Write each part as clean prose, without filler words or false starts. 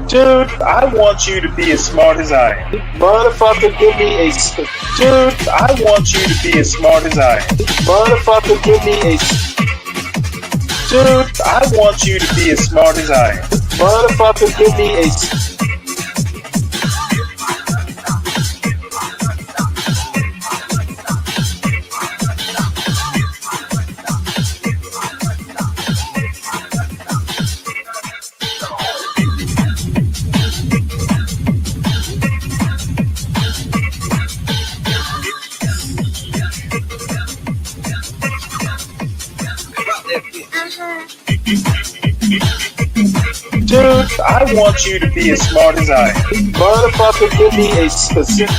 Dude, I want you to be as smart as I am. Motherfucker, give me a... Dude, I want you to be as smart as I am. Motherfucker, give me a... Dude, I want you to be as smart as I am. Motherfucker, give me a... Dude, I want you to be as smart as I am. Motherfucker, give me a specific...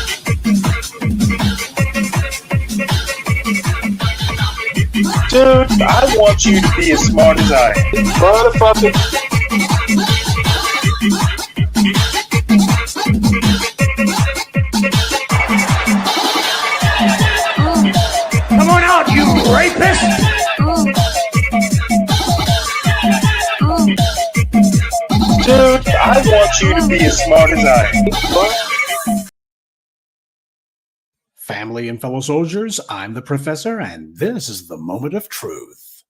Dude, I want you to be as smart as I am. Motherfucker... Come on out, you rapist! Dude, I want you to be as smart as I am. Family and fellow soldiers, I'm the Professor, and this is the moment of truth.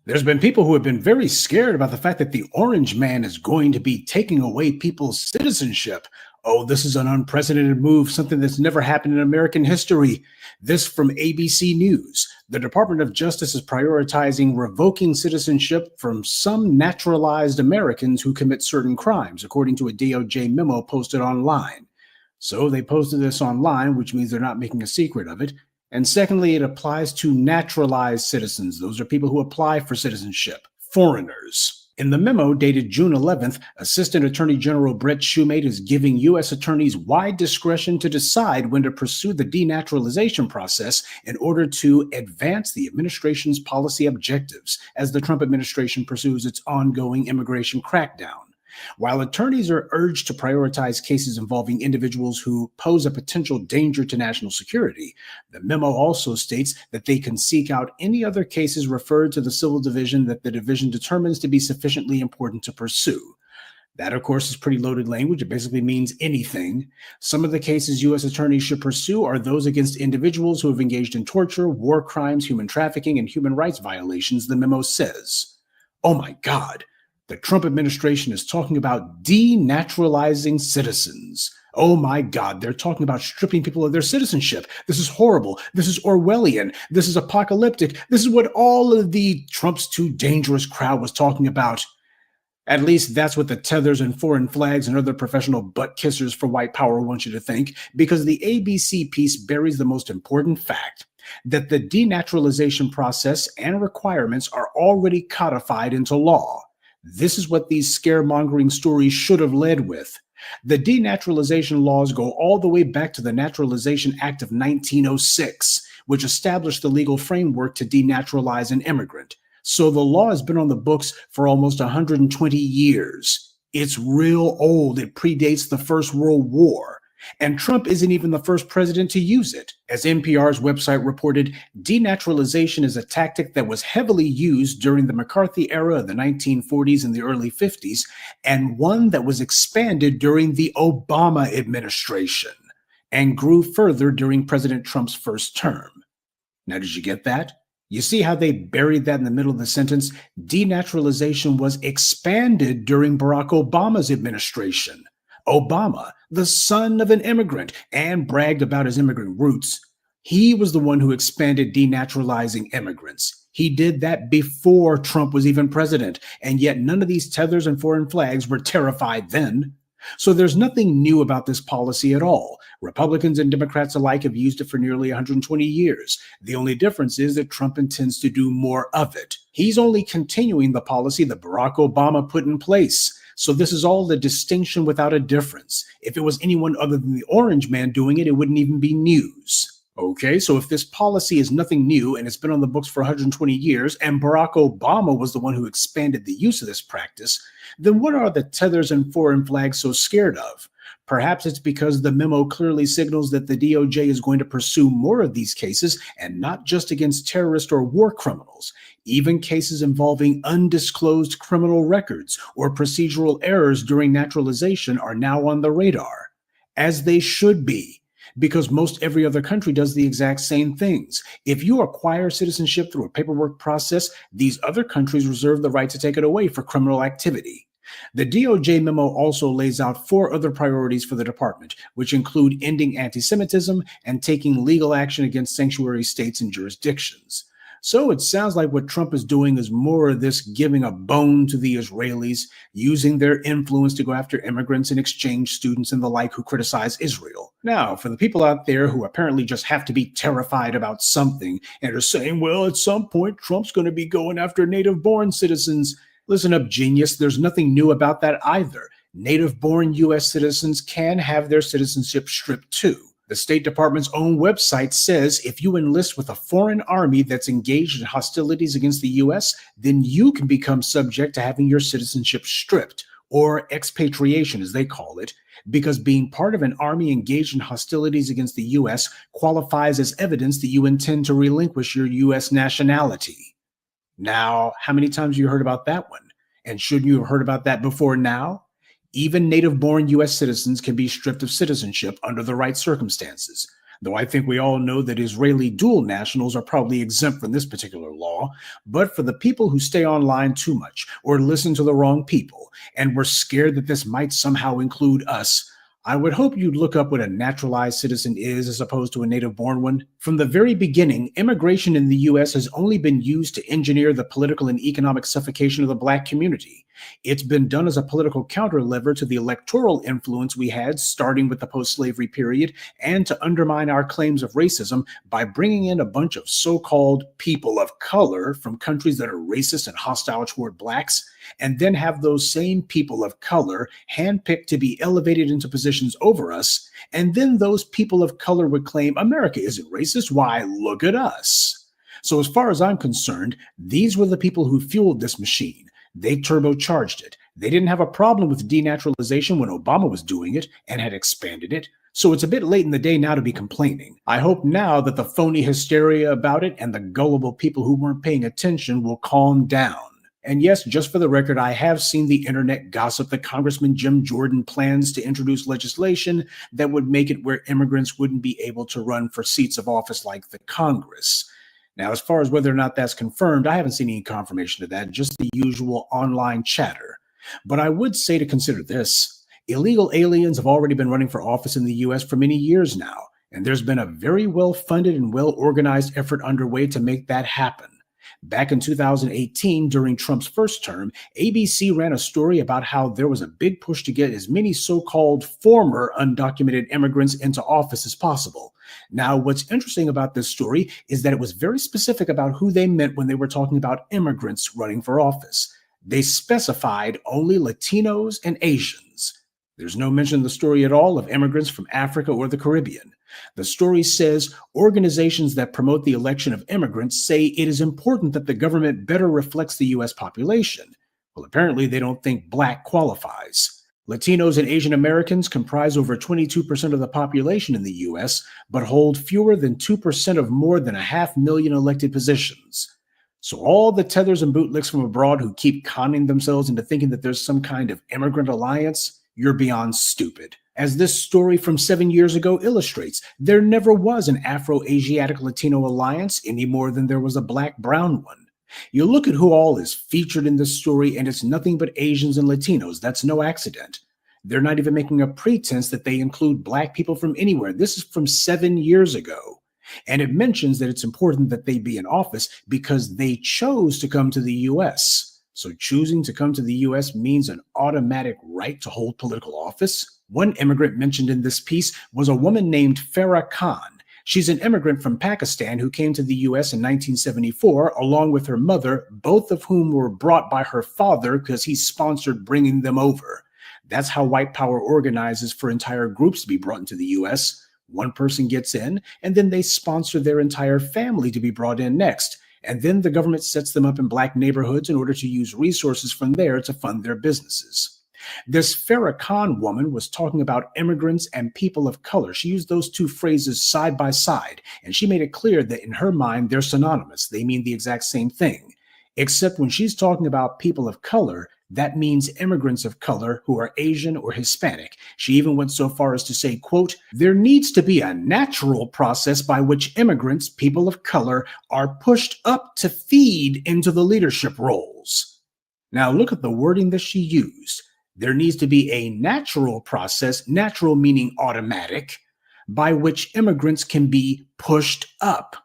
There's been people who have been very scared about the fact that the Orange Man is going to be taking away people's citizenship. Oh, this is an unprecedented move, something that's never happened in American history. This from ABC News. The Department of Justice is prioritizing revoking citizenship from some naturalized Americans who commit certain crimes, according to a DOJ memo posted online. So they posted this online, which means they're not making a secret of it. And secondly, it applies to naturalized citizens. Those are people who apply for citizenship, foreigners. In the memo dated June 11th, Assistant Attorney General Brett Shumate is giving U.S. attorneys wide discretion to decide when to pursue the denaturalization process in order to advance the administration's policy objectives as the Trump administration pursues its ongoing immigration crackdown. While attorneys are urged to prioritize cases involving individuals who pose a potential danger to national security, the memo also states that they can seek out any other cases referred to the civil division that the division determines to be sufficiently important to pursue. That, of course, is pretty loaded language. It basically means anything. Some of the cases U.S. attorneys should pursue are those against individuals who have engaged in torture, war crimes, human trafficking, and human rights violations, the memo says. Oh my God. The Trump administration is talking about denaturalizing citizens. Oh my God, they're talking about stripping people of their citizenship. This is horrible. This is Orwellian. This is apocalyptic. This is what all of the Trump's too dangerous crowd was talking about. At least that's what the tethers and foreign flags and other professional butt kissers for white power want you to think, because the ABC piece buries the most important fact, that the denaturalization process and requirements are already codified into law. This is what these scaremongering stories should have led with. The denaturalization laws go all the way back to the Naturalization Act of 1906, which established the legal framework to denaturalize an immigrant. So the law has been on the books for almost 120 years. It's real old. It predates the First World War. And Trump isn't even the first president to use it. As NPR's website reported, denaturalization is a tactic that was heavily used during the McCarthy era of the 1940s and the early 50s, and one that was expanded during the Obama administration and grew further during President Trump's first term. Now, did you get that? You see how they buried that in the middle of the sentence? Denaturalization was expanded during Barack Obama's administration. Obama, the son of an immigrant, and bragged about his immigrant roots. He was the one who expanded denaturalizing immigrants. He did that before Trump was even president, and yet none of these tethers and foreign flags were terrified then. So there's nothing new about this policy at all. Republicans and Democrats alike have used it for nearly 120 years. The only difference is that Trump intends to do more of it. He's only continuing the policy that Barack Obama put in place. So this is all the distinction without a difference. If it was anyone other than the Orange Man doing it, it wouldn't even be news. Okay, so if this policy is nothing new and it's been on the books for 120 years and Barack Obama was the one who expanded the use of this practice, then what are the tethers and foreign flags so scared of? Perhaps it's because the memo clearly signals that the DOJ is going to pursue more of these cases, and not just against terrorist or war criminals. Even cases involving undisclosed criminal records or procedural errors during naturalization are now on the radar, as they should be, because most every other country does the exact same things. If you acquire citizenship through a paperwork process, these other countries reserve the right to take it away for criminal activity. The DOJ memo also lays out 4 other priorities for the department, which include ending anti-Semitism and taking legal action against sanctuary states and jurisdictions. So it sounds like what Trump is doing is more of this giving a bone to the Israelis, using their influence to go after immigrants and exchange students and the like who criticize Israel. Now, for the people out there who apparently just have to be terrified about something and are saying, well, at some point, Trump's going to be going after native-born citizens. Listen up, genius. There's nothing new about that either. Native-born U.S. citizens can have their citizenship stripped too. The State Department's own website says if you enlist with a foreign army that's engaged in hostilities against the U.S., then you can become subject to having your citizenship stripped, or expatriation as they call it, because being part of an army engaged in hostilities against the U.S. qualifies as evidence that you intend to relinquish your U.S. nationality. Now, how many times have you heard about that one? And shouldn't you have heard about that before now? Even native-born U.S. citizens can be stripped of citizenship under the right circumstances, though I think we all know that Israeli dual nationals are probably exempt from this particular law. But for the people who stay online too much or listen to the wrong people and were scared that this might somehow include us, I would hope you'd look up what a naturalized citizen is as opposed to a native-born one. From the very beginning, immigration in the U.S. has only been used to engineer the political and economic suffocation of the Black community. It's been done as a political counter-lever to the electoral influence we had starting with the post-slavery period, and to undermine our claims of racism by bringing in a bunch of so-called people of color from countries that are racist and hostile toward Blacks, and then have those same people of color handpicked to be elevated into positions over us, and then those people of color would claim America isn't racist, why, look at us. So as far as I'm concerned, these were the people who fueled this machine. They turbocharged it. They didn't have a problem with denaturalization when Obama was doing it and had expanded it. So it's a bit late in the day now to be complaining. I hope now that the phony hysteria about it and the gullible people who weren't paying attention will calm down. And yes, just for the record, I have seen the internet gossip that Congressman Jim Jordan plans to introduce legislation that would make it where immigrants wouldn't be able to run for seats of office like the Congress. Now, as far as whether or not that's confirmed, I haven't seen any confirmation of that, just the usual online chatter. But I would say to consider this. Illegal aliens have already been running for office in the U.S. for many years now, and there's been a very well-funded and well-organized effort underway to make that happen. Back in 2018, during Trump's first term, ABC ran a story about how there was a big push to get as many so-called former undocumented immigrants into office as possible. Now, what's interesting about this story is that it was very specific about who they meant when they were talking about immigrants running for office. They specified only Latinos and Asians. There's no mention in the story at all of immigrants from Africa or the Caribbean. The story says organizations that promote the election of immigrants say it is important that the government better reflects the U.S. population. Well, apparently they don't think Black qualifies. Latinos and Asian Americans comprise over 22% of the population in the U.S., but hold fewer than 2% of more than 500,000 elected positions. So all the tethers and bootlicks from abroad who keep conning themselves into thinking that there's some kind of immigrant alliance, you're beyond stupid. As this story from 7 years ago illustrates, there never was an Afro-Asiatic Latino alliance any more than there was a Black-Brown one. You look at who all is featured in this story, and it's nothing but Asians and Latinos. That's no accident. They're not even making a pretense that they include Black people from anywhere. This is from 7 years ago. And it mentions that it's important that they be in office because they chose to come to the U.S. So choosing to come to the U.S. means an automatic right to hold political office. One immigrant mentioned in this piece was a woman named Farah Khan. She's an immigrant from Pakistan who came to the U.S. in 1974, along with her mother, both of whom were brought by her father because he sponsored bringing them over. That's how white power organizes for entire groups to be brought into the U.S. One person gets in, and then they sponsor their entire family to be brought in next. And then the government sets them up in Black neighborhoods in order to use resources from there to fund their businesses. This Farrakhan woman was talking about immigrants and people of color. She used those two phrases side by side, and she made it clear that in her mind, they're synonymous. They mean the exact same thing. Except when she's talking about people of color, that means immigrants of color who are Asian or Hispanic. She even went so far as to say, quote, there needs to be a natural process by which immigrants, people of color, are pushed up to feed into the leadership roles. Now look at the wording that she used. There needs to be a natural process, natural meaning automatic, by which immigrants can be pushed up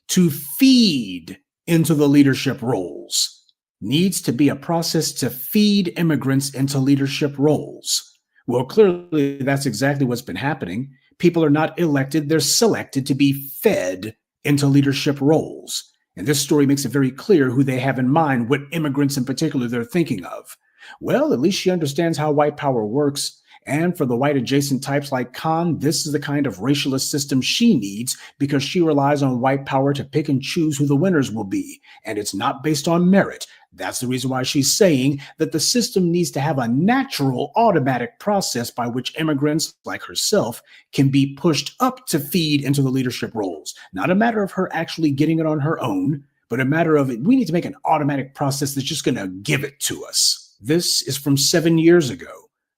to feed into the leadership roles. Needs to be a process to feed immigrants into leadership roles. Well, clearly that's exactly what's been happening. People are not elected, they're selected to be fed into leadership roles. And this story makes it very clear who they have in mind, what immigrants in particular they're thinking of. Well, at least she understands how white power works. And for the white adjacent types like Khan, this is the kind of racialist system she needs because she relies on white power to pick and choose who the winners will be. And it's not based on merit. That's the reason why she's saying that the system needs to have a natural, automatic process by which immigrants like herself can be pushed up to feed into the leadership roles. Not a matter of her actually getting it on her own, but a matter of we need to make an automatic process that's just going to give it to us. This is from 7 years ago.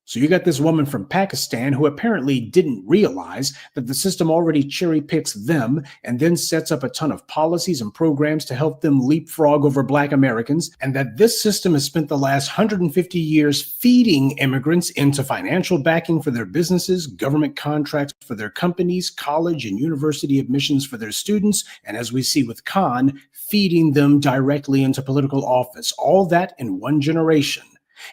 So you got this woman from Pakistan who apparently didn't realize that the system already cherry picks them and then sets up a ton of policies and programs to help them leapfrog over Black Americans, and that this system has spent the last 150 years feeding immigrants into financial backing for their businesses, government contracts for their companies, college and university admissions for their students, and as we see with Khan, feeding them directly into political office. All that in one generation.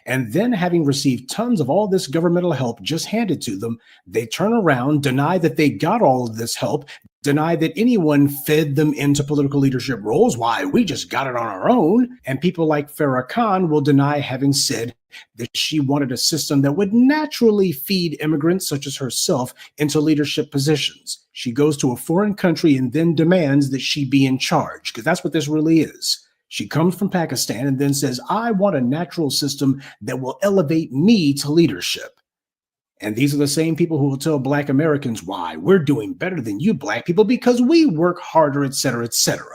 And then, having received tons of all this governmental help just handed to them, they turn around, deny that they got all of this help, deny that anyone fed them into political leadership roles. Why, we just got it on our own. And people like Farrakhan will deny having said that she wanted a system that would naturally feed immigrants such as herself into leadership positions. She goes to a foreign country and then demands that she be in charge, because that's what this really is. She comes from Pakistan and then says, I want a natural system that will elevate me to leadership. And these are the same people who will tell Black Americans why we're doing better than you Black people because we work harder, etc., etc.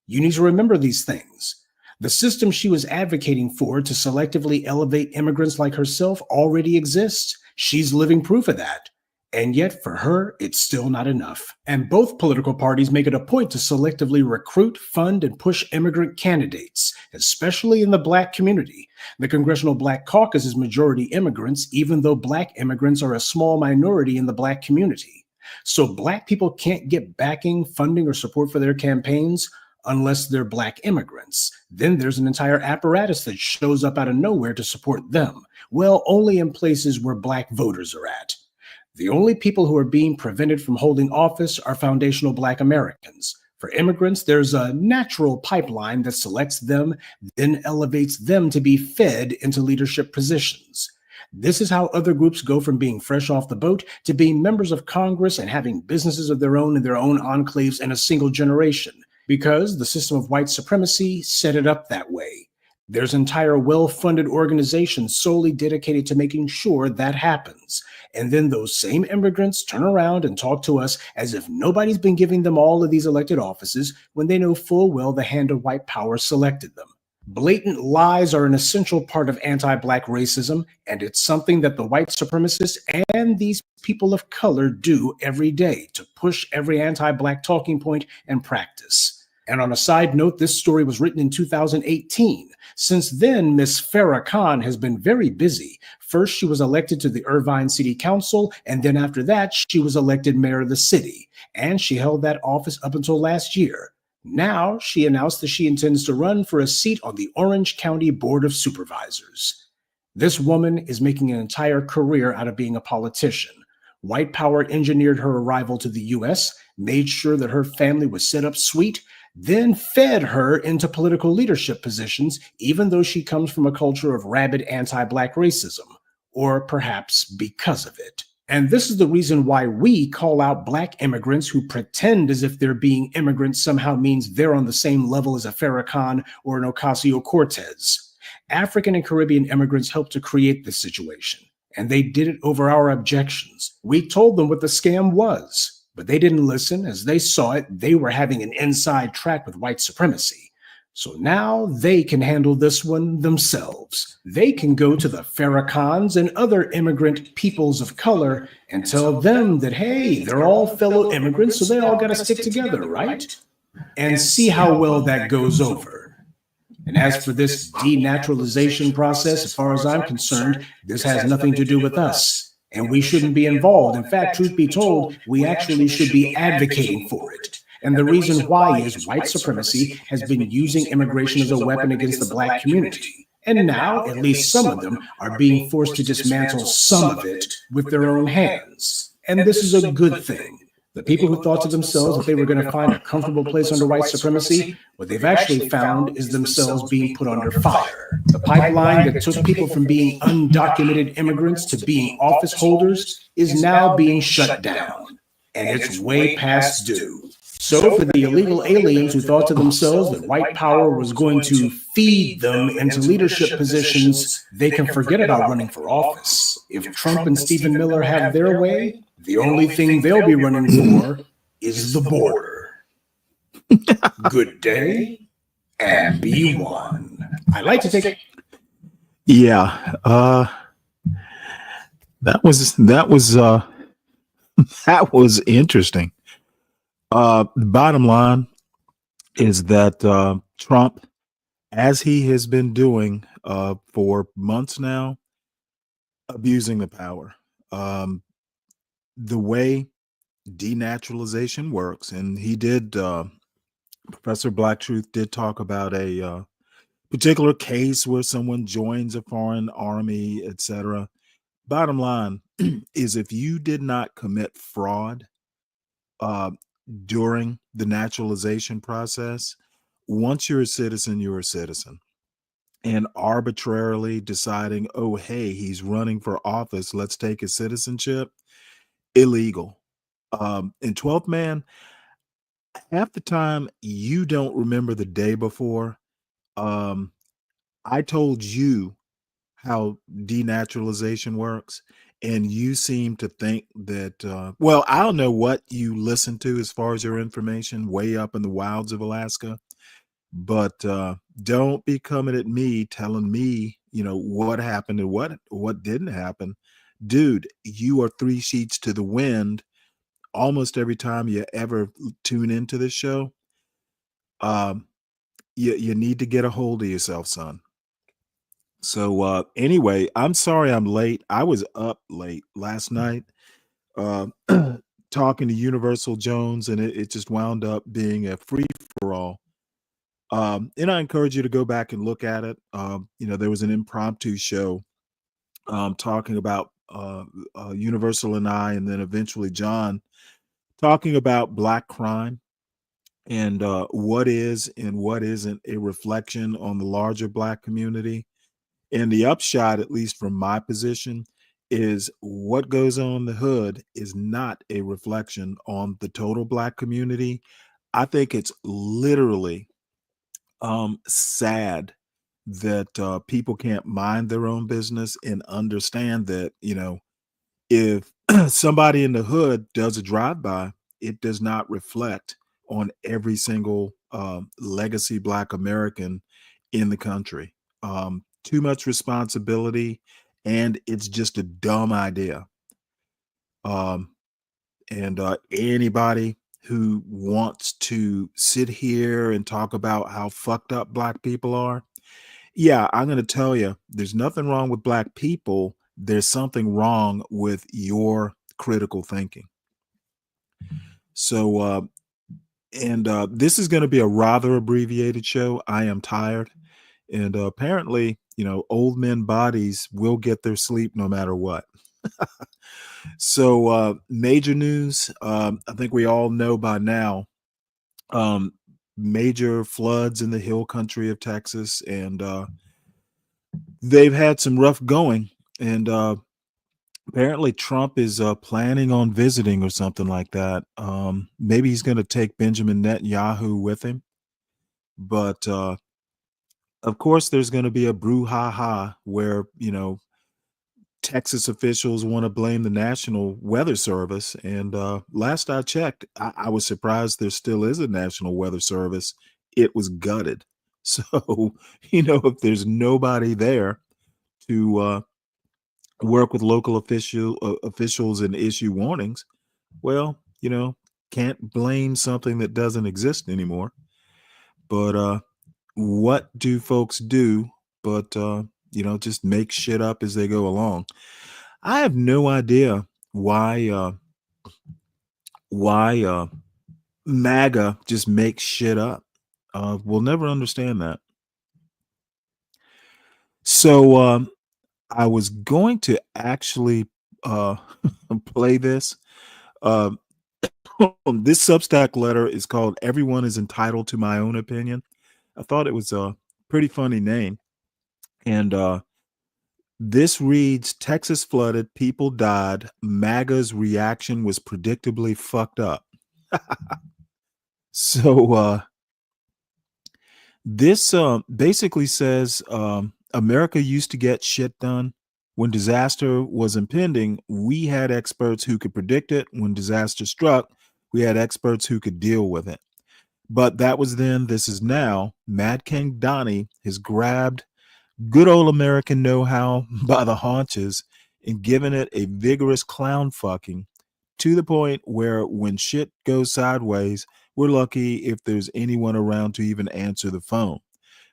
You need to remember these things. The system she was advocating for to selectively elevate immigrants like herself already exists. She's living proof of that. And yet, for her, it's still not enough. And both political parties make it a point to selectively recruit, fund, and push immigrant candidates, especially in the Black community. The Congressional Black Caucus is majority immigrants, even though Black immigrants are a small minority in the Black community. So Black people can't get backing, funding, or support for their campaigns unless they're Black immigrants. Then there's an entire apparatus that shows up out of nowhere to support them. Well, only in places where Black voters are at. The only people who are being prevented from holding office are foundational Black Americans. For immigrants, there's a natural pipeline that selects them, then elevates them to be fed into leadership positions. This is how other groups go from being fresh off the boat to being members of Congress and having businesses of their own in their own enclaves in a single generation, because the system of white supremacy set it up that way. There's entire well-funded organizations solely dedicated to making sure that happens. And then those same immigrants turn around and talk to us as if nobody's been giving them all of these elected offices when they know full well the hand of white power selected them. Blatant lies are an essential part of anti-Black racism, and it's something that the white supremacists and these people of color do every day to push every anti-Black talking point and practice. And on a side note, this story was written in 2018. Since then, Miss Farrakhan has been very busy. First, she was elected to the Irvine City Council, and then after that, she was elected mayor of the city. And she held that office up until last year. Now, she announced that she intends to run for a seat on the Orange County Board of Supervisors. This woman is making an entire career out of being a politician. White power engineered her arrival to the U.S., made sure that her family was set up sweet, then fed her into political leadership positions, even though she comes from a culture of rabid anti-Black racism, or perhaps because of it. And this is the reason why we call out Black immigrants who pretend as if their being immigrants somehow means they're on the same level as a Farrakhan or an Ocasio-Cortez. African and Caribbean immigrants helped to create this situation, and they did it over our objections. We told them what the scam was, but they didn't listen. As they saw it, they were having an inside track with white supremacy. So now they can handle this one themselves. They can go to the Farrakhan's and other immigrant peoples of color and tell them that, hey, they're all fellow immigrants, so they all got to stick together, right? And see how well that goes over. And as for this denaturalization process, as far as I'm concerned, this has nothing to do with us, and we shouldn't be involved. In fact, truth be told, we actually should be advocating for it. And the reason why is white supremacy has been using immigration as a weapon against the black community. And now, at least some of them are being forced to dismantle some of it with their own hands. And this is a good thing. The people who thought to themselves that they were going to find a comfortable place under white supremacy, what they've actually found is themselves being put under fire. The pipeline that took people from being undocumented immigrants to being office holders is now being shut down, and it's way past due. So for the illegal aliens who thought to themselves that white power was going to feed them into leadership positions, they can forget about running for office. If Trump and Stephen Miller have their way, the only thing they'll be running for is the border. Good day and be one. I like to take. Yeah, that was that was interesting. The bottom line is that Trump, as he has been doing for months now, abusing the power. The way denaturalization works, and he did, Professor Black Truth did talk about a particular case where someone joins a foreign army, etc. Bottom line is, if you did not commit fraud during the naturalization process, once you're a citizen, you're a citizen. And arbitrarily deciding, oh, hey, he's running for office, let's take his citizenship, illegal. In 12th Man, half the time you don't remember the day before. I told you how denaturalization works, and you seem to think that, well, I don't know what you listen to as far as your information way up in the wilds of Alaska, but don't be coming at me telling me, what happened and what didn't happen. Dude, you are 3 sheets to the wind almost every time you ever tune into this show. You need to get a hold of yourself, son. So anyway, I'm sorry I'm late. I was up late last night talking to Universal Jones, and it just wound up being a free-for-all. And I encourage you to go back and look at it. There was an impromptu show talking about Universal and I, and then eventually John, talking about Black crime and what is and what isn't a reflection on the larger Black community. And the upshot, at least from my position, is what goes on in the hood is not a reflection on the total Black community. I think it's literally sad that people can't mind their own business and understand that, if somebody in the hood does a drive-by, it does not reflect on every single legacy Black American in the country. Too much responsibility, and it's just a dumb idea. And anybody who wants to sit here and talk about how fucked up Black people are, yeah, I'm going to tell you, there's nothing wrong with Black people. There's something wrong with your critical thinking. So, this is going to be a rather abbreviated show. I am tired. And apparently, old men bodies will get their sleep no matter what. So major news, I think we all know by now, major floods in the hill country of Texas, and they've had some rough going. And apparently Trump is planning on visiting or something like that. Maybe he's going to take Benjamin Netanyahu with him. But Of course, there's going to be a brouhaha where, Texas officials want to blame the National Weather Service. And last I checked, I was surprised there still is a National Weather Service. It was gutted. So, if there's nobody there to work with local officials and issue warnings, well, can't blame something that doesn't exist anymore. But what do folks do but just make shit up as they go along? I have no idea why MAGA just makes shit up. We'll never understand that. So I was going to actually play this. This Substack letter is called "Everyone is Entitled to My Own Opinion." I thought it was a pretty funny name. And this reads, Texas flooded, people died. MAGA's reaction was predictably fucked up. So this basically says America used to get shit done. When disaster was impending, we had experts who could predict it. When disaster struck, we had experts who could deal with it. But that was then, this is now. Mad King Donnie has grabbed good old American know-how by the haunches and given it a vigorous clown fucking to the point where when shit goes sideways, we're lucky if there's anyone around to even answer the phone.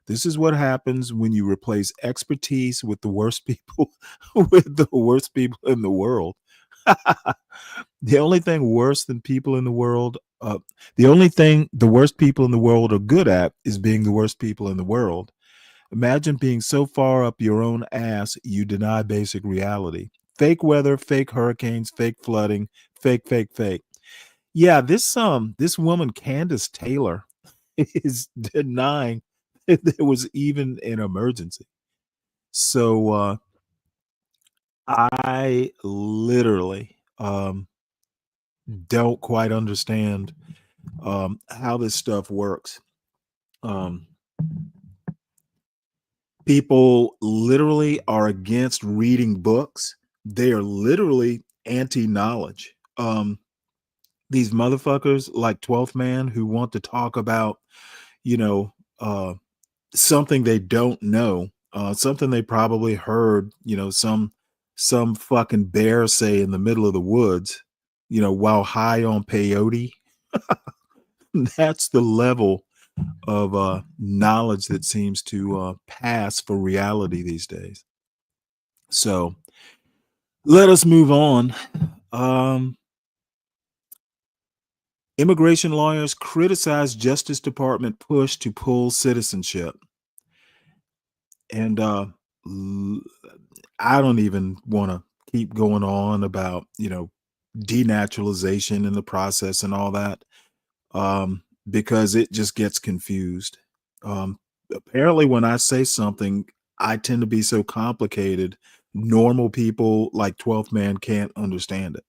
This is what happens when you replace expertise with the worst people with the worst people in the world. The only thing worse than people in the world, the only thing the worst people in the world are good at is being the worst people in the world. Imagine being so far up your own ass you deny basic reality. Fake weather, fake hurricanes, fake flooding, fake. Yeah, this woman Candace Taylor is denying that there was even an emergency. So I literally don't quite understand how this stuff works. People literally are against reading books. They are literally anti-knowledge. These motherfuckers like 12th Man who want to talk about, something they don't know, something they probably heard, some fucking bear say in the middle of the woods, while high on peyote. That's the level of knowledge that seems to pass for reality these days. So let us move on. Immigration lawyers criticize Justice Department push to pull citizenship. And I don't even want to keep going on about, denaturalization in the process and all that. Because it just gets confused. Apparently, when I say something, I tend to be so complicated, normal people like 12th Man can't understand it.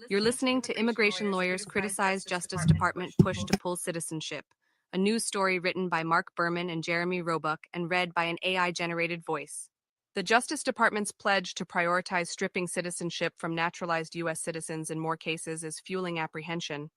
You're listening to Immigration Lawyers Criticize Justice Department Push to Pull Citizenship, a news story written by Mark Berman and Jeremy Roebuck and read by an AI-generated voice. The Justice Department's pledge to prioritize stripping citizenship from naturalized U.S. citizens in more cases is fueling apprehension,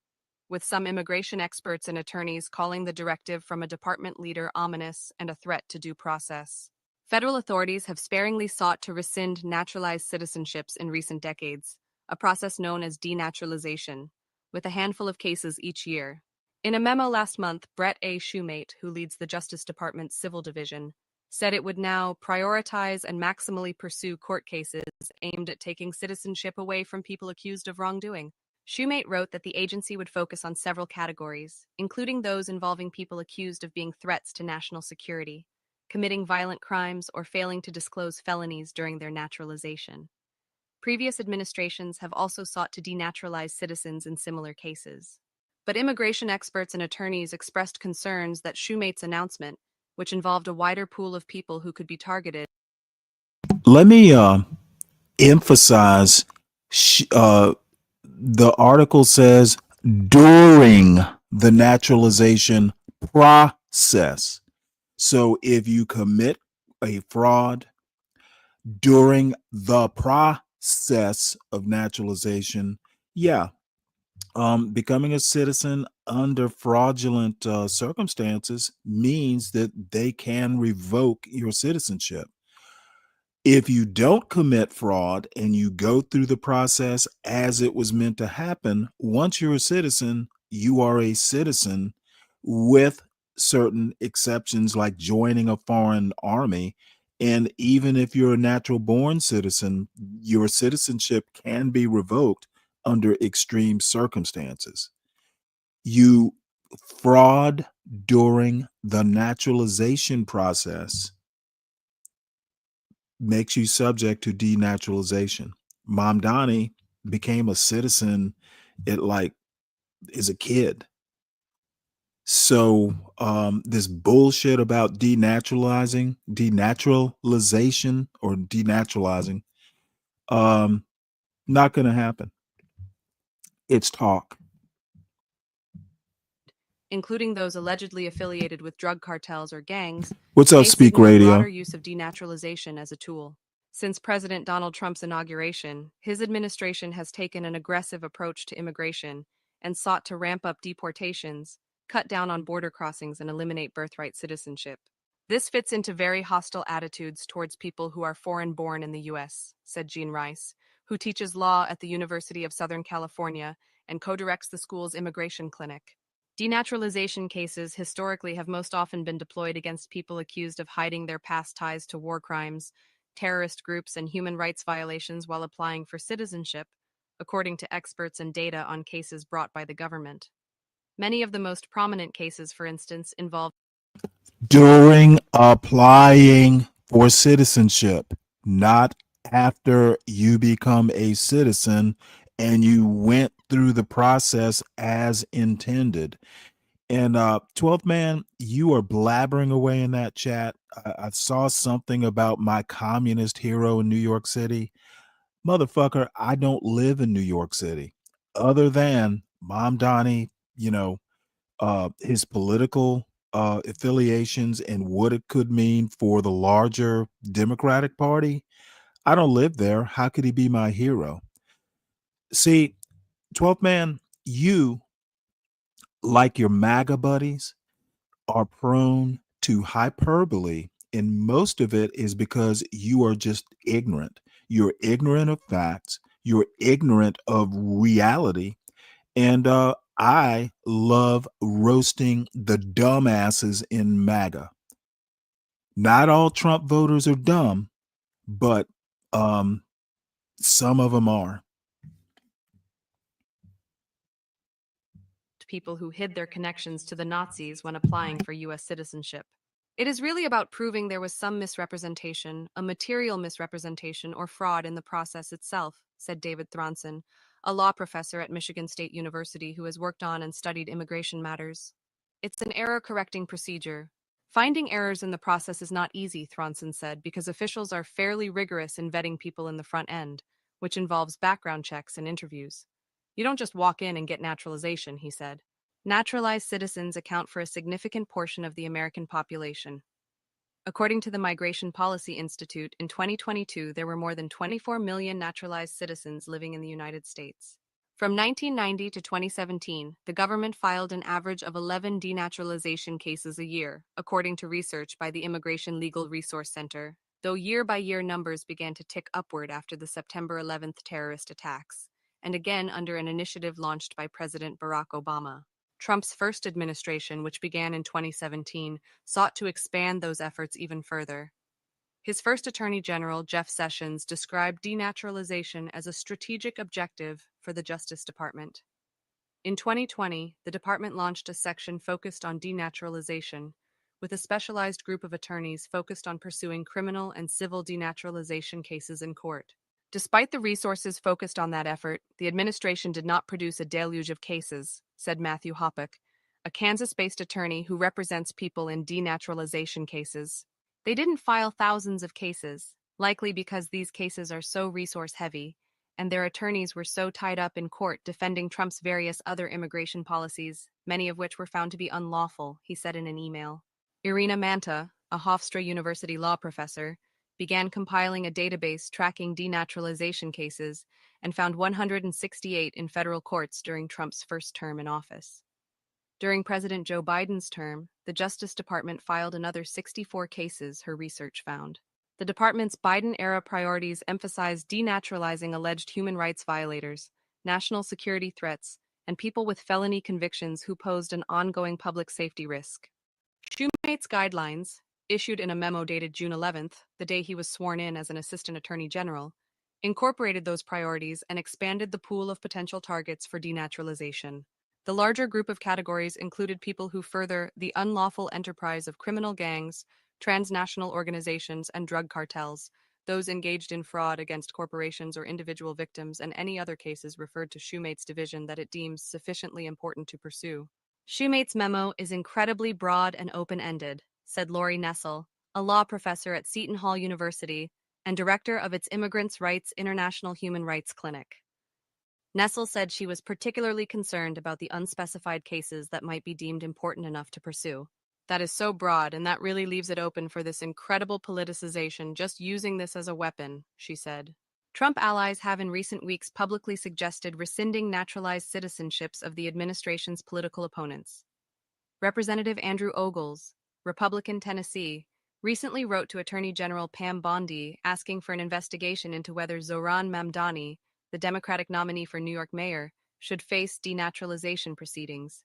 with some immigration experts and attorneys calling the directive from a department leader ominous and a threat to due process. Federal authorities have sparingly sought to rescind naturalized citizenships in recent decades, a process known as denaturalization, with a handful of cases each year. In a memo last month, Brett A. Shoemate, who leads the Justice Department's Civil Division, said it would now prioritize and maximally pursue court cases aimed at taking citizenship away from people accused of wrongdoing. Shoemate wrote that the agency would focus on several categories, including those involving people accused of being threats to national security, committing violent crimes, or failing to disclose felonies during their naturalization. Previous administrations have also sought to denaturalize citizens in similar cases. But immigration experts and attorneys expressed concerns that Shoemate's announcement, which involved a wider pool of people who could be targeted. Let me emphasize, the article says during the naturalization process. process. So if you commit a fraud during the process of naturalization, yeah, becoming a citizen under fraudulent circumstances means that they can revoke your citizenship. If you don't commit fraud and you go through the process as it was meant to happen, once you're a citizen, you are a citizen with certain exceptions like joining a foreign army. And even if you're a natural born citizen, your citizenship can be revoked under extreme circumstances. You fraud during the naturalization process makes you subject to denaturalization. Mom Donnie became a citizen at like as a kid. So this bullshit about denaturalization or denaturalizing, not gonna happen. It's talk. including those allegedly affiliated with drug cartels or gangs, What's up, may Speak signal a Radio? broader use of denaturalization as a tool. Since President Donald Trump's inauguration, his administration has taken an aggressive approach to immigration and sought to ramp up deportations, cut down on border crossings, and eliminate birthright citizenship. This fits into very hostile attitudes towards people who are foreign-born in the U.S., said Jean Rice, who teaches law at the University of Southern California and co-directs the school's immigration clinic. Denaturalization cases historically have most often been deployed against people accused of hiding their past ties to war crimes, terrorist groups, and human rights violations while applying for citizenship, according to experts and data on cases brought by the government. Many of the most prominent cases, for instance, involve During applying for citizenship, not after you become a citizen and you went through the process as intended. And 12th man, you are blabbering away in that chat. I saw something about my communist hero in New York City. Motherfucker, I don't live in New York City. Other than Mom Donnie, his political affiliations and what it could mean for the larger Democratic Party, I don't live there. How could he be my hero? See, 12th man, you, like your MAGA buddies, are prone to hyperbole, and most of it is because you are just ignorant. You're ignorant of facts, you're ignorant of reality, and I love roasting the dumbasses in MAGA. Not all Trump voters are dumb, but some of them are. people who hid their connections to the Nazis when applying for U.S. citizenship. It is really about proving there was some misrepresentation, a material misrepresentation or fraud in the process itself, said David Thronson, a law professor at Michigan State University who has worked on and studied immigration matters. It's an error-correcting procedure. Finding errors in the process is not easy, Thronson said, because officials are fairly rigorous in vetting people in the front end, which involves background checks and interviews. You don't just walk in and get naturalization, he said. Naturalized citizens account for a significant portion of the American population. According to the Migration Policy Institute, in 2022, there were more than 24 million naturalized citizens living in the United States. From 1990 to 2017, the government filed an average of 11 denaturalization cases a year, according to research by the Immigration Legal Resource Center, though year-by-year numbers began to tick upward after the September 11th terrorist attacks, and again under an initiative launched by President Barack Obama. Trump's first administration, which began in 2017, sought to expand those efforts even further. His first Attorney General, Jeff Sessions, described denaturalization as a strategic objective for the Justice Department. In 2020, the department launched a section focused on denaturalization, with a specialized group of attorneys focused on pursuing criminal and civil denaturalization cases in court. Despite the resources focused on that effort, the administration did not produce a deluge of cases, said Matthew Hoppeck, a Kansas-based attorney who represents people in denaturalization cases. They didn't file thousands of cases, likely because these cases are so resource-heavy, and their attorneys were so tied up in court defending Trump's various other immigration policies, many of which were found to be unlawful, he said in an email. Irina Manta, a Hofstra University law professor, began compiling a database tracking denaturalization cases and found 168 in federal courts during Trump's first term in office. During President Joe Biden's term, the Justice Department filed another 64 cases, her research found. The department's Biden-era priorities emphasized denaturalizing alleged human rights violators, national security threats, and people with felony convictions who posed an ongoing public safety risk. Shumate's guidelines, issued in a memo dated June 11th, the day he was sworn in as an assistant attorney general, incorporated those priorities and expanded the pool of potential targets for denaturalization. The larger group of categories included people who further the unlawful enterprise of criminal gangs, transnational organizations, and drug cartels, those engaged in fraud against corporations or individual victims, and any other cases referred to Shumate's division that it deems sufficiently important to pursue. Shumate's memo is incredibly broad and open-ended, said Lori Nessel, a law professor at Seton Hall University and director of its Immigrants' Rights International Human Rights Clinic. Nessel said she was particularly concerned about the unspecified cases that might be deemed important enough to pursue. That is so broad, and that really leaves it open for this incredible politicization, just using this as a weapon, she said. Trump allies have in recent weeks publicly suggested rescinding naturalized citizenships of the administration's political opponents. Representative Andrew Ogles, Republican Tennessee, recently wrote to Attorney General Pam Bondi asking for an investigation into whether Zohran Mamdani, the Democratic nominee for New York mayor, should face denaturalization proceedings.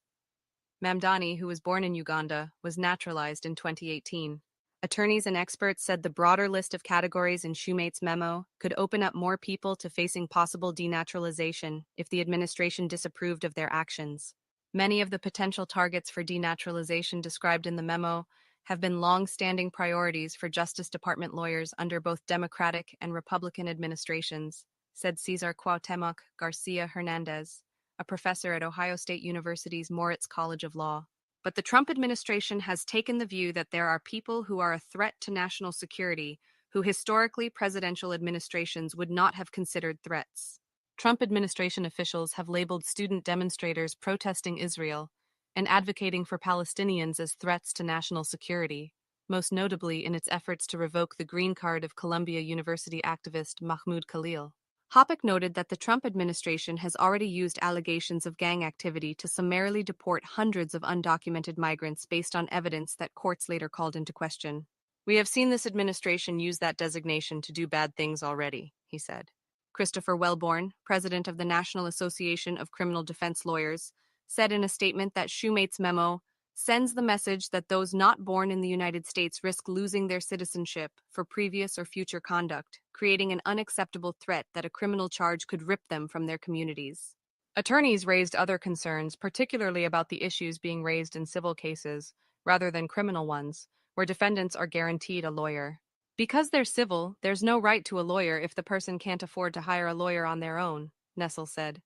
Mamdani, who was born in Uganda, was naturalized in 2018. Attorneys and experts said the broader list of categories in Shumate's memo could open up more people to facing possible denaturalization if the administration disapproved of their actions. Many of the potential targets for denaturalization described in the memo have been long-standing priorities for Justice Department lawyers under both Democratic and Republican administrations, said Cesar Cuauhtemoc Garcia Hernandez, a professor at Ohio State University's Moritz College of Law. But the Trump administration has taken the view that there are people who are a threat to national security who historically presidential administrations would not have considered threats. Trump administration officials have labeled student demonstrators protesting Israel and advocating for Palestinians as threats to national security, most notably in its efforts to revoke the green card of Columbia University activist Mahmoud Khalil. Hoppeck noted that the Trump administration has already used allegations of gang activity to summarily deport hundreds of undocumented migrants based on evidence that courts later called into question. We have seen this administration use that designation to do bad things already, he said. Christopher Wellborn, president of the National Association of Criminal Defense Lawyers, said in a statement that Shumate's memo sends the message that those not born in the United States risk losing their citizenship for previous or future conduct, creating an unacceptable threat that a criminal charge could rip them from their communities. Attorneys raised other concerns, particularly about the issues being raised in civil cases, rather than criminal ones, where defendants are guaranteed a lawyer. Because they're civil, there's no right to a lawyer if the person can't afford to hire a lawyer on their own, Nessel said.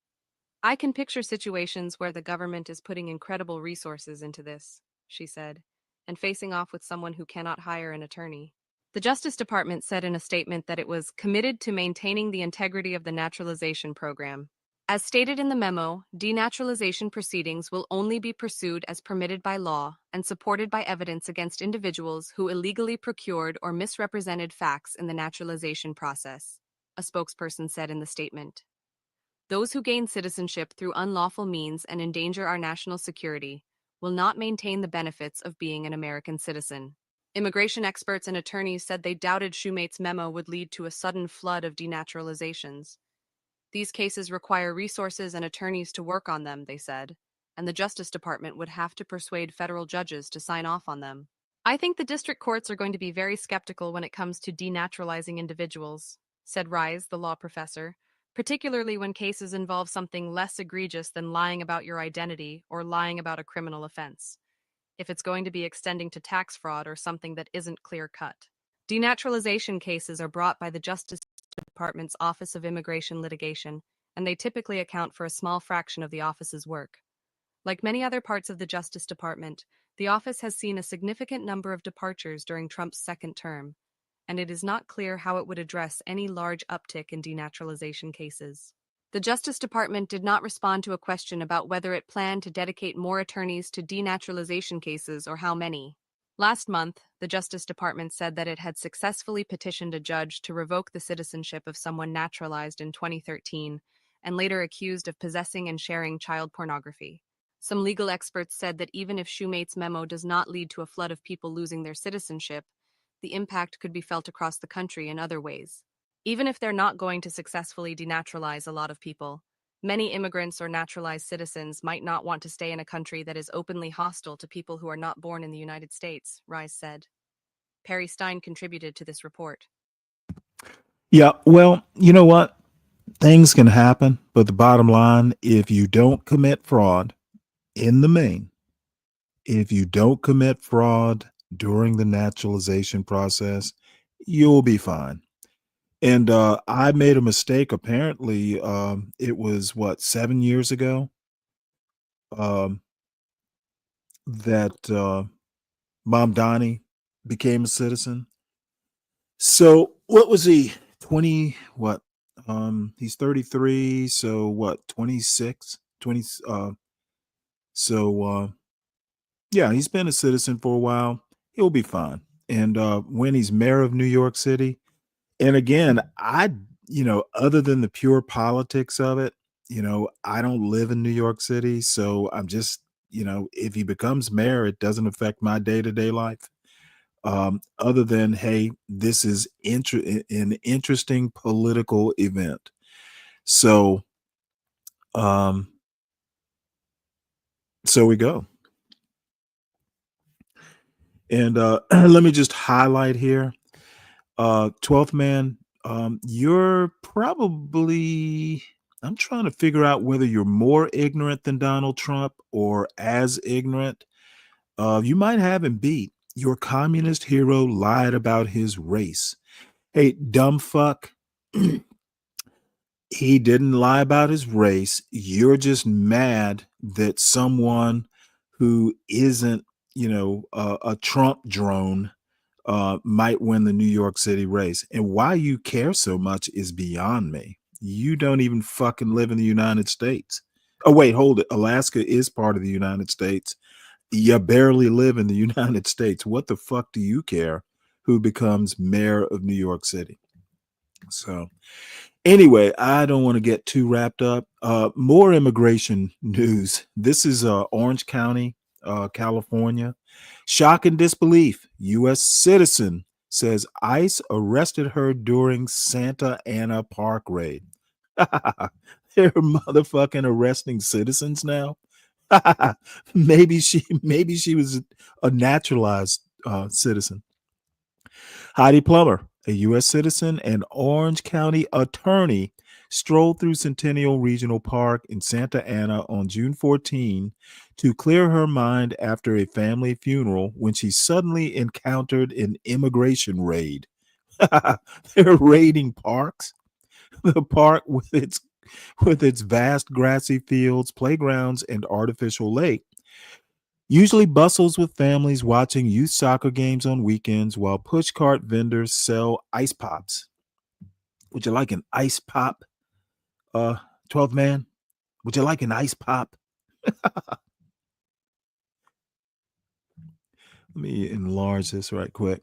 I can picture situations where the government is putting incredible resources into this, she said, and facing off with someone who cannot hire an attorney. The Justice Department said in a statement that it was committed to maintaining the integrity of the naturalization program. As stated in the memo, denaturalization proceedings will only be pursued as permitted by law and supported by evidence against individuals who illegally procured or misrepresented facts in the naturalization process, a spokesperson said in the statement. Those who gain citizenship through unlawful means and endanger our national security will not maintain the benefits of being an American citizen. Immigration experts and attorneys said they doubted Shumate's memo would lead to a sudden flood of denaturalizations. These cases require resources and attorneys to work on them, they said, and the Justice Department would have to persuade federal judges to sign off on them. I think the district courts are going to be very skeptical when it comes to denaturalizing individuals, said Rise, the law professor, particularly when cases involve something less egregious than lying about your identity or lying about a criminal offense, if it's going to be extending to tax fraud or something that isn't clear-cut. Denaturalization cases are brought by the Justice Department's Office of Immigration Litigation, and they typically account for a small fraction of the office's work. Like many other parts of the Justice Department, the office has seen a significant number of departures during Trump's second term, and it is not clear how it would address any large uptick in denaturalization cases. The Justice Department did not respond to a question about whether it planned to dedicate more attorneys to denaturalization cases or how many. Last month, the Justice Department said that it had successfully petitioned a judge to revoke the citizenship of someone naturalized in 2013 and later accused of possessing and sharing child pornography. Some legal experts said that even if Shoemate's memo does not lead to a flood of people losing their citizenship, the impact could be felt across the country in other ways. Even if they're not going to successfully denaturalize a lot of people, many immigrants or naturalized citizens might not want to stay in a country that is openly hostile to people who are not born in the United States, Rise said. Perry Stein contributed to this report. Yeah, well, you know what? Things can happen, but the bottom line, if you don't commit fraud in the main, if you don't commit fraud during the naturalization process, you'll be fine. And I made a mistake. Apparently, it was what, 7 years ago, um, that Mom Donnie became a citizen. So what was he? 20 what? He's 33, so what, 26? 20 so yeah, he's been a citizen for a while. He'll be fine. And when he's mayor of New York City, and again, other than the pure politics of it, I don't live in New York City, so I'm just, if he becomes mayor, it doesn't affect my day-to-day life. Other than, hey, this is an interesting political event. So, um, so we go. And let me just highlight here. 12th man, you're probably, I'm trying to figure out whether you're more ignorant than Donald Trump or as ignorant. You might have him beat. Your communist hero lied about his race. Hey, dumb fuck. He didn't lie about his race. You're just mad that someone who isn't, a Trump drone might win the New York City race. And why you care so much is beyond me. You don't even fucking live in the United States. Oh, wait, hold it. Alaska is part of the United States. You barely live in the United States. What the fuck do you care who becomes mayor of New York City? So anyway, I don't want to get too wrapped up. More immigration news. This is Orange County, California. Shock and disbelief. U.S. citizen says ICE arrested her during Santa Ana Park raid. They're motherfucking arresting citizens now. maybe she was a naturalized citizen. Heidi Plummer, a U.S. citizen and Orange County attorney, strolled through Centennial Regional Park in Santa Ana on June 14 to clear her mind after a family funeral when she suddenly encountered an immigration raid. They're raiding parks. The park with its vast grassy fields, playgrounds, and artificial lake usually bustles with families watching youth soccer games on weekends while pushcart vendors sell ice pops. Would you like an ice pop, 12th man? Would you like an ice pop? Let me enlarge this right quick.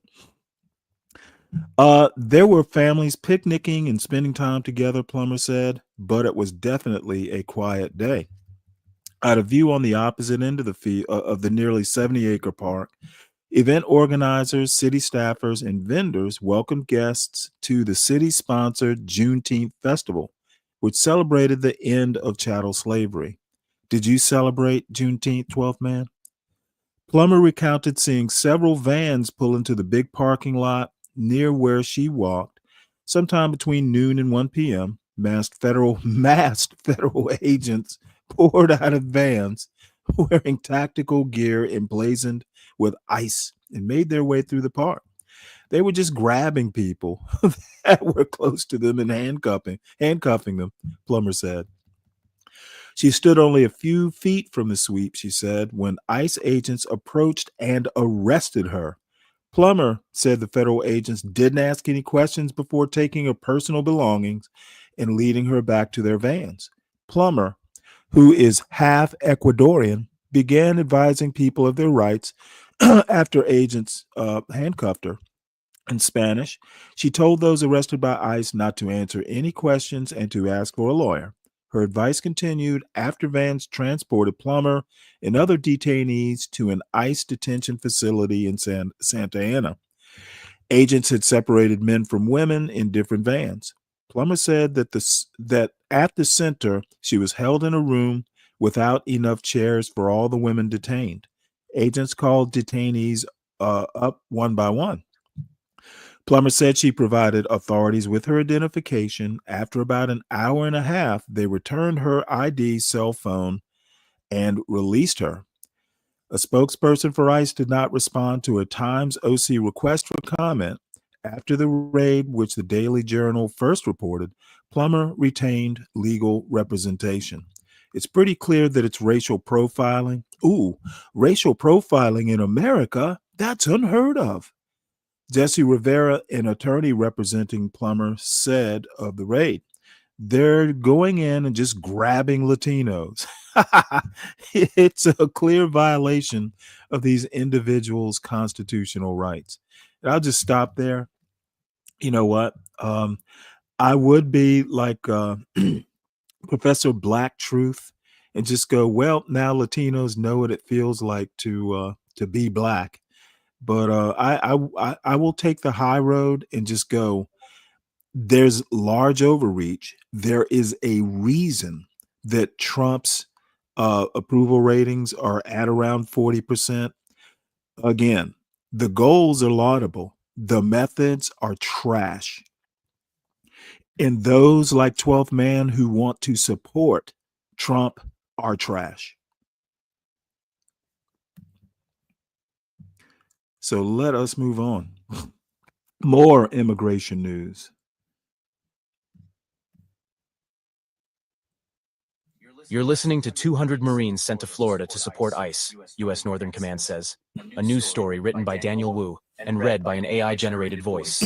There were families picnicking and spending time together, Plummer said, but it was definitely a quiet day. At a view on the opposite end of the nearly 70-acre park, event organizers, city staffers, and vendors welcomed guests to the city-sponsored Juneteenth festival, which celebrated the end of chattel slavery. Did you celebrate Juneteenth, 12th man? Plummer recounted seeing several vans pull into the big parking lot near where she walked, sometime between noon and 1 p.m. Masked federal agents poured out of vans wearing tactical gear emblazoned with ICE and made their way through the park. They were just grabbing people that were close to them and handcuffing them, Plummer said. She stood only a few feet from the sweep, she said, when ICE agents approached and arrested her. Plummer said the federal agents didn't ask any questions before taking her personal belongings and leading her back to their vans. Plummer, who is half Ecuadorian, began advising people of their rights after agents handcuffed her. In Spanish, she told those arrested by ICE not to answer any questions and to ask for a lawyer. Her advice continued after vans transported Plummer and other detainees to an ICE detention facility in Santa Ana. Agents had separated men from women in different vans. Plummer said that at the center, she was held in a room without enough chairs for all the women detained. Agents called detainees up one by one. Plummer said she provided authorities with her identification. After about an hour and a half, they returned her ID, cell phone, and released her. A spokesperson for ICE did not respond to a Times OC request for comment. After the raid, which the Daily Journal first reported, Plummer retained legal representation. It's pretty clear that it's racial profiling. Ooh, racial profiling in America? That's unheard of. Jesse Rivera, an attorney representing Plummer, said of the raid, they're going in and just grabbing Latinos. It's a clear violation of these individuals' constitutional rights. And I'll just stop there. You know what? I would be like Professor Black Truth and just go, well, now Latinos know what it feels like to be black. But I will take the high road and just go, there's large overreach. There is a reason that Trump's approval ratings are at around 40%. Again, the goals are laudable. The methods are trash. And those like 12th Man who want to support Trump are trash. So let us move on. More immigration news. You're listening to 200 Marines sent to Florida to support ICE, U.S. Northern Command says. A news story written by Daniel Wu and read by an AI-generated voice.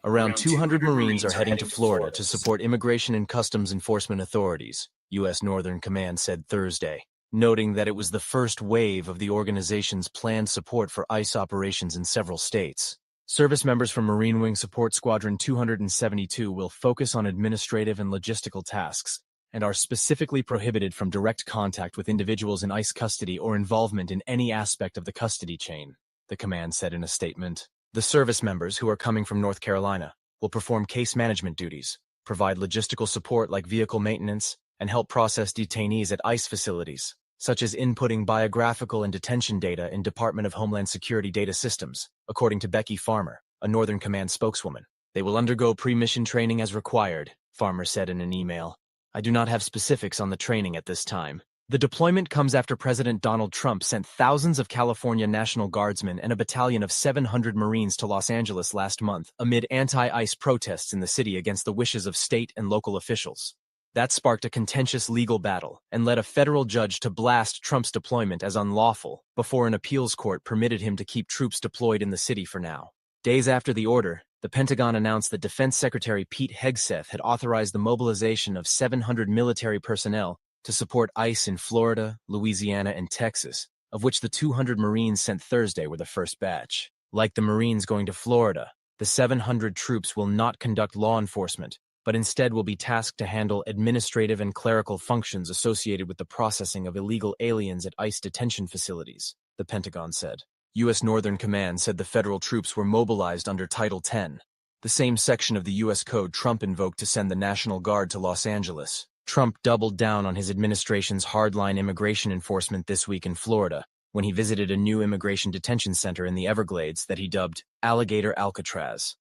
Around 200 Marines are heading to Florida to support Immigration and Customs Enforcement authorities, U.S. Northern Command said Thursday, noting that it was the first wave of the organization's planned support for ICE operations in several states. Service members from Marine Wing Support Squadron 272 will focus on administrative and logistical tasks and are specifically prohibited from direct contact with individuals in ICE custody or involvement in any aspect of the custody chain, the command said in a statement. The service members, who are coming from North Carolina, will perform case management duties, provide logistical support like vehicle maintenance, and help process detainees at ICE facilities, such as inputting biographical and detention data in Department of Homeland Security data systems, according to Becky Farmer, a Northern Command spokeswoman. They will undergo pre-mission training as required, Farmer said in an email. I do not have specifics on the training at this time. The deployment comes after President Donald Trump sent thousands of California National Guardsmen and a battalion of 700 Marines to Los Angeles last month amid anti-ICE protests in the city against the wishes of state and local officials. That sparked a contentious legal battle and led a federal judge to blast Trump's deployment as unlawful before an appeals court permitted him to keep troops deployed in the city for now. Days after the order, the Pentagon announced that Defense Secretary Pete Hegseth had authorized the mobilization of 700 military personnel to support ICE in Florida, Louisiana, and Texas, of which the 200 Marines sent Thursday were the first batch. Like the Marines going to Florida, the 700 troops will not conduct law enforcement, but instead will be tasked to handle administrative and clerical functions associated with the processing of illegal aliens at ICE detention facilities, the Pentagon said. U.S. Northern Command said the federal troops were mobilized under Title 10, the same section of the U.S. Code Trump invoked to send the National Guard to Los Angeles. Trump doubled down on his administration's hardline immigration enforcement this week in Florida when he visited a new immigration detention center in the Everglades that he dubbed Alligator Alcatraz.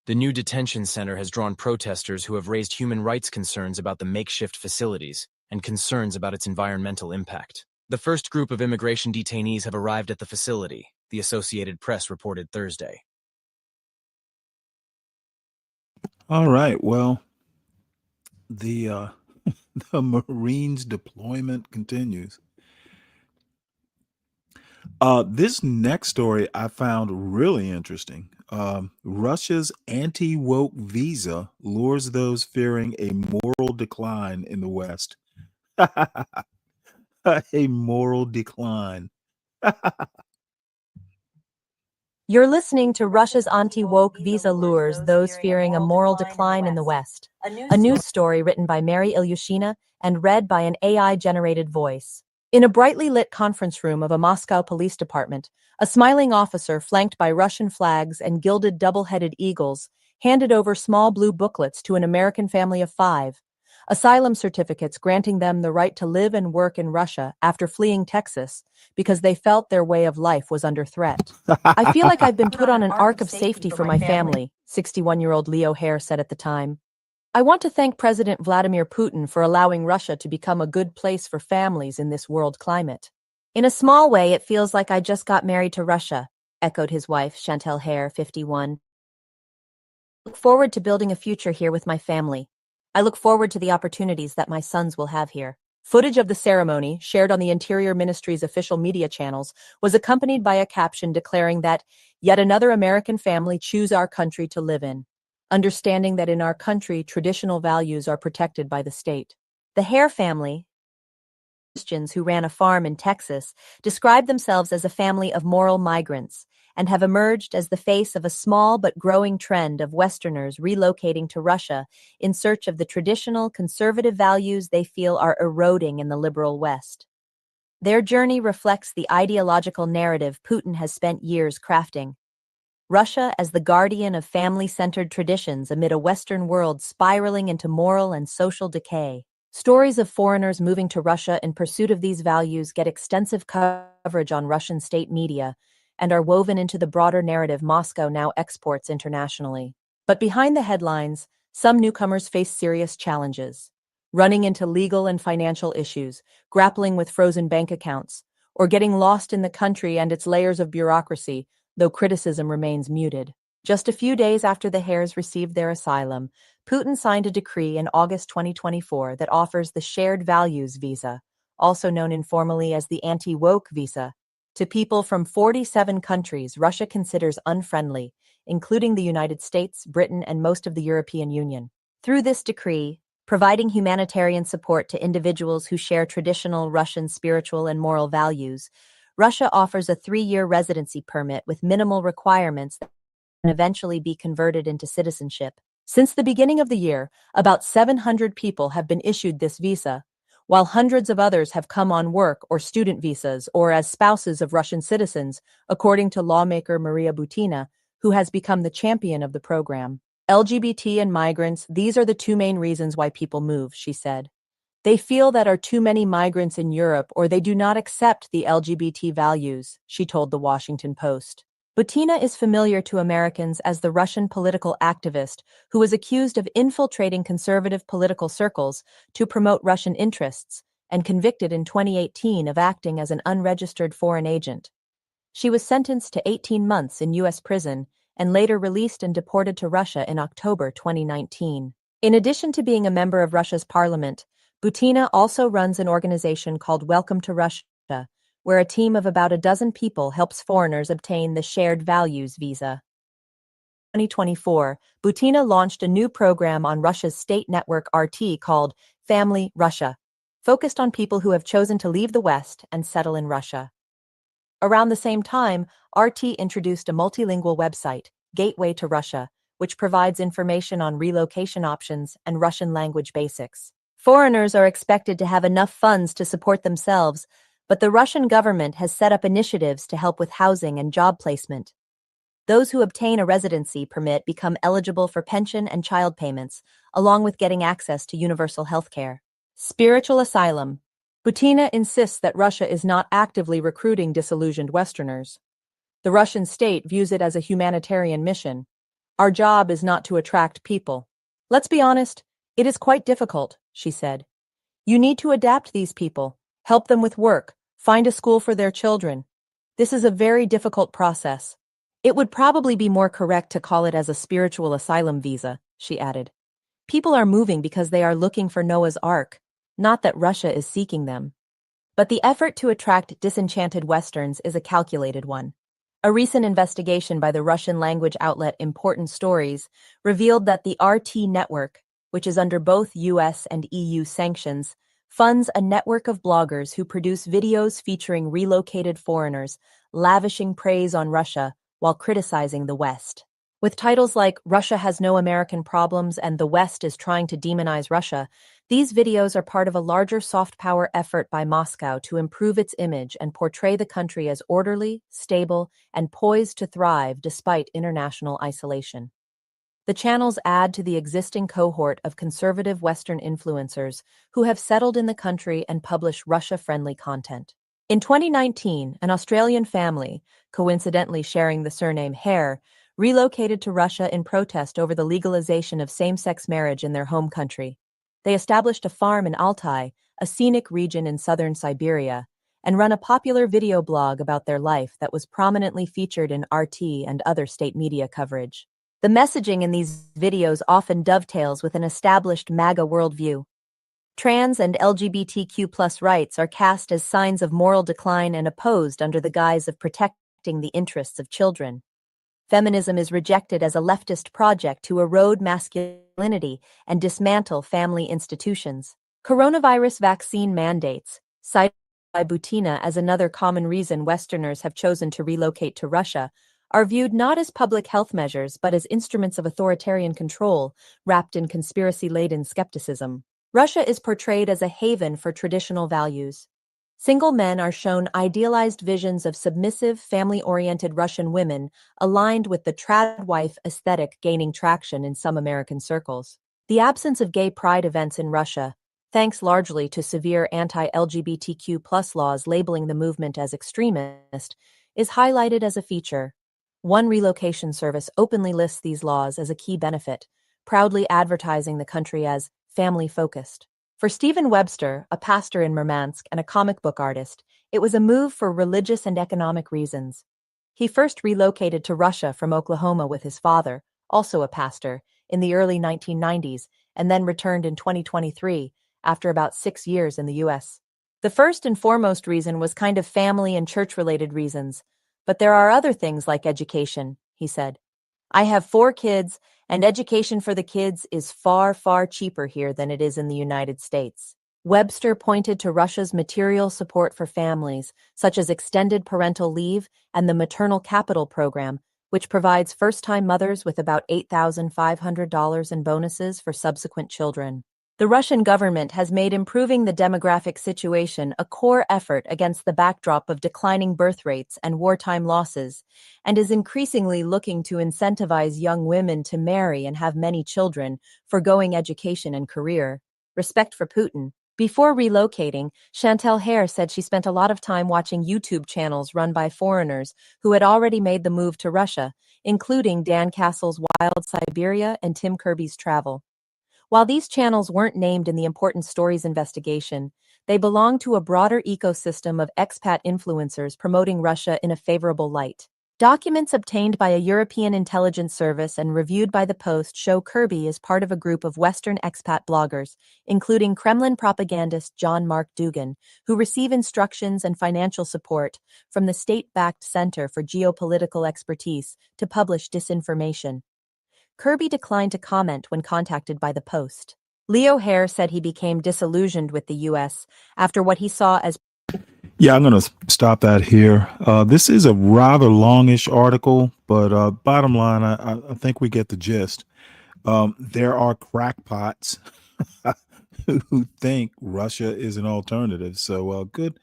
The new detention center has drawn protesters who have raised human rights concerns about the makeshift facilities and concerns about its environmental impact. The first group of immigration detainees have arrived at the facility, the Associated Press reported Thursday. All right. Well, the the Marines deployment continues. This next story I found really interesting. Russia's anti-woke visa lures those fearing a moral decline in the West. A moral decline. You're listening to Russia's anti-woke visa lures those fearing a moral decline in the West. A news story written by Mary Ilyushina and read by an AI-generated voice. In a brightly lit conference room of a Moscow police department, a smiling officer flanked by Russian flags and gilded double-headed eagles handed over small blue booklets to an American family of 5. Asylum certificates granting them the right to live and work in Russia after fleeing Texas because they felt their way of life was under threat. I feel like I've been put on an ark of safety for my family, 61-year-old Leo Hare said at the time. I want to thank President Vladimir Putin for allowing Russia to become a good place for families in this world climate. In a small way, it feels like I just got married to Russia, echoed his wife, Chantel Hare, 51. I look forward to building a future here with my family. I look forward to the opportunities that my sons will have here. Footage of the ceremony, shared on the Interior Ministry's official media channels, was accompanied by a caption declaring that yet another American family choose our country to live in, understanding that in our country, traditional values are protected by the state. The Hare family, Christians who ran a farm in Texas, described themselves as a family of moral migrants and have emerged as the face of a small but growing trend of Westerners relocating to Russia in search of the traditional conservative values they feel are eroding in the liberal West. Their journey reflects the ideological narrative Putin has spent years crafting. Russia as the guardian of family-centered traditions amid a Western world spiraling into moral and social decay. Stories of foreigners moving to Russia in pursuit of these values get extensive coverage on Russian state media and are woven into the broader narrative Moscow now exports internationally. But behind the headlines, some newcomers face serious challenges, running into legal and financial issues, grappling with frozen bank accounts, or getting lost in the country and its layers of bureaucracy, though criticism remains muted. Just a few days after the Hares received their asylum, Putin signed a decree in August 2024 that offers the Shared Values Visa, also known informally as the Anti-Woke Visa, to people from 47 countries Russia considers unfriendly, including the United States, Britain, and most of the European Union. Through this decree, providing humanitarian support to individuals who share traditional Russian spiritual and moral values, Russia offers a 3-year residency permit with minimal requirements that can eventually be converted into citizenship. Since the beginning of the year, about 700 people have been issued this visa, while hundreds of others have come on work or student visas or as spouses of Russian citizens, according to lawmaker Maria Butina, who has become the champion of the program. LGBT and migrants, these are the 2 main reasons why people move, she said. They feel that are too many migrants in Europe or they do not accept the LGBT values, she told the Washington Post. Butina is familiar to Americans as the Russian political activist who was accused of infiltrating conservative political circles to promote Russian interests and convicted in 2018 of acting as an unregistered foreign agent. She was sentenced to 18 months in U.S. prison and later released and deported to Russia in October 2019. In addition to being a member of Russia's parliament, Butina also runs an organization called Welcome to Russia, where a team of about a dozen people helps foreigners obtain the Shared Values Visa. In 2024, Butina launched a new program on Russia's state network RT called Family Russia, focused on people who have chosen to leave the West and settle in Russia. Around the same time, RT introduced a multilingual website, Gateway to Russia, which provides information on relocation options and Russian language basics. Foreigners are expected to have enough funds to support themselves, but the Russian government has set up initiatives to help with housing and job placement. Those who obtain a residency permit become eligible for pension and child payments, along with getting access to universal health care. Spiritual asylum. Butina insists that Russia is not actively recruiting disillusioned Westerners. The Russian state views it as a humanitarian mission. Our job is not to attract people. Let's be honest, it is quite difficult, she said. You need to adapt these people, help them with work, find a school for their children. This is a very difficult process. It would probably be more correct to call it as a spiritual asylum visa, she added. People are moving because they are looking for Noah's Ark, not that Russia is seeking them. But the effort to attract disenchanted Westerns is a calculated one. A recent investigation by the Russian language outlet Important Stories revealed that the RT network, which is under both US and EU sanctions, funds a network of bloggers who produce videos featuring relocated foreigners, lavishing praise on Russia while criticizing the West. With titles like Russia Has No American Problems and The West is Trying to Demonize Russia, these videos are part of a larger soft power effort by Moscow to improve its image and portray the country as orderly, stable, and poised to thrive despite international isolation. The channels add to the existing cohort of conservative Western influencers who have settled in the country and publish Russia-friendly content. In 2019, an Australian family, coincidentally sharing the surname Hare, relocated to Russia in protest over the legalization of same-sex marriage in their home country. They established a farm in Altai, a scenic region in southern Siberia, and run a popular video blog about their life that was prominently featured in RT and other state media coverage. The messaging in these videos often dovetails with an established MAGA worldview. Trans and LGBTQ+ rights are cast as signs of moral decline and opposed under the guise of protecting the interests of children. Feminism is rejected as a leftist project to erode masculinity and dismantle family institutions. Coronavirus vaccine mandates, cited by Butina as another common reason Westerners have chosen to relocate to Russia, are viewed not as public health measures but as instruments of authoritarian control, wrapped in conspiracy-laden skepticism. Russia is portrayed as a haven for traditional values. Single men are shown idealized visions of submissive, family-oriented Russian women aligned with the trad wife aesthetic gaining traction in some American circles. The absence of gay pride events in Russia, thanks largely to severe anti-LGBTQ+ laws labeling the movement as extremist, is highlighted as a feature. One relocation service openly lists these laws as a key benefit, proudly advertising the country as family-focused. For Stephen Webster, a pastor in Murmansk and a comic book artist, it was a move for religious and economic reasons. He first relocated to Russia from Oklahoma with his father, also a pastor, in the early 1990s, and then returned in 2023, after about 6 years in the US. The first and foremost reason was kind of family and church-related reasons, but there are other things like education, he said. I have 4 kids, and education for the kids is far, far cheaper here than it is in the United States. Webster pointed to Russia's material support for families, such as extended parental leave and the maternal capital program, which provides first-time mothers with about $8,500 in bonuses for subsequent children. The Russian government has made improving the demographic situation a core effort against the backdrop of declining birth rates and wartime losses, and is increasingly looking to incentivize young women to marry and have many children, forgoing education and career. Respect for Putin. Before relocating, Chantel Hare said she spent a lot of time watching YouTube channels run by foreigners who had already made the move to Russia, including Dan Castle's Wild Siberia and Tim Kirby's Travel. While these channels weren't named in the Important Stories investigation, they belong to a broader ecosystem of expat influencers promoting Russia in a favorable light. Documents obtained by a European intelligence service and reviewed by the Post show Kirby is part of a group of Western expat bloggers, including Kremlin propagandist John Mark Dougan, who receive instructions and financial support from the state-backed Center for Geopolitical Expertise to publish disinformation. Kirby declined to comment when contacted by the Post. Leo Hare said he became disillusioned with the U.S. after what he saw as... Yeah, I'm going to stop that here. This is a rather longish article, but bottom line, I think we get the gist. There are crackpots who think Russia is an alternative. So good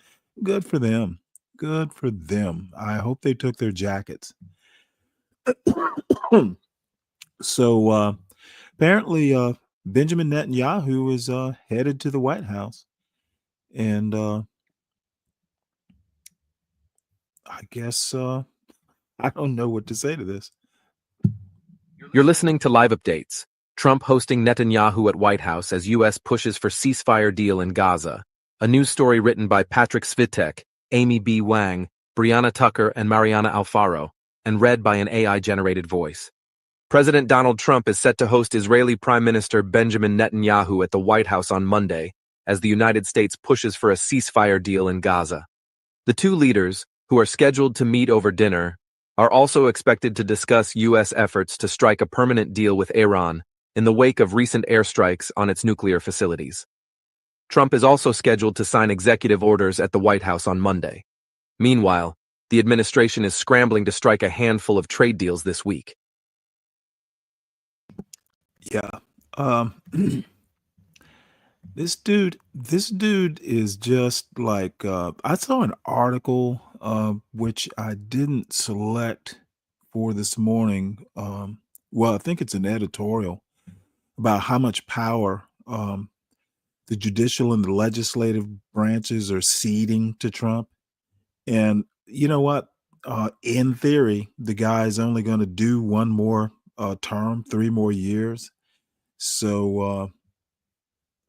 for them. Good for them. I hope they took their jackets. So apparently Benjamin Netanyahu is headed to the White House. And I guess I don't know what to say to this. You're listening to Live Updates. Trump hosting Netanyahu at White House as U.S. pushes for ceasefire deal in Gaza. A news story written by Patrick Svitek, Amy B. Wang, Brianna Tucker, and Mariana Alfaro, and read by an AI-generated voice. President Donald Trump is set to host Israeli Prime Minister Benjamin Netanyahu at the White House on Monday, as the United States pushes for a ceasefire deal in Gaza. The two leaders, who are scheduled to meet over dinner, are also expected to discuss U.S. efforts to strike a permanent deal with Iran in the wake of recent airstrikes on its nuclear facilities. Trump is also scheduled to sign executive orders at the White House on Monday. Meanwhile, the administration is scrambling to strike a handful of trade deals this week. Yeah. This dude is just like, I saw an article, which I didn't select for this morning. Well, I think it's an editorial about how much power the judicial and the legislative branches are ceding to Trump. And you know what? In theory, the guy's only going to do one more term, 3 more years. So,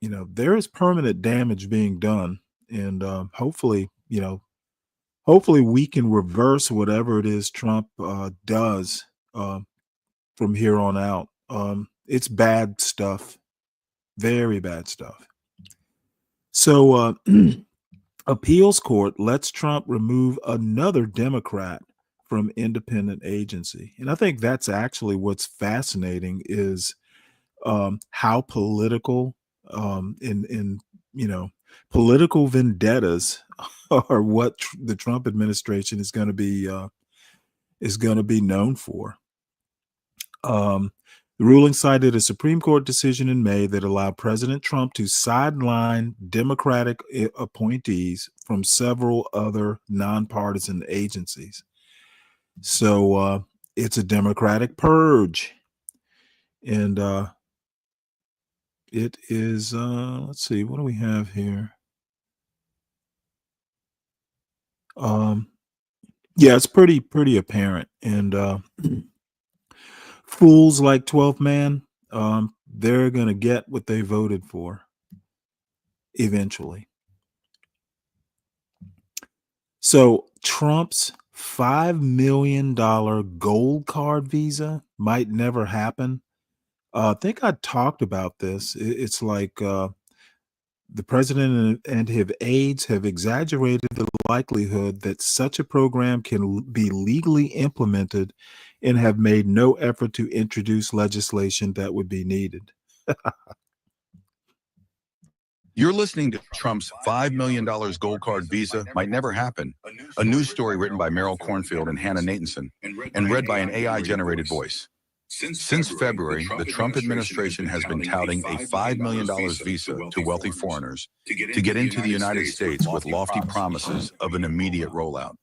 there is permanent damage being done. And hopefully we can reverse whatever it is Trump does from here on out. It's bad stuff, very bad stuff. So, appeals court lets Trump remove another Democrat from independent agency. And I think that's actually what's fascinating is how political political vendettas are what the Trump administration is going to be known for. The ruling cited a Supreme Court decision in May that allowed President Trump to sideline Democratic appointees from several other nonpartisan agencies. So it's a Democratic purge. And it is, let's see, what do we have here? Yeah, it's pretty apparent. And fools like 12th Man, they're going to get what they voted for eventually. So Trump's $5 million gold card visa might never happen. I think I talked about this. It's like the president and his aides have exaggerated the likelihood that such a program can be legally implemented and have made no effort to introduce legislation that would be needed. You're listening to Trump's $5 million gold card visa might never happen. A news story written by Meryl Cornfield and Hannah Nathanson and read by an AI-generated voice. Since February, the Trump administration has been touting a $5 million visa to wealthy foreigners to get into the United States with lofty promises of an immediate rollout.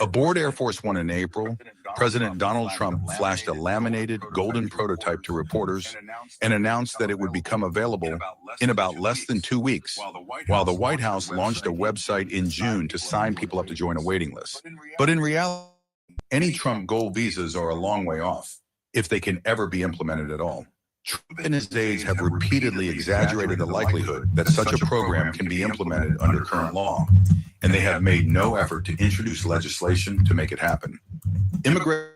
Aboard Air Force One in April, President Donald Trump flashed a laminated golden prototype to reporters and announced that it would become available in about less than 2 weeks, while the White House launched a website in June to sign people up to join a waiting list. But in reality, any Trump gold visas are a long way off, if they can ever be implemented at all. Trump and his aides have repeatedly exaggerated the likelihood that such a program can be implemented under current law, and they have made no effort to introduce legislation to make it happen. Immigration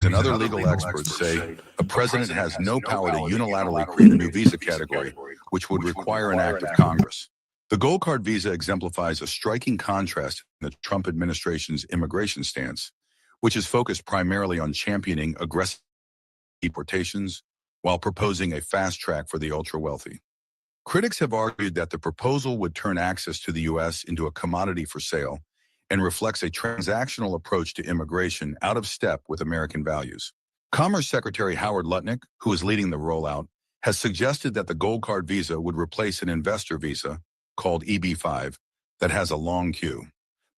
and other legal experts say a president has no power to unilaterally create a new visa category, which would require an act of Congress. The gold card visa exemplifies a striking contrast in the Trump administration's immigration stance, which is focused primarily on championing aggressive deportations while proposing a fast track for the ultra-wealthy. Critics have argued that the proposal would turn access to the U.S. into a commodity for sale and reflects a transactional approach to immigration out of step with American values. Commerce Secretary Howard Lutnick, who is leading the rollout, has suggested that the gold card visa would replace an investor visa, called EB-5, that has a long queue.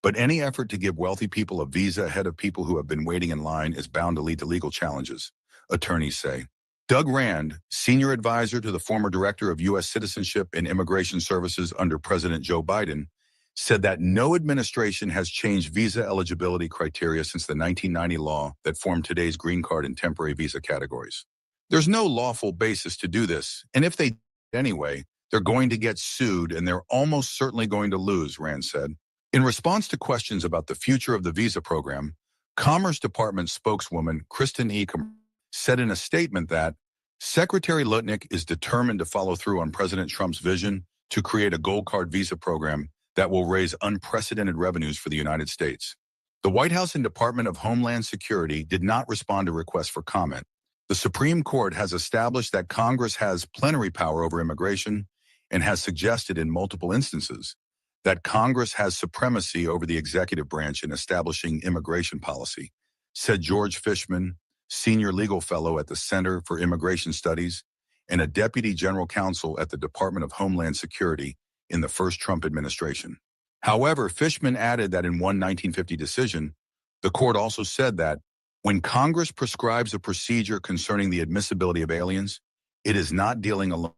But any effort to give wealthy people a visa ahead of people who have been waiting in line is bound to lead to legal challenges, attorneys say. Doug Rand, senior advisor to the former director of U.S. Citizenship and Immigration Services under President Joe Biden, said that no administration has changed visa eligibility criteria since the 1990 law that formed today's green card and temporary visa categories. There's no lawful basis to do this, and if they do anyway, they're going to get sued and they're almost certainly going to lose, Rand said. In response to questions about the future of the visa program, Commerce Department spokeswoman Kristen Eakham said in a statement that Secretary Lutnick is determined to follow through on President Trump's vision to create a gold card visa program that will raise unprecedented revenues for the United States. The White House and Department of Homeland Security did not respond to requests for comment. The Supreme Court has established that Congress has plenary power over immigration and has suggested in multiple instances that Congress has supremacy over the executive branch in establishing immigration policy, said George Fishman, senior legal fellow at the Center for Immigration Studies and a deputy general counsel at the Department of Homeland Security in the first Trump administration. However, Fishman added that in one 1950 decision, the court also said that when Congress prescribes a procedure concerning the admissibility of aliens, it is not dealing alone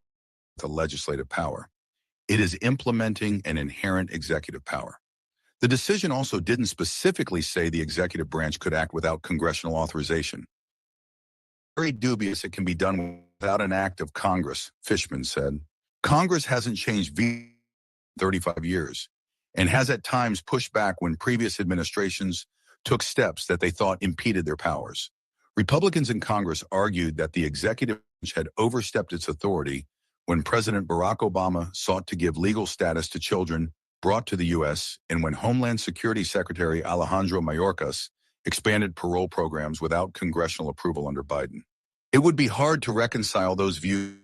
with the legislative power. It is implementing an inherent executive power. The decision also didn't specifically say the executive branch could act without congressional authorization. Very dubious it can be done without an act of Congress, Fishman said. Congress hasn't changed in 35 years and has at times pushed back when previous administrations took steps that they thought impeded their powers. Republicans in Congress argued that the executive branch had overstepped its authority when President Barack Obama sought to give legal status to children brought to the U.S. and when Homeland Security Secretary Alejandro Mayorkas expanded parole programs without congressional approval under Biden. It would be hard to reconcile those views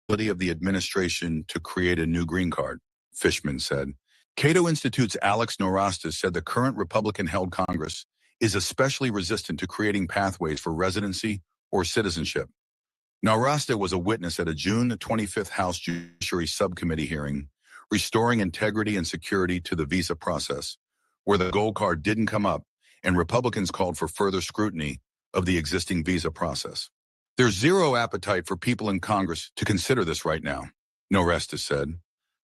of the administration to create a new green card, Fishman said. Cato Institute's Alex Norastis said the current Republican-held Congress is especially resistant to creating pathways for residency or citizenship. Norasta was a witness at a June 25th House Judiciary Subcommittee hearing, restoring integrity and security to the visa process, where the gold card didn't come up and Republicans called for further scrutiny of the existing visa process. There's zero appetite for people in Congress to consider this right now, Noresta said.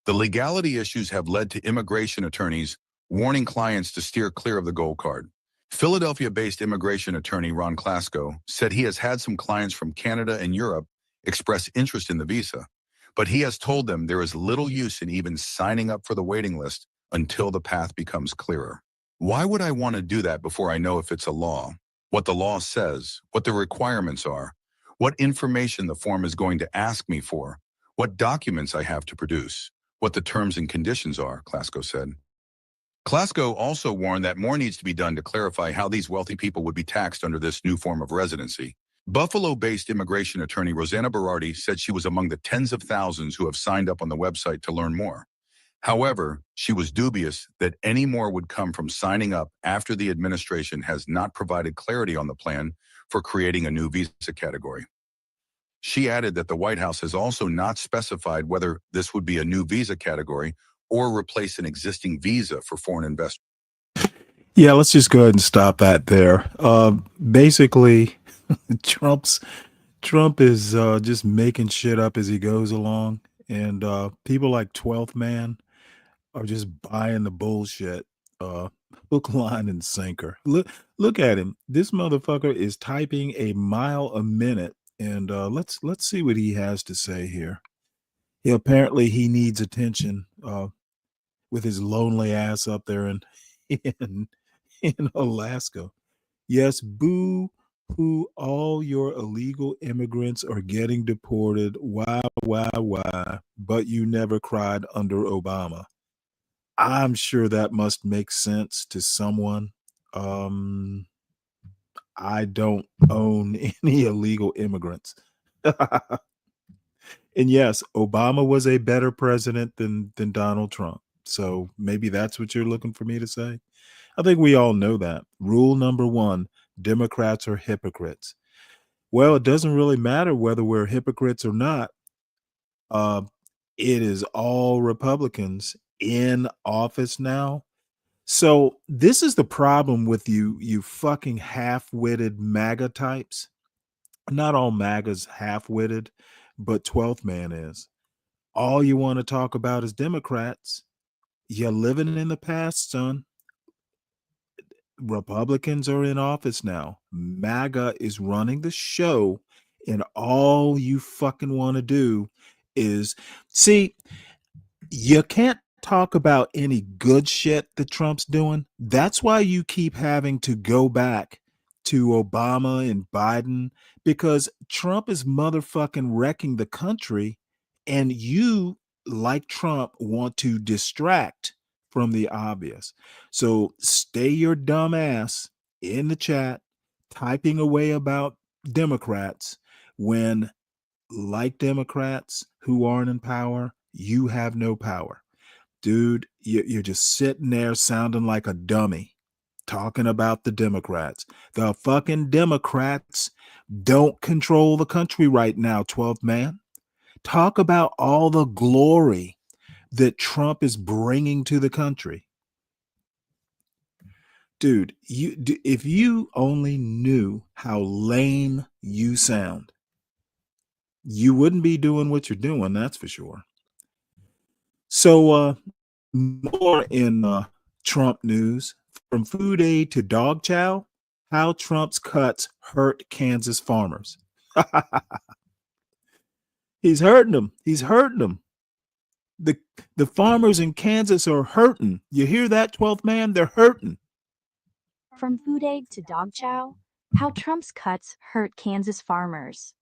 The legality issues have led to immigration attorneys warning clients to steer clear of the gold card. Philadelphia-based immigration attorney Ron Klasko said he has had some clients from Canada and Europe express interest in the visa, but he has told them there is little use in even signing up for the waiting list until the path becomes clearer. Why would I want to do that before I know if it's a law, what the law says, what the requirements are, what information the form is going to ask me for, what documents I have to produce, what the terms and conditions are, Klasko said. Klasko also warned that more needs to be done to clarify how these wealthy people would be taxed under this new form of residency. Buffalo-based immigration attorney Rosanna Berardi said she was among the tens of thousands who have signed up on the website to learn more. However, she was dubious that any more would come from signing up after the administration has not provided clarity on the plan for creating a new visa category. She added that the White House has also not specified whether this would be a new visa category or replace an existing visa for foreign investors. Yeah, let's just go ahead and stop that there. Basically, Trump is just making shit up as he goes along, and people like 12th Man are just buying the bullshit, hook, line, and sinker. Look at him. This motherfucker is typing a mile a minute, and let's see what he has to say here. Apparently he needs attention with his lonely ass up there in Alaska. Yes, boo hoo, all your illegal immigrants are getting deported. Why? But you never cried under Obama. I'm sure that must make sense to someone. I don't own any illegal immigrants. And yes, Obama was a better president than Donald Trump. So maybe that's what you're looking for me to say. I think we all know that. Rule number one, Democrats are hypocrites. Well, it doesn't really matter whether we're hypocrites or not. It is all Republicans in office now. So this is the problem with you fucking half-witted MAGA types. Not all MAGA's half-witted, but 12th Man is. All you want to talk about is Democrats. You're living in the past, son. Republicans are in office now. MAGA is running the show, and all you fucking want to do is see, you can't talk about any good shit that Trump's doing. That's why you keep having to go back to Obama and Biden, because Trump is motherfucking wrecking the country, and you like Trump, want to distract from the obvious. So stay your dumb ass in the chat, typing away about Democrats when, like Democrats who aren't in power, you have no power. Dude, you're just sitting there sounding like a dummy talking about the Democrats. The fucking Democrats don't control the country right now, 12th man. Talk about all the glory that Trump is bringing to the country. Dude, if you only knew how lame you sound, you wouldn't be doing what you're doing, that's for sure. So, more in Trump news. From food aid to dog chow, how Trump's cuts hurt Kansas farmers. He's hurting them. He's hurting them. The farmers in Kansas are hurting. You hear that, 12th man? They're hurting. From food aid to dog chow, how Trump's cuts hurt Kansas farmers.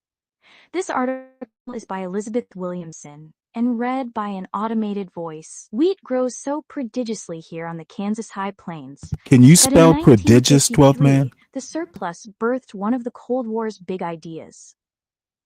This article is by Elizabeth Williamson and read by an automated voice. Wheat grows so prodigiously here on the Kansas High Plains. Can you spell prodigious, 12th man? The surplus birthed one of the Cold War's big ideas.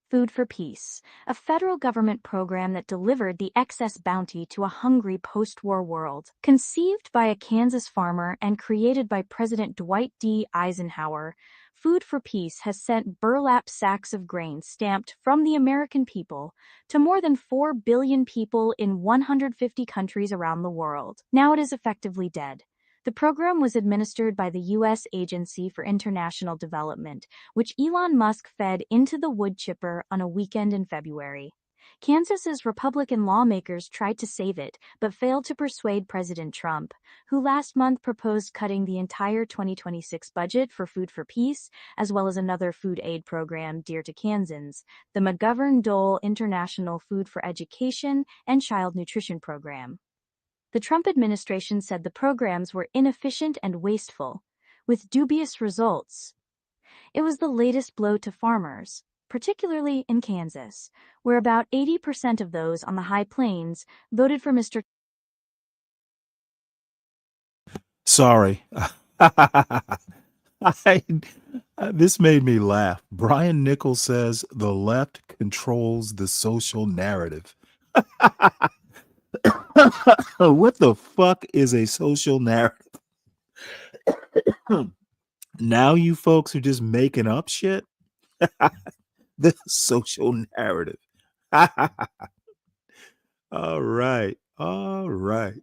Food for Peace, a federal government program that delivered the excess bounty to a hungry post-war world. Conceived by a Kansas farmer and created by President Dwight D. Eisenhower, Food for Peace has sent burlap sacks of grain stamped from the American people to more than 4 billion people in 150 countries around the world. Now it is effectively dead. The program was administered by the U.S. Agency for International Development, which Elon Musk fed into the wood chipper on a weekend in February. Kansas's Republican lawmakers tried to save it, but failed to persuade President Trump, who last month proposed cutting the entire 2026 budget for Food for Peace, as well as another food aid program dear to Kansans, the McGovern-Dole International Food for Education and Child Nutrition Program. The Trump administration said the programs were inefficient and wasteful, with dubious results. It was the latest blow to farmers, particularly in Kansas, where about 80% of those on the High Plains voted for Mr. Sorry. This made me laugh. Brian Nichols says the left controls the social narrative. What the fuck is a social narrative? Now you folks are just making up shit? The social narrative. All right. All right.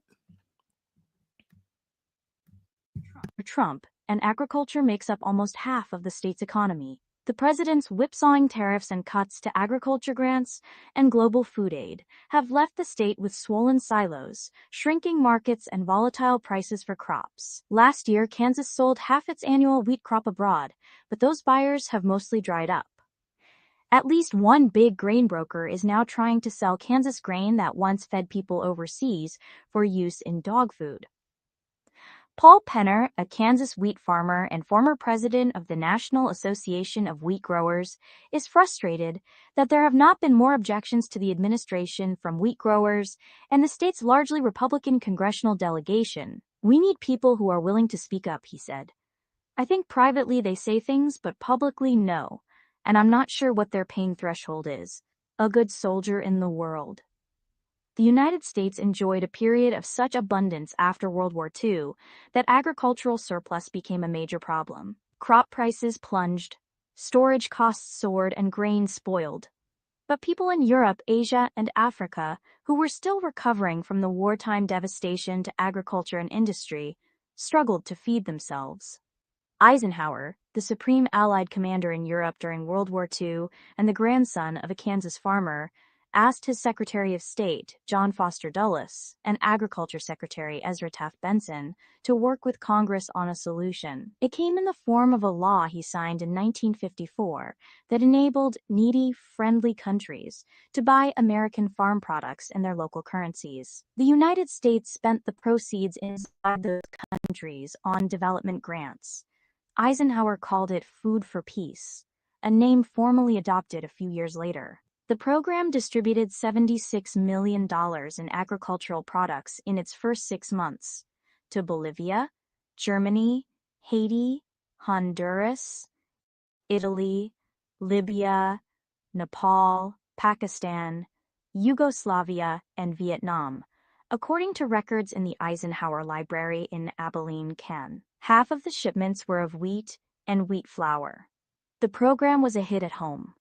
Trump, and agriculture makes up almost half of the state's economy. The president's whipsawing tariffs and cuts to agriculture grants and global food aid have left the state with swollen silos, shrinking markets, and volatile prices for crops. Last year, Kansas sold half its annual wheat crop abroad, but those buyers have mostly dried up. At least one big grain broker is now trying to sell Kansas grain that once fed people overseas for use in dog food. Paul Penner, a Kansas wheat farmer and former president of the National Association of Wheat Growers, is frustrated that there have not been more objections to the administration from wheat growers and the state's largely Republican congressional delegation. "We need people who are willing to speak up," he said. "I think privately they say things, but publicly no, and I'm not sure what their pain threshold is. A good soldier in the world." The United States enjoyed a period of such abundance after World War II that agricultural surplus became a major problem. Crop prices plunged, storage costs soared, and grain spoiled. But people in Europe, Asia, and Africa, who were still recovering from the wartime devastation to agriculture and industry, struggled to feed themselves. Eisenhower, the supreme Allied commander in Europe during World War II and the grandson of a Kansas farmer, asked his Secretary of State, John Foster Dulles, and Agriculture Secretary Ezra Taft Benson to work with Congress on a solution. It came in the form of a law he signed in 1954 that enabled needy, friendly countries to buy American farm products in their local currencies. The United States spent the proceeds inside those countries on development grants. Eisenhower called it Food for Peace, a name formally adopted a few years later. The program distributed $76 million in agricultural products in its first 6 months to Bolivia, Germany, Haiti, Honduras, Italy, Libya, Nepal, Pakistan, Yugoslavia, and Vietnam, according to records in the Eisenhower Library in Abilene, Can. Half of the shipments were of wheat and wheat flour. The program was a hit at home.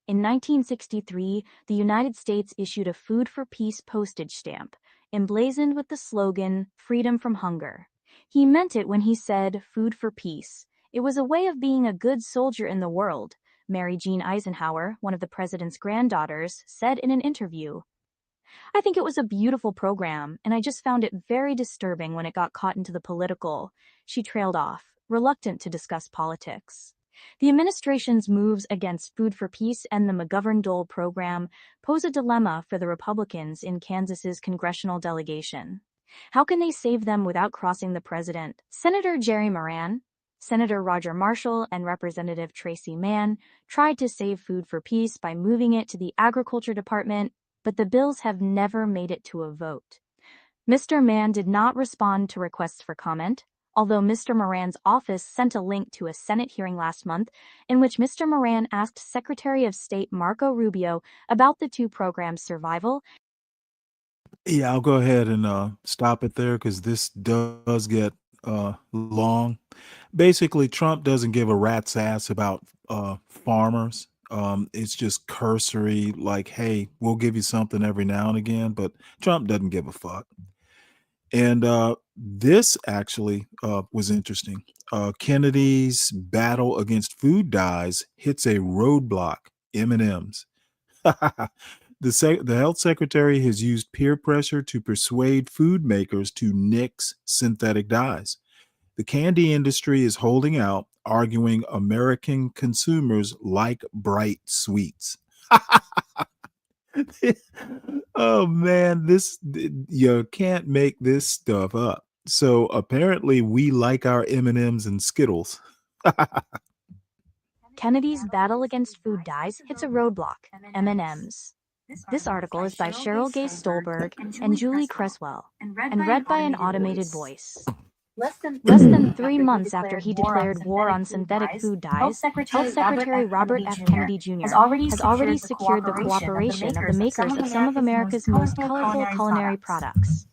In 1963, the United States issued a Food for Peace postage stamp, emblazoned with the slogan, "Freedom from Hunger." He meant it when he said, "Food for Peace." It was a way of being a good soldier in the world, Mary Jean Eisenhower, one of the president's granddaughters, said in an interview. "I think it was a beautiful program, and I just found it very disturbing when it got caught into the political." She trailed off, reluctant to discuss politics. The administration's moves against Food for Peace and the McGovern-Dole program pose a dilemma for the Republicans in Kansas's congressional delegation. How can they save them without crossing the president? Senator Jerry Moran, Senator Roger Marshall, and Representative Tracy Mann tried to save Food for Peace by moving it to the Agriculture Department, but the bills have never made it to a vote. Mr. Mann did not respond to requests for comment, although Mr. Moran's office sent a link to a Senate hearing last month in which Mr. Moran asked Secretary of State Marco Rubio about the two programs' survival. Yeah, I'll go ahead and stop it there because this does get long. Basically, Trump doesn't give a rat's ass about farmers. It's just cursory, like, hey, we'll give you something every now and again, but Trump doesn't give a fuck. And this actually was interesting. Kennedy's battle against food dyes hits a roadblock, M&Ms. The health secretary has used peer pressure to persuade food makers to nix synthetic dyes. The candy industry is holding out, arguing American consumers like bright sweets. Oh man, you can't make this stuff up. So apparently we like our M&Ms and Skittles. Kennedy's battle against food dyes hits a roadblock, M&Ms. This article is by Cheryl Gay Stolberg and Julie Creswell, and read by an automated voice. Less than 3 months after he declared war on synthetic food dyes, Health Secretary Robert F. Kennedy Jr. has already secured the cooperation of the makers of some of America's most colorful culinary products.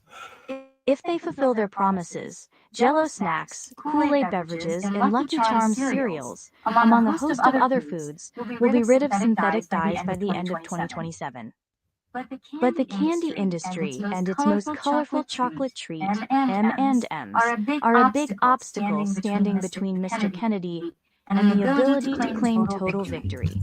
If they fulfill their promises, Jell-O snacks, Kool-Aid beverages, and Lucky Charms cereals, among a host of other foods, will be rid of synthetic dyes by the end of 2027. But the candy industry and its most colorful chocolate treat, M&Ms, are a big obstacle standing between Mr. Kennedy and the ability to claim total victory.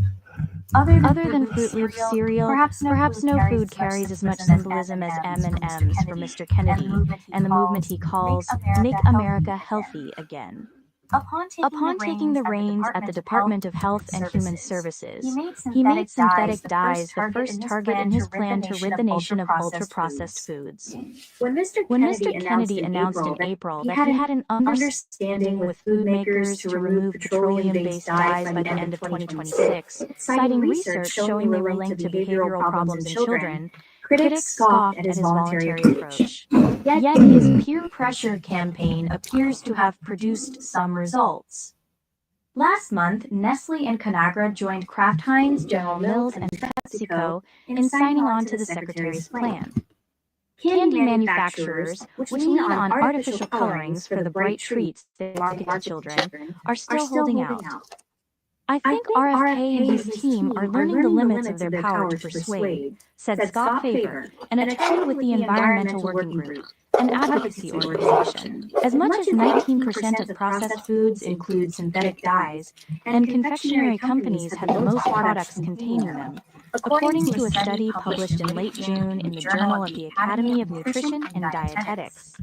Other than Fruit Loops cereal, perhaps no food carries as much symbolism as M&Ms for Mr. Kennedy and the movement he calls Make America Healthy Again. Upon taking the reins at the Department of Health and Human Services, he made synthetic dyes the first target in his plan to rid the nation of ultra-processed foods. When Mr. Kennedy announced in April that he had an understanding with food makers to remove petroleum-based dyes by the end of 2026, citing research showing they were linked to behavioral problems in children, critics scoffed at his voluntary approach. Yet his peer pressure campaign appears to have produced some results. Last month, Nestle and Conagra joined Kraft Heinz, General Mills, and PepsiCo in signing on to the Secretary's plan. Candy manufacturers, which lean on artificial colorings for the bright treats they market to children, are still holding out. I think RFK and his team are learning the limits of their power to persuade, said Scott Faber, an attorney with the Environmental Working Group, an advocacy organization. As much as 19% of processed foods include synthetic dyes, and confectionery companies have the most products containing them, according to a study published in late June in the Journal of the Academy of Nutrition and Dietetics.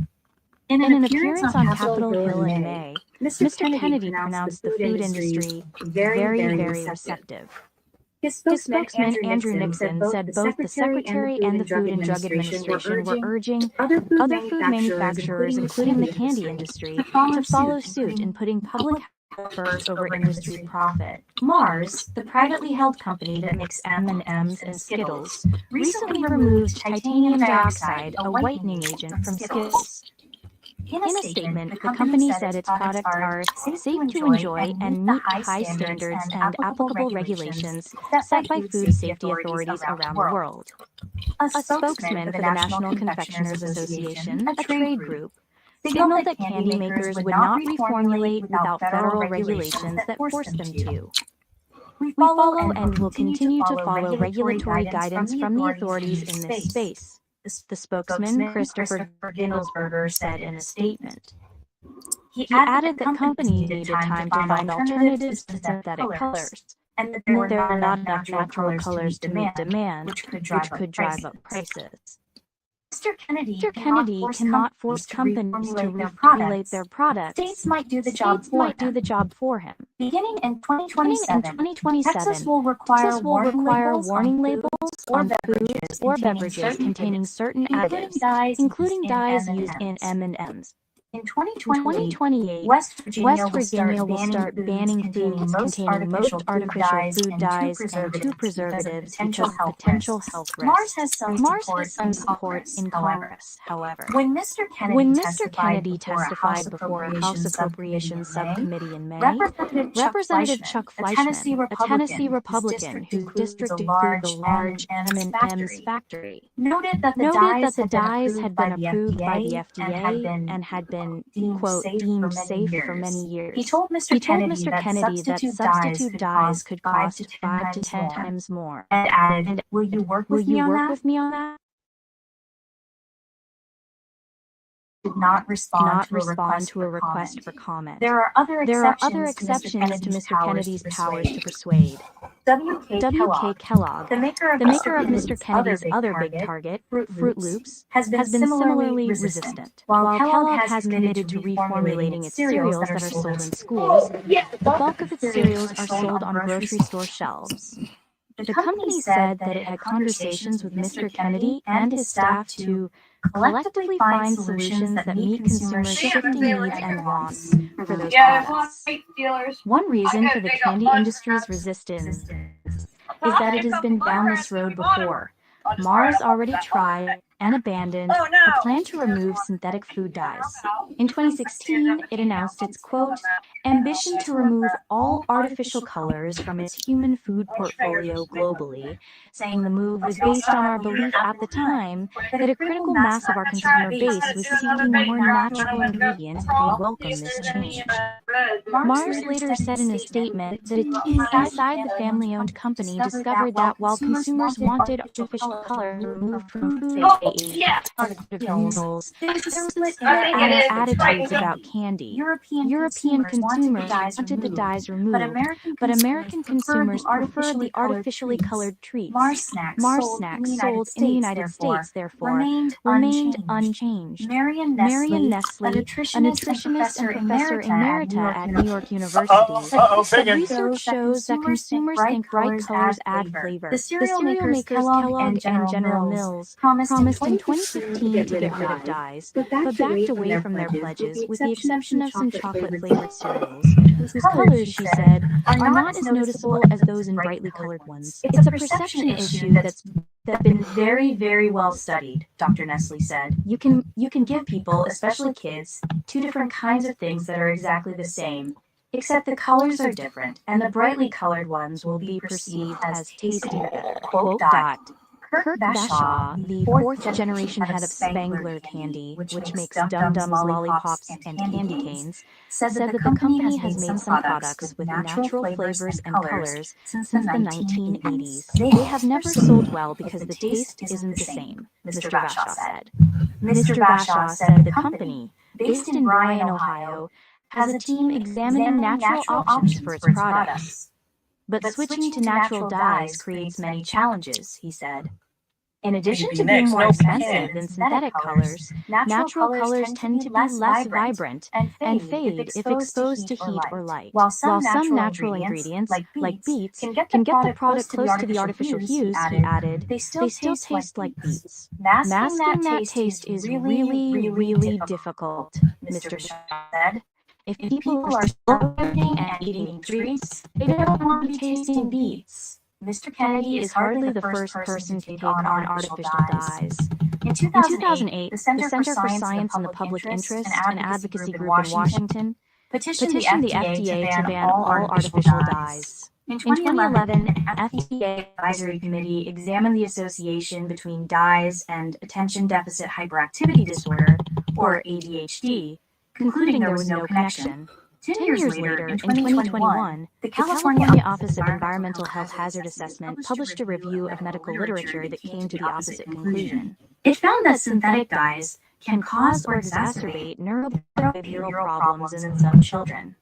In an appearance on Capitol Hill in May, Mr. Kennedy pronounced the food industry very, very receptive. His spokesman, Andrew Nixon, said both the Secretary and the Food and Drug Administration were urging other food manufacturers, including the candy industry, to follow suit in putting public first over industry profit. Mars, the privately held company that makes M&Ms and Skittles, recently removed titanium dioxide, a whitening agent, from Skittles. In a statement, the company said its products are safe to enjoy and meet high standards and applicable regulations set by food safety authorities around the world. A spokesman for the National Confectioners Association, a trade group, signaled that candy makers would not reformulate without federal regulations that force them to. We follow and will continue to follow regulatory guidance from the authorities in this space, the spokesman, Christopher Ginsberger, said in a statement. He added that companies needed time to find alternatives to synthetic colors, and that there are not enough natural colors to meet demand, which could drive up prices. Mr. Kennedy cannot force companies to reformulate their products. States might do the job for him. Beginning in 2027, Texas will require warning labels on foods or beverages containing certain additives, including dyes used in M&Ms. In 2028, West Virginia will start banning foods containing most artificial food dyes and two preservatives because of potential health risks. Mars has some support in Congress, however. When Mr. Kennedy testified before a House Appropriations Subcommittee in May, Representative Chuck Fleischman, a Tennessee Republican whose district includes a large M&M's factory, noted that the dyes had been approved by the FDA and had been quote, deemed safe for many years. He told Mr. Kennedy that substitute dyes could cost 5 to 10 times more, and added, will you work with me on that? Did not respond to a request for comment. There are other exceptions to Mr. Kennedy's powers to persuade. W.K. Kellogg, the maker of Mr. Kennedy's other big target, Fruit Loops, has been similarly resistant. While Kellogg has committed to reformulating its cereals that are sold in schools, the bulk of its cereals are sold on grocery store shelves. The company said that it had conversations with Mr. Kennedy and his staff to collectively find solutions that meet consumers' shifting needs and wants for those products. One reason for the candy industry's resistance is that it has been down this road before. Mars already tried and abandoned a plan to remove synthetic food dyes. In 2016, it announced its, quote, ambition to remove all artificial colors from its human food portfolio globally, saying the move was based on our belief at the time that a critical mass of our consumer base was seeking more natural ingredients and welcome this change. Mars later said in a statement that a team inside the family-owned company discovered that while consumers wanted artificial colors removed from food artificials, there was split attitudes about candy. European consumers wanted the dyes removed, but American consumers preferred the artificially colored treats. Mars snacks sold in the United States, therefore, remained unchanged. Marion Nestle, a nutritionist and professor emerita at New York University, said research shows that consumers think bright colors add flavor. The cereal makers Kellogg and General Mills promised in 2015 to get rid of dyes, but backed away from their pledges with the exception of some chocolate-flavored cereals, whose colors, she said, are not as noticeable as those in brightly colored ones. It's a perception issue that's been very, very well studied, Dr. Nestle said. You can give people, especially kids, two different kinds of things that are exactly the same, except the colors are different, and the brightly colored ones will be perceived as tasting better. Quote, Kurt Bashaw, the fourth-generation head of Spangler Candy, which makes Dum Dums, lollipops, and candy canes, said that the company has made some products with natural flavors and colors since the 1980s. They have never sold well because the taste isn't the same, Mr. Bashaw said. Mr. Bashaw said the company, based in Bryan, Ohio, has a team examining natural options for its products. But switching to natural dyes creates many challenges, he said. In addition to being more expensive than synthetic colors, natural colors tend to be less vibrant and fade if exposed to heat or light. While some natural ingredients, like beets, can get the product close to the artificial hues, he added, they still taste like beets. Masking that taste is really, really difficult, Mr. Shaw said. If people are starving and eating treats, they don't want to be tasting beets. Mr. Kennedy is hardly the first person to take on artificial dyes. In 2008, the Center for Science and the Public Interest, an advocacy group in Washington, petitioned the FDA to ban all artificial dyes. In 2011, an FDA advisory committee examined the association between dyes and attention deficit hyperactivity disorder, or ADHD, concluding there was no connection. 10 years later, in 2021, the California Office of Environmental Health Hazard Assessment published a review of medical literature that came to the opposite conclusion. It found that synthetic dyes can cause or exacerbate neurobehavioral problems in some children.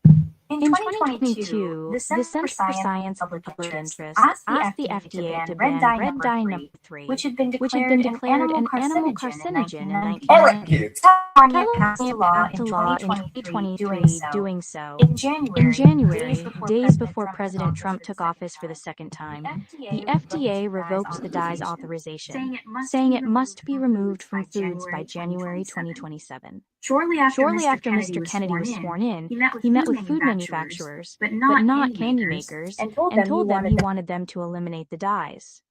In 2022, the Center for Science and Public Interest asked the FDA to ban red dye number 3, which had been declared an animal carcinogen in 1990. All right, kids. California passed a law in 2023 doing so. In January, days before President Trump took office for the second time, the FDA revoked the dye's authorization, saying it must be removed from foods by January 2027. Shortly after Mr. Kennedy was sworn in, he met with food manufacturers, but not candy makers, and told them he wanted them to eliminate the dyes.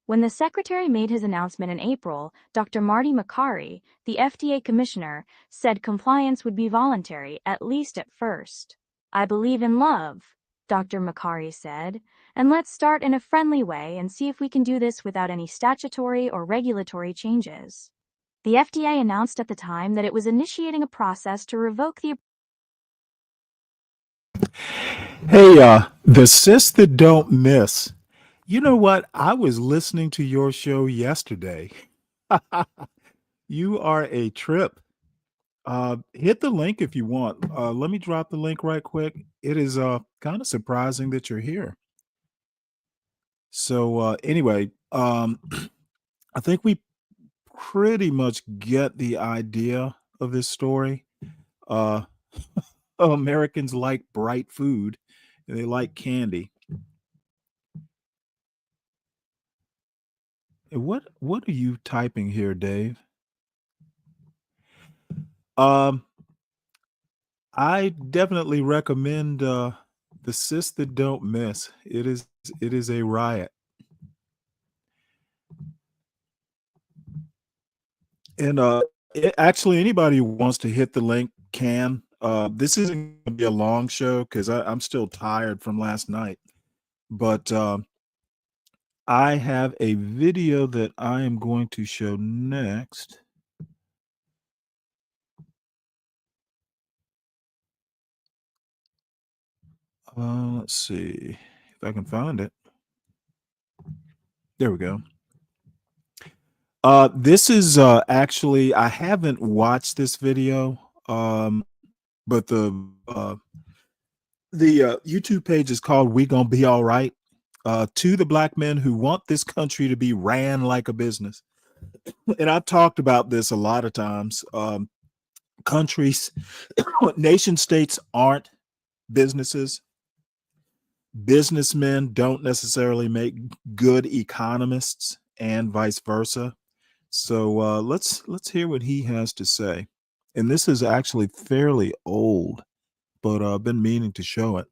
When the secretary made his announcement in April, Dr. Marty Makary, the FDA commissioner, said compliance would be voluntary, at least at first. "I believe in love," Dr. Makary said, "and let's start in a friendly way and see if we can do this without any statutory or regulatory changes." The FDA announced at the time that it was initiating a process to revoke the... Hey, the sis that don't miss. You know what? I was listening to your show yesterday. You are a trip. Hit the link if you want. Let me drop the link right quick. It is kind of surprising that you're here. So anyway, I think we pretty much get the idea of this story. Americans like bright food and they like candy. And what are you typing here, Dave? I definitely recommend the sis that don't miss. It is a riot. And actually, anybody who wants to hit the link can. This isn't going to be a long show because I'm still tired from last night. But I have a video that I am going to show next. Let's see if I can find it. There we go. This is actually, I haven't watched this video, but the YouTube page is called "We Gonna Be All Right." To the black men who want this country to be ran like a business. And I've talked about this a lot of times. Countries, nation states aren't businesses. Businessmen don't necessarily make good economists, and vice versa. So let's hear what he has to say. And this is actually fairly old, but I've been meaning to show it.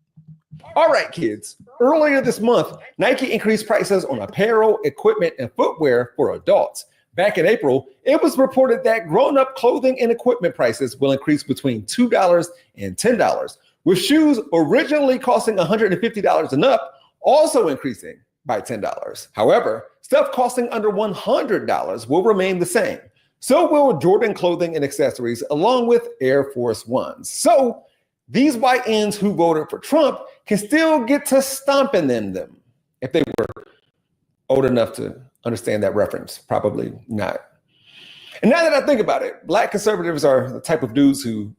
All right, kids. Earlier this month, Nike increased prices on apparel, equipment, and footwear for adults. Back in April, it was reported that grown-up clothing and equipment prices will increase between $2 and $10, with shoes originally costing $150 and up also increasing by $10. However, stuff costing under $100 will remain the same. So will Jordan clothing and accessories, along with Air Force Ones. So these white ends who voted for Trump can still get to stomping in them if they were old enough to understand that reference. Probably not. And now that I think about it, black conservatives are the type of dudes who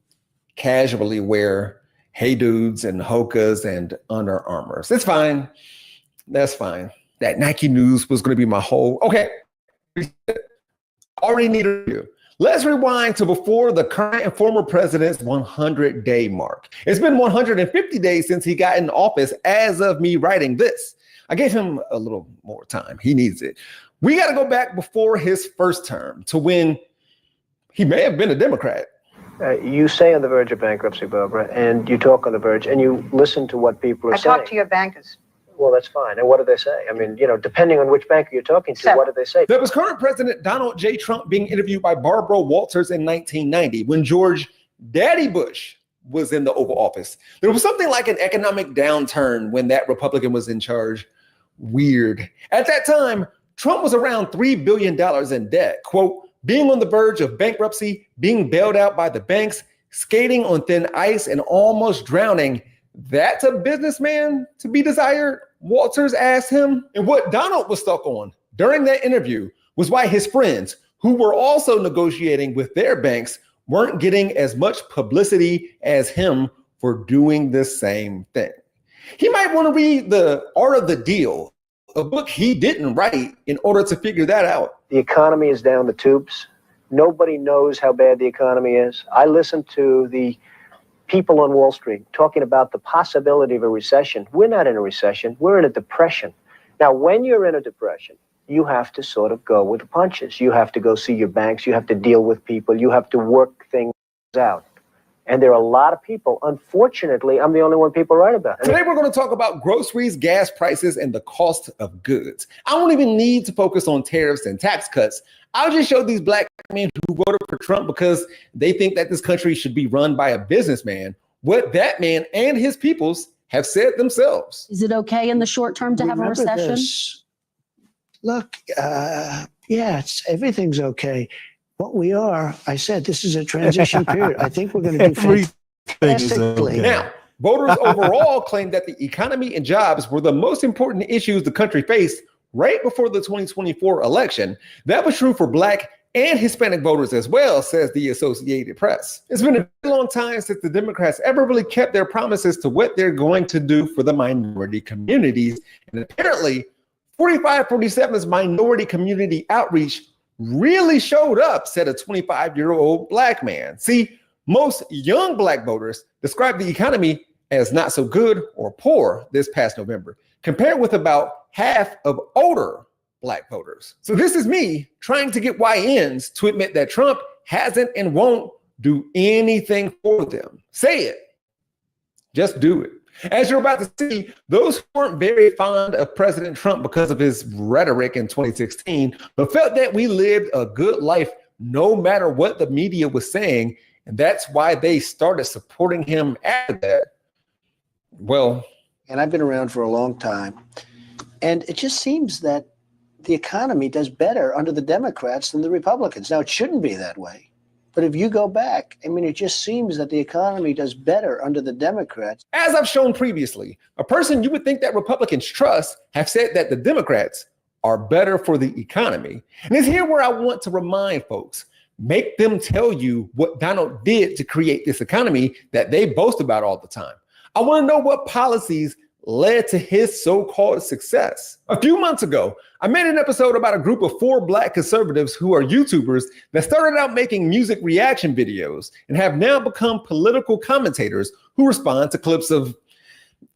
casually wear Hey Dudes and Hokas and Under Armours. It's fine. That's fine. That Nike news was going to be my whole... Okay. Already need a review. Let's rewind to before the current and former president's 100-day mark. It's been 150 days since he got in office as of me writing this. I gave him a little more time. He needs it. We got to go back before his first term to when he may have been a Democrat. You say on the verge of bankruptcy, Barbara, and you talk on the verge, and you listen to what people are saying. I talk to your bankers. Well, that's fine. And what do they say? I mean, depending on which banker you're talking to, what do they say? That was current President Donald J. Trump being interviewed by Barbara Walters in 1990 when George Daddy Bush was in the Oval Office. There was something like an economic downturn when that Republican was in charge. Weird. At that time, Trump was around $3 billion in debt. Quote, being on the verge of bankruptcy, being bailed out by the banks, skating on thin ice, and almost drowning. That's a businessman to be desired, Walters asked him. And what Donald was stuck on during that interview was why his friends, who were also negotiating with their banks, weren't getting as much publicity as him for doing the same thing. He might want to read The Art of the Deal, a book he didn't write, in order to figure that out. The economy is down the tubes. Nobody knows how bad the economy is. I listen to the people on Wall Street talking about the possibility of a recession. We're not in a recession. We're in a depression. Now, when you're in a depression, you have to sort of go with the punches. You have to go see your banks. You have to deal with people. You have to work things out. And there are a lot of people. Unfortunately, I'm the only one people write about. Today, we're going to talk about groceries, gas prices, and the cost of goods. I don't even need to focus on tariffs and tax cuts. I'll just show these black men who voted for Trump because they think that this country should be run by a businessman, what that man and his peoples have said themselves. Is it okay in the short term to have a recession? Look, everything's okay. What we are, I said, this is a transition period. I think we're going to do fantastically. Now, voters overall claim that the economy and jobs were the most important issues the country faced right before the 2024 election. That was true for Black and Hispanic voters as well, says the Associated Press. It's been a long time since the Democrats ever really kept their promises to what they're going to do for the minority communities. And apparently, 4547's minority community outreach really showed up, said a 25-year-old black man. See, most young black voters described the economy as not so good or poor this past November, compared with about half of older black voters. So this is me trying to get YNs to admit that Trump hasn't and won't do anything for them. Say it. Just do it. As you're about to see, those who weren't very fond of President Trump because of his rhetoric in 2016, but felt that we lived a good life no matter what the media was saying, and that's why they started supporting him after that. Well, and I've been around for a long time, and it just seems that the economy does better under the Democrats than the Republicans. Now, it shouldn't be that way. But if you go back, I mean, it just seems that the economy does better under the Democrats. As I've shown previously, a person you would think that Republicans trust have said that the Democrats are better for the economy. And it's here where I want to remind folks, make them tell you what Donald did to create this economy that they boast about all the time. I want to know what policies led to his so-called success. A few months ago, I made an episode about a group of 4 black conservatives who are YouTubers that started out making music reaction videos and have now become political commentators who respond to clips of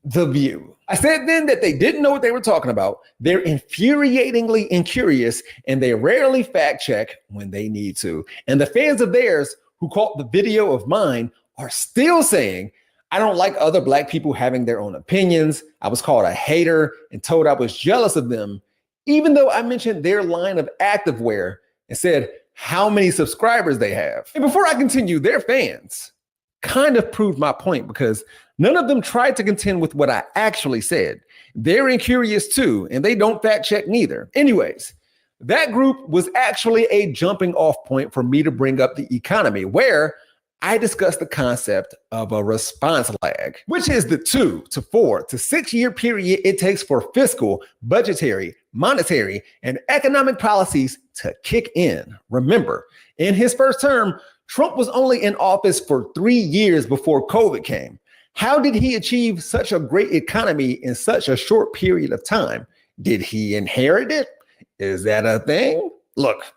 The View. I said then that they didn't know what they were talking about. They're infuriatingly incurious, and they rarely fact check when they need to. And the fans of theirs who caught the video of mine are still saying, I don't like other black people having their own opinions. I was called a hater and told I was jealous of them, even though I mentioned their line of activewear and said how many subscribers they have. And before I continue, their fans kind of proved my point because none of them tried to contend with what I actually said. They're incurious too, and they don't fact check neither. Anyways, that group was actually a jumping off point for me to bring up the economy, where I discussed the concept of a response lag, which is the 2 to 4 to 6 year period it takes for fiscal, budgetary, monetary, and economic policies to kick in. Remember, in his first term, Trump was only in office for 3 years before COVID came. How did he achieve such a great economy in such a short period of time? Did he inherit it? Is that a thing? Look,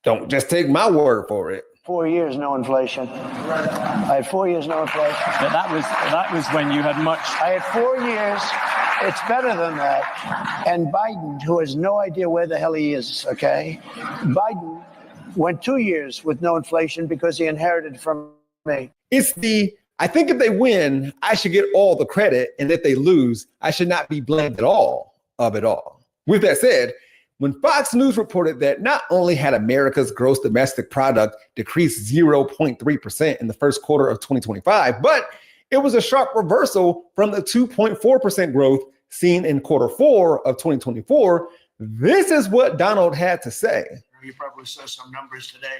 don't just take my word for it. 4 years, no inflation. I had 4 years, no inflation. But that was when you had much. I had 4 years. It's better than that. And Biden, who has no idea where the hell he is, okay? Biden went 2 years with no inflation because he inherited from It's I think if they win, I should get all the credit, and if they lose, I should not be blamed at all of it all. With that said, when Fox News reported that not only had America's gross domestic product decreased 0.3% in the first quarter of 2025, but it was a sharp reversal from the 2.4% growth seen in quarter four of 2024, this is what Donald had to say. You probably saw some numbers today.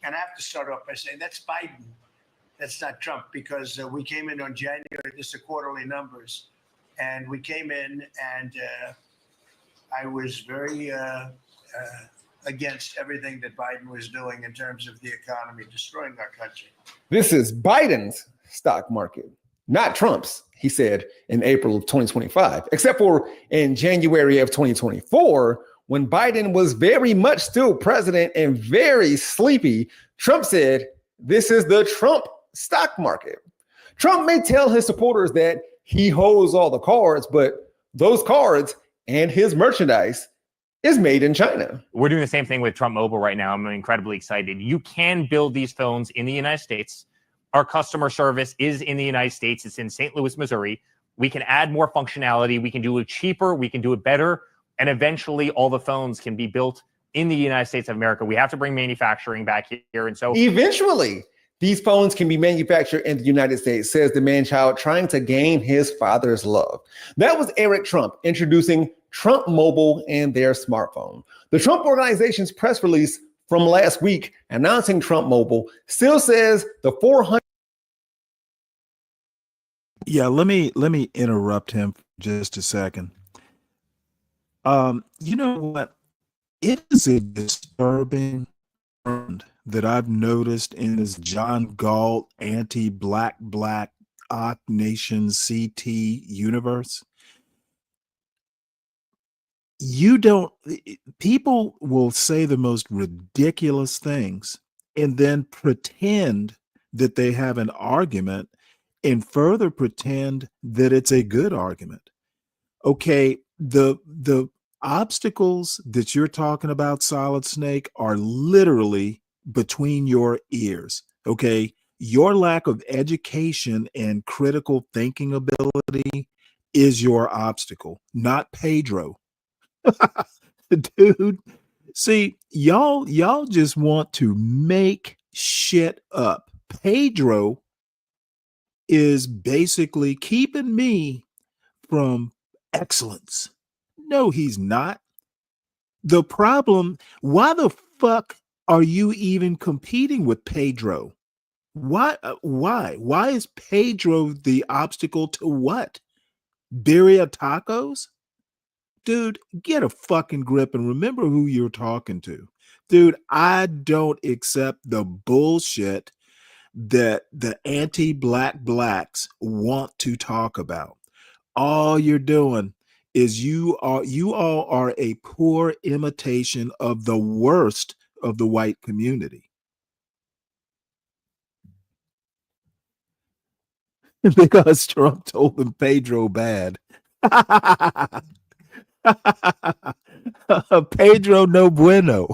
And I have to start off by saying that's Biden. That's not Trump, because we came in on January, this is quarterly numbers. And we came in and I was very against everything that Biden was doing in terms of the economy, destroying our country. This is Biden's stock market, not Trump's, he said in April of 2025, except for in January of 2024, when Biden was very much still president and very sleepy. Trump said, this is the Trump stock market. Trump may tell his supporters that he holds all the cards, but those cards and his merchandise is made in China. We're doing the same thing with Trump Mobile right now. I'm incredibly excited. You can build these phones in the United States. Our customer service is in the United States. It's in St. Louis, Missouri. We can add more functionality. We can do it cheaper. We can do it better. And eventually all the phones can be built in the United States of America. We have to bring manufacturing back here. And so eventually these phones can be manufactured in the United States, says the man-child trying to gain his father's love. That was Eric Trump introducing Trump Mobile and their smartphone. The Trump Organization's press release from last week announcing Trump Mobile still says the 400. Yeah, let me interrupt him for just a second. You know what? It is a disturbing trend that I've noticed in this John Galt anti-black Oc Nation CT universe. People will say the most ridiculous things and then pretend that they have an argument and further pretend that it's a good argument. Okay, the obstacles that you're talking about, Solid Snake, are literally between your ears. Okay, your lack of education and critical thinking ability is your obstacle, not Pedro. Dude, see, y'all just want to make shit up. Pedro is basically keeping me from excellence. No, he's not. The problem, why the fuck are you even competing with Pedro? Why is Pedro the obstacle to what? Birria tacos? Dude, get a fucking grip and remember who you're talking to. Dude, I don't accept the bullshit that the anti-black blacks want to talk about. All you're doing is you all are a poor imitation of the worst of the white community. Because Trump told them Pedro bad. Pedro no bueno.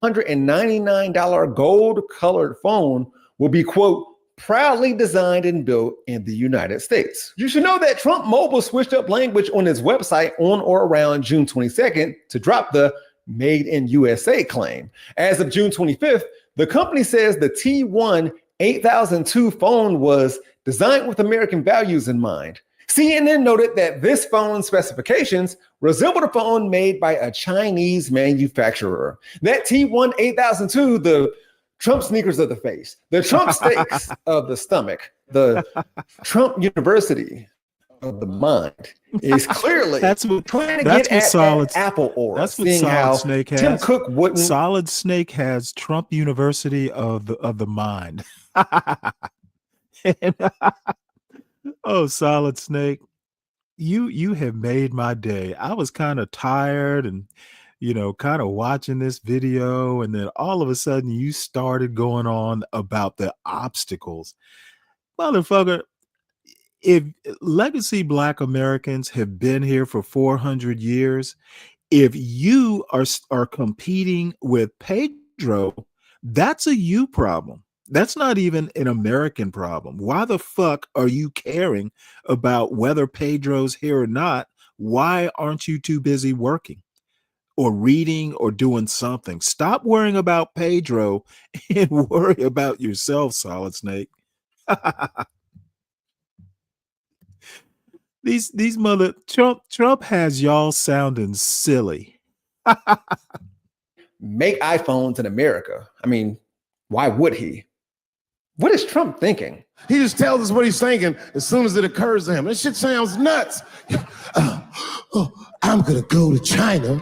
$199 gold-colored phone will be, quote, proudly designed and built in the United States. You should know that Trump Mobile switched up language on its website on or around June 22nd to drop the Made in USA claim. As of June 25th, the company says the T1 8002 phone was designed with American values in mind. CNN noted that this phone's specifications resembled a phone made by a Chinese manufacturer. That T1 8002, the Trump sneakers of the face, the Trump steaks of the stomach, the Trump University of the mind, is clearly trying to get at that Apple aura. That's what Solid Snake has. Tim Cook wouldn't. Solid Snake has Trump University of the mind. Oh, Solid Snake, you have made my day. I was kind of tired and kind of watching this video, and then all of a sudden you started going on about the obstacles. Motherfucker, if legacy Black Americans have been here for 400 years, if you are competing with Pedro Pedro, that's a you problem. That's not even an American problem. Why the fuck are you caring about whether Pedro's here or not? Why aren't you too busy working or reading or doing something? Stop worrying about Pedro and worry about yourself, Solid Snake. These mother Trump has y'all sounding silly. Make iPhones in America. I mean, why would he? What is Trump thinking? He just tells us what he's thinking as soon as it occurs to him. This shit sounds nuts. I'm gonna go to China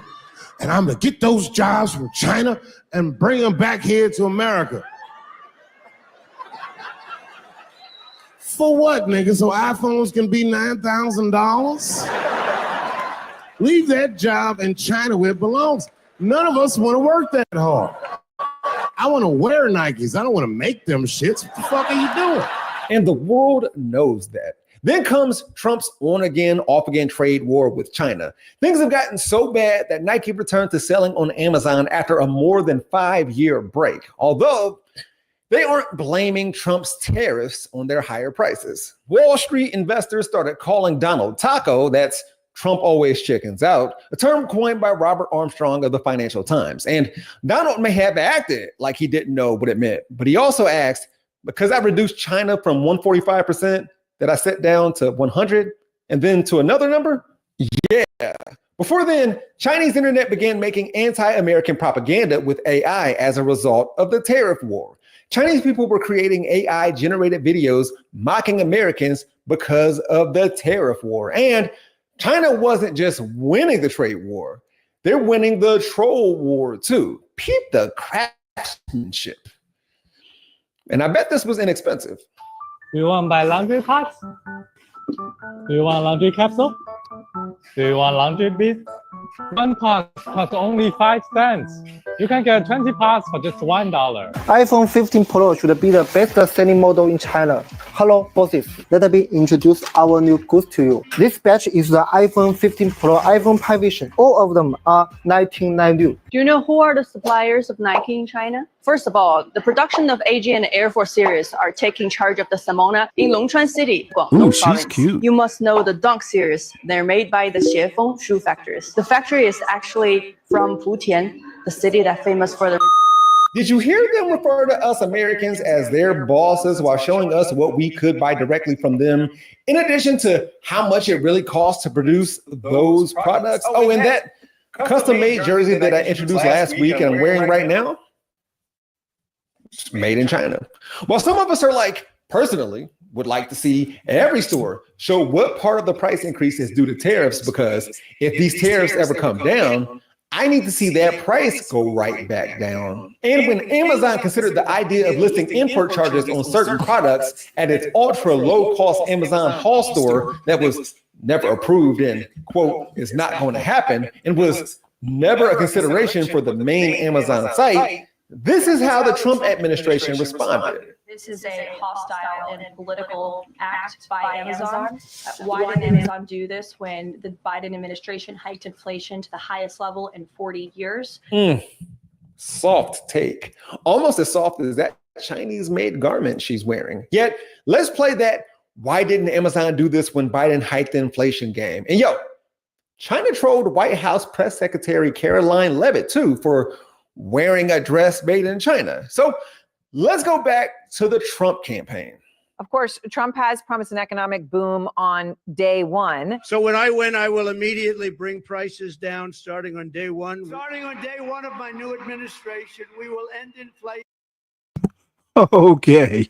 and I'm gonna get those jobs from China and bring them back here to America. For what, nigga? So iPhones can be $9,000? Leave that job in China where it belongs. None of us want to work that hard. I want to wear Nikes. I don't want to make them shits. What the fuck are you doing? And the world knows that. Then comes Trump's on-again, off-again trade war with China. Things have gotten so bad that Nike returned to selling on Amazon after a more than 5-year break. Although they aren't blaming Trump's tariffs on their higher prices. Wall Street investors started calling Donald Taco, that's Trump always chickens out, a term coined by Robert Armstrong of the Financial Times. And Donald may have acted like he didn't know what it meant, but he also asked, because I reduced China from 145%, that I set down to 100 and then to another number? Yeah. Before then, Chinese internet began making anti-American propaganda with AI as a result of the tariff war. Chinese people were creating AI-generated videos mocking Americans because of the tariff war. And China wasn't just winning the trade war, they're winning the troll war too. Peep the craftsmanship. And I bet this was inexpensive. Do you want to buy laundry pots? Do you want laundry capsule? Do you want laundry beads? One pot costs only 5 cents. You can get 20 pots for just $1. iPhone 15 Pro should be the best-selling model in China. Hello, bosses. Let me introduce our new goods to you. This batch is the iPhone 15 Pro iPhone Pi Vision. All of them are 1990. Do you know who are the suppliers of Nike in China? First of all, the production of AG and Air Force series are taking charge of the Samona in Longchuan City, Guangdong province. Cute. You must know the Dunk series. They're made by the Xiefeng shoe factories. The factory is actually from Putian, the city that's famous for the... Did you hear them refer to us Americans as their bosses while showing us what we could buy directly from them, in addition to how much it really costs to produce those products? Oh, and that custom-made jersey that I introduced last week and I'm wearing right now? It's made in China. While some of us are like, personally, would like to see every store show what part of the price increase is due to tariffs, because if these tariffs ever come down, I need to see that price go right back down. And when Amazon considered the idea of listing import charges on certain products at its ultra low cost Amazon haul store that was never approved and, quote, is not going to happen, and was never a consideration for the main Amazon site, this is how the Trump administration responded. This is a hostile and political act by Amazon. Why did Amazon do this when the Biden administration hiked inflation to the highest level in 40 years? Soft take. Almost as soft as that Chinese-made garment she's wearing. Yet, let's play that why didn't Amazon do this when Biden hiked the inflation game? And yo, China trolled White House Press Secretary Caroline Leavitt too for wearing a dress made in China. So let's go back to the Trump campaign. Of course, Trump has promised an economic boom on day one. So when I win, I will immediately bring prices down starting on day one. Starting on day one of my new administration, we will end inflation. Okay.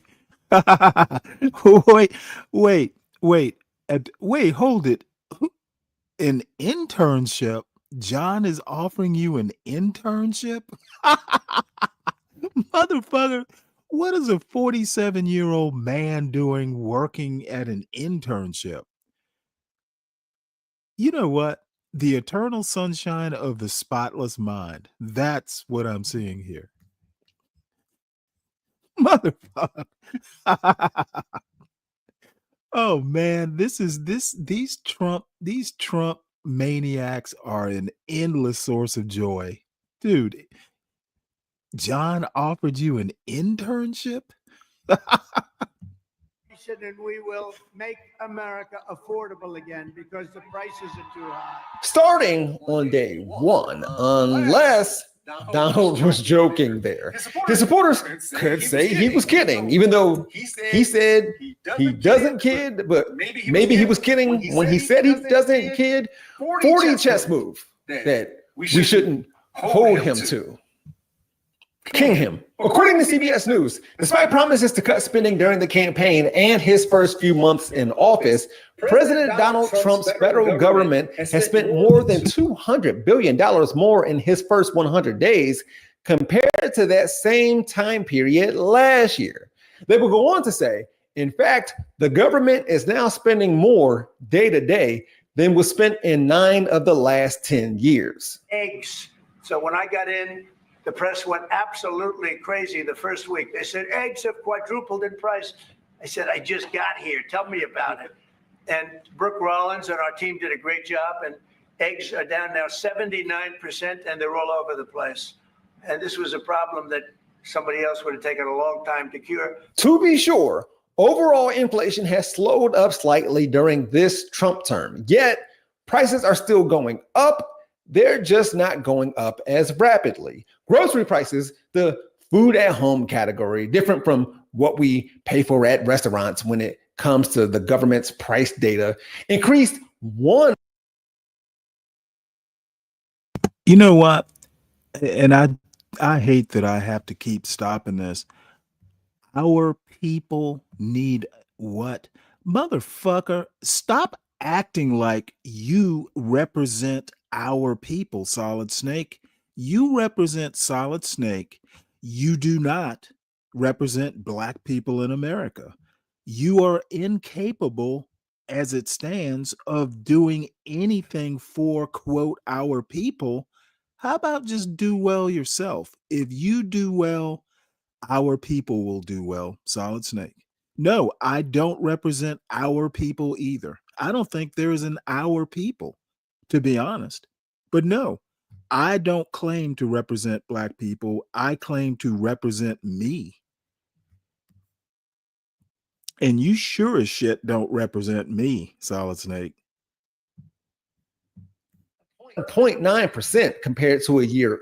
wait, hold it. An internship? John is offering you an internship? Motherfucker, what is a 47-year-old man doing working at an internship? You know what? The eternal sunshine of the spotless mind. That's what I'm seeing here. Motherfucker. Oh man, these Trump maniacs are an endless source of joy. Dude, John offered you an internship? And we will make America affordable again because the prices are too high. Starting on day one, unless Donald was joking there. His supporters could say he was kidding, even though he said he doesn't kid, but maybe he was kidding when he said he doesn't kid. 40 chess move that we shouldn't hold him to. King him. According to CBS News, despite promises to cut spending during the campaign and his first few months in office, President Donald Trump's federal government has spent more than $200 billion more in his first 100 days compared to that same time period last year. They will go on to say, in fact, the government is now spending more day to day than was spent in 9 of the last 10 years. Eggs. So when I got in, the press went absolutely crazy the first week. They said, eggs have quadrupled in price. I said, I just got here. Tell me about it. And Brooke Rollins and our team did a great job. And eggs are down now 79%, and they're all over the place. And this was a problem that somebody else would have taken a long time to cure. To be sure, overall inflation has slowed up slightly during this Trump term. Yet, prices are still going up. They're just not going up as rapidly. Grocery prices, the food at home category, different from what we pay for at restaurants when it comes to the government's price data, increased one. You know what? And I hate that I have to keep stopping this. Our people need what? Motherfucker, stop acting like you represent our people, Solid Snake. You represent Solid Snake. You do not represent Black people in America. You are incapable, as it stands, of doing anything for, quote, our people. How about just do well yourself? If you do well, our people will do well, Solid Snake. No, I don't represent our people either. I don't think there is an our people, to be honest. But no, I don't claim to represent Black people. I claim to represent me. And you sure as shit don't represent me, Solid Snake. 0.9% compared to a year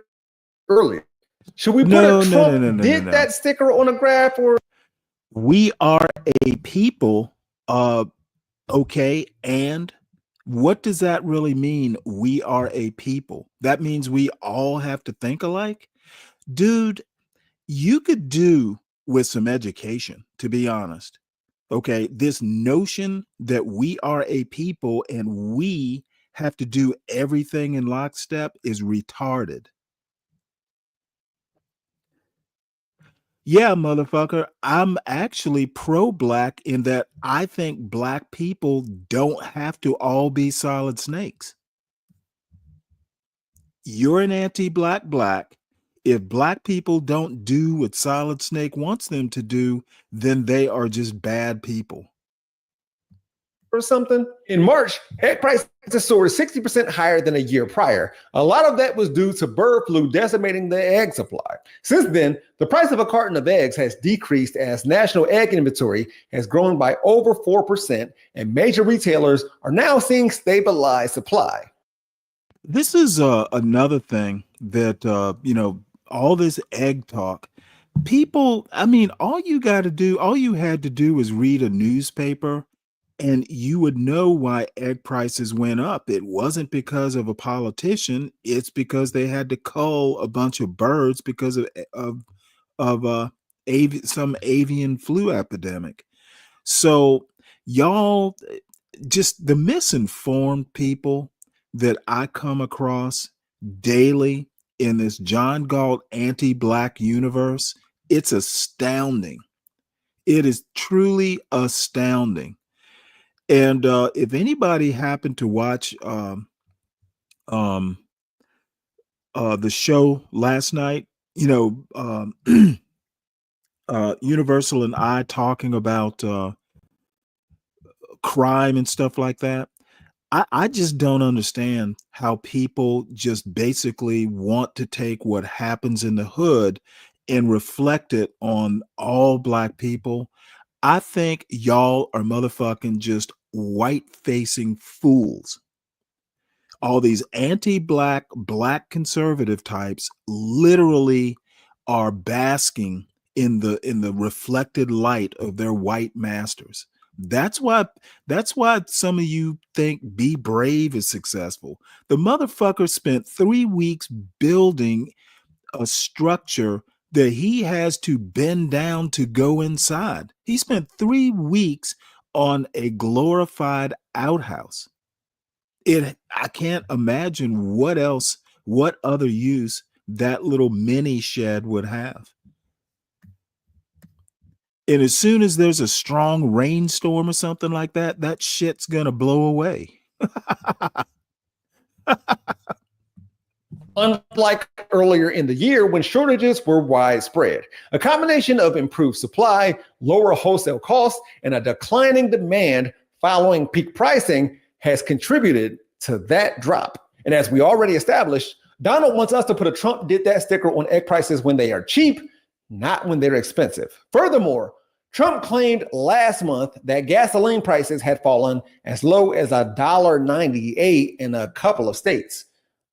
earlier. Should we put a Trump did that sticker on a graph, or we are a people? Okay, and what does that really mean? We are a people. That means we all have to think alike? Dude, you could do with some education, to be honest. Okay, this notion that we are a people and we have to do everything in lockstep is retarded. Yeah, motherfucker, I'm actually pro-Black in that I think Black people don't have to all be Solid Snakes. You're an anti-Black Black. If Black people don't do what Solid Snake wants them to do, then they are just bad people. or something? In March, egg prices soared 60% higher than a year prior. A lot of that was due to bird flu decimating the egg supply. Since then, the price of a carton of eggs has decreased as national egg inventory has grown by over 4%, and major retailers are now seeing stabilized supply. This is another thing that, all this egg talk, people, all you had to do was read a newspaper and you would know why egg prices went up. It wasn't because of a politician. It's because they had to cull a bunch of birds because of some avian flu epidemic. So y'all, just the misinformed people that I come across daily in this John Galt anti-Black universe, it's astounding. It is truly astounding. And if anybody happened to watch the show last night, Universal and I talking about crime and stuff like that, I just don't understand how people just basically want to take what happens in the hood and reflect it on all black people. I think y'all are motherfucking just white facing fools. All these anti-black, black conservative types literally are basking in the reflected light of their white masters. That's why some of you think Be Brave is successful. The motherfucker spent 3 weeks building a structure that he has to bend down to go inside. He spent 3 weeks on a glorified outhouse. I can't imagine what other use that little mini shed would have. And as soon as there's a strong rainstorm or something like that, that shit's gonna blow away. Unlike earlier in the year when shortages were widespread, a combination of improved supply, lower wholesale costs, and a declining demand following peak pricing has contributed to that drop. And as we already established, Donald wants us to put a Trump did that sticker on egg prices when they are cheap, not when they're expensive. Furthermore, Trump claimed last month that gasoline prices had fallen as low as $1.98 in a couple of states.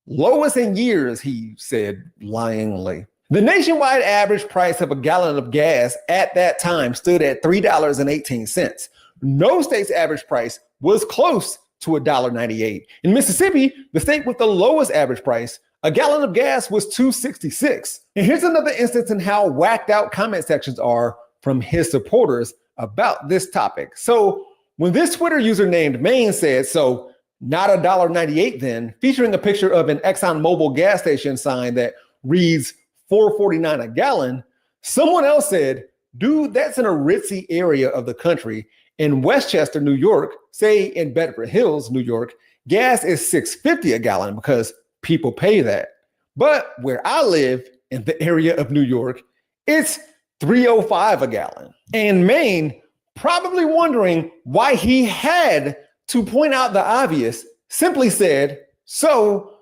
Lowest in years, he said lyingly. The nationwide average price of a gallon of gas at that time stood at $3.18. No state's average price was close to $1.98. In Mississippi, the state with the lowest average price, a gallon of gas was $2.66. And here's another instance in how whacked out comment sections are from his supporters about this topic. So when this Twitter user named Maine said, "So not $1.98 then," featuring a picture of an ExxonMobil gas station sign that reads $4.49 a gallon, someone else said, "Dude, that's in a ritzy area of the country. In Westchester, New York, say in Bedford Hills, New York, gas is $6.50 a gallon because people pay that. But where I live in the area of New York, it's $3.05 a gallon." And Maine, probably wondering why he had to point out the obvious, simply said, "So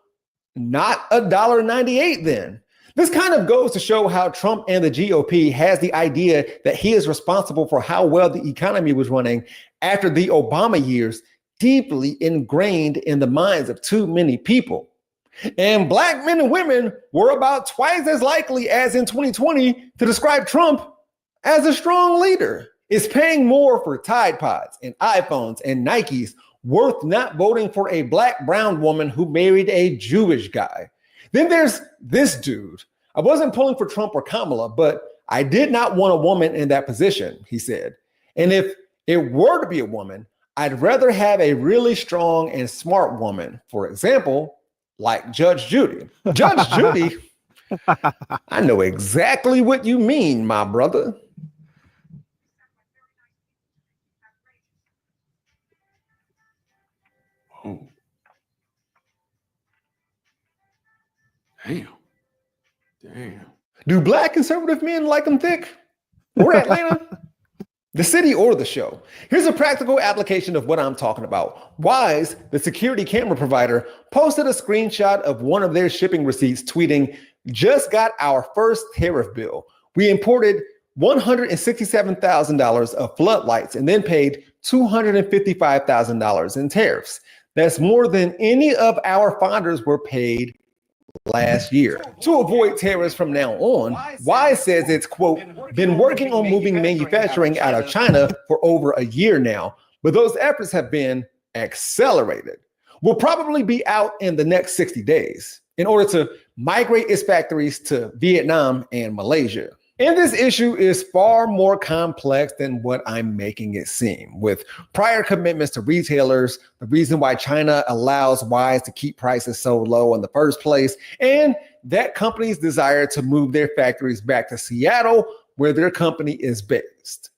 not $1.98 then." This kind of goes to show how Trump and the GOP has the idea that he is responsible for how well the economy was running after the Obama years deeply ingrained in the minds of too many people. And black men and women were about twice as likely as in 2020 to describe Trump as a strong leader. Is paying more for Tide Pods and iPhones and Nikes worth not voting for a black brown woman who married a Jewish guy? Then there's this dude. "I wasn't pulling for Trump or Kamala, but I did not want a woman in that position," he said. "And if it were to be a woman, I'd rather have a really strong and smart woman. For example, like Judge Judy." Judge Judy? I know exactly what you mean, my brother. Oh. Damn. Do black conservative men like them thick? Or Atlanta? The city or the show? Here's a practical application of what I'm talking about. Wise, the security camera provider, posted a screenshot of one of their shipping receipts tweeting, "Just got our first tariff bill. We imported $167,000 of floodlights and then paid $255,000 in tariffs. That's more than any of our founders were paid last year." To avoid tariffs from now on, Wise says it's, quote, "been working on moving manufacturing out of China for over a year now, but those efforts have been accelerated. Will probably be out in the next 60 days in order to migrate its factories to Vietnam and Malaysia." And this issue is far more complex than what I'm making it seem. With prior commitments to retailers, the reason why China allows Wise to keep prices so low in the first place, and that company's desire to move their factories back to Seattle, where their company is based.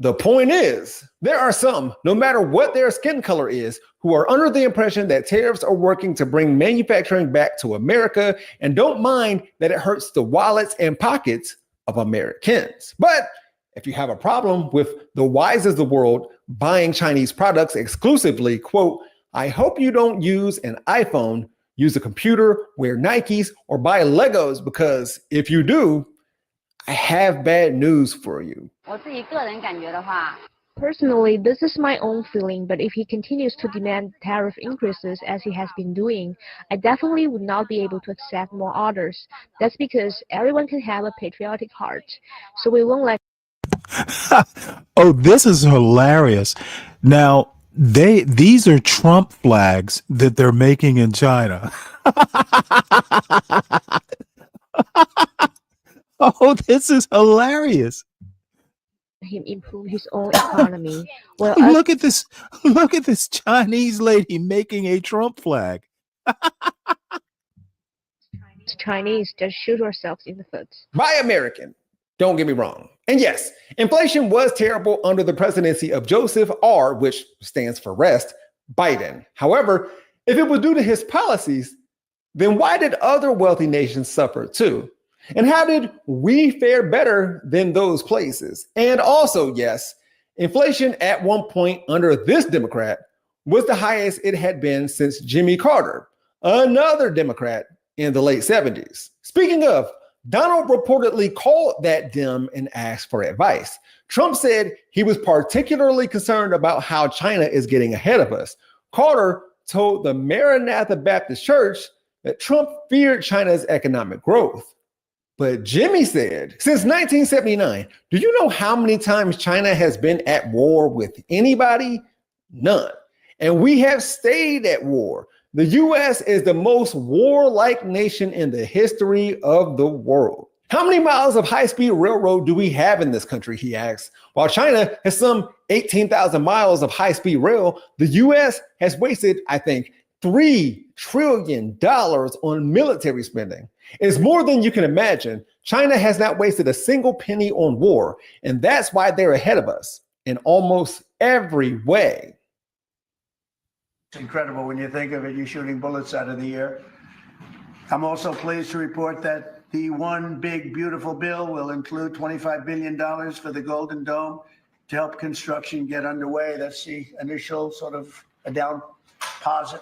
The point is, there are some, no matter what their skin color is, who are under the impression that tariffs are working to bring manufacturing back to America and don't mind that it hurts the wallets and pockets of Americans. But if you have a problem with the Wise of the world buying Chinese products exclusively, quote, I hope you don't use an iPhone, use a computer, wear Nikes, or buy Legos, because if you do, I have bad news for you. Personally, this is my own feeling, but if he continues to demand tariff increases as he has been doing, I definitely would not be able to accept more orders. That's because everyone can have a patriotic heart, so we won't let. Oh, this is hilarious. Now, these are Trump flags that they're making in China. Oh, this is hilarious. Him improve his own economy. Well, Look at this. Look at this Chinese lady making a Trump flag. Chinese just shoot ourselves in the foot. Buy American. Don't get me wrong. And yes, inflation was terrible under the presidency of Joseph R., which stands for rest, Biden. However, if it was due to his policies, then why did other wealthy nations suffer too? And how did we fare better than those places? And also, yes, inflation at one point under this Democrat was the highest it had been since Jimmy Carter, another Democrat in the late 70s. Speaking of, Donald reportedly called that Dem and asked for advice. Trump said he was particularly concerned about how China is getting ahead of us. Carter told the Maranatha Baptist Church that Trump feared China's economic growth. But Jimmy said, since 1979, do you know how many times China has been at war with anybody? None. And we have stayed at war. The U.S. is the most warlike nation in the history of the world. How many miles of high-speed railroad do we have in this country, he asks. While China has some 18,000 miles of high-speed rail, the U.S. has wasted, I think, $3 trillion on military spending. It's more than you can imagine. China has not wasted a single penny on war, and that's why they're ahead of us in almost every way. It's incredible when you think of it, you're shooting bullets out of the air. I'm also pleased to report that the one big, beautiful bill will include $25 billion for the Golden Dome to help construction get underway. That's the initial sort of a down deposit.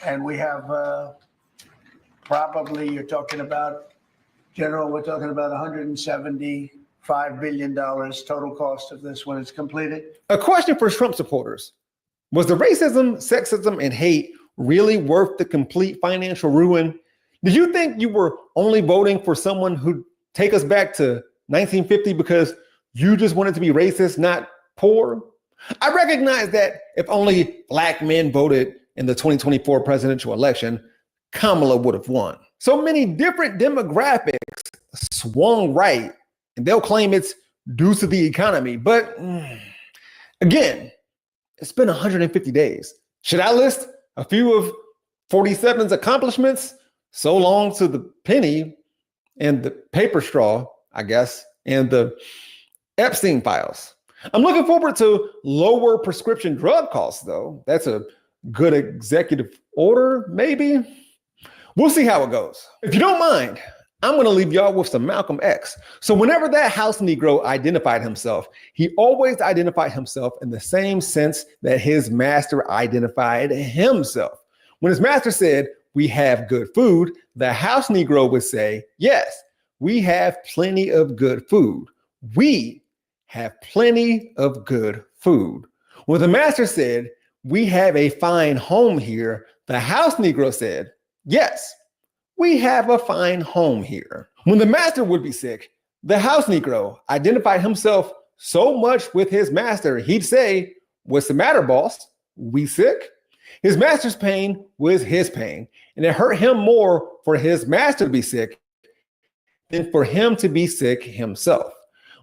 And we have probably, you're talking about, General, we're talking about $175 billion total cost of this when it's completed. A question for Trump supporters. Was the racism, sexism, and hate really worth the complete financial ruin? Did you think you were only voting for someone who'd take us back to 1950 because you just wanted to be racist, not poor? I recognize that if only black men voted in the 2024 presidential election, Kamala would have won. So many different demographics swung right, and they'll claim it's due to the economy. But again, it's been 150 days. Should I list a few of 47's accomplishments? So long to the penny and the paper straw, I guess, and the Epstein files. I'm looking forward to lower prescription drug costs, though. That's a good executive order, maybe. We'll see how it goes. If you don't mind, I'm going to leave y'all with some Malcolm X. So whenever that house Negro identified himself, he always identified himself in the same sense that his master identified himself. When his master said, "We have good food," the house Negro would say, "Yes, we have plenty of good food. We have plenty of good food." When the master said, "We have a fine home here," the house Negro said, "Yes, we have a fine home here." When the master would be sick, the house Negro identified himself so much with his master, he'd say, "What's the matter, boss? We sick?" His master's pain was his pain, and it hurt him more for his master to be sick than for him to be sick himself.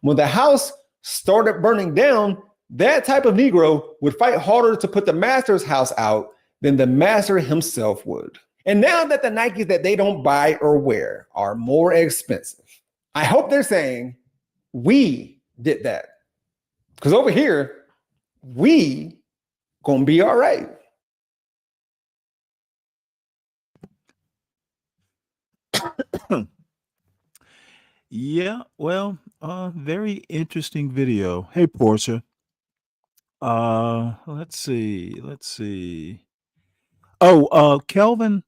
When the house started burning down, that type of Negro would fight harder to put the master's house out than the master himself would. And now that the Nikes that they don't buy or wear are more expensive, I hope they're saying, we did that. Because over here, we gonna be all right. Yeah, well, very interesting video. Hey, Portia. Let's see. Kelvin,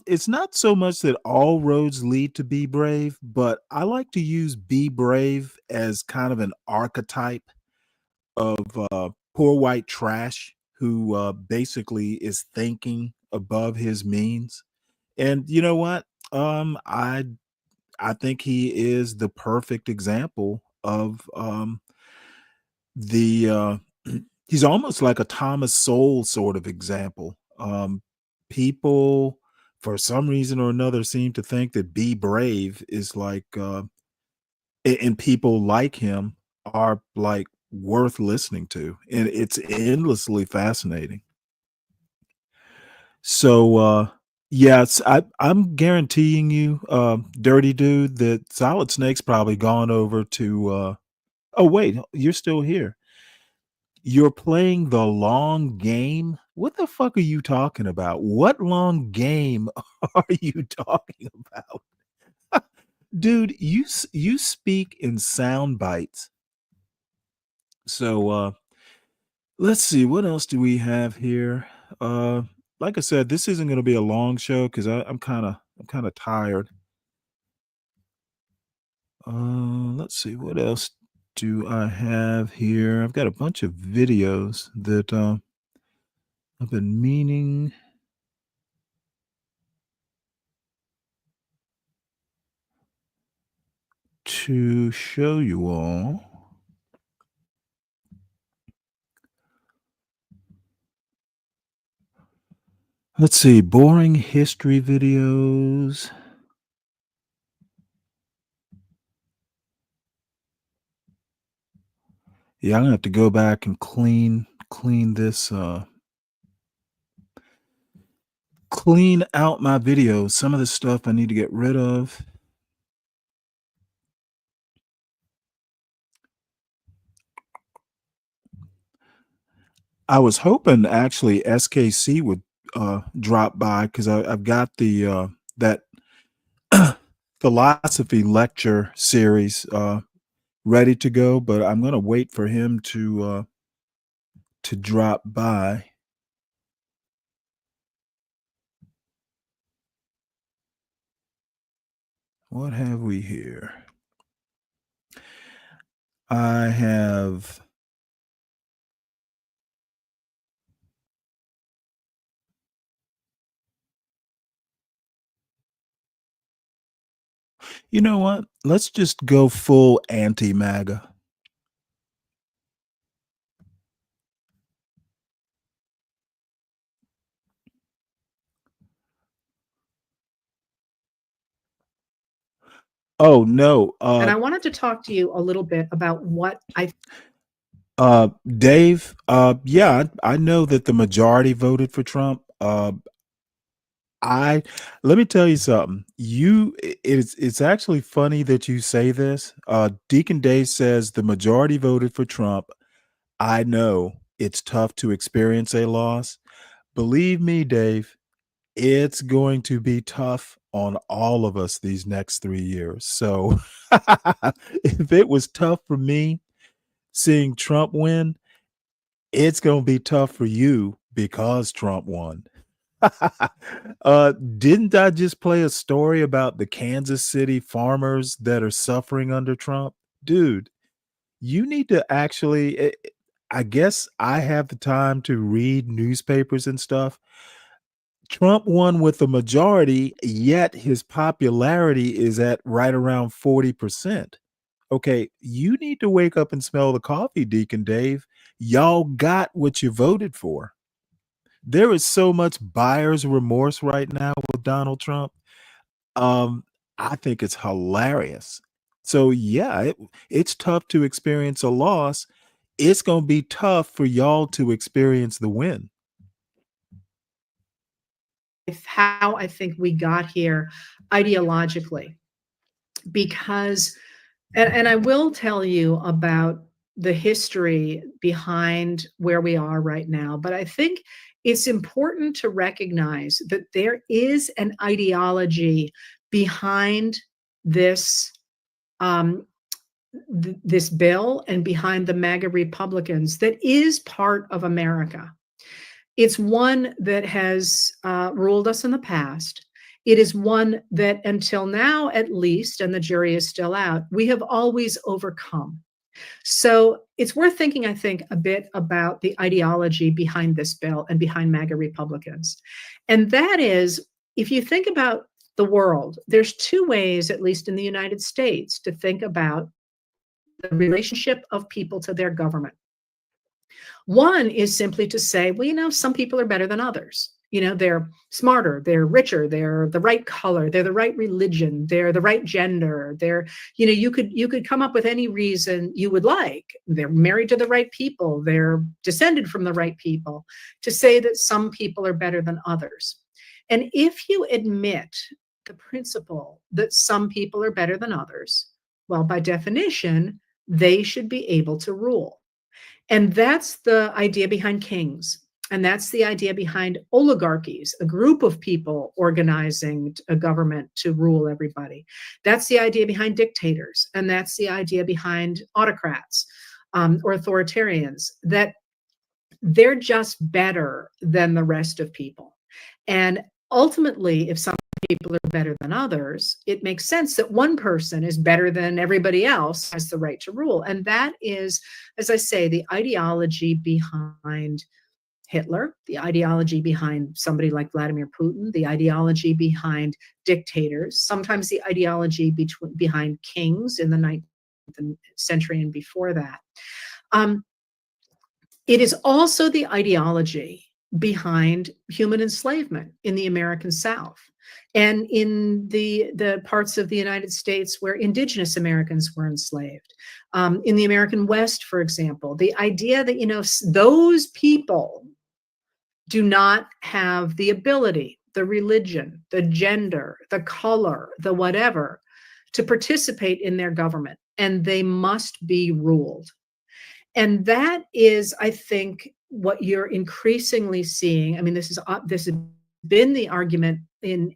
it's not so much that all roads lead to be brave, but I like to use be brave as kind of an archetype of poor white trash who basically is thinking above his means. And you know what? I think he is the perfect example of the he's almost like a Thomas Sowell sort of example. People for some reason or another seem to think that be brave is like and people like him are like worth listening to, and it's endlessly fascinating. So yes, I'm guaranteeing you, dirty dude, that Solid Snake's probably gone over to oh wait, you're still here. You're playing the long game? What the fuck are you talking about? What long game are you talking about? Dude, you speak in sound bites. So let's see, what else do we have here? Uh like I said, this isn't gonna be a long show because I'm kinda tired. Let's see, what else do I have here? I've got a bunch of videos that I've been meaning to show you all. Let's see, boring history videos. Yeah, I'm gonna have to go back and clean this clean out my videos. Some of the stuff I need to get rid of. I was hoping actually SKC would drop by because I've got the that philosophy lecture series ready to go, but I'm gonna wait for him to drop by. What have we here? I have you know what? Let's just go full anti-MAGA. Oh no. And I wanted to talk to you a little bit about what I Dave, yeah, I know that the majority voted for Trump. I let me tell you something. It's actually funny that you say this. Deacon Dave says the majority voted for Trump. I know it's tough to experience a loss. Believe me, Dave, it's going to be tough on all of us these next 3 years. So if it was tough for me seeing Trump win, it's going to be tough for you because Trump won. Didn't I just play a story about the Kansas City farmers that are suffering under Trump? Dude, you need to actually, I guess I have the time to read newspapers and stuff. Trump won with a majority, yet his popularity is at right around 40%. Okay, you need to wake up and smell the coffee, Deacon Dave. Y'all got what you voted for. There is so much buyer's remorse right now with Donald Trump. Um, I think it's hilarious. So yeah, it's tough to experience a loss. It's going to be tough for y'all to experience the win. how I think we got here ideologically. Because and I will tell you about the history behind where we are right now, but I think it's important to recognize that there is an ideology behind this this bill and behind the MAGA Republicans that is part of America. It's one that has ruled us in the past. It is one that until now, at least, and the jury is still out, we have always overcome. So it's worth thinking, I think, a bit about the ideology behind this bill and behind MAGA Republicans. And that is, if you think about the world, there's two ways, at least in the United States, to think about the relationship of people to their government. One is simply to say, well, you know, some people are better than others. You know, they're smarter, they're richer, they're the right color, they're the right religion, they're the right gender, they're, you know, you could come up with any reason you would like. They're married to the right people, they're descended from the right people, to say that some people are better than others. And if you admit the principle that some people are better than others, well, by definition, they should be able to rule. And that's the idea behind kings. And that's the idea behind oligarchies, a group of people organizing a government to rule everybody. That's the idea behind dictators. And that's the idea behind autocrats or authoritarians, that they're just better than the rest of people. And ultimately, if some people are better than others, it makes sense that one person is better than everybody else, has the right to rule. And that is, as I say, the ideology behind Hitler, the ideology behind somebody like Vladimir Putin, the ideology behind dictators, sometimes the ideology behind kings in the 19th century and before that. It is also the ideology behind human enslavement in the American South and in the parts of the United States where indigenous Americans were enslaved. In the American West, for example, the idea that, you know, those people do not have the ability, the religion, the gender, the color, the whatever, to participate in their government, and they must be ruled. And that is, I think, what you're increasingly seeing. I mean, this has been the argument on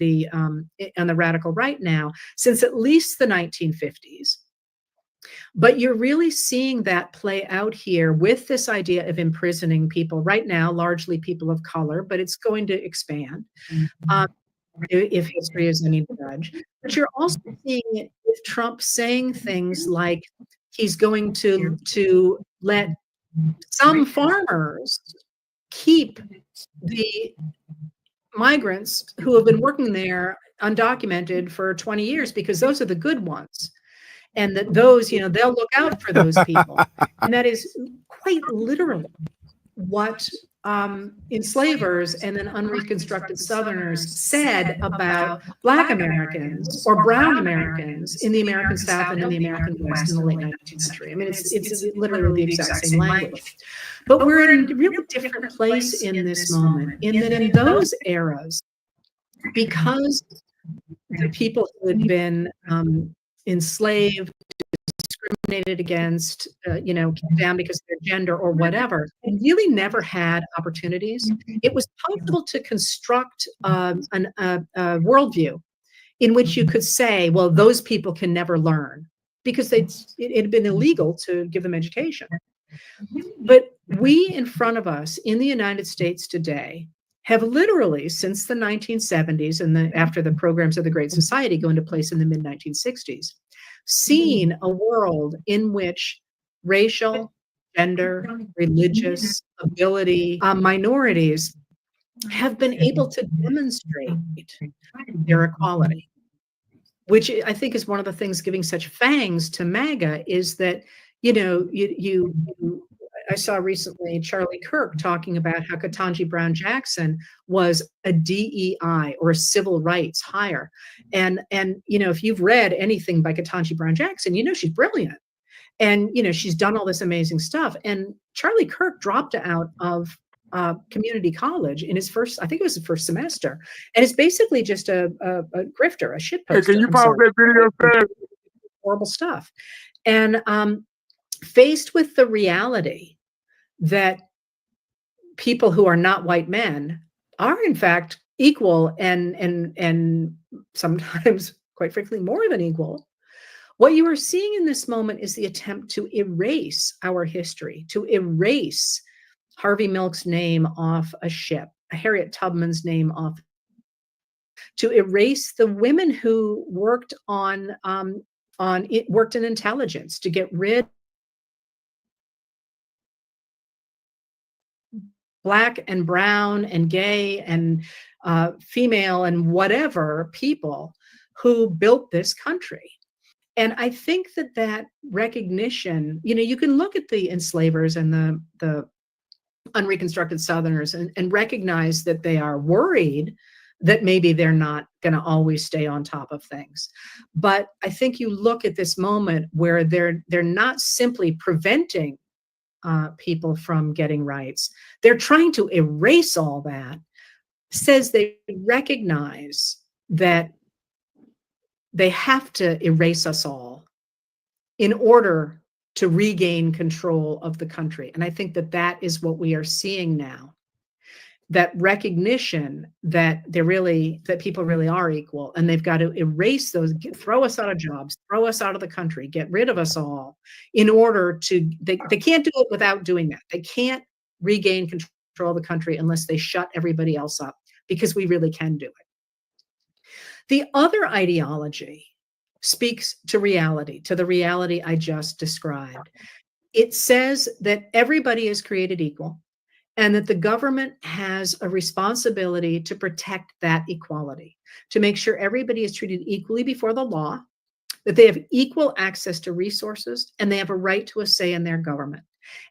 the radical right now since at least the 1950s. But you're really seeing that play out here with this idea of imprisoning people right now, largely people of color, but it's going to expand if history is any judge. But you're also seeing it with Trump saying things like he's going to let some farmers keep the migrants who have been working there undocumented for 20 years because those are the good ones. And that those, you know, they'll look out for those people. And that is quite literally what enslavers and then unreconstructed Southerners said about Black Americans or Brown Americans in the American South and in the American West in the late 19th century. I mean, it's literally the exact same language. But we're in a really different place in this moment, in that in those eras, because the people who had been enslaved, discriminated against, you know, kept down because of their gender or whatever, and really never had opportunities. It was possible to construct a worldview in which you could say, well, those people can never learn because it had been illegal to give them education. But we in front of us in the United States today have literally, since the 1970s and after the programs of the Great Society go into place in the mid-1960s, seen a world in which racial, gender, religious, ability minorities have been able to demonstrate their equality, which I think is one of the things giving such fangs to MAGA is that, you know, I saw recently Charlie Kirk talking about how Ketanji Brown Jackson was a DEI or a civil rights hire. And you know, if you've read anything by Ketanji Brown Jackson, you know she's brilliant. And you know, she's done all this amazing stuff. And Charlie Kirk dropped out of community college in his first, I think it was his first semester. And it's basically just a grifter, a shitposter. Hey, can you pause that video, Sam? Horrible stuff. And faced with the reality that people who are not white men are in fact equal and sometimes, quite frankly, more than equal. What you are seeing in this moment is the attempt to erase our history, to erase Harvey Milk's name off a ship, Harriet Tubman's name off, to erase the women who worked worked in intelligence, to get rid Black and brown and gay and female and whatever people who built this country. And I think that recognition, you can look at the enslavers and the unreconstructed Southerners and recognize that they are worried that maybe they're not going to always stay on top of things. But I think you look at this moment where they're not simply preventing people from getting rights. They're trying to erase all that, says they recognize that they have to erase us all in order to regain control of the country. And I think that is what we are seeing now. That recognition that that people really are equal, and they've got to erase those, throw us out of jobs, throw us out of the country, get rid of us all in order to, they can't do it without doing that. They can't regain control of the country unless they shut everybody else up, because we really can do it. The other ideology speaks to reality, to the reality I just described. It says that everybody is created equal, and that the government has a responsibility to protect that equality, to make sure everybody is treated equally before the law, that they have equal access to resources, and they have a right to a say in their government.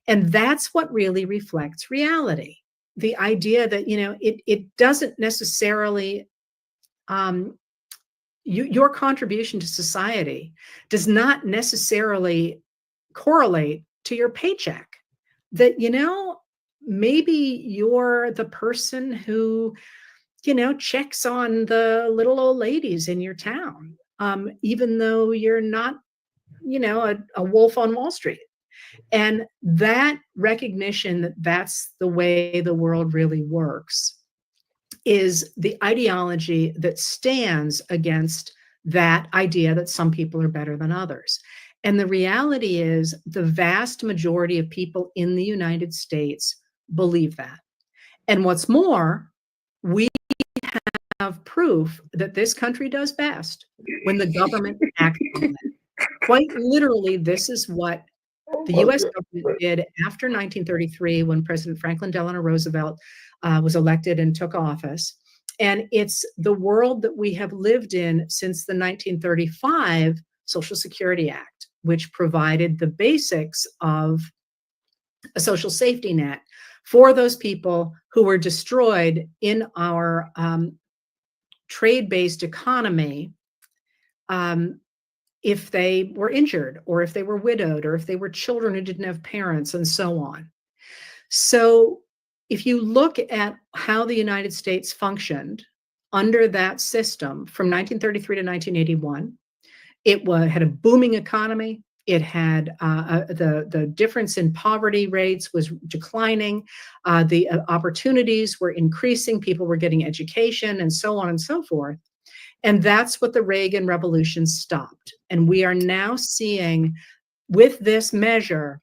And that's what really reflects reality. The idea that, it doesn't necessarily, your contribution to society does not necessarily correlate to your paycheck. That, maybe you're the person who, checks on the little old ladies in your town, even though you're not, a wolf on Wall Street. And that recognition that that's the way the world really works is the ideology that stands against that idea that some people are better than others. And the reality is the vast majority of people in the United States believe that. And what's more, we have proof that this country does best when the government acts on it. Quite literally, this is what the U.S. government did after 1933, when President Franklin Delano Roosevelt was elected and took office. And it's the world that we have lived in since the 1935 Social Security Act, which provided the basics of a social safety net for those people who were destroyed in our trade-based economy if they were injured, or if they were widowed, or if they were children who didn't have parents, and so on. So if you look at how the United States functioned under that system from 1933 to 1981, it had a booming economy. It had the difference in poverty rates was declining. The opportunities were increasing. People were getting education, and so on and so forth. And that's what the Reagan Revolution stopped. And we are now seeing, with this measure,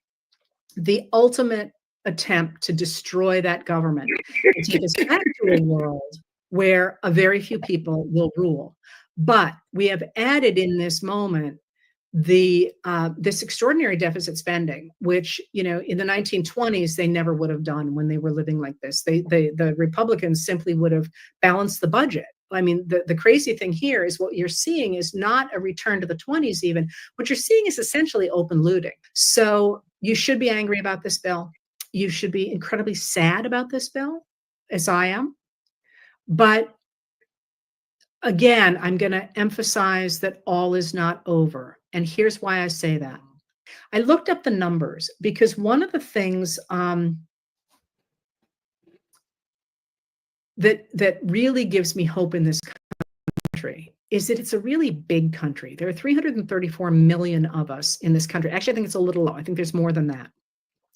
the ultimate attempt to destroy that government and take us back to a world where a very few people will rule. But we have added in this moment this extraordinary deficit spending, which, in the 1920s, they never would have done when they were living like this. The Republicans simply would have balanced the budget. I mean, the crazy thing here is what you're seeing is not a return to the 20s even. What you're seeing is essentially open looting. So you should be angry about this bill. You should be incredibly sad about this bill, as I am. But again, I'm going to emphasize that all is not over. And here's why I say that. I looked up the numbers because one of the things that really gives me hope in this country is that it's a really big country. There are 334 million of us in this country. Actually, I think it's a little low. I think there's more than that.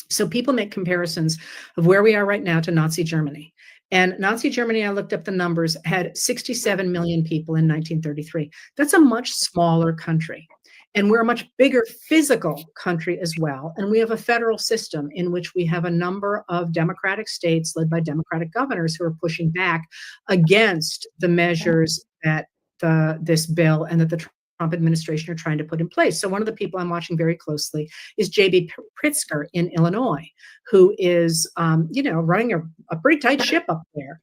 So people make comparisons of where we are right now to Nazi Germany. And Nazi Germany, I looked up the numbers, had 67 million people in 1933. That's a much smaller country. And we're a much bigger physical country as well. And we have a federal system in which we have a number of Democratic states led by Democratic governors who are pushing back against the measures that this bill and that the Trump administration are trying to put in place. So one of the people I'm watching very closely is J.B. Pritzker in Illinois, who is, running a pretty tight ship up there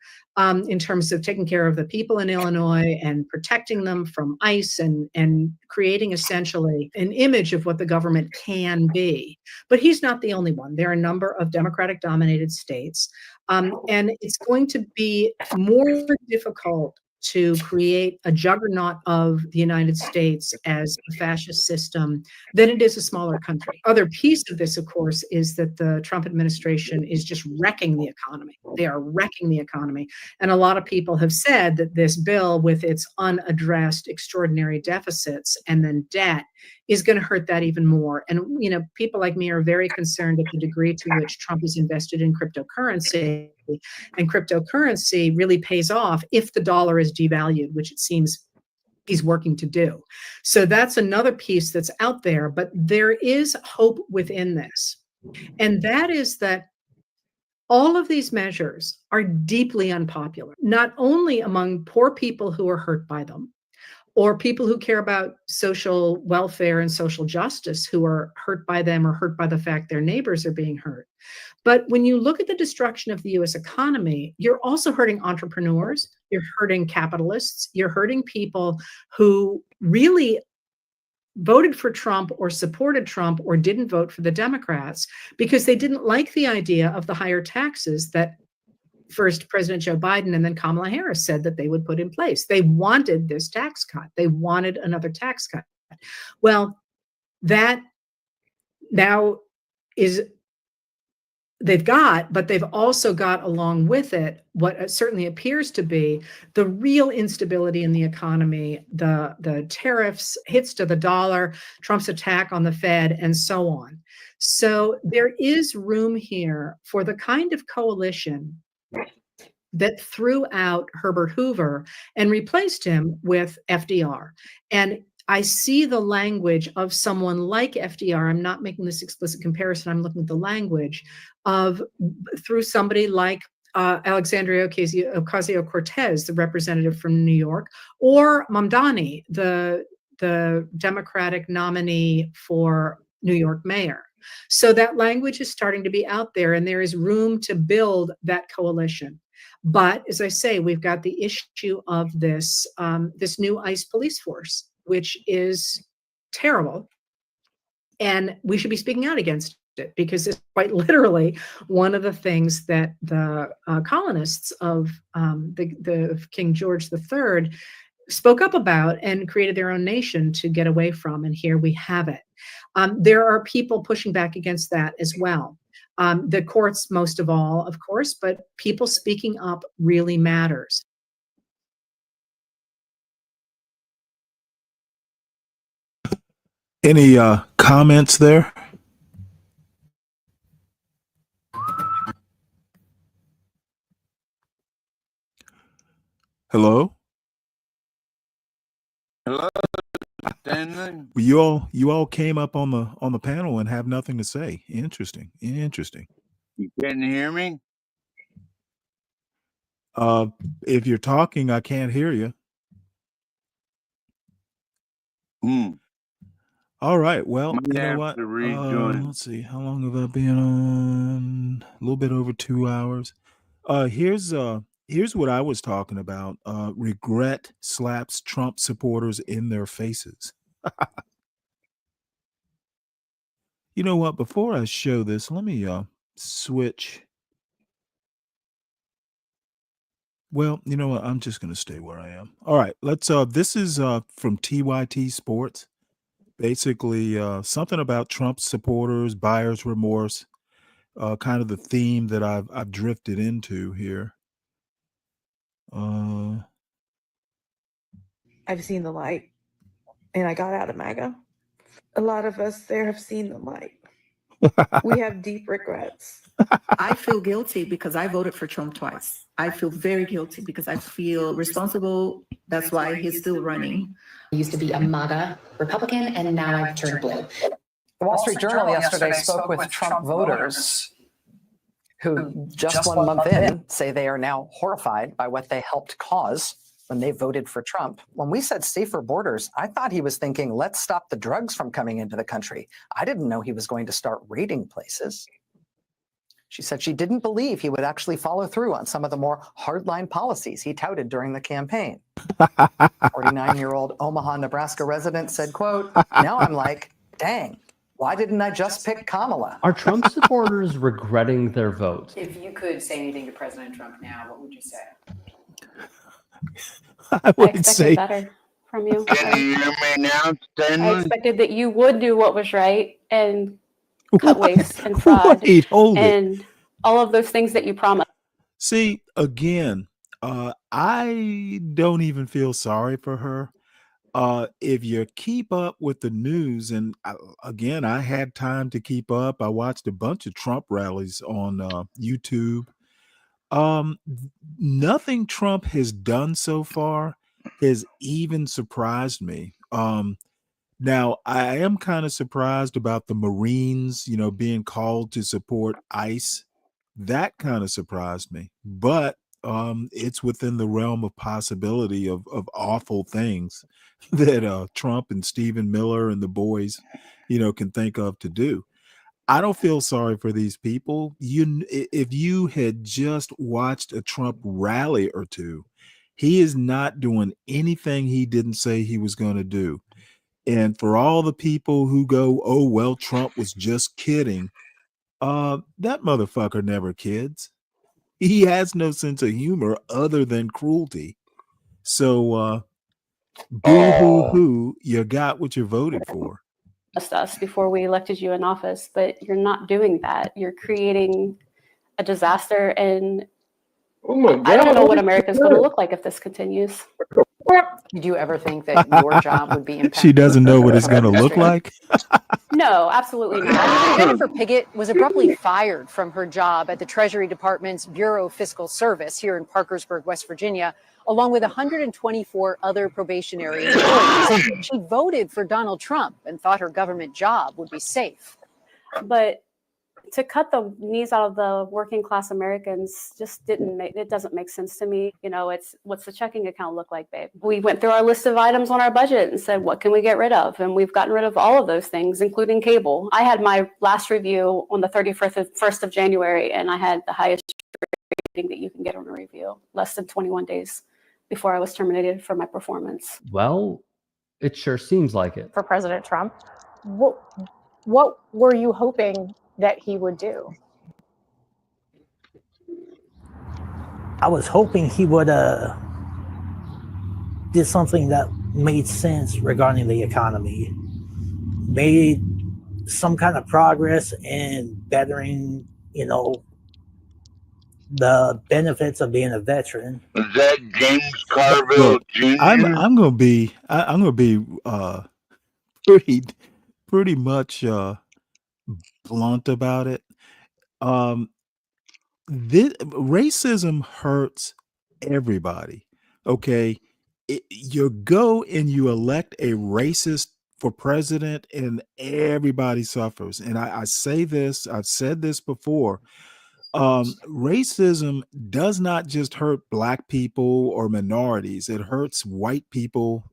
in terms of taking care of the people in Illinois and protecting them from ICE and creating essentially an image of what the government can be. But he's not the only one. There are a number of Democratic-dominated states, and it's going to be more difficult to create a juggernaut of the United States as a fascist system than it is a smaller country. Other piece of this, of course, is that the Trump administration is just wrecking the economy. They are wrecking the economy. And a lot of people have said that this bill, with its unaddressed extraordinary deficits and then debt, is going to hurt that even more. And, people like me are very concerned at the degree to which Trump is invested in cryptocurrency. And cryptocurrency really pays off if the dollar is devalued, which it seems he's working to do. So that's another piece that's out there. But there is hope within this. And that is that all of these measures are deeply unpopular, not only among poor people who are hurt by them, or people who care about social welfare and social justice who are hurt by them or hurt by the fact their neighbors are being hurt. But when you look at the destruction of the US economy, you're also hurting entrepreneurs, you're hurting capitalists, you're hurting people who really voted for Trump or supported Trump or didn't vote for the Democrats because they didn't like the idea of the higher taxes that first President Joe Biden and then Kamala Harris said that they would put in place. They wanted this tax cut. They wanted another tax cut. Well, that now is they've got, but they've also got along with it what certainly appears to be the real instability in the economy, the tariffs, hits to the dollar, Trump's attack on the Fed, and so on. So there is room here for the kind of coalition that threw out Herbert Hoover and replaced him with FDR. And I see the language of someone like FDR. I'm not making this explicit comparison. I'm looking at the language of through somebody like Alexandria Ocasio-Cortez, the representative from New York, or Mamdani, the Democratic nominee for New York mayor. So that language is starting to be out there, and there is room to build that coalition. But as I say, we've got the issue of this new ICE police force, which is terrible. And we should be speaking out against it because it's quite literally one of the things that the colonists of the King George III spoke up about and created their own nation to get away from. And here we have it. There are people pushing back against that as well. The courts, most of all, of course, but people speaking up really matters. Any comments there? Hello? Hello, Stanley. You all came up on the panel and have nothing to say. Interesting. You can't hear me? If you're talking, I can't hear you. All right. Well, you know what? Let's see. How long have I been on? A little bit over 2 hours. Here's what I was talking about. Regret slaps Trump supporters in their faces. You know what? Before I show this, let me switch. Well, you know what? I'm just going to stay where I am. All right. Let's this is from TYT Sports. Basically something about Trump supporters, buyer's remorse, kind of the theme that I've drifted into here. I've seen the light and I got out of MAGA. A lot of us there have seen the light. We have deep regrets. I feel guilty because I voted for Trump twice. I feel very guilty because I feel responsible. That's why he's still running. I used to be a MAGA Republican, and now I've turned blue. The Wall Street Journal yesterday spoke with Trump voters who just 1 month in say they are now horrified by what they helped cause when they voted for Trump. When we said safer borders, I thought he was thinking, let's stop the drugs from coming into the country. I didn't know he was going to start raiding places. She said she didn't believe he would actually follow through on some of the more hardline policies he touted during the campaign. 49-year-old Omaha, Nebraska resident said, quote, now I'm like, dang, why didn't I just pick Kamala? Are Trump supporters regretting their vote? If you could say anything to President Trump now, what would you say? I would expected say better from you. Can you hear me now, Stanley? I expected that you would do what was right and cut waste and fraud wait, hold it. and all of those things that you promised. See, again, I don't even feel sorry for her. If you keep up with the news, and again, I had time to keep up. I watched a bunch of Trump rallies on YouTube. Nothing Trump has done so far has even surprised me. Now, I am kind of surprised about the Marines, being called to support ICE. That kind of surprised me, but it's within the realm of possibility of awful things that Trump and Stephen Miller and the boys, can think of to do. I don't feel sorry for these people. If you had just watched a Trump rally or two, he is not doing anything he didn't say he was going to do. And for all the people who go, oh, well, Trump was just kidding. That motherfucker never kids. He has no sense of humor other than cruelty. So, boo-hoo-hoo, you got what you voted for. Us before we elected you in office, but you're not doing that. You're creating a disaster, and Oh my God. I don't know what America's going to look like if this continues. Did you ever think that your job would be impacted? She doesn't know what it's going to look like. No, absolutely not. Jennifer Piggott was abruptly fired from her job at the Treasury Department's Bureau of Fiscal Service here in Parkersburg, West Virginia, along with 124 other probationary employees. She voted for Donald Trump and thought her government job would be safe. But to cut the knees out of the working class Americans just doesn't make sense to me. It's what's the checking account look like, babe? We went through our list of items on our budget and said, what can we get rid of? And we've gotten rid of all of those things, including cable. I had my last review on the 31st of January, and I had the highest rating that you can get on a review, less than 21 days before I was terminated for my performance. Well, it sure seems like it. For President Trump, what were you hoping that he would do? I was hoping he would did something that made sense regarding the economy, made some kind of progress in bettering, the benefits of being a veteran. Is that James Carville Jr.? I'm gonna be pretty much blunt about it. Racism hurts everybody. Okay, you go and you elect a racist for president, and everybody suffers. And I say this, I've said this before. Racism does not just hurt black people or minorities; it hurts white people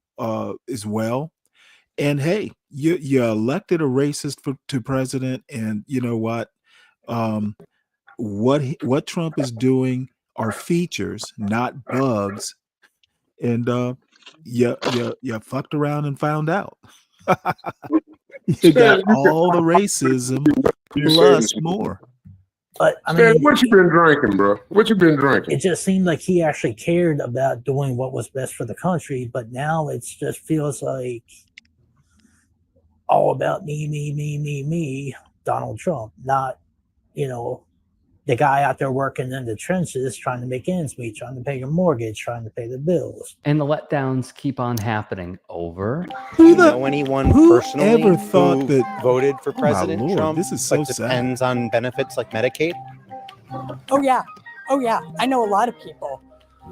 as well. And hey, you elected a racist to president, and you know what? What Trump is doing are features, not bugs. And you fucked around and found out. You got all the racism plus more. But I Stan, mean, what you been drinking, bro? What you been drinking? it just seemed like he actually cared about doing what was best for the country. But now it just feels like all about me, Donald Trump, not, the the guy out there working in the trenches, trying to make ends meet, trying to pay your mortgage, trying to pay the bills. And the letdowns keep on happening over. Do you know anyone personally ever thought who that voted for Oh my President Lord, Trump, this is so but depends on benefits like Medicaid? Oh yeah, I know a lot of people.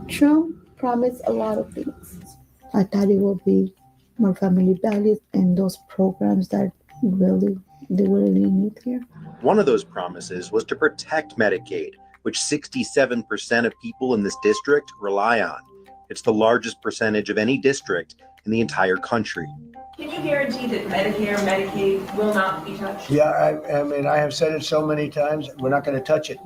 Trump promised a lot of things. I thought it would be more family values and those programs that they really need here. One of those promises was to protect Medicaid, which 67% of people in this district rely on. It's the largest percentage of any district in the entire country. Can you guarantee that Medicare, Medicaid will not be touched? Yeah, I mean, I have said it so many times, we're not going to touch it.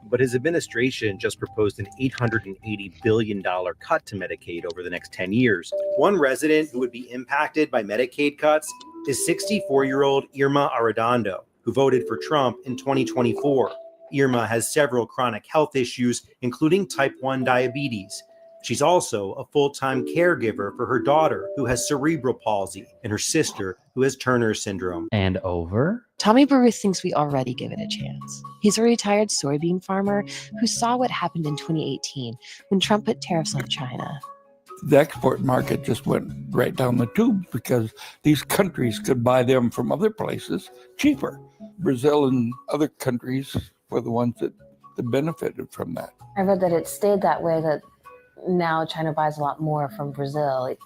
But his administration just proposed an $880 billion cut to Medicaid over the next 10 years. One resident who would be impacted by Medicaid cuts is 64-year-old Irma Arredondo, who voted for Trump in 2024. Irma has several chronic health issues, including type 1 diabetes. She's also a full-time caregiver for her daughter, who has cerebral palsy, and her sister, who has Turner syndrome. And over. Tommy Bruce thinks we already give it a chance. He's a retired soybean farmer who saw what happened in 2018 when Trump put tariffs on China. The export market just went right down the tube because these countries could buy them from other places cheaper. Brazil and other countries were the ones that benefited from that. I read that it stayed that way, that now China buys a lot more from Brazil.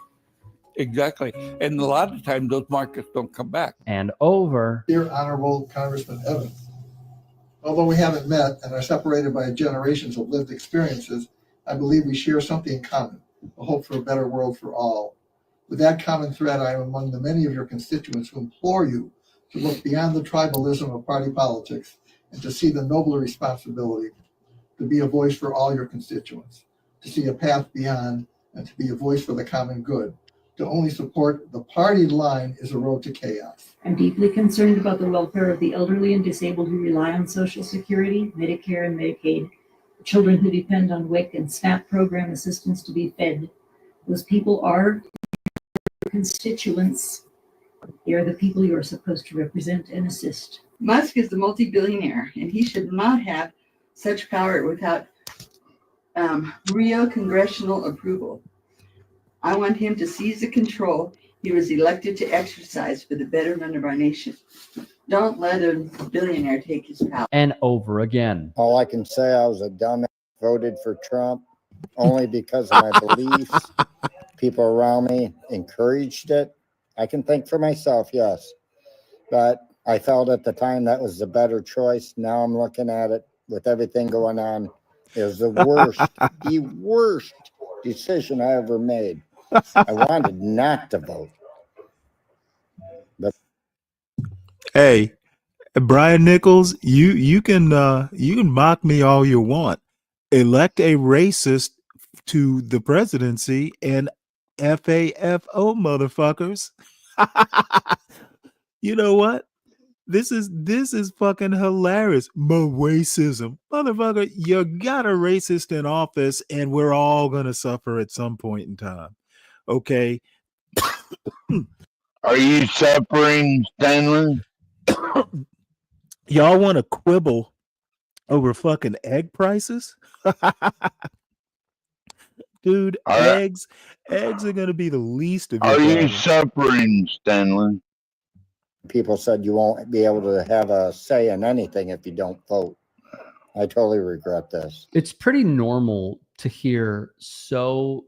Exactly. And a lot of times those markets don't come back. And over. Dear Honorable Congressman Evans, although we haven't met and are separated by generations of lived experiences, I believe we share something in common, a hope for a better world for all. With that common thread, I am among the many of your constituents who implore you to look beyond the tribalism of party politics and to see the nobler responsibility to be a voice for all your constituents, to see a path beyond, and to be a voice for the common good. To only support the party line is a road to chaos. I'm deeply concerned about the welfare of the elderly and disabled who rely on Social Security, Medicare, and Medicaid, children who depend on WIC and SNAP program assistance to be fed. Those people are constituents. They are the people you are supposed to represent and assist. Musk is the multi-billionaire, and he should not have such power without real congressional approval. I want him to seize the control he was elected to exercise for the betterment of our nation. Don't let a billionaire take his power. And over again. All I can say, I was a dumbass, voted for Trump only because of my beliefs. People around me encouraged it. I can think for myself, yes. But I felt at the time that was the better choice. Now I'm looking at it with everything going on. It was the worst, the worst decision I ever made. I wanted not to vote. But Hey, Brian Nichols, you can mock me all you want. Elect a racist to the presidency and FAFO motherfuckers. You know what? This is fucking hilarious. More racism. Motherfucker, you got a racist in office and we're all gonna suffer at some point in time. Okay. Are you suffering, Stanley? Y'all want to quibble over fucking egg prices? Dude, eggs are gonna be the least of your Are you problems. suffering, Stanley? people said you won't be able to have a say in anything if you don't vote. I totally regret this. It's pretty normal to hear so.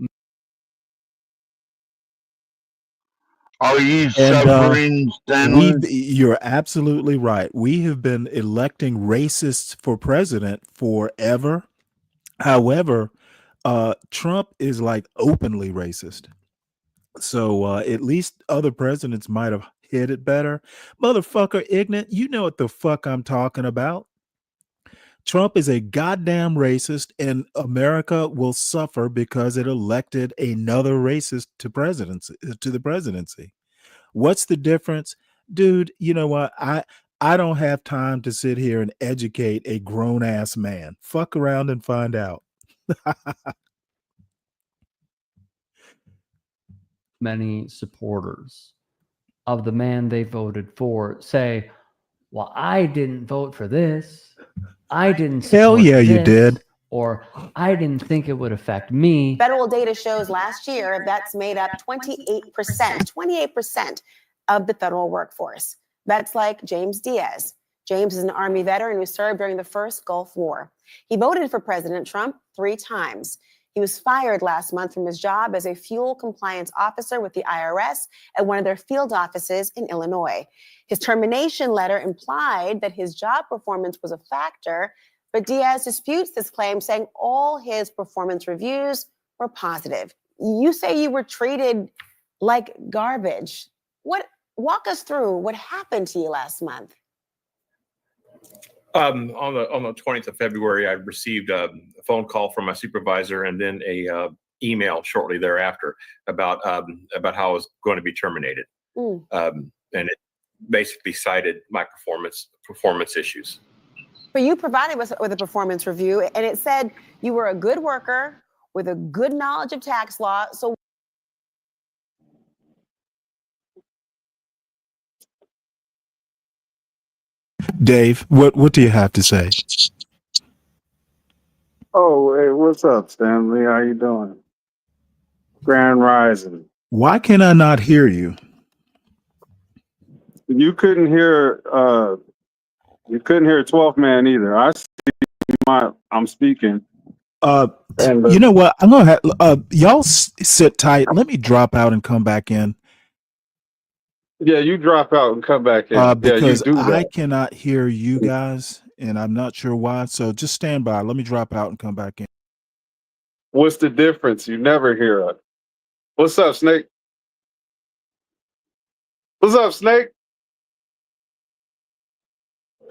Are you suffering, Stanley? You're absolutely right. We have been electing racists for president forever. However, Trump is like openly racist. So at least other presidents might have hit it better. Motherfucker, ignorant, you know what the fuck I'm talking about. Trump is a goddamn racist, and America will suffer because it elected another racist to the presidency. What's the difference? Dude, you know what? I don't have time to sit here and educate a grown-ass man. Fuck around and find out. Many supporters of the man they voted for say, well, I didn't vote for this. I didn't Hell support yeah, you this, did. or I didn't think it would affect me. Federal data shows last year vets made up 28% of the federal workforce. Vets like James Diaz. James is an Army veteran who served during the first Gulf War. He voted for President Trump 3 times. He was fired last month from his job as a fuel compliance officer with the IRS at one of their field offices in Illinois. His termination letter implied that his job performance was a factor, but Diaz disputes this claim, saying all his performance reviews were positive. You say you were treated like garbage. Walk us through what happened to you last month. On the 20th of February, I received a phone call from my supervisor and then a email shortly thereafter about how I was going to be terminated. And it basically cited my performance issues. But you provided us with a performance review, and it said you were a good worker with a good knowledge of tax law. So Dave, what do you have to say? Oh, hey, what's up, Stanley? How you doing? Grand Rising. Why can I not hear you? You couldn't hear 12th man either. I'm speaking. You know what? I'm gonna have y'all sit tight. Let me drop out and come back in. Yeah, you drop out and come back in. Because yeah, you do that. I cannot hear you guys, and I'm not sure why. So just stand by. Let me drop out and come back in. What's the difference? You never hear us. What's up, Snake? What's up, Snake?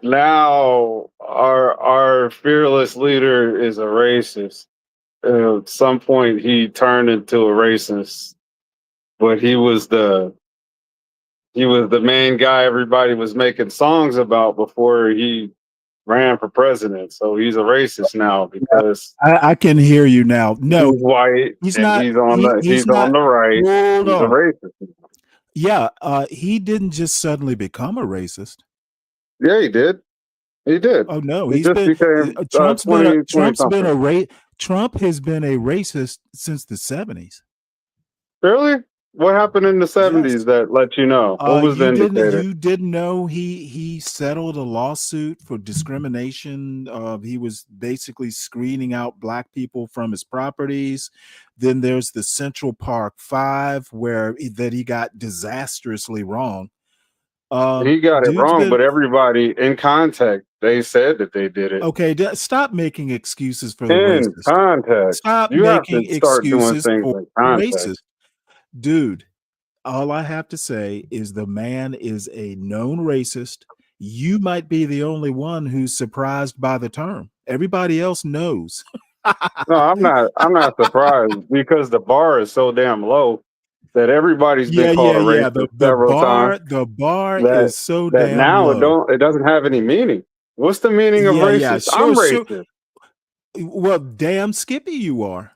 Now our fearless leader is a racist. At some point he turned into a racist, but he was the main guy everybody was making songs about before he ran for president. So he's a racist now because I can hear you now. No, he's white he's and not. he's on the right. Hold He's a on. racist. Yeah, he didn't just suddenly become a racist. Yeah, he did. He did. Oh no, He he's just been became Trump's 20, been Trump has been a racist since the 70s. Really? What happened in the 70s that let you know? What was the indicator? You didn't know he settled a lawsuit for discrimination. He was basically screening out black people from his properties. Then there's the Central Park 5 where he got disastrously wrong. He got it wrong, but everybody in context, they said that they did it. Okay, stop making excuses for the In racist. context. Stop You have making to start doing excuses things for in the context. racist. Dude, all I have to say is the man is a known racist. You might be the only one who's surprised by the term. Everybody else knows. No, I'm not surprised because the bar is so damn low that everybody's been called a racist several times. The bar that, is so that damn now low. it doesn't have any meaning. What's the meaning of racist? I'm racist. Well, damn Skippy you are.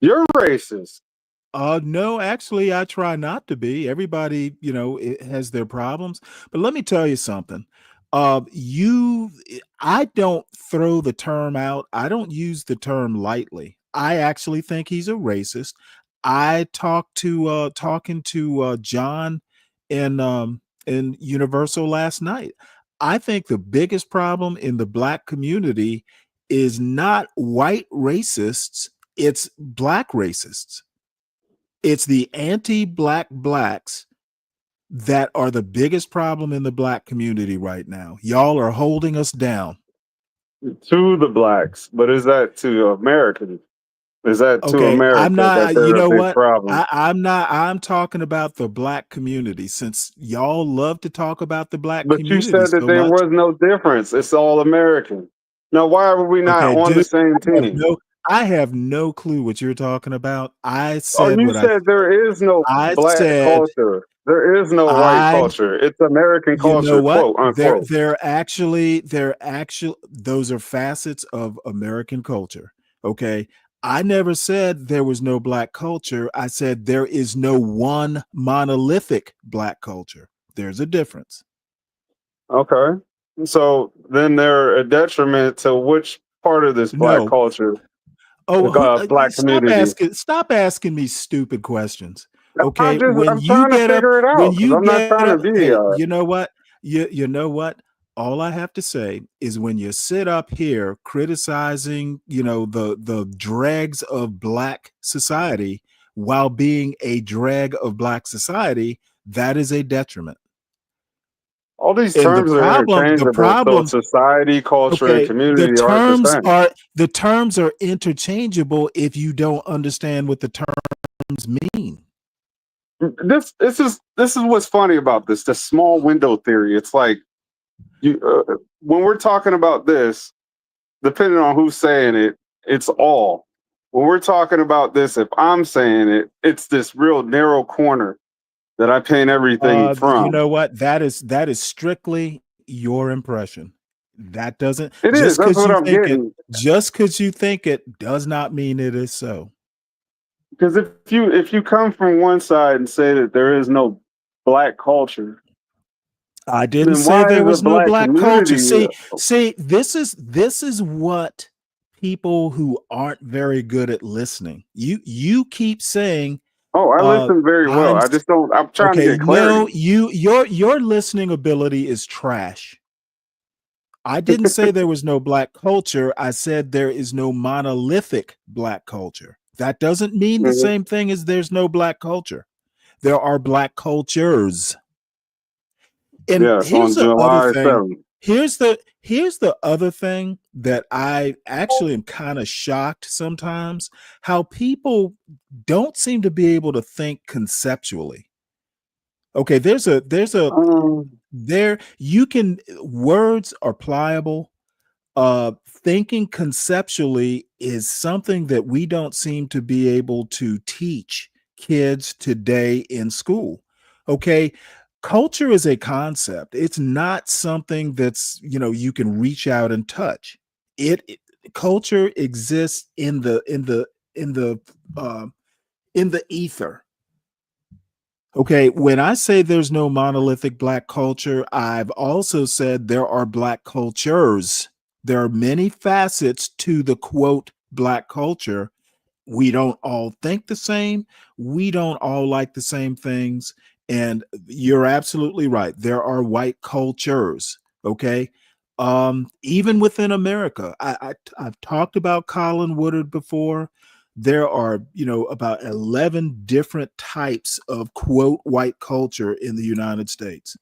You're racist. No, actually, I try not to be. Everybody, it has their problems. But let me tell you something. I don't throw the term out. I don't use the term lightly. I actually think he's a racist. I talking to John in Universal last night. I think the biggest problem in the black community is not white racists, it's black racists. It's the anti-black blacks that are the biggest problem in the black community right now. Y'all are holding us down. To the blacks, but is that to Americans? Is that to Okay, America? I'm not. That they're You know a big what? problem? I'm not. I'm talking about the black community. Since y'all love to talk about the black But you community said that so there much. was no difference. It's all American. Now, why are we not Okay, on the dude, same team? I have no clue what you're talking about. I Oh, said you what said there is no I black said. culture. There is no white culture. It's American You know culture, what? quote unquote. They're actually those are facets of American culture. Okay. I never said there was no black culture. I said there is no one monolithic black culture. There's a difference. Okay. So then they're a detriment to which part of this black No. culture? Oh, Black community. stop asking me stupid questions. Okay, I'm trying to figure it when out because you I'm not get trying to up, be. hey, you know what? You know what? All I have to say is when you sit up here criticizing, the dregs of black society while being a drag of black society, that is a detriment. All these And the terms are interchangeable. So problem, society, culture, and okay, community aren't the same. the terms are interchangeable if you don't understand what the terms mean. This is what's funny about this. The small window theory. It's like you when we're talking about this, depending on who's saying it, it's all. When we're talking about this, if I'm saying it, it's this real narrow corner that I paint everything You from. know what? That is strictly your impression. That doesn't It is. That's what I'm getting. just because you think it does not mean it is so. Because if you come from one side and say that there is no black culture, I didn't then say why there is the was no black culture. community? See, this is what people who aren't very good at listening. You keep saying, Oh, I listen very well. I just don't. I'm trying to get clarity. No, your listening ability is trash. I didn't say there was no black culture. I said there is no monolithic black culture. That doesn't mean the same thing as there's no black culture. There are black cultures. And yes, here's on the July other thing. 7th. Here's the other thing that I actually am kind of shocked sometimes, how people don't seem to be able to think conceptually. Okay, words are pliable. Thinking conceptually is something that we don't seem to be able to teach kids today in school. Okay, culture is a concept. It's not something that's, you can reach out and touch. Culture exists in the ether. Okay, when I say there's no monolithic black culture, I've also said there are black cultures. There are many facets to the quote black culture. We don't all think the same. We don't all like the same things. And you're absolutely right. There are white cultures. Okay. Even within America, I've talked about Colin Woodard before. There are, about 11 different types of quote white culture in the United States.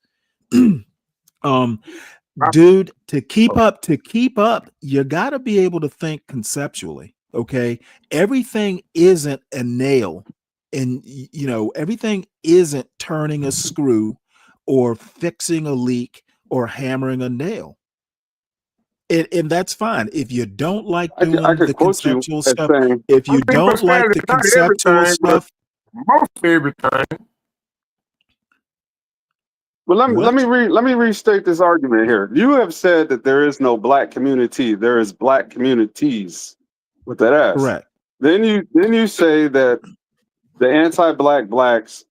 Dude, to keep up, you got to be able to think conceptually. Okay, everything isn't a nail, and everything isn't turning a screw or fixing a leak or hammering a nail. And that's fine if you don't like doing the conceptual stuff. If you don't like the conceptual stuff, most everything. But let me restate this argument here. You have said that there is no black community. There is black communities with that S. Correct. Then you say that the anti-black blacks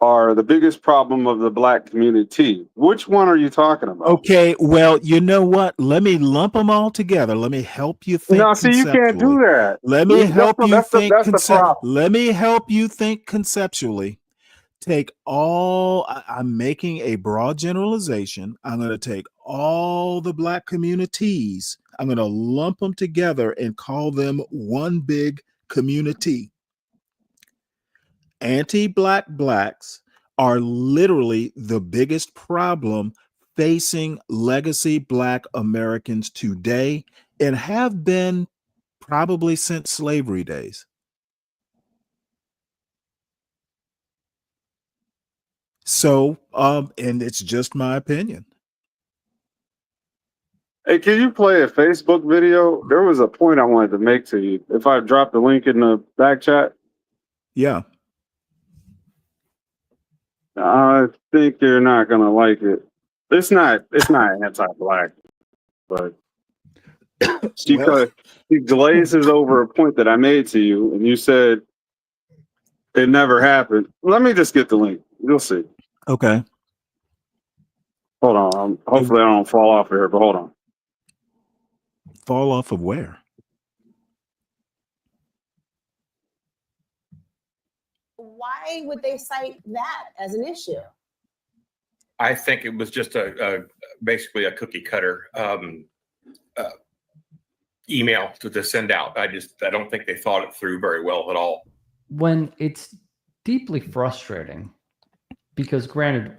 are the biggest problem of the black community. Which one are you talking about? Okay, well, you know what? Let me lump them all together. Let me help you think. No, see, you can't do that. Let me help you think. That's the problem. Let me help you think conceptually. I'm making a broad generalization. I'm going to take all the black communities. I'm going to lump them together and call them one big community. Anti-black blacks are literally the biggest problem facing legacy black Americans today and have been probably since slavery days. So, and it's just my opinion. Hey, can you play a Facebook video? There was a point I wanted to make to you. If I drop the link in the back chat. Yeah. I think you're not gonna like it. It's not anti-black, but she glazes over a point that I made to you, and you said it never happened. Let me just get the link. You'll see. Okay. Hold on. Hopefully I don't fall off here, but hold on. Fall off of where? Why would they cite that as an issue? I think it was just basically a cookie cutter email to send out. I don't think they thought it through very well at all. When it's deeply frustrating, because granted,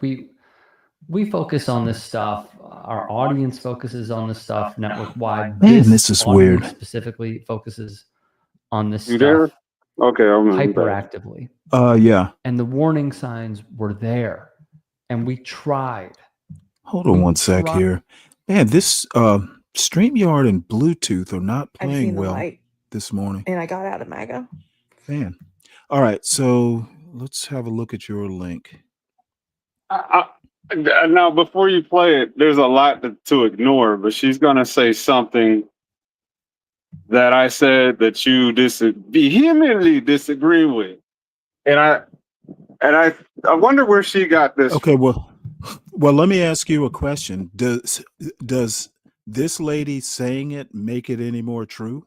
we focus on this stuff. Our audience focuses on this stuff network wide. Man, this is weird. Specifically focuses on this You stuff there? Okay, I'm hyperactively. Yeah. And the warning signs were there, and we tried. Hold on one sec here. Man, this StreamYard and Bluetooth are not playing well this morning. And I got out of MAGA. Man. All right, so let's have a look at your link. Now, before you play it, there's a lot to ignore, but she's going to say something that I said that you vehemently disagree with. And I wonder where she got this. Okay, well, let me ask you a question. Does this lady saying it make it any more true?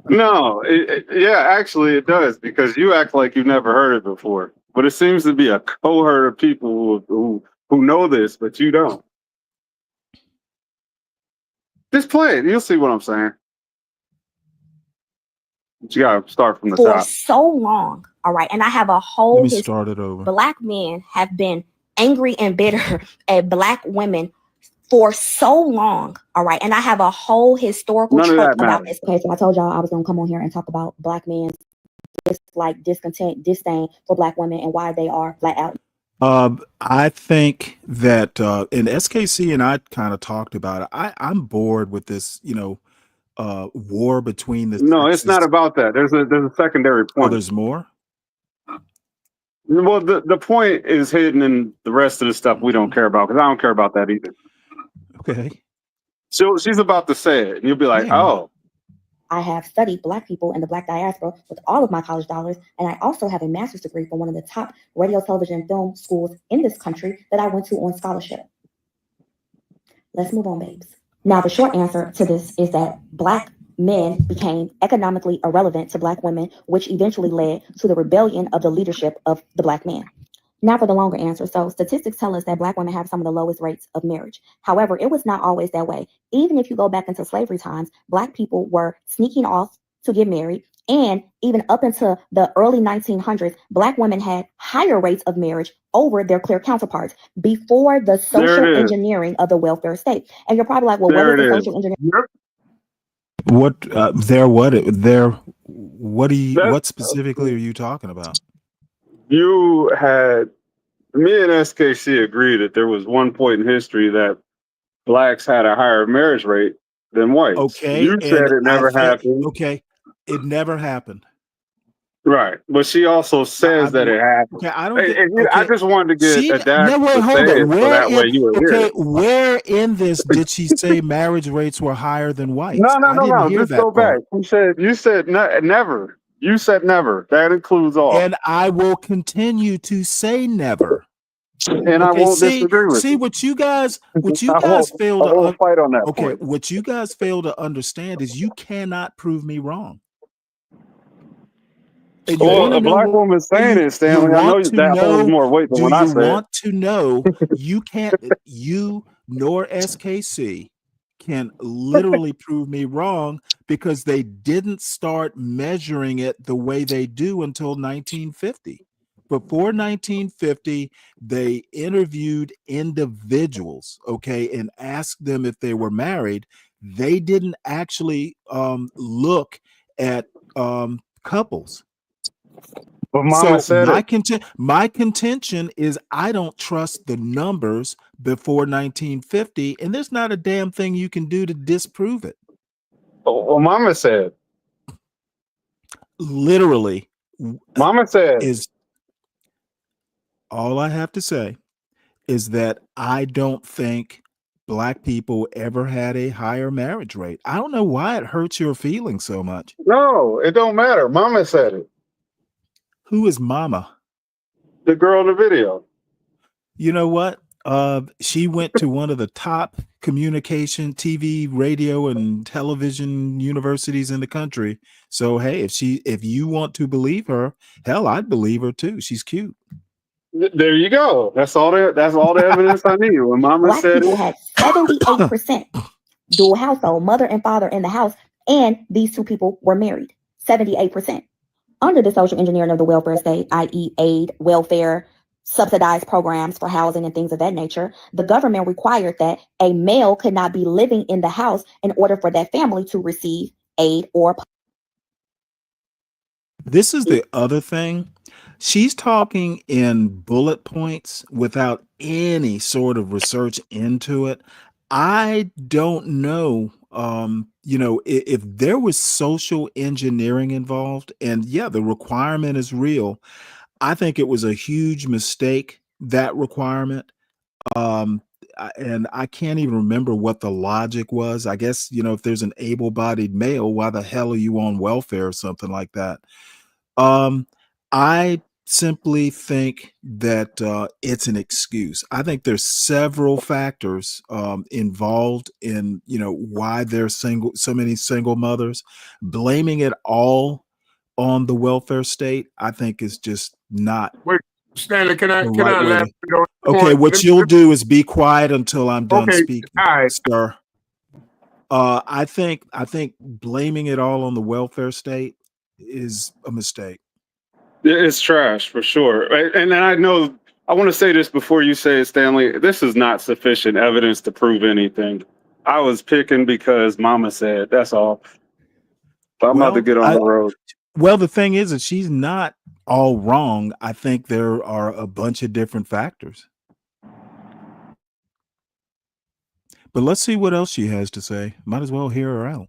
No, yeah, actually it does, because you act like you've never heard it before. But it seems to be a cohort of people who know this, but you don't. Just play it. You'll see what I'm saying. But you gotta start from the for top. so long. All right. And I have a whole Let me start it over. Black men have been angry and bitter at Black women for so long. All right. And I have a whole historical None of truck that about matters. this. Okay, so I told y'all I was gonna come on here and talk about Black men's dislike, discontent, disdain for Black women and why they are flat out. I think that and SKC and I kind of talked about it. I'm bored with this, war between the No, it's sexes. not about that. There's a secondary Oh, point. there's more? Well, the point is hidden in the rest of the stuff we don't care about, because I don't care about that either. Okay. So she's about to say it, and you'll be like, oh. I have studied Black people and the Black diaspora with all of my college dollars, and I also have a master's degree from one of the top radio, television, and film schools in this country that I went to on scholarship. Let's move on, babes. Now, the short answer to this is that Black men became economically irrelevant to Black women, which eventually led to the rebellion of the leadership of the Black man. Now for the longer answer. So statistics tell us that Black women have some of the lowest rates of marriage. However, it was not always that way. Even if you go back into slavery times, Black people were sneaking off to get married. And even up into the early 1900s, Black women had higher rates of marriage over their clear counterparts before the social engineering of the welfare state. And you're probably like, well, what is the social engineering? What specifically are you talking about? Me and SKC agree that there was one point in history that Blacks had a higher marriage rate than whites. Okay. You said it never happened. Okay. It never happened. Right. But she also says that it happened. Okay, I just wanted to get a dash hold on. so that way you would hear it. Where in this did she say marriage rates were higher than whites? No. Just go back. You said never. You said never. That includes all. And I will continue to say never. And I won't disagree with you. What you guys fail to fight on that okay, point. what you guys fail to understand is you cannot prove me wrong. Well, a Black woman saying it, Stanley. I know that holds more weight than when I said it. Do you want to know? You nor SKC can literally prove me wrong, because they didn't start measuring it the way they do until 1950. Before 1950, they interviewed individuals, okay, and asked them if they were married. They didn't actually look at couples. But Mama said my contention is I don't trust the numbers before 1950, and there's not a damn thing you can do to disprove it. Well, Mama said. Literally. Mama said. All I have to say is that I don't think Black people ever had a higher marriage rate. I don't know why it hurts your feelings so much. No, it don't matter. Mama said it. Who is Mama? The girl in the video. You know what? She went to one of the top communication, TV, radio, and television universities in the country. So hey, if you want to believe her, hell, I'd believe her too. She's cute. There you go. That's all the evidence I need. When Mama Black said people it, had 78% dual household, mother and father in the house, and these two people were married. 78%. Under the social engineering of the welfare state, i.e., aid, welfare, subsidized programs for housing and things of that nature, the government required that a male could not be living in the house in order for that family to receive aid or. This is the other thing. She's talking in bullet points without any sort of research into it. I don't know, if there was social engineering involved, and yeah, the requirement is real. I think it was a huge mistake, that requirement. And I can't even remember what the logic was. I guess, if there's an able-bodied male, why the hell are you on welfare or something like that? I simply think that it's an excuse. I think there's several factors involved in why there's so many single mothers. Blaming it all on the welfare state, I think, is just not Wait, Stanley, can I the right way elaborate to. on the Okay, point? what you'll do is be quiet until I'm done Okay, speaking, all right. sir. I think blaming it all on the welfare state is a mistake. it's trash for sure. Right? And I know I want to say this before you say it, Stanley. This is not sufficient evidence to prove anything. I was picking because Mama said. That's all. But I'm about to get on the road. Well, the thing is that she's not all wrong. I think there are a bunch of different factors. But let's see what else she has to say. Might as well hear her out.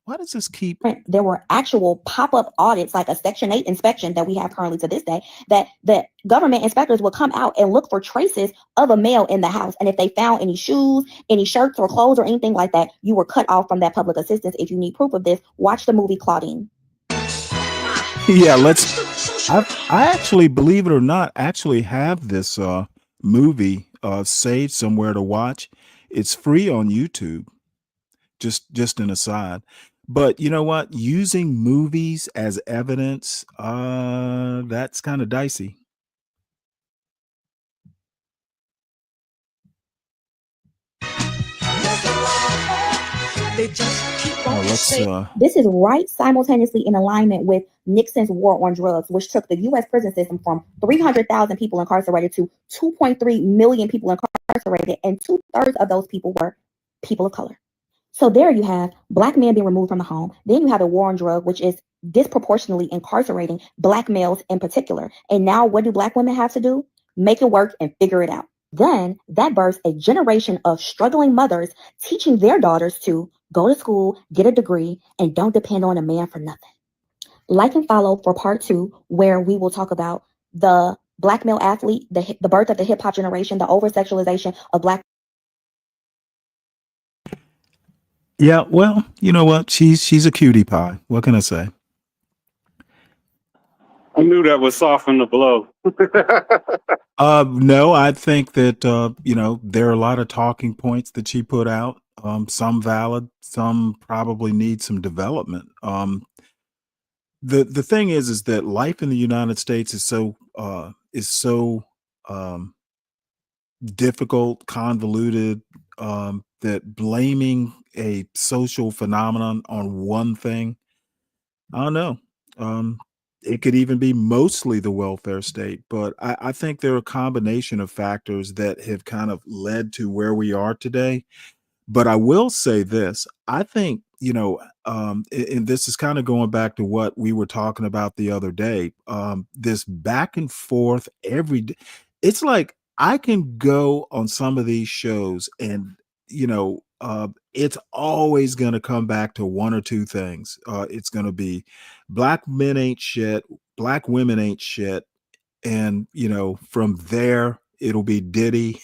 Why does this keep? There were actual pop-up audits, like a Section 8 inspection that we have currently to this day, that the government inspectors would come out and look for traces of a male in the house. And if they found any shoes, any shirts or clothes or anything like that, you were cut off from that public assistance. If you need proof of this, watch the movie Claudine. Yeah, I actually, believe it or not, actually have this movie saved somewhere to watch. It's free on YouTube. Just an aside. But you know what? Using movies as evidence, that's kind of dicey. This is right simultaneously in alignment with Nixon's war on drugs, which took the U.S. prison system from 300,000 people incarcerated to 2.3 million people incarcerated, and 2/3 of those people were people of color. So there you have Black men being removed from the home. Then you have a war on drug, which is disproportionately incarcerating Black males in particular. And now what do Black women have to do? Make it work and figure it out. Then that births a generation of struggling mothers teaching their daughters to go to school, get a degree, and don't depend on a man for nothing. Like and follow for part 2, where we will talk about the Black male athlete, the birth of the hip hop generation, the over-sexualization of Black. Yeah, well, you know what? She's a cutie pie. What can I say? I knew that would soften the blow. No, I think that there are a lot of talking points that she put out. Some valid, some probably need some development. The thing is that life in the United States is so difficult, convoluted, that blaming a social phenomenon on one thing, I don't know. It could even be mostly the welfare state, but I think there are a combination of factors that have kind of led to where we are today. But I will say this, I think, and this is kind of going back to what we were talking about the other day, this back and forth every day. It's like I can go on some of these shows and, it's always going to come back to one or two things. It's going to be Black men ain't shit, Black women ain't shit. And, from there, it'll be Diddy.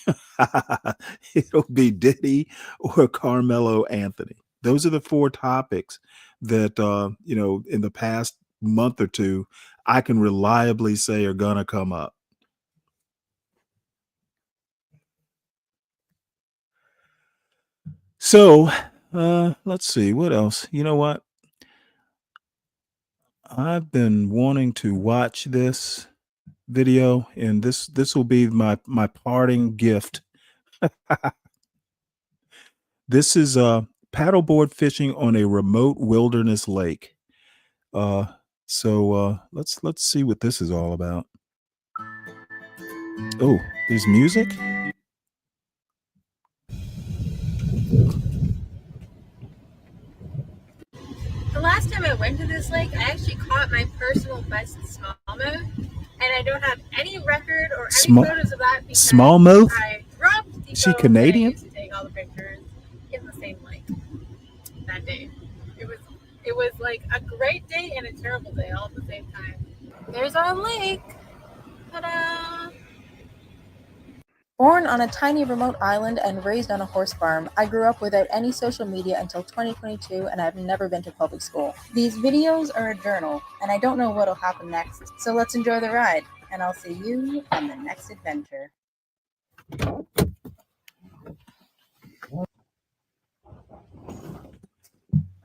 It'll be Diddy or Carmelo Anthony. Those are the 4 topics that, in the past month or two, I can reliably say are going to come up. So, let's see what else. You know what? I've been wanting to watch this video, and this will be my parting gift. This is paddleboard fishing on a remote wilderness lake. So let's see what this is all about. Oh, there's music. The last time I went to this lake, I actually caught my personal best smallmouth, and I don't have any record or any photos of that because Smallmouth? I dropped the Is she phone Canadian? that I used to take all the pictures in the same lake that day. It was like a great day and a terrible day all at the same time. There's our lake. Ta-da! Born on a tiny remote island and raised on a horse farm, I grew up without any social media until 2022 and I've never been to public school. These videos are a journal and I don't know what'll happen next, so let's enjoy the ride and I'll see you on the next adventure.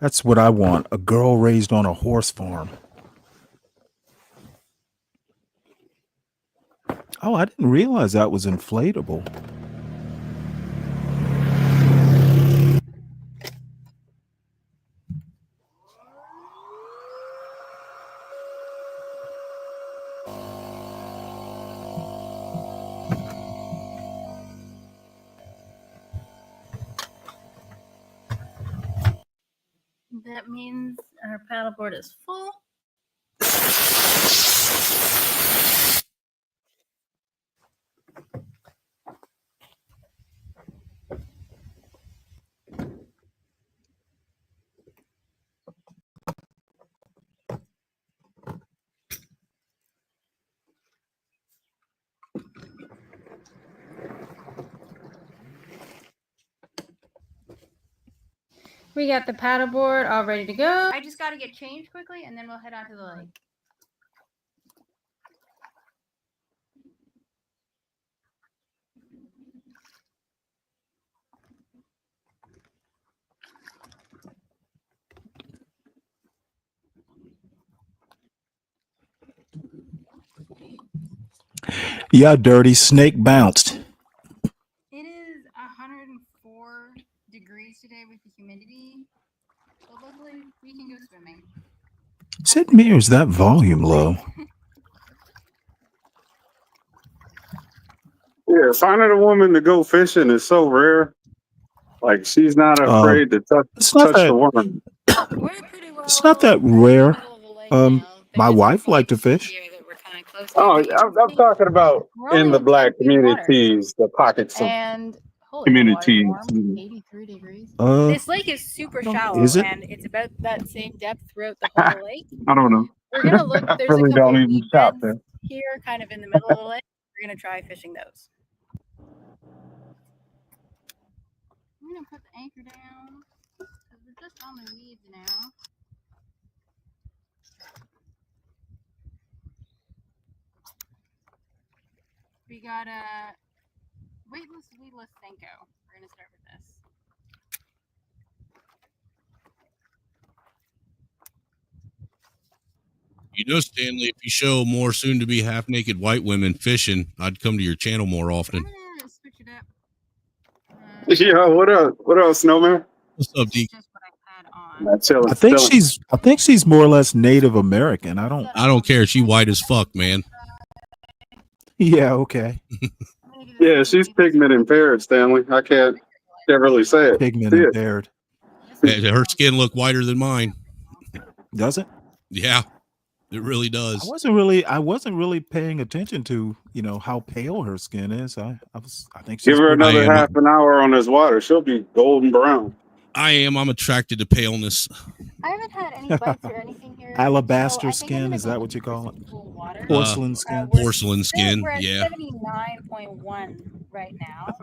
That's what I want. A girl raised on a horse farm. Oh, I didn't realize that was inflatable. That means our paddleboard is full. We got the paddleboard all ready to go. I just got to get changed quickly and then we'll head out to the lake. Yeah, dirty snake bounced. It is 104 degrees today with the humidity. So luckily we can go swimming. Is it me or is that volume low? Yeah, finding a woman to go fishing is so rare. Like she's not afraid to touch the worm. It's not that rare. My wife liked to fish. Oh, I'm talking about in the black communities, the pockets of And communities. 83 degrees. This lake is super shallow is it? and it's about that same depth throughout the whole lake. I don't know. We're gonna look. I There's really a couple don't of even deep shop beds there. here, kind of in the middle of the lake. We're gonna try fishing those. I'm gonna put the anchor down because we're just on the weeds now. We got a weightless weedless Senko. We're gonna start with this. You know, Stanley, if you show more soon-to-be half-naked white women fishing, I'd come to your channel more often. Switch it up. Yeah, what up? What else, Snowman? What's up, D? I think she's more or less Native American. I don't care. She white as fuck, man. Yeah, okay. Yeah, she's pigment impaired, Stanley. I can't really say it. Pigment See it. impaired. Her skin look whiter than mine. Does it? Yeah, it really does. I wasn't really paying attention to, how pale her skin is. I think she's Give her pretty- another half an hour on this water. She'll be golden brown. I'm attracted to paleness. I haven't had any bites or anything here. Alabaster skin, is that what you call it? Porcelain skin. Porcelain skin, We're at yeah. 79.1 right now.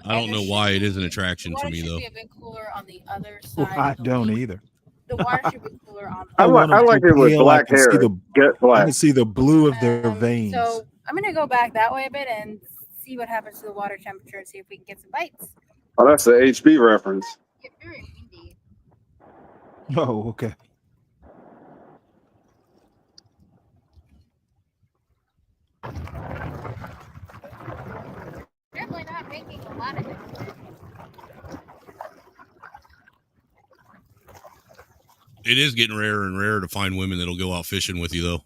I don't know why it is an attraction for me, though. Be a bit cooler on the other Well, side. I don't either. The water should be cooler on I like it with black I can hair. see Get I black. can see the blue of their veins. So I'm gonna go back that way a bit and see what happens to the water temperature and see if we can get some bites. Oh, that's the HB reference. Get very windy. Oh, okay. Definitely not making a lot of it. It is getting rarer and rarer to find women that'll go out fishing with you, though.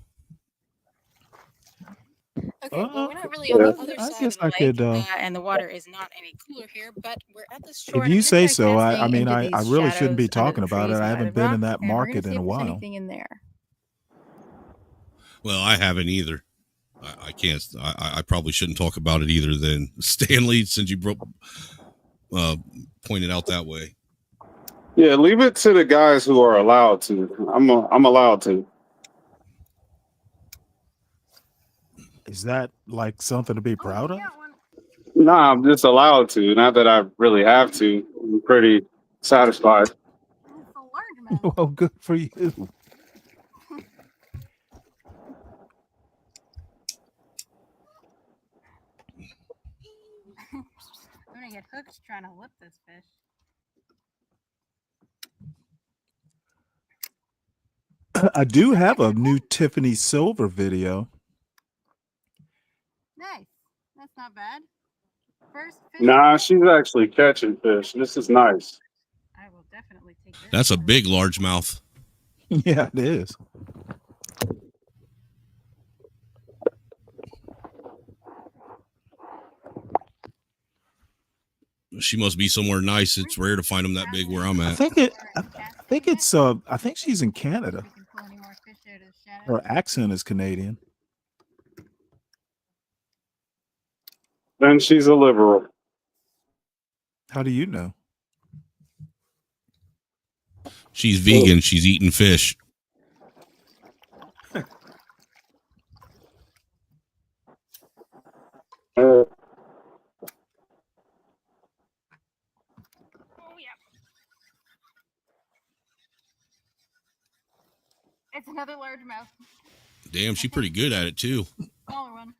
Okay, well, we're not really Yeah. on the other I side guess of the I lake, could. And the water is not any cooler here, but we're at this shore. If And I'm you gonna say try so, I casting mean, into I these really shouldn't be shadows under the talking about it. trees I by haven't the been in rock, that and we're gonna market see in a if there's while. anything in there. Well, I haven't either. I can't. I probably shouldn't talk about it either. Then Stanley, since you pointed out that way. Yeah, leave it to the guys who are allowed to. I'm allowed to. Is that like something to be proud of? Nah, I'm just allowed to. Not that I really have to. I'm pretty satisfied. Well, good for you. I'm gonna get hooked trying to whip this fish. I do have a new Tiffany Silver video. Nice. That's not bad. First fish. Nah, she's actually catching fish. This is nice. I will definitely take this. That's a big largemouth. Yeah, it is. She must be somewhere nice. It's rare to find them that big where I'm I at. think I think she's in Canada. Her accent is Canadian. Then she's a liberal. How do you know? She's vegan. She's eating fish. It's another largemouth. Damn, she's pretty good at it too. Smaller one.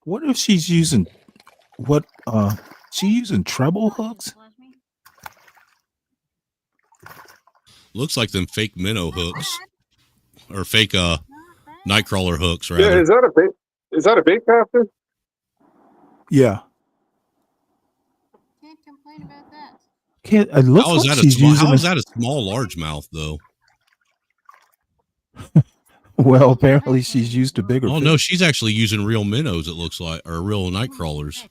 What if she's using she using treble hooks? Looks like them fake minnow hooks or fake nightcrawler hooks, rather. Yeah, is that a bait caster? Yeah. Can't complain about that. It looks How is like that she's using how is that a small largemouth though? Well, apparently she's used a bigger Oh fish. no, she's actually using real minnows. It looks like, or real nightcrawlers.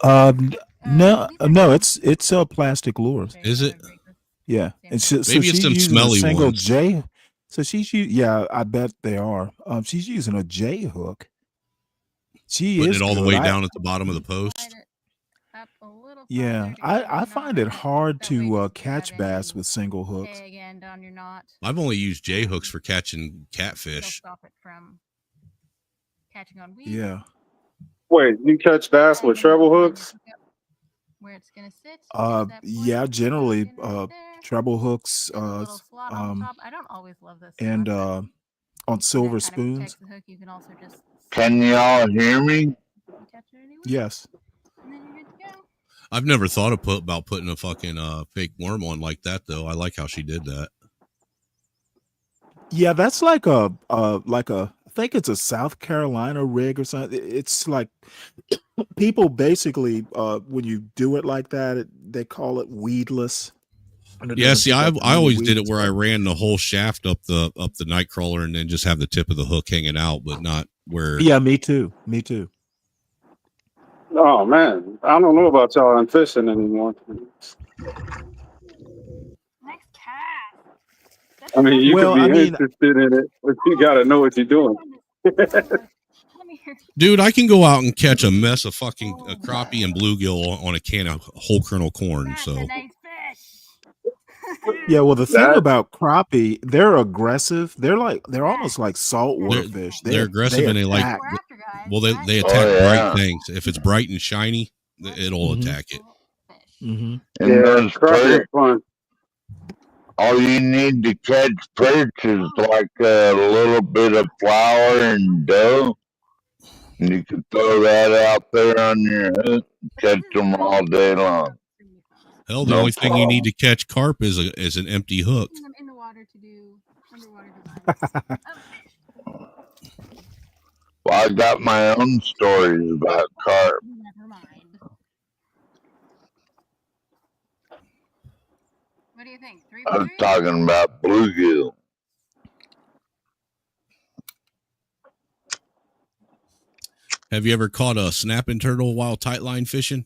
No, it's plastic lures. Is it? Yeah, and so Maybe it's she's them using smelly a single ones. J. So yeah, I bet they are. She's using a J hook. She Putting is it all the good. way down at the bottom of the post. Yeah, I find it hard to catch bass with single hooks. Again, down your knot. I've only used J hooks for catching catfish. Stop it from catching on weed. Yeah. Wait, you catch bass with treble hooks? Where it's gonna sit. Yeah, generally treble hooks Slot on top. I don't always love this. and on silver spoons. The hook, you can also just Can y'all hear me? catch it anyway. Yes. And then you're good to go. I've never thought about putting a fucking fake worm on like that though. I like how she did that. Yeah, that's like a I think it's a South Carolina rig or something. It's like people basically when you do it like that, they call it weedless. Yeah, see, I always did it where I ran the whole shaft up the nightcrawler and then just have the tip of the hook hanging out, but not where. Yeah, me too. Me too. Oh man, I don't know about y'all on fishing anymore. Next cat. I mean, you could be interested in it, but you got to know what you're doing. Dude, I can go out and catch a mess of fucking crappie and bluegill on a can of whole kernel corn. So. Yeah, well, the thing about crappie, they're aggressive. They're almost like saltwater fish. They're aggressive and they attack. They attack bright things. If it's bright and shiny, it'll attack it. And those perch, all you need to catch perch is like a little bit of flour and dough. You can throw that out there on your hook and catch them all day long. Hell, the only thing you need to catch carp is an empty hook. Them in the water to do underwater designs. Well, I got my own stories about carp. Never mind. What do you think? I was talking about bluegill. Have you ever caught a snapping turtle while tightline fishing?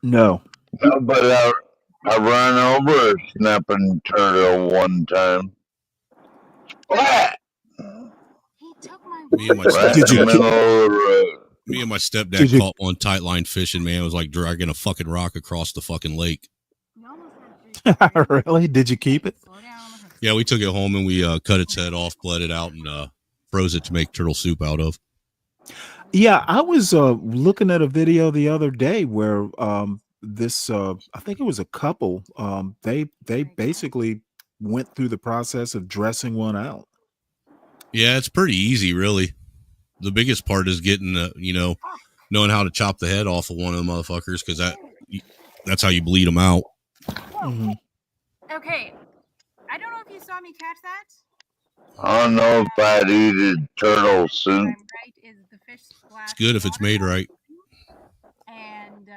No. No, but I ran over a snapping turtle one time. Me and my stepdad caught one tightline fishing, man. It was like dragging a fucking rock across the fucking lake. Really? Did you keep it? Yeah, we took it home and we cut its head off, bled it out, and froze it to make turtle soup out of. Yeah, I was looking at a video the other day where this I think it was a couple. They basically went through the process of dressing one out. Yeah, it's pretty easy, really. The biggest part is getting knowing how to chop the head off of one of the motherfuckers, because that's how you bleed them out. Mm-hmm. Okay, I don't know if you saw me catch that. I don't know if I'd eat a turtle soup. It's good if it's made right. And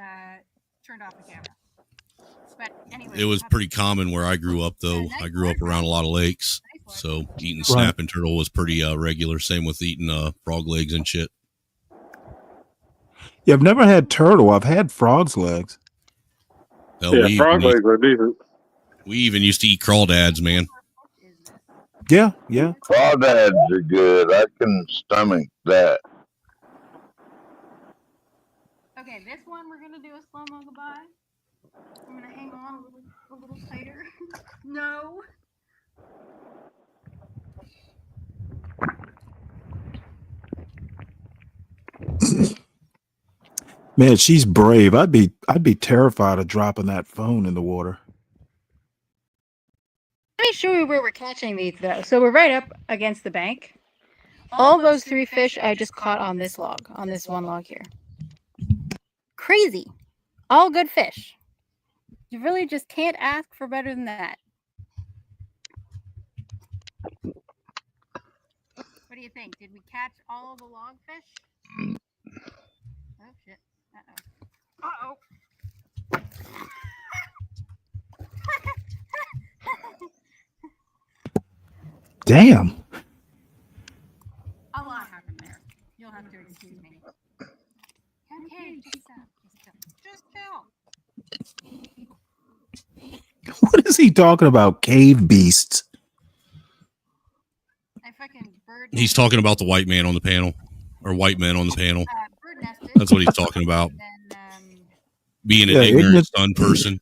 turned off the camera. But anyway, It was pretty common where I grew up, though. I grew up around a lot of lakes, so eating snapping turtle was pretty regular. Same with eating frog legs and shit. Yeah, I've never had turtle. I've had frog's legs. Hell, yeah, frog legs are decent. We even used to eat crawdads, man. Yeah. Crawdads are good. I can stomach that. Okay, this one we're gonna do a slow-mo goodbye. I'm gonna hang on a little tighter. No. Man, she's brave. I'd be terrified of dropping that phone in the water. Let me show you where we're catching these, though. So we're right up against the bank. All those 3 fish I just caught on this log, on this one log here. Crazy. All good fish. You really just can't ask for better than that. What do you think? Did we catch all of the log fish? Oh, shit. Uh-oh. Damn. A lot happened there. You'll have to excuse me. Okay, just chill. What is he talking about? Cave beasts. He's talking about the white man on the panel, or white men on the panel. That's what he's talking about. Being an ignorant, stunned person.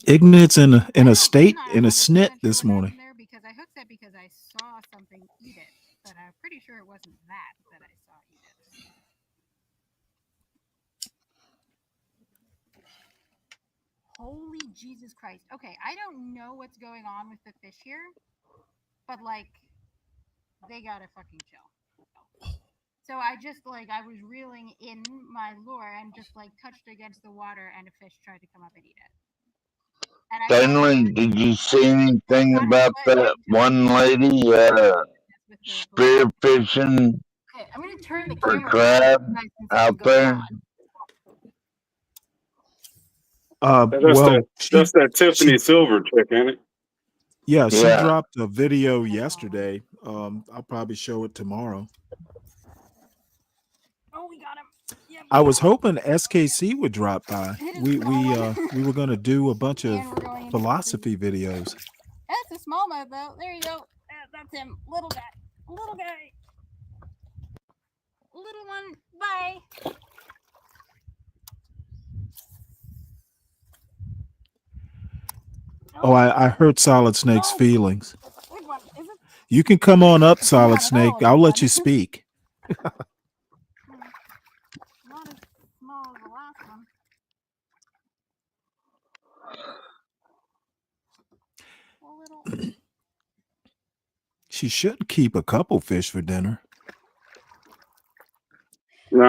Ignorance in a snit this morning. Because I hooked it because I saw something eat it, but I'm pretty sure it wasn't that I saw eat it. Holy Jesus Christ. Okay, I don't know what's going on with the fish here, but like, they gotta fucking chill. So I just I was reeling in my lure and just touched against the water and a fish tried to come up and eat it. Stanley, did you see anything about that one lady spear fishing I'm gonna turn the for camera crab out there? That's that Tiffany Silver chick, ain't it? Yeah, she dropped a video yesterday. I'll probably show it tomorrow. Oh, we got him. Yep. I was hoping SKC would drop by. We were gonna do a bunch of philosophy videos. That's a smallmouth though. There you go. That's him. Little guy. Little guy. Little one. Bye. Oh, I hurt Solid Snake's feelings. You can come on up, Solid Snake. I'll let you speak. Not as small as the last one. She should keep a couple fish for dinner.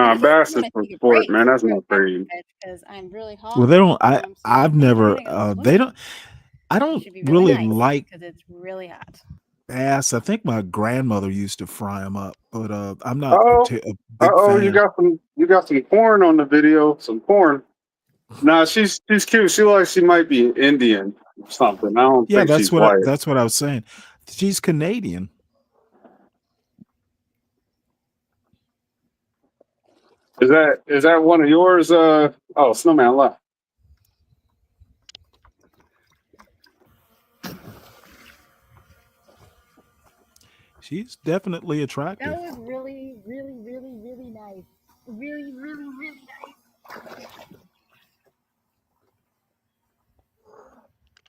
Nah, bass is for sport, man. That's not for you. Because I'm really hot. Well, they don't. So I've never. They don't. I don't should be really nice like because it's really hot. bass. I think my grandmother used to fry them up, but I'm not Oh, a big you fan. got some porn on the video. Some porn. Nah, she's cute. She like she might be Indian or something. I don't Yeah, think she's white. that's what I was saying. She's Canadian. Is that one of yours? Oh, Snowman left. She's definitely attractive. That was really, really, really, really nice. Really, really, really nice.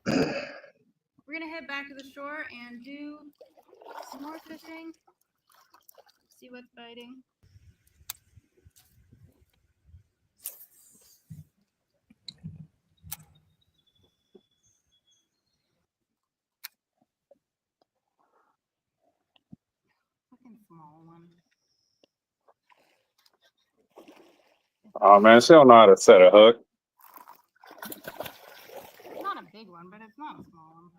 We're gonna head back to the shore and do some more fishing. See what's biting. Fucking small one. Oh man, she don't know how to set a hook. It's not a big one, but it's not a small one.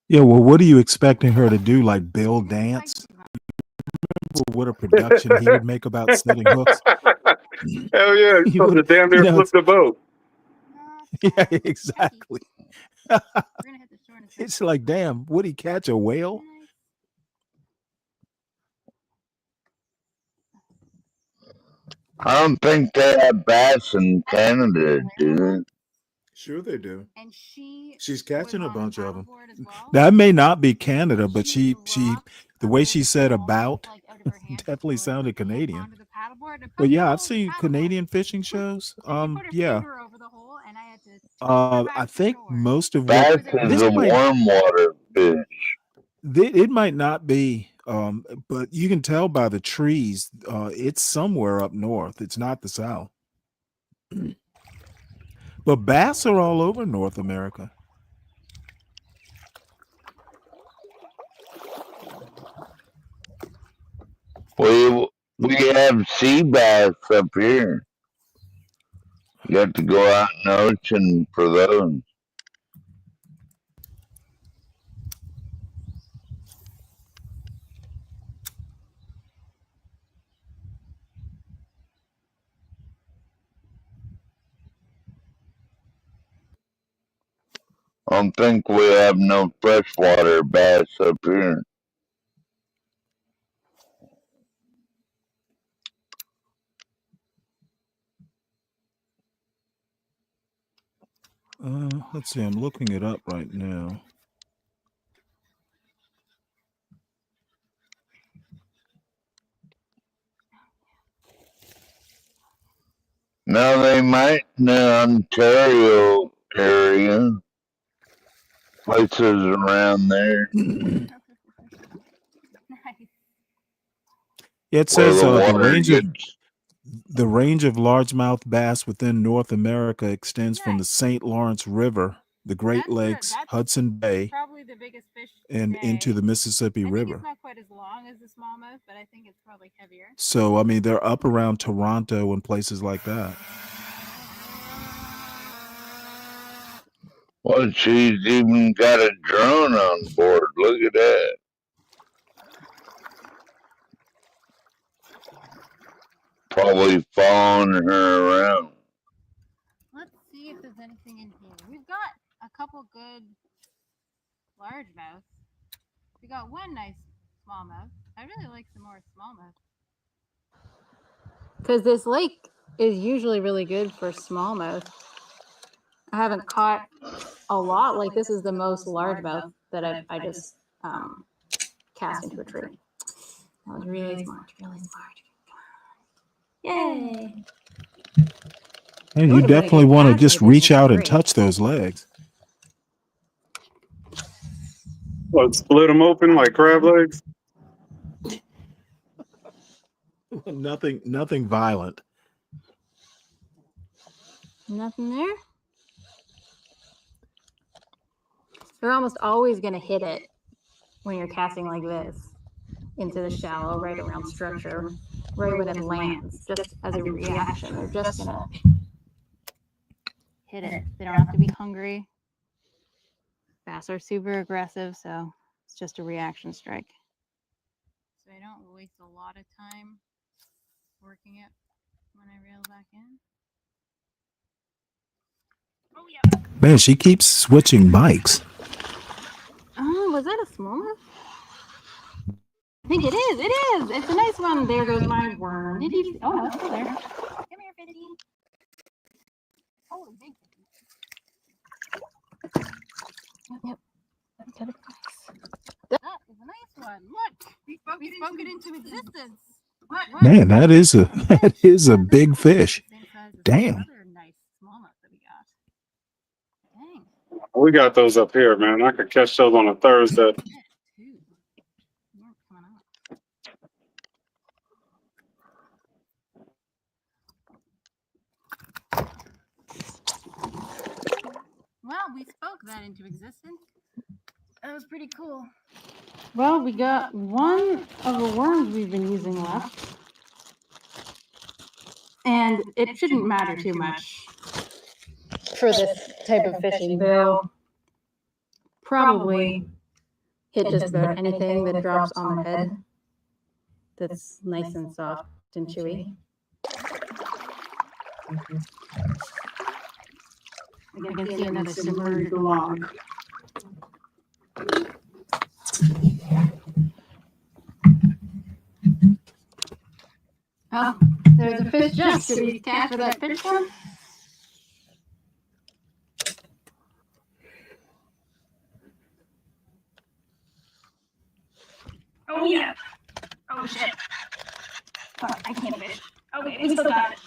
Yeah, well, what are you expecting her to do? Like Bill Dance? What a production he would make about setting hooks. Hell yeah, he's supposed to damn near flip the boat. Yeah, exactly. It's like, damn, would he catch a whale? I don't think they have bass in Canada, do they? Sure they do. And She's catching a bunch of them. That may not be Canada, but she the way she said about definitely sounded Canadian. But yeah, I've seen Canadian fishing shows. Yeah. I think most of Bass what is a warm water fish. it might not be, but you can tell by the trees. It's somewhere up north. It's not the South. But bass are all over North America. We have sea bass up here. You have to go out in the ocean for those. I don't think we have no freshwater bass up here. Let's see. I'm looking it up right now. No, they might in the Ontario area. Places around there. It says the range of largemouth bass within North America extends from the St. Lawrence River, the Great Lakes, Hudson Bay, Probably the biggest fish and into the Mississippi River. It's not quite as long as the smallmouth, but I think it's probably heavier. So, I mean, they're up around Toronto and places like that. Well, she's even got a drone on board. Look at that. Probably following her around. Let's see if there's anything in here. We've got a couple good largemouths. We got one nice smallmouth. I really like some more smallmouth. Because this lake is usually really good for smallmouth. I haven't caught a lot. Like this is the most largemouth that I just cast into a tree. That was really smart. Really smart. Yay! And you definitely want to just reach out and touch those legs. What, split them open like crab legs? Nothing violent. Nothing there? You're almost always going to hit it when you're casting like this into the shallow, right around structure. right when it lands, just as a reaction. They're just gonna hit it. They don't have to be hungry. Bass are super aggressive, so it's just a reaction strike. So I don't waste a lot of time working it when I reel back in. Oh yeah. Man, she keeps switching mics. Oh, was that a smallmouth? I think it is. It is. It's a nice one. There goes my worm. Did you? Oh no, it's still there. Come here, Fishy. Oh, big Fishy. Yep. Got it. That is a nice one. Look, we spoke it into existence. What? Man, that is a big fish. Damn. Another nice smallmouth that we got. Dang. We got those up here, man. I could catch those on a Thursday. Well, we spoke that into existence. That was pretty cool. Well, we got one of the worms we've been using left. And it shouldn't matter too much for this type of fishing. They'll probably hit just about anything that drops on their head that's nice and soft and chewy. I can see another submerged log. Oh, there's a fish jump. Should we cast for that fish one? Oh yeah. Oh shit. Oh, I can't fish. Okay, we still got it.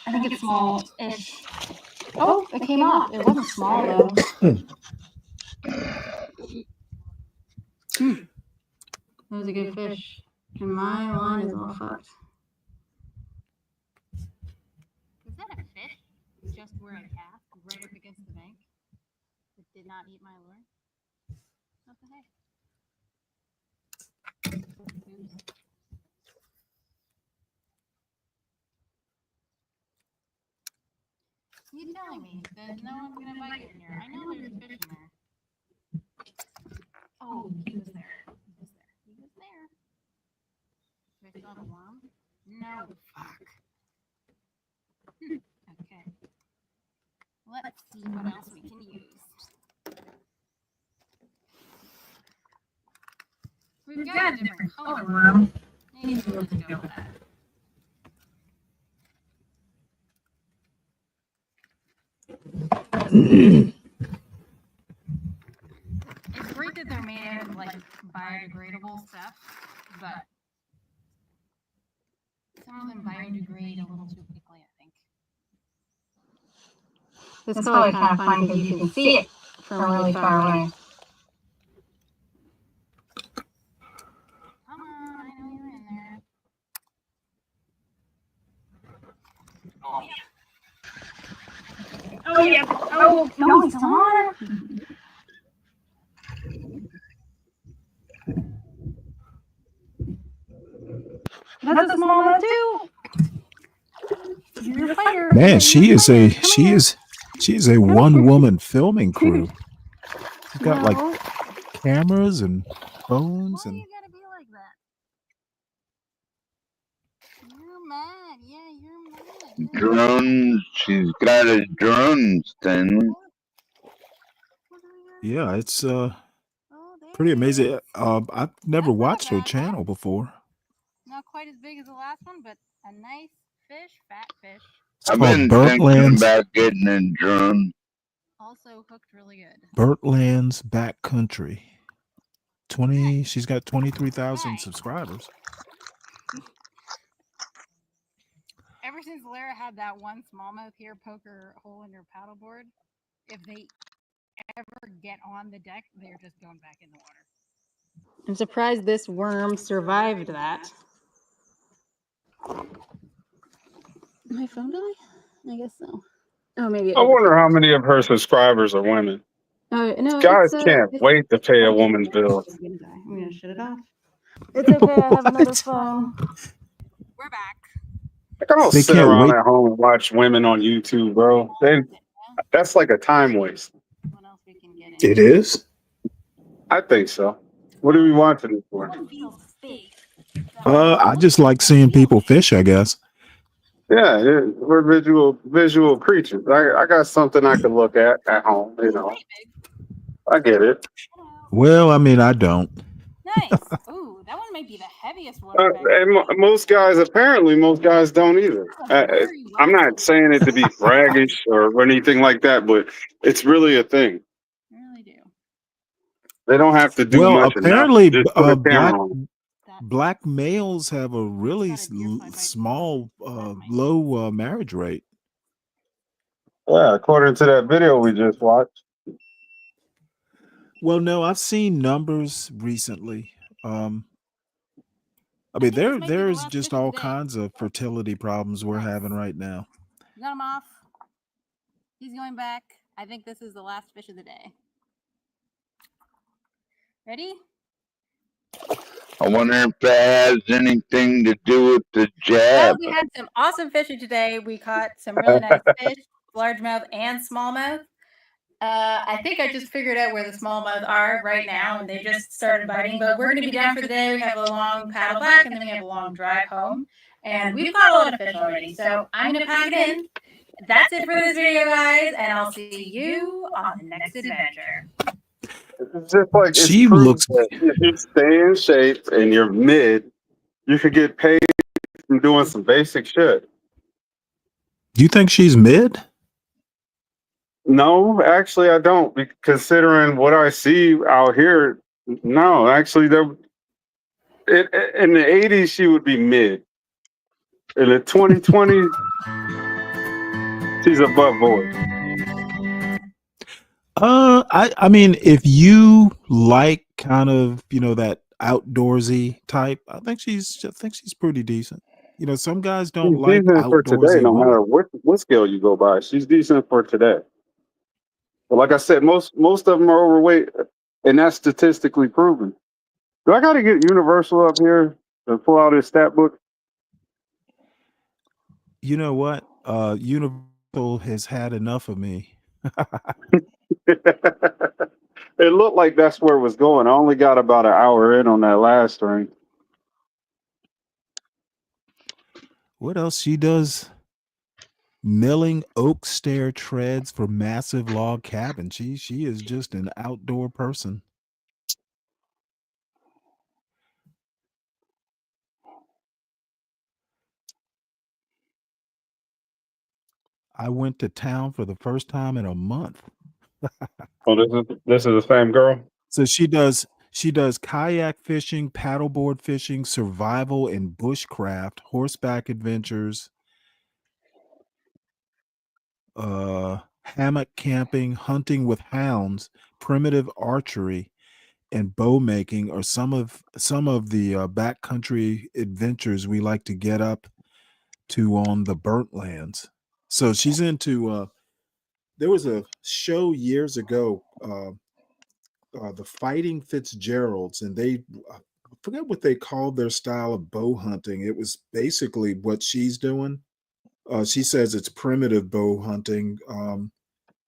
I think it's small-ish. Oh, it came off. It wasn't small though. That was a good fish. And my line is all fucked. Was that a fish? Just where I cast, right up against the bank? It did not eat my lure? What the heck? Oops. You telling me that no one's gonna bite in here? I know there's a fish in there. Oh, he was there. He was there. He was there. Do I still have a worm? No, fuck. Okay. Let's see what else we can use. We've got a different color worm. Maybe we'll just go with that. It's great that they're made out of like biodegradable stuff, but some of them biodegrade a little too quickly, I think. This is probably kind of fun because you can see it from really far away. Come on, I know you're in there. Oh yeah. Oh yeah. Oh no, he's still on. That's a small one too. You're a fighter. Man, she is a one-woman filming crew. She's got like cameras and phones and. You gotta be like that. You're mad. Yeah, you're mad. Drones. She's got a drone, Stanley. Yeah, it's pretty amazing. I've never watched her channel before. Not quite as big as the last one, but a nice fish, fat fish. I've been thinking about getting a drone. Also hooked really good. Bertland's Backcountry. She's got 23,000 subscribers. Ever since Lara had that one smallmouth here poke her hole in her paddleboard, if they ever get on the deck, they're just going back in the water. I'm surprised this worm survived that. My phone die? I guess so. Oh, maybe. I wonder how many of her subscribers are women. Oh no, Guys can't wait to pay a woman's bill. I'm gonna shut it off. It's okay. I have another phone. We're back. Like, I don't They sit can't around wait. at home and watch women on YouTube, bro. That's like a time waste. It is. I think so. What are we watching it for? I just like seeing people fish, I guess. Yeah, we're visual creatures. I got something I could look at home, you know. I get it. Well, I mean, I don't. Nice. Ooh, that one might be the heaviest one. And most guys don't either. I'm not saying it to be braggish or anything like that, but it's really a thing. They don't have to do Well, much enough. apparently, Just put a camera on. black males have a really small, low marriage rate. Yeah, according to that video we just watched. Well, no, I've seen numbers recently. I mean, there's just all kinds of fertility problems we're having right now. Got him off. He's going back. I think this is the last fish of the day. Ready? I wonder if that has anything to do with the Well, jab. we had some awesome fishing today. We caught some really nice fish, largemouth and smallmouth. I think I just figured out where the smallmouth are right now, and they just started biting. But we're going to be down for the day. We have a long paddle back, and then we have a long drive home. And we've caught a lot of fish already, so I'm going to pack it in. That's it for this video, guys, and I'll see you on the next adventure. It's just like She looks. That if you stay in shape and you're mid, you could get paid from doing some basic shit. Do you think she's mid? No, actually, I don't. Considering what I see out here, no, actually, in the 80s, she would be mid. In the 2020s, she's above board. I mean, if you like kind of, that outdoorsy type, I think she's pretty decent. Some guys don't She's like decent for today, outdoorsy no women. matter what scale you go by. She's decent for today. But like I said, most of them are overweight, and that's statistically proven. Do I got to get Universal up here to pull out his stat book? You know what? Universal has had enough of me. It looked like that's where it was going. I only got about an hour in on that last string. What else she does? Milling oak stair treads for massive log cabin. She is just an outdoor person. I went to town for the first time in a month. Oh, this is the same girl? So she does kayak fishing, paddleboard fishing, survival and bushcraft, horseback adventures, hammock camping, hunting with hounds, primitive archery, and bow making are some of the backcountry adventures we like to get up to on the burnt lands. So she's into there was a show years ago, the Fighting Fitzgeralds, and I forget what they called their style of bow hunting. It was basically what she's doing. She says it's primitive bow hunting,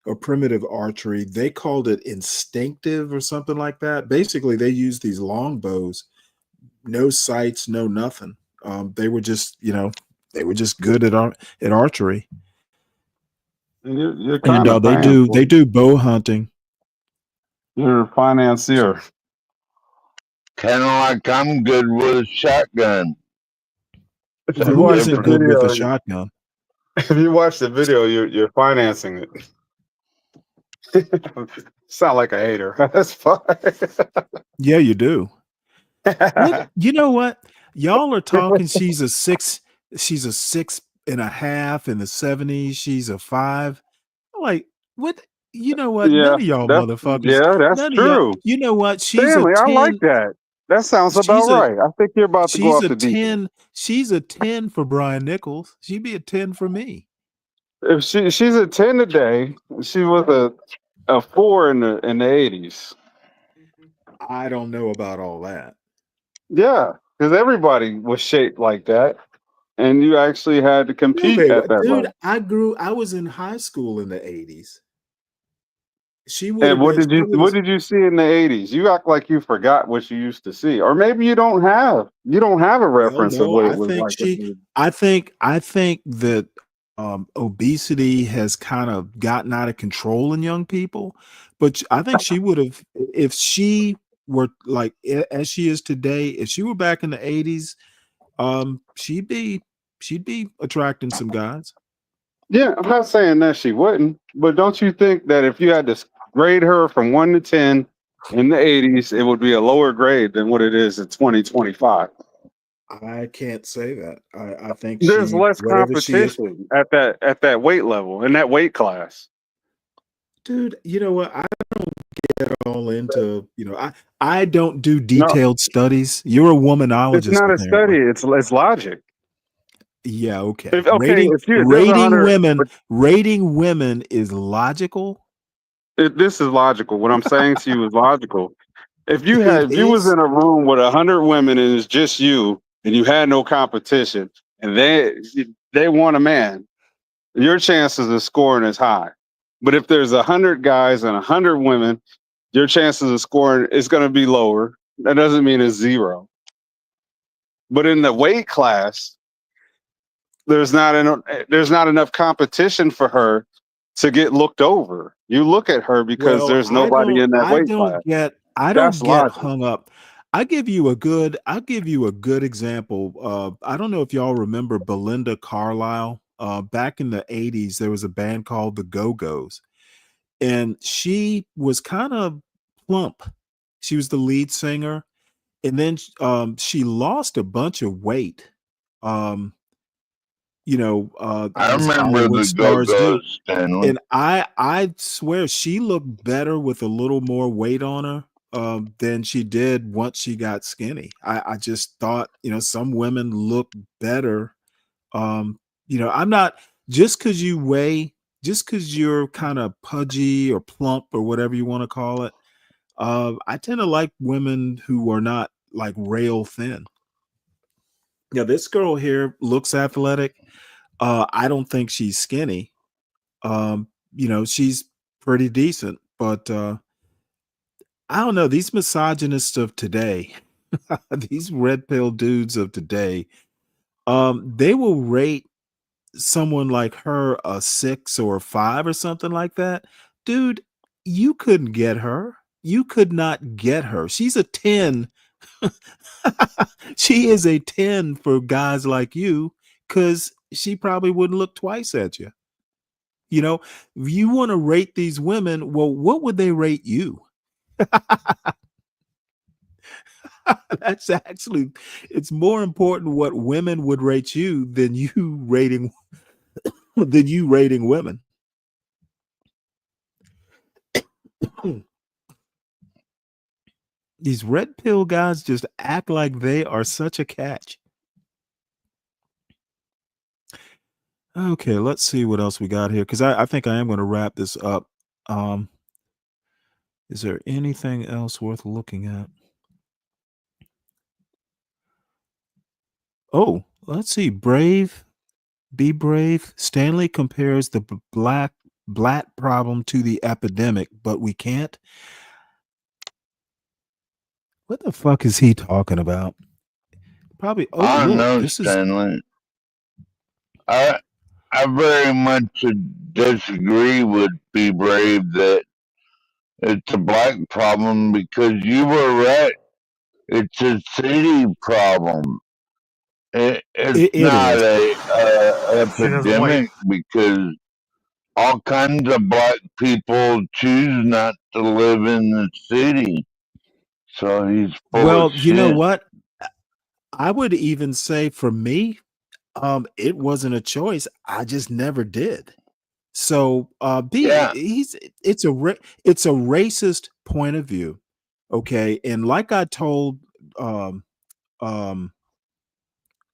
or primitive archery. They called it instinctive or something like that. Basically, they use these long bows, no sights, no nothing. They were just, good at archery. You're And kind of they do bow hunting. You're a financier. Kind of like I'm good with a shotgun. Who isn't good with a shotgun? If you watch the video, you're financing it. Sound like a hater. That's fine. Yeah, you do. You know what? Y'all are talking. She's a 6.5 in the 70s. She's a 5. Like, what? You know what? Yeah, None of y'all motherfuckers. that's None of true. y'all. You know what? She's Stanley, a 10. I like that. That sounds about right. I think you're about to go off the deep end. She's a 10 for Brian Nichols. She'd be a 10 for me. If she's a 10 today, she was a 4 in the 80s. I don't know about all that. Yeah, because everybody was shaped like that, and you actually had to compete Wait, at that dude, level. I was in high school in the 80s. She would And have been, she would have, what did you see in the 80s? You act like you forgot what you used to see. Or maybe you don't have a well, reference of no, what it was like in the 80s. I think that obesity has kind of gotten out of control in young people, but I think she would have, if she were like as she is today, if she were back in the 80s, she'd be attracting some guys. Yeah, I'm not saying that she wouldn't, but don't you think that if you had to grade her from 1 to 10 in the 80s, it would be a lower grade than what it is in 2025? I can't say that. I think There's she, less whatever she is, competition at that weight level in that weight class. dude, you know what? I don't get all into, I don't do No, detailed studies. You're a it's womanologist, not a study. apparently. It's logic. Yeah, okay. Okay, if there's 100, but Rating women is logical. this is logical. What I'm saying to you is logical. It If you was is. in a room with 100 women and it's just you and you had no competition and they want a man, your chances of scoring is high. But if there's 100 guys and 100 women, your chances of scoring is going to be lower. That doesn't mean it's zero. But in the weight class, there's not enough competition for her to get looked over. You look at her because Well, there's nobody in that weight class. I That's don't get logic. hung up. I'll give you a good example. I don't know if y'all remember Belinda Carlisle. Back in the 80s, there was a band called the Go-Go's, and she was kind of plump. She was the lead singer, and then she lost a bunch of weight. Um, I as remember Hollywood the stars do. Go-Go's, Stanley. And I swear she looked better with a little more weight on her than she did once she got skinny. I just thought, some women look better. I'm not, just because you weigh, just because you're kind of pudgy or plump or whatever you want to call it. I tend to like women who are not like rail thin. Now, this girl here looks athletic. I don't think she's skinny. She's pretty decent, but I don't know. These misogynists of today, these red pill dudes of today, they will rate someone like her a 6 or a 5 or something like that. Dude, you couldn't get her. You could not get her. She's a 10. She is a 10 for guys like you, because she probably wouldn't look twice at you. If you want to rate these women, well, what would they rate you? That's actually, it's more important what women would rate you than you rating women. These red pill guys just act like they are such a catch. Okay, let's see what else we got here, because I think I am going to wrap this up. Is there anything else worth looking at? Oh, let's see. Be brave. Stanley compares the black problem to the epidemic, but we can't. What the fuck is he talking about? Probably. Oh, I look, know, this is. Stanley. I very much disagree with Be Brave that it's a black problem, because you were right. It's a city problem. It's It not is. a She doesn't like. epidemic, because all kinds of black people choose not to live in the city. So he's full of Well, you know shit. what? I would even say for me, it wasn't a choice. I just never did. So, Yeah. it's it's a racist point of view. Okay. And like I told, um, um,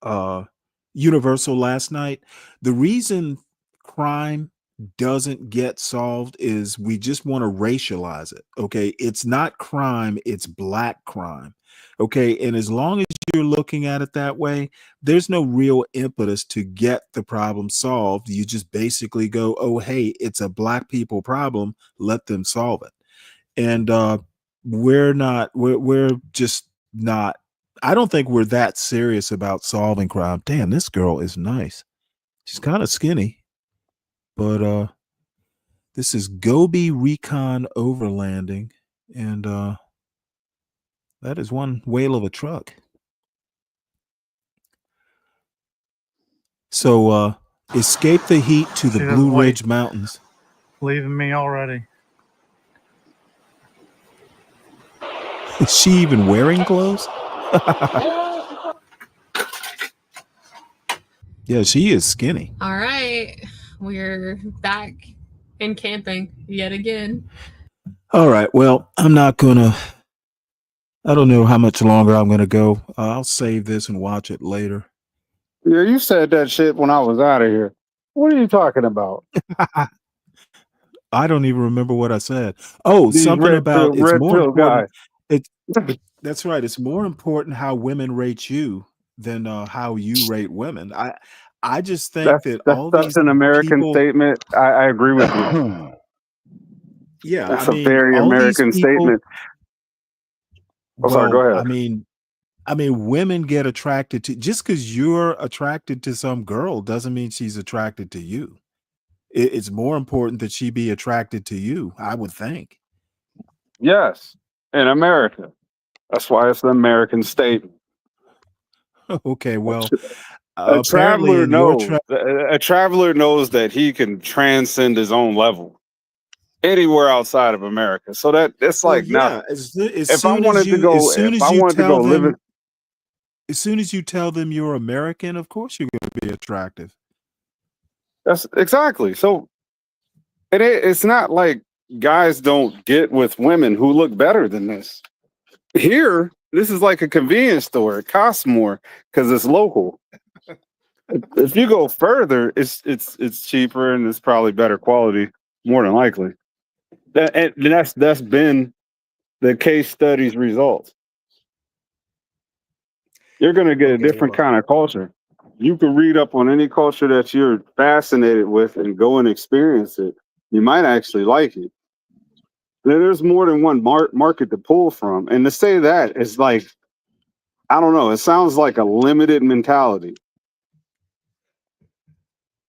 uh, Universal last night, the reason crime doesn't get solved is we just want to racialize it. Okay. It's not crime, it's black crime. Okay. And as long as you're looking at it that way, there's no real impetus to get the problem solved. You just basically go, oh, hey, it's a black people problem. Let them solve it. And we're just not, I don't think we're that serious about solving crime. Damn, this girl is nice. She's kind of skinny, but this is Gobi Recon Overlanding, and that is one whale of a truck. So escape the heat to the Blue Ridge Mountains. Leaving me already. Is she even wearing clothes? Yeah, she is skinny. All right. We're back in camping yet again. All right. Well, I don't know how much longer I'm going to go. I'll save this and watch it later. Yeah, you said that shit when I was out of here. What are you talking about? I don't even remember what I said. Oh, These something about it's red more pill important. guys. That's right. It's more important how women rate you than how you rate women. I just think that all That's these an American people, statement. I agree with you. yeah, That's I a mean, very all these American people. statement. Oh, sorry, go Well, ahead. I mean, women get attracted to, just because you're attracted to some girl doesn't mean she's attracted to you. It's more important that she be attracted to you, I would think. Yes, in America. That's why it's an American statement. Okay, well, A apparently traveler in your knows. A traveler knows that he can transcend his own level anywhere outside of America. So that it's well, like yeah, nothing. If I wanted to tell them you're American, of course you're going to be attractive. That's exactly. So it's not like guys don't get with women who look better than this. Here, this is like a convenience store. It costs more because it's local. If you go further, it's cheaper and it's probably better quality, more than likely. That's been the case studies results. You're going to get a different kind of culture. You can read up on any culture that you're fascinated with and go and experience it. You might actually like it. There's more than one market to pull from. And to say that is like, I don't know, it sounds like a limited mentality.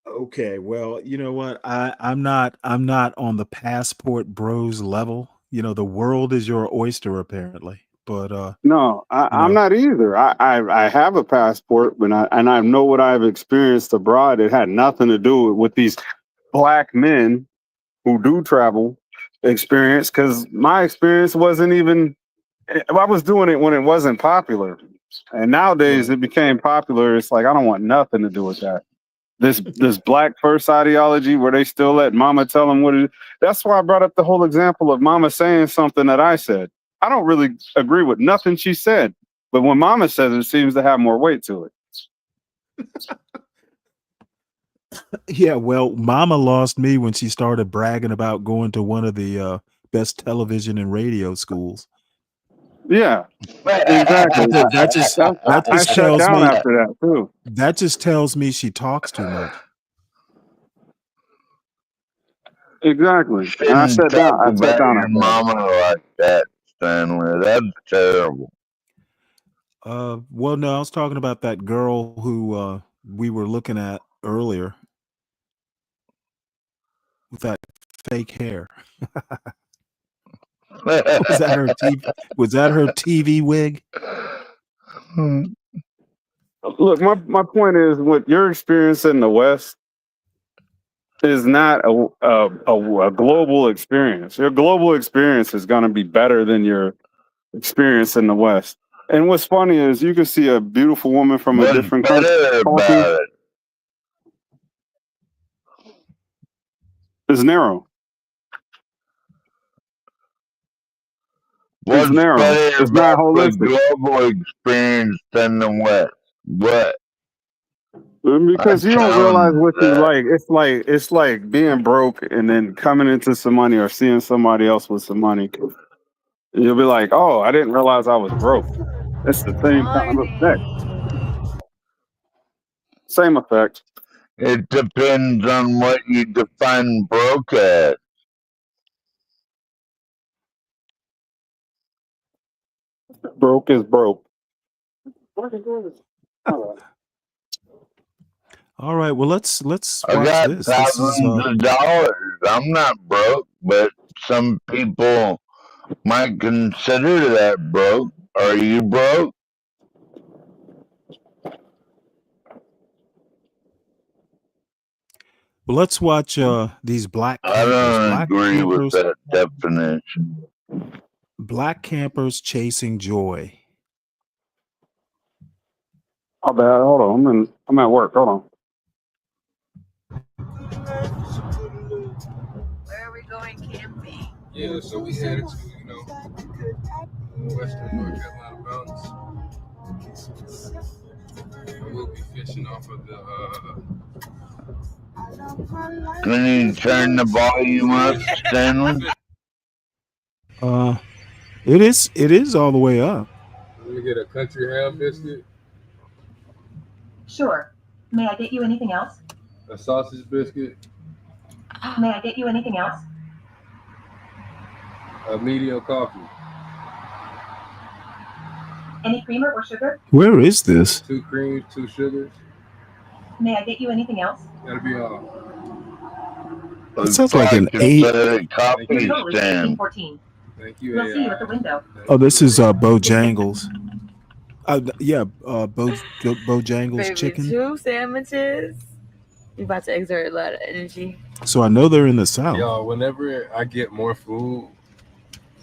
Okay, well, you know what? I'm not on the passport bros level. You know, the world is your oyster, apparently. But no, I'm not either. I have a passport, but I know what I've experienced abroad. It had nothing to do with these black men who do travel experience, because my experience wasn't even, I was doing it when it wasn't popular. And nowadays it became popular. It's like, I don't want nothing to do with that. This black first ideology where they still let mama tell them what it is. That's why I brought up the whole example of mama saying something that I said. I don't really agree with nothing she said, but when mama says it, seems to have more weight to it. yeah, well, mama lost me when she started bragging about going to one of the best television and radio schools. Yeah, exactly. That just I shut down after that too. That just tells me she talks too much. Exactly. And I sat down. I sat down. Your mama like that, Stanley. That's terrible. Well, no, I was talking about that girl who we were looking at earlier with that fake hair. Was that her TV wig? Look, my point is, what you're experiencing in the West is not a global experience. Your global experience is going to be better than your experience in the West. And what's funny is you can see a beautiful woman from a different country. It's narrow. What's narrow. better It's not about the holistic. global experience than the West? What? Because you don't realize what you like. It's like being broke and then coming into some money or seeing somebody else with some money. You'll be like, oh, I didn't realize I was broke. It's the same kind of effect. Same effect. It depends on what you define broke as. Broke is broke. All right. Well, let's I watch got this. This is thousands of dollars. I'm not broke, but some people might consider that broke. Are you broke? well, let's watch these black I campers. don't Black agree with campers. that definition. Black campers chasing joy. Oh, bad. Hold on. I'm at work. Hold on. Where are we going camping? Yeah, so we headed to, western North Carolina mountains. And we'll be fishing off of the Can you turn the volume up, Stanley? It is all the way up. Let me get a country ham biscuit. Sure. May I get you anything else? A sausage biscuit. May I get you anything else? A medium coffee. Any creamer or sugar? Where is this? 2 creams, 2 sugars. May I get you anything else? That'll be all. It sounds like an 8. Coffee Your total is stand. $15.14. Thank you. We'll see you at the window. Oh, this is Bojangles. Bojangles Baby, chicken. 2 sandwiches. You about to exert a lot of energy. So I know they're in the South. Y'all, whenever I get more food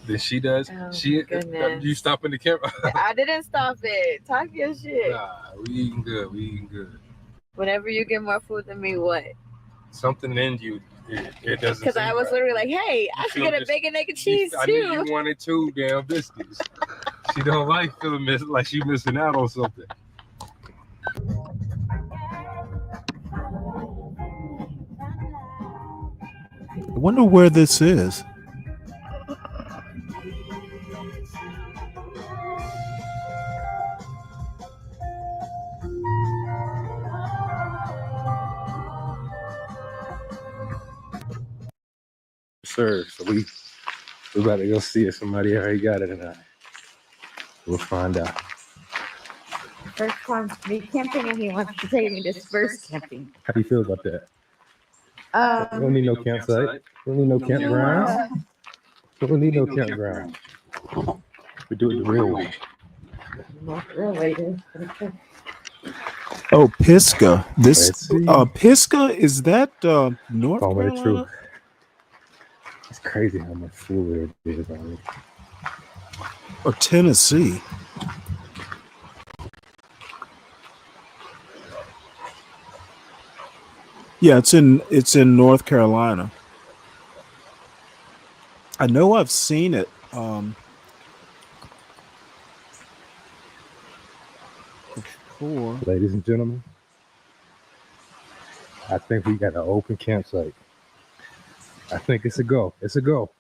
than she does, goodness. You stop in the camera. I didn't stop it. Talk your shit. Nah, we eating good. Whenever you get more food than me, what? Something in you, it doesn't. Because I was literally like, hey, I should get a bacon, egg, and cheese I too. knew you wanted 2 damn biscuits. She don't like feeling like she missing out on something. I wonder where this is. Sir, so we about to go see if somebody already got it or not. We'll find out. First time me camping, and he wants to take me this first camping. How do you feel about that? We don't need no campsite. We don't need no campground. We don't need no campground. We do it the real way. Oh, Pisgah. This Pisgah, is that North Carolina? Carolina? It's crazy how much food there is already. Or Tennessee? Yeah, it's in North Carolina. I know I've seen it. Before. Ladies and gentlemen, I think we got an open campsite. I think it's a go. It's a go.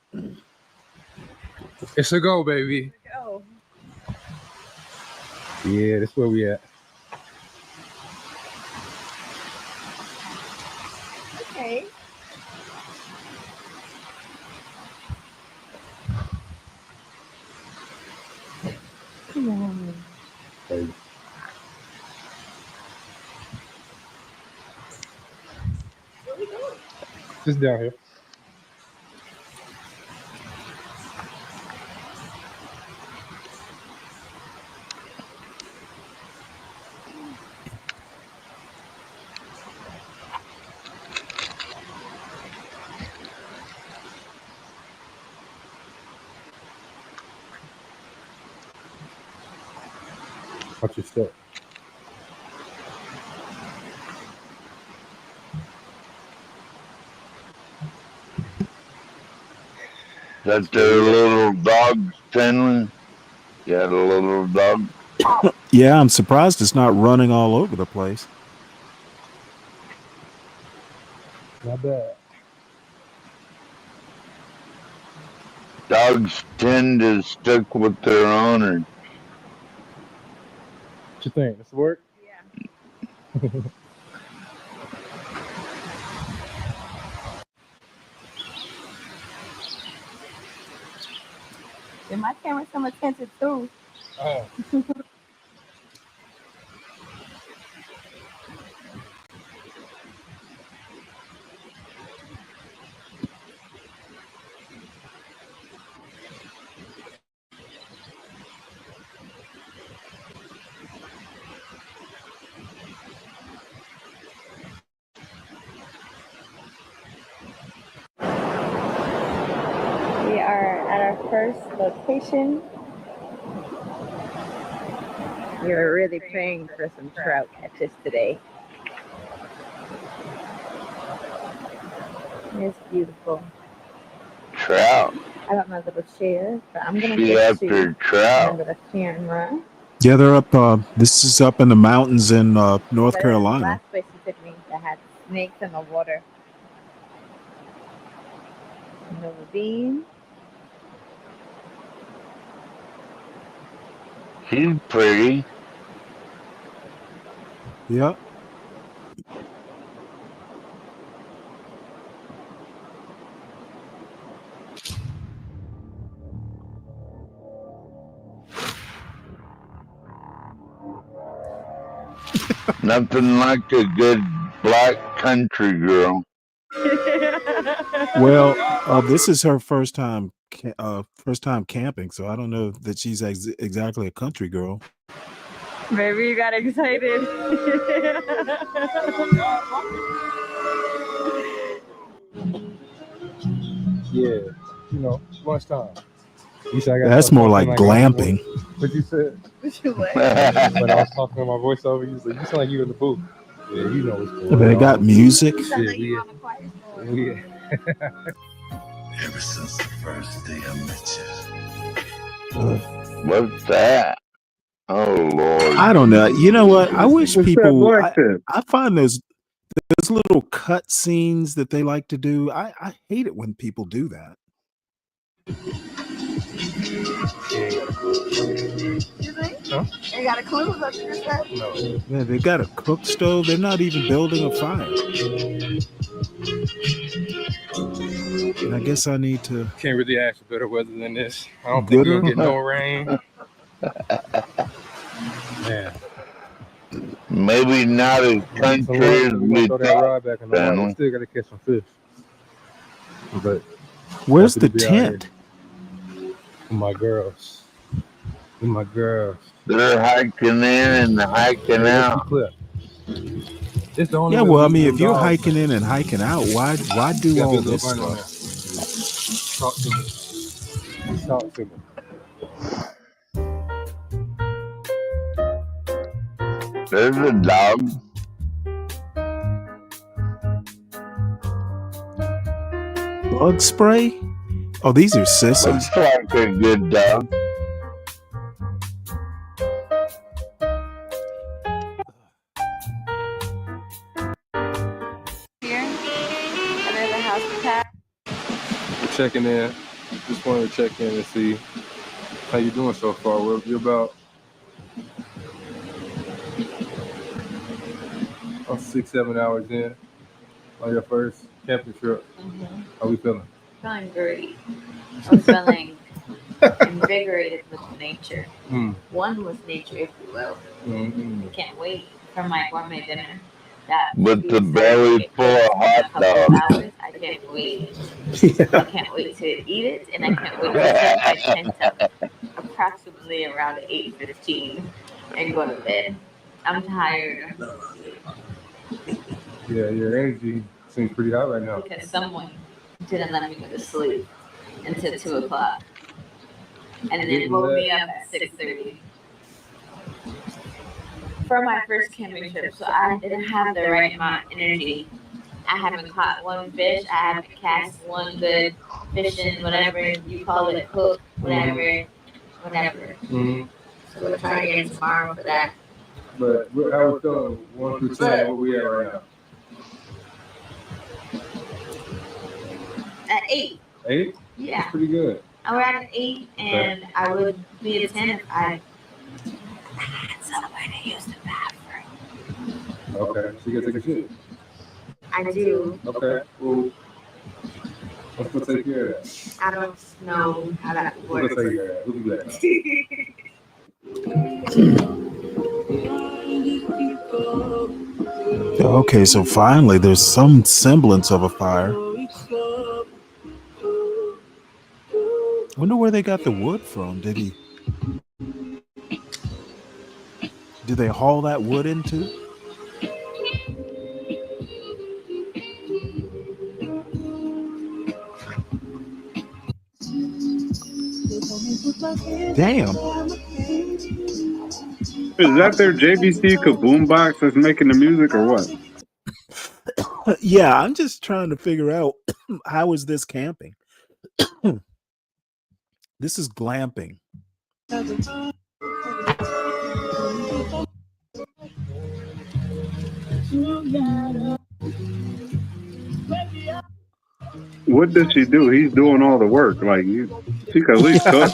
It's a go, baby. Go. Yeah, that's where we at. Okay. Come on. Hey. Just down here. Watch your step. That their little dog, Stanley? You had a little dog? Yeah, I'm surprised it's not running all over the place. Not bad. Dogs tend to stick with their owner. What you think? This work? Yeah. And my camera's so much attention too. Oh. We are at our first location. We are really praying for some trout catches today. It's beautiful. Trout. I got my little chair, but I'm gonna She get after to my trout. little camera. Yeah, they're up. This is up in the mountains in North But it was the Carolina. last place he took me that had snakes in the water. No ravine. She's pretty. Yep. Nothing like a good black country girl. Well, this is her first time camping, so I don't know that she's exactly a country girl. Maybe you got excited. Yeah, you know, lunchtime. You said I got That's more like glamping. What you said? When I was talking on my voiceover, you said you sound like you in the booth. Yeah, you know what's going on. They got music. Yeah. Ever since the first day I met you. What's that? Oh Lord. I don't know. You know what? I wish people. I find those little cut scenes that they like to do. I hate it when people do that. Huh? You got a clue what you just said? No. Yeah, they've got a cook stove. They're not even building a fire. And I guess I need to. Can't really ask for better weather than this. I don't think we'll get no rain. Man. Maybe not as country as we throw that rod back in the water. We thought. still gotta catch some fish. But where's the tent? My girls. My girls. They're hiking in and hiking out. It's the only Yeah, way well, I we mean, can if you're dog. hiking in and hiking out, why do all this stuff? Talk to me. Talk to me. There's a dog. Bug spray? Oh, these are sissies. Looks like a good dog. Here, and there's a house attack. We're checking in. Just wanted to check in and see how you doing so far. You're about 6-7 hours in on your first camping trip. How we feeling? Feeling great. I'm feeling invigorated with nature. One with nature, if you will. I can't wait for my gourmet dinner. With the belly full of hot dogs. I can't wait. I can't wait to eat it, and I can't wait to set my tent up approximately around 8:15 and go to bed. I'm tired. Yeah, your energy seems pretty high right now. Because someone didn't let me go to sleep until 2 o'clock. And then woke me up at 6:30. For my first camping trip, so I didn't have the right amount of energy. I haven't caught one fish. I haven't cast one good fishing, whatever you call it, hook, whatever. Mm-hmm. So we'll try again tomorrow for that. But how we feeling? 1 through 10, where we at right now? At 8. 8? Yeah. That's pretty good. I'm at an 8, and I would be a 10 if I had somewhere to use the bathroom. Okay, so you gotta take a shit. I do. Okay, well, let's go take care of that. I don't know how that Let's works. go take care of that. We'll do that. Okay, so finally there's some semblance of a fire. Wonder where they got the wood from. Did they haul that wood into? Damn. Is that their JVC Kaboom box that's making the music or what? Yeah, I'm just trying to figure out how is this camping? This is glamping. What does she do? He's doing all the work. Like she could at least cook.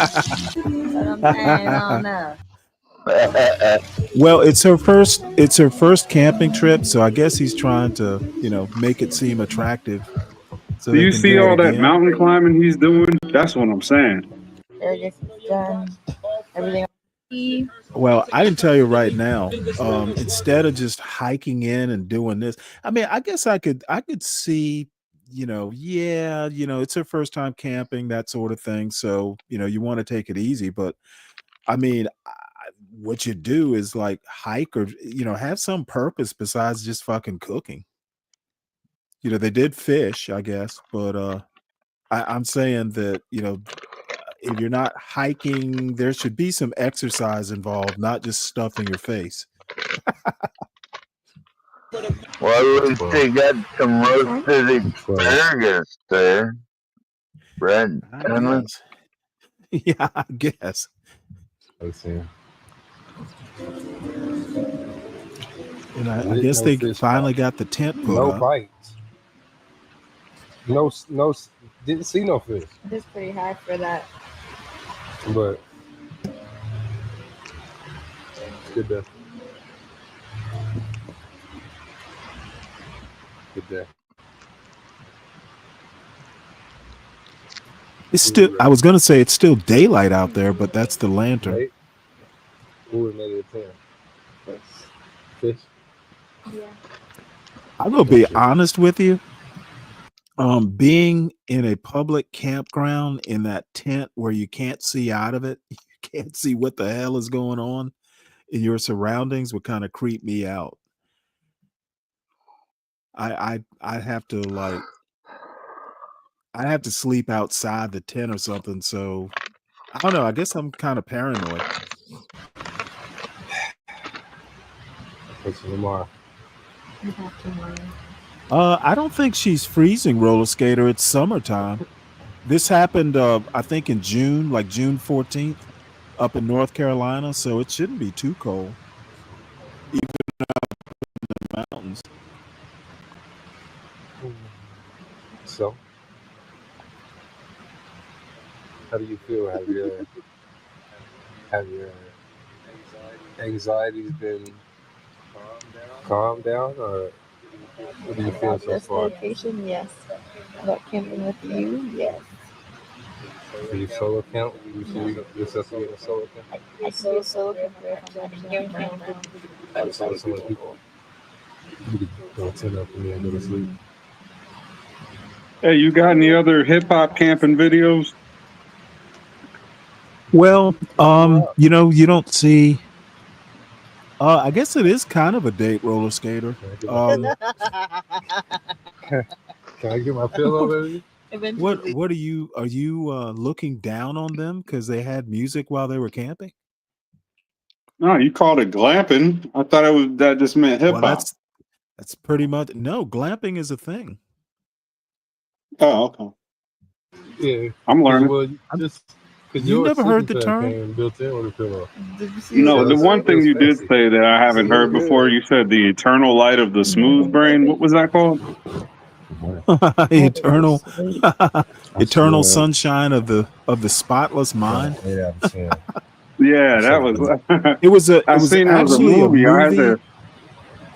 Well, it's her first camping trip, so I guess he's trying to, make it seem attractive. So Do they you can see do it all that again. mountain climbing he's doing? That's what I'm saying. Done. Everything. Well, I can tell you right now, instead of just hiking in and doing this, I mean, I guess I could see, it's her first time camping, that sort of thing. So, you want to take it easy, but I mean, what you do is like hike or, have some purpose besides just fucking cooking. They did fish, I guess, but I'm saying that, if you're not hiking, there should be some exercise involved, not just stuff in your face. Well, at least they got some roasted asparagus there. Bread, Stanley. Yeah, I guess. Let's see. And I guess they finally got the tent put No up. bites. No, didn't see no fish. It's pretty high for that. But good day. Good day. It's still, I was going to say it's still daylight out there, but that's the lantern. Right? Who made it 10? Fish? Yeah. I'm going to be honest with you. Being in a public campground in that tent where you can't see out of it, you can't see what the hell is going on in your surroundings would kind of creep me out. I'd have to I'd have to sleep outside the tent or something. So I don't know. I guess I'm kind of paranoid. What's tomorrow? I don't think she's freezing, roller skater. It's summertime. This happened, I think, in June, like June 14th, up in North Carolina. So it shouldn't be too cold, even up in the mountains. So, how do you feel? Have your anxieties been calmed down, or what do you feel About so this far? location, yes. About camping with you, yes. Do you solo camp? Do you see yourself being a solo camp? I can be a solo camper if I'm actually on my own. With so many people. You could go 10 up and then go to sleep. Hey, you got any other hip hop camping videos? Well, you don't see. I guess it is kind of a date, roller skater. Can I get my pillow, baby? What are you looking down on them because they had music while they were camping? No, you called it glamping. I thought that just meant hip hop. Well, that's pretty much no. Glamping is a thing. Oh, okay. Yeah, I'm learning. Well, You never heard the term? Came built in with a pillow. No, the one thing you did say that I haven't heard before, you said the eternal light of the smooth brain. What was that called? eternal sunshine of the spotless mind. Yeah, Yeah, that was. It was I seen that was a actually movie. I had movie.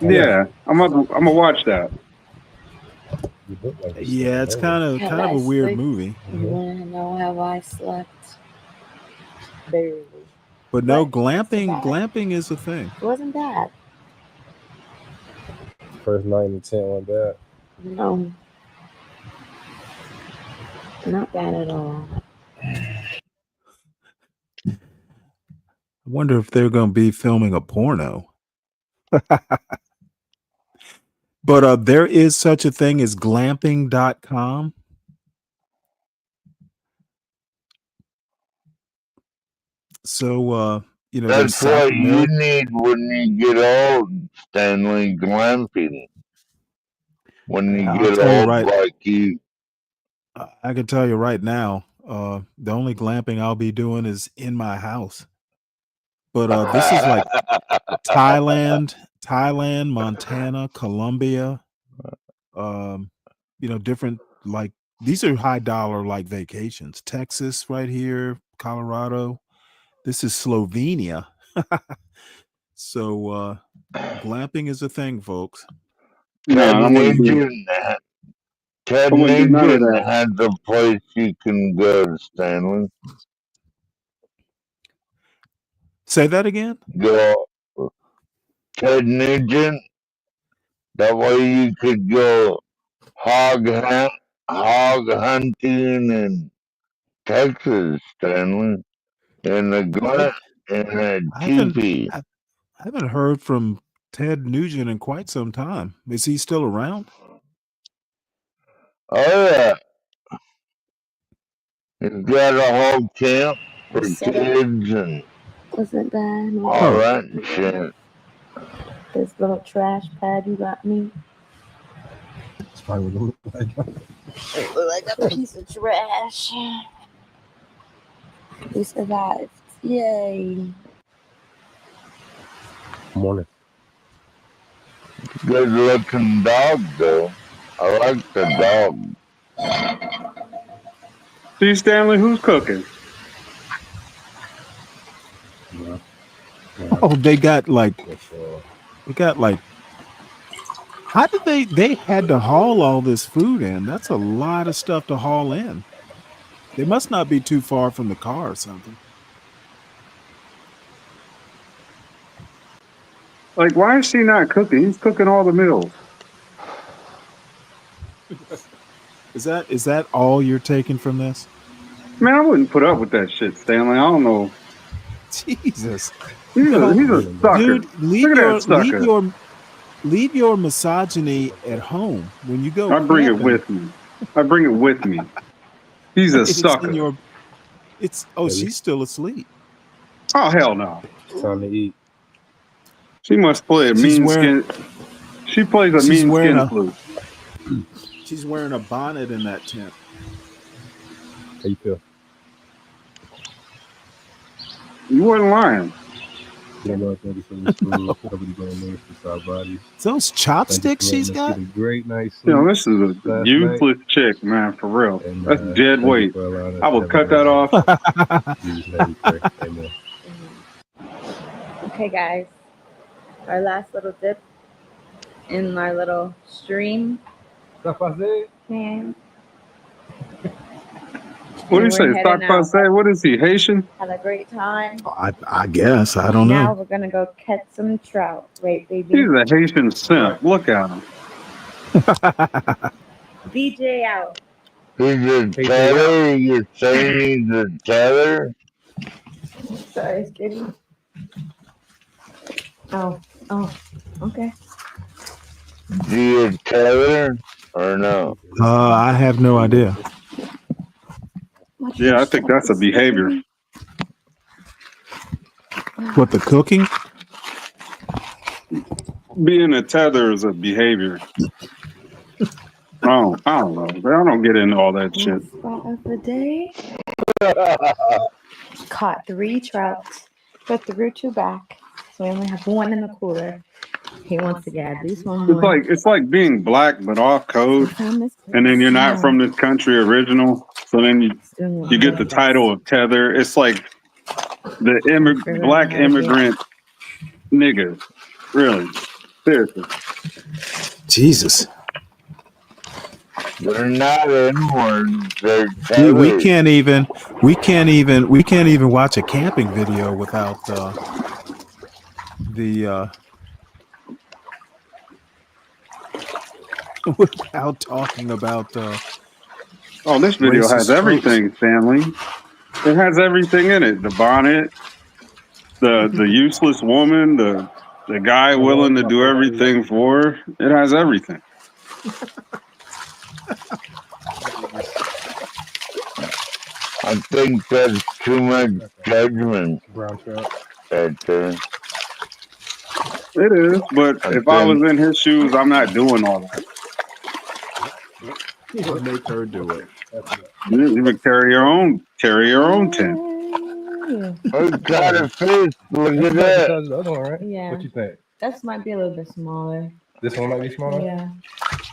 to. Yeah, I'm gonna watch that. Yeah, it's kind of a weird movie. You want to know how I slept? Barely. But no, But glamping is a thing. it wasn't bad. First night in the tent went bad. No. Not bad at all. I wonder if they're going to be filming a porno. But there is such a thing as glamping.com. So, there's That's South what you America. need when you get old, Stanley. Glamping. When you I'll get tell you old right. like you. I can tell you right now, the only glamping I'll be doing is in my house. But this is like Thailand, Montana, Colombia, different, like, these are high dollar like vacations. Texas right here, Colorado. This is Slovenia. So glamping is a thing, folks. Ted No, I wouldn't do. Ted I wouldn't do none of Nugent that. has a place you can go to, Stanley. Say that again? Go. Ted Nugent. That way you could go hog hunting in Texas, Stanley. In the glen, in a I teepee. haven't heard from Ted Nugent in quite some time. Is he still around? Oh yeah. He's got a whole camp for kids and Wasn't bad. all that shit. This little trash pad you got me. That's probably what it looked like. It looked like a piece of trash. We survived. Yay. Morning. Good looking dog though. I like the dog. See, Stanley, who's cooking? Yeah. Oh, they got like, how did they had to haul all this food in? That's a lot of stuff to haul in. They must not be too far from the car or something. Like, why is she not cooking? He's cooking all the meals. Is that all you're taking from this? Man, I wouldn't put up with that shit, Stanley. I don't know. Jesus. He's a sucker. Dude, Look at that sucker. leave your misogyny at home when you go. I bring camping. it with me. I bring it with me. He's a It's sucker. in your. She's still asleep. Oh hell no. Time to eat. She must play a mean skin. She plays a mean skin flute. She's wearing a bonnet in that tent. How you feel? You wasn't lying. Those chopsticks she's got. Great night. This is a useless chick, man, for real. That's dead weight. I will cut that off. Okay, guys. Our last little dip in our little stream. What do you say? Stop say? What is he, Haitian? Had a great time. I guess. I don't Now know. we're gonna go catch some trout, right, baby? He's a Haitian simp. Look at him. DJ out. He's a tether? You're saying he's a tether? Sorry, Skitty. Oh, okay. Is he a tether or no? I have no idea. Yeah, I think that's a behavior. What, the cooking? Being a tether is a behavior. I don't know. I don't get into all that shit. Spot of the day. Caught 3 trout. Put the 2 back. So we only have 1 in the cooler. He wants to get at least 1 more. It's like being black but off code, and then you're not from this country original. So then you get the title of tether. It's like The black immigrant niggas. Really. Seriously. Jesus. They're not inward. They're We tethered. can't even watch a camping video without without talking about Oh, this video has racist tropes. everything, Stanley. It has everything in it. The bonnet, the useless woman, the guy willing to do everything for her. It has everything. I think that's too much judgment Brown trout. right there. It is, but if I was in his shoes, I'm not doing all that. Make her do it. You would carry your own tent. Oh, got a fish. Look at that. The other one, right? Yeah. What you think? That might be a little bit smaller. This one might be smaller? Yeah.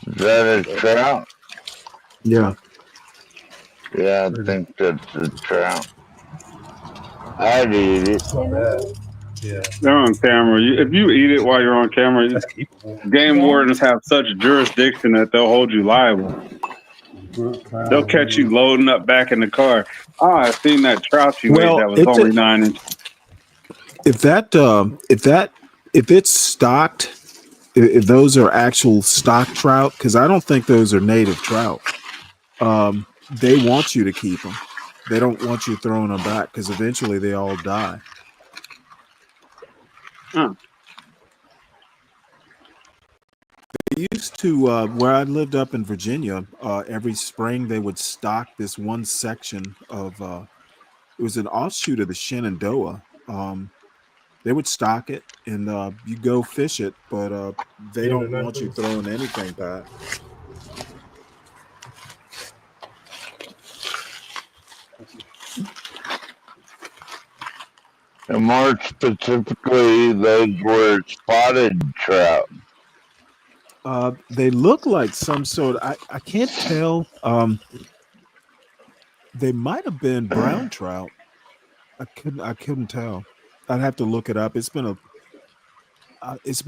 Is that a trout? Yeah. Yeah, I think that's a trout. I'd eat it. Not bad. Yeah. They're on camera. If you eat it while you're on camera, game wardens have such jurisdiction that they'll hold you liable. They'll catch you loading up back in the car. Oh, I seen that trout you ate that was only 9 inches. If it's stocked, if those are actual stock trout, because I don't think those are native trout. They want you to keep them. They don't want you throwing them back because eventually they all die. Huh. They used to, where I lived up in Virginia, every spring they would stock this one section of, it was an offshoot of the Shenandoah. They would stock it and you go fish it, but they don't want you throwing anything back. And more specifically, those were spotted trout. They look like some sort. I can't tell. They might have been brown trout. I couldn't tell. I'd have to look it up. It's been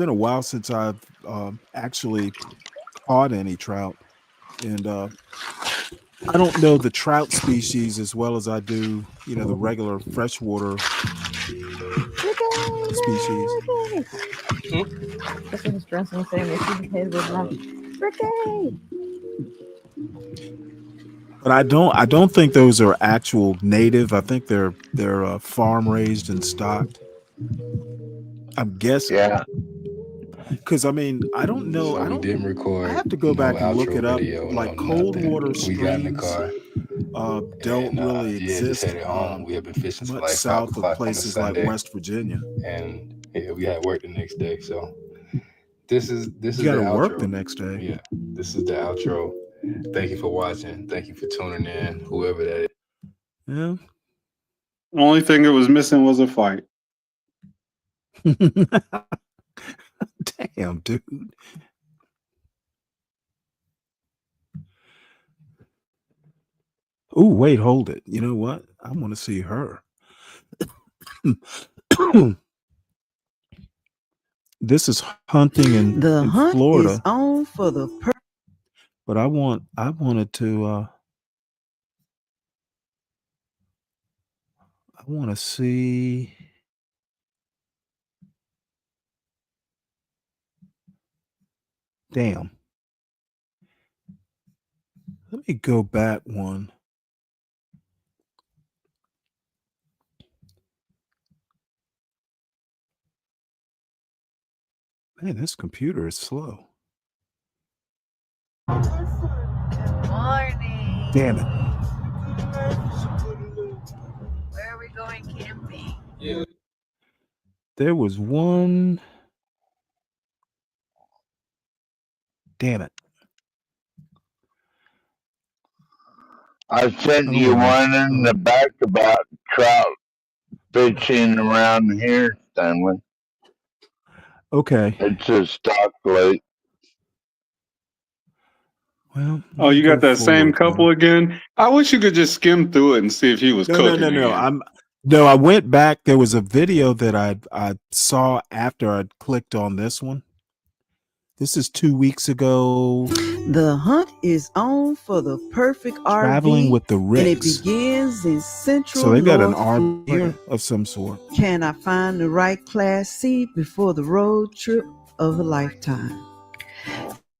a while since I've actually caught any trout, and I don't know the trout species as well as I do, the regular freshwater species. That's what his dressing was saying. They see his head was like, Ricky! But I don't think those are actual native. I think they're farm raised and stocked. I'm guessing. Yeah. Because I mean, I don't know. So we didn't record. I have to go back and look it up. Like cold water We got in the streams car. don't really exist Just headed home. We have been fishing much like 5 south of o'clock places on a like Sunday, West Virginia. and we had work the next day. So this is You the got to outro. work the next day. Yeah, this is the outro. Thank you for watching. Thank you for tuning in. Whoever that is. Yeah. Only thing it was missing was a fight. Damn, dude. Oh, wait, hold it. You know what? I want to see her. This is hunting in hunt Florida. is on for the But I wanted to I want to see. Damn. Let me go back one. Man, this computer is slow. Morning. Damn it. Where are we going camping? Yeah. There was one. Damn it. I sent you one in the back about trout fishing around here, Stanley. Okay. It's a stock lake. Well, Oh, you got go that same forward, couple again? I wish you could just skim through it and see if he was No, cooking. no. again. No, I went back. There was a video that I saw after I'd clicked on this one. This is 2 weeks ago. The hunt is on for the perfect Traveling RV, with the and it Ricks. begins in central So they've got an North RV Florida. here of some sort. Can I find the right class seat before the road trip of a lifetime?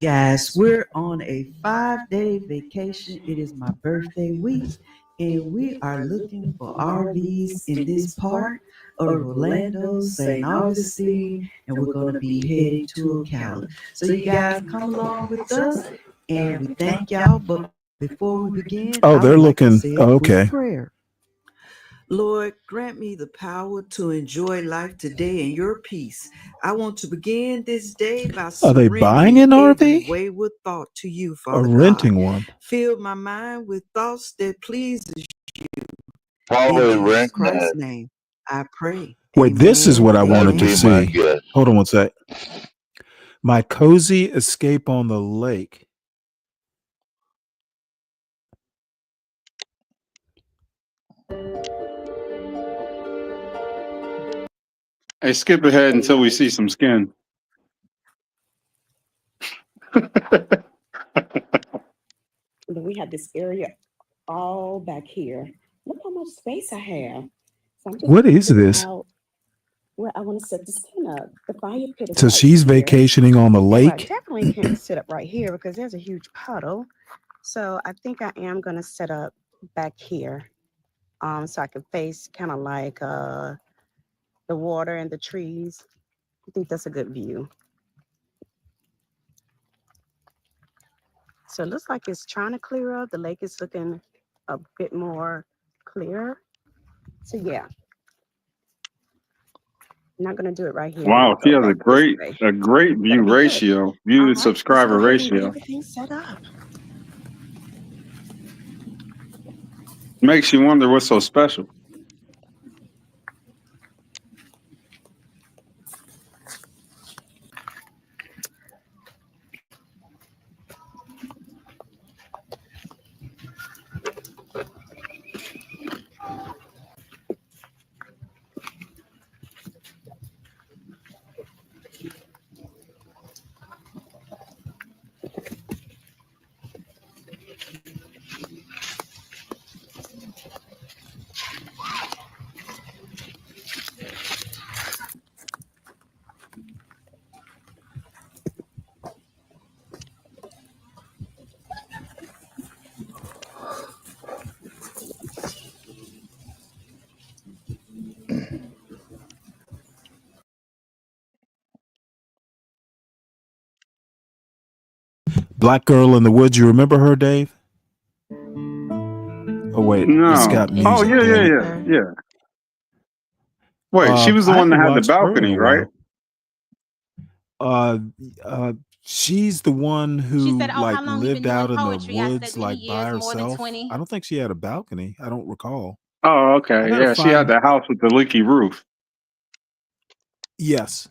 Guys, we're on a 5-day vacation. It is my birthday week, and we are looking for RVs in this part of Orlando, St. Augustine, and we're going to be heading to Ocala. So you guys come along with us, and we thank y'all. But before we begin, Oh, I they're would like to looking. say a Oh, quick okay. prayer. Lord, grant me the power to enjoy life today in your peace. I want to begin this day by Are they buying surrendering an every RV wayward thought to you, or Father God. renting one? Fill my mind with thoughts that pleases you. In Probably Jesus renting Christ's it. name, I pray. Wait, this is what I wanted That'd to be my see. guess. Hold on one sec. My cozy escape on the lake. Hey, skip ahead until we see some skin. We have this area all back here. Look how much space I have. So I'm just What is figuring this? out where I want to set this tent up. The fire pit is So right she's here. vacationing on the So I lake. definitely can't sit up right here because there's a huge puddle. So I think I am going to set up back here, so I can face kind of like the water and the trees. I think that's a good view. So it looks like it's trying to clear up. The lake is looking a bit more clear. So yeah, I'm not going to do it right here. I'm going Wow, to she go has back this way. a great That'll view be good. ratio, All view to right, let's go subscriber ahead and get ratio. everything set up. Makes you wonder what's so special. Black Girl in the Woods. You remember her, Dave? Oh wait, it's No. got Oh music. yeah, Damn it. yeah. Wait, she was the I one that haven't had the watched her in a balcony, right? while. She's the one who said, "Oh, like how long you been lived doing out in the poetry?" I said, woods "Many like by years, more than herself. 20." I don't think she had a balcony. I don't recall. Oh, I okay. gotta Yeah, she had find. the house with the leaky roof. Yes,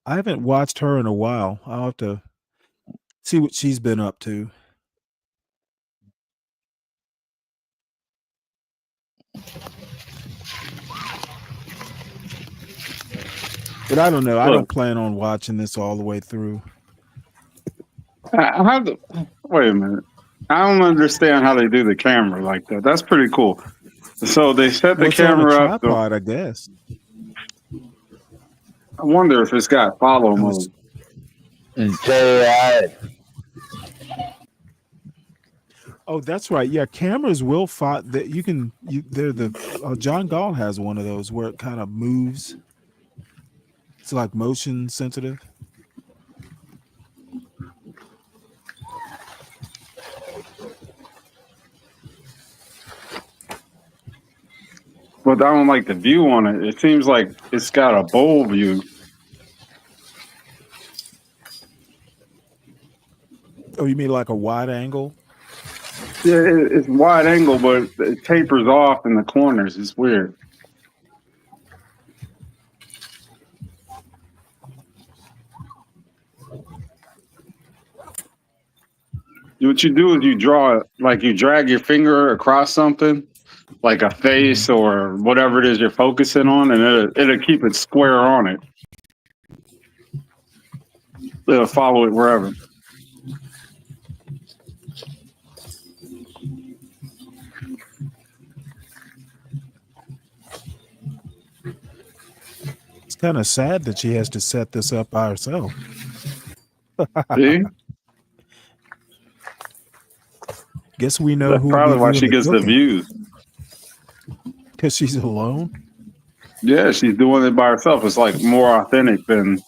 I haven't watched her in a while. I'll have to see what she's been up to. But I don't know. I don't Look, plan on watching this all the way through. wait a minute. I don't understand how they do the camera like that. That's pretty cool. So they set the Well, it's on a camera up. tripod, I guess. I wonder if it's got follow mode. Oh, that's right. Yeah, cameras will find that you can. They're the John Galt has one of those where it kind of moves. It's like motion sensitive. But I don't like the view on it. It seems like it's got a bowl view. Oh, you mean like a wide angle? Yeah, it's wide angle, but it tapers off in the corners. It's weird. What you do is you draw, like you drag your finger across something, like a face or whatever it is you're focusing on, and it'll keep it square on it. It'll follow it wherever. It's kind of sad that she has to set this up by herself. See? Guess we know That's who will probably be why doing she the gets the cooking. views. Because she's alone? Yeah, she's doing it by herself. It's like more authentic than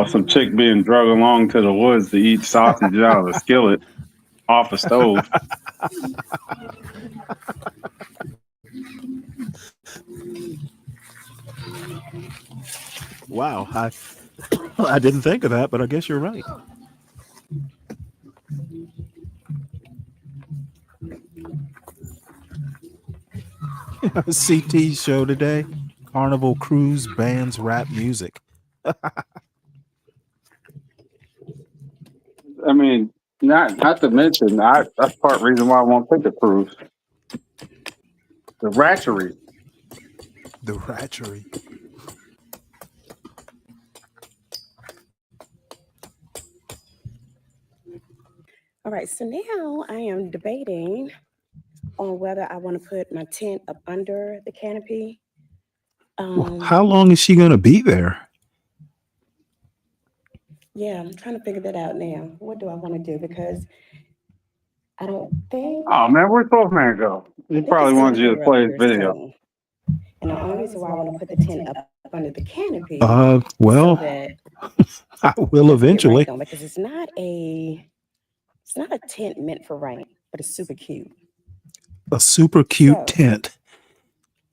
some chick being dragged along to the woods to eat sausage out of a skillet off a stove. Wow, I didn't think of that, but I guess you're right. CT show today. Carnival Cruise bands rap music. I mean, not to mention, that's part of the reason why I won't take a cruise. The ratchery. The ratchery. All right, so now I am debating on whether I want to put my tent up under the canopy. How long is she going to be there? Yeah, I'm trying to figure that out now. What do I want to do? Because I don't think. Oh man, where'd 12 Man go? He probably wanted you to play his video. And the only reason why I want to put the tent up under the canopy. Well, so that I will eventually. Because it's not a tent meant for rain, but it's super cute. A super cute tent.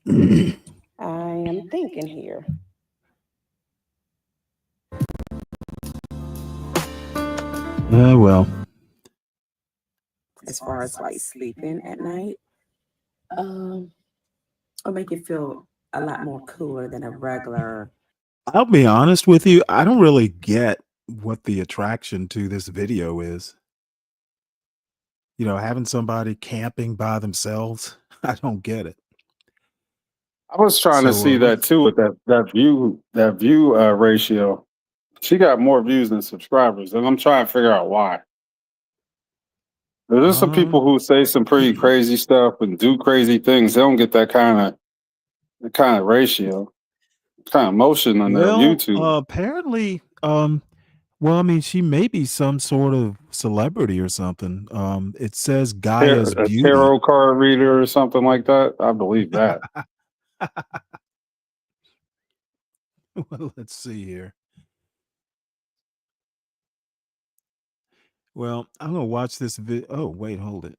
I am thinking here. Well. As far as like sleeping at night, it'll make it feel a lot more cooler than a regular. I'll be honest with you. I don't really get what the attraction to this video is. You know, having somebody camping by themselves. I don't get it. I was trying to see that too with that view ratio. She got more views than subscribers, and I'm trying to figure out why. There's some people who say some pretty crazy stuff and do crazy things. They don't get that kind of ratio, kind of motion on their YouTube. Apparently, well, I mean, she may be some sort of celebrity or something. It says Gaia's A Beauty. tarot card reader or something like that. I believe that. Well, let's see here. Well, I'm gonna watch this video. Oh, wait, hold it.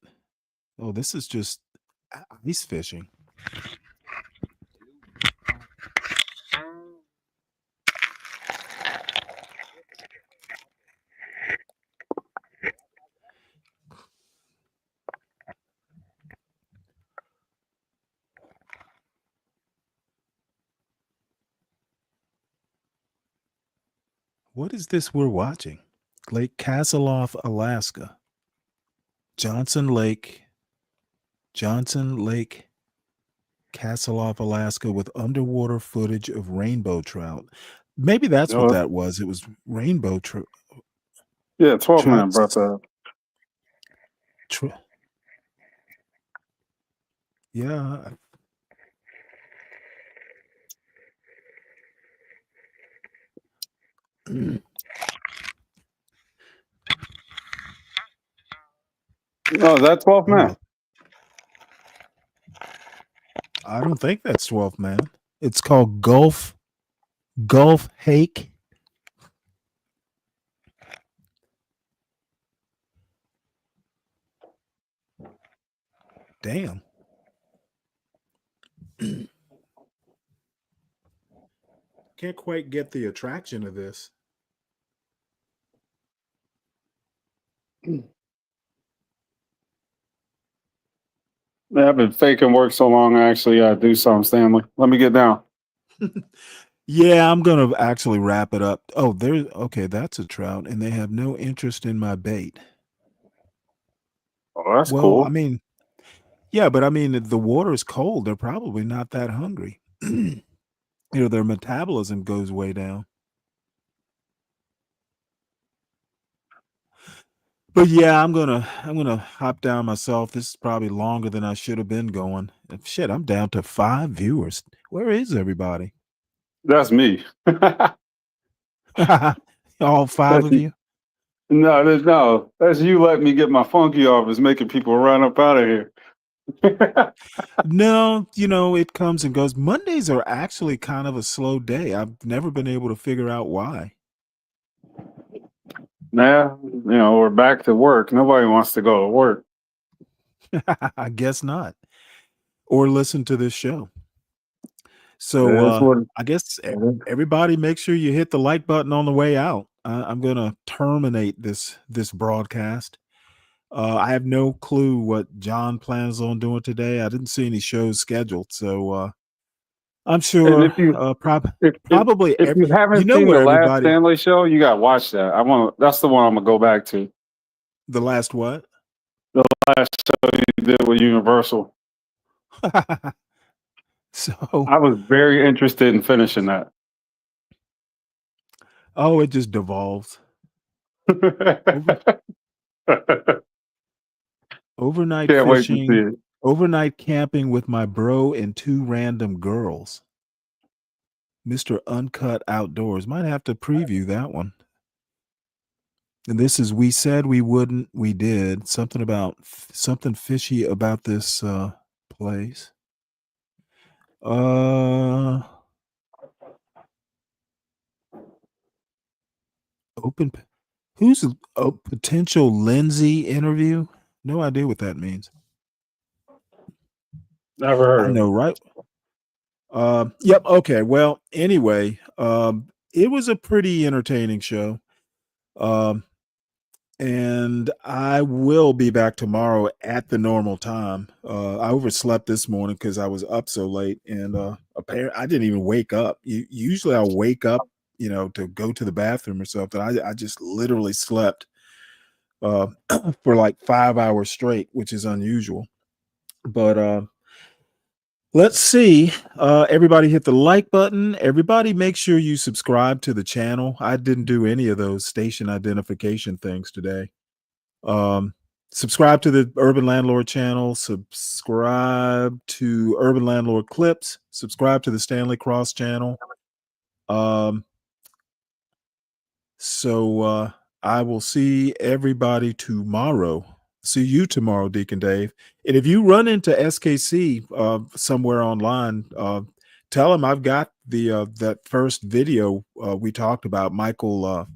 Oh, this is just ice fishing. What is this we're watching? Lake Castleoff, Alaska. Johnson Lake, Castleoff, Alaska, with underwater footage of rainbow trout. Maybe that's what that was. It was rainbow trout. Yeah, 12 Man brought that up. Yeah. Oh, that's 12 Man. I don't think that's 12 Man. It's called Gulf Hake. Damn. Can't quite get the attraction of this. I've been faking work so long, I actually do something, Stanley. Let me get down. Yeah, I'm going to actually wrap it up. Oh, that's a trout, and they have no interest in my bait. Oh, that's well, cool. I mean, Yeah, but I mean, if the water is cold, they're probably not that hungry. Their metabolism goes way down. But yeah, I'm gonna hop down myself. This is probably longer than I should have been going. Shit, I'm down to 5 viewers. Where is everybody? That's me. All 5 That's of you? no. That's you letting me get my funky off. Is making people run up out of here. No, it comes and goes. Mondays are actually kind of a slow day. I've never been able to figure out why. Now, we're back to work. Nobody wants to go to work. I guess not. Or listen to this show. So That's what. I guess everybody make sure you hit the like button on the way out. I'm gonna terminate this broadcast. I have no clue what John plans on doing today. I didn't see any shows scheduled, so I'm And sure if you probably if you haven't seen what the last everybody. Stanley show, you gotta watch that. That's the one I'm gonna go back to. The last what? The last show you did with Universal. So I was very interested in finishing that. Oh, it just devolves. Overnight Can't wait to see fishing, it. overnight camping with my bro and 2 random girls. Mr. Uncut Outdoors. Might have to preview that one. And this is We Said We Wouldn't, We Did. Something fishy about this place. Who's a potential Lindsay interview? No idea what that means. Never heard I of know, right? Yep. Okay. Well, anyway, it was a pretty entertaining show. And I will be back tomorrow at the normal time. I overslept this morning because I was up so late, and apparently I didn't even wake up. Usually I'll wake up, to go to the bathroom or something. I just literally slept for like 5 hours straight, which is unusual. But let's see. Everybody hit the like button. Everybody make sure you subscribe to the channel. I didn't do any of those station identification things today. Subscribe to the Urban Landlord channel. Subscribe to Urban Landlord Clips. Subscribe to the Stanley Cross channel. So I will see everybody tomorrow. See you tomorrow, Deacon Dave. And if you run into SKC somewhere online, tell him I've got the that first video we talked about. Michael,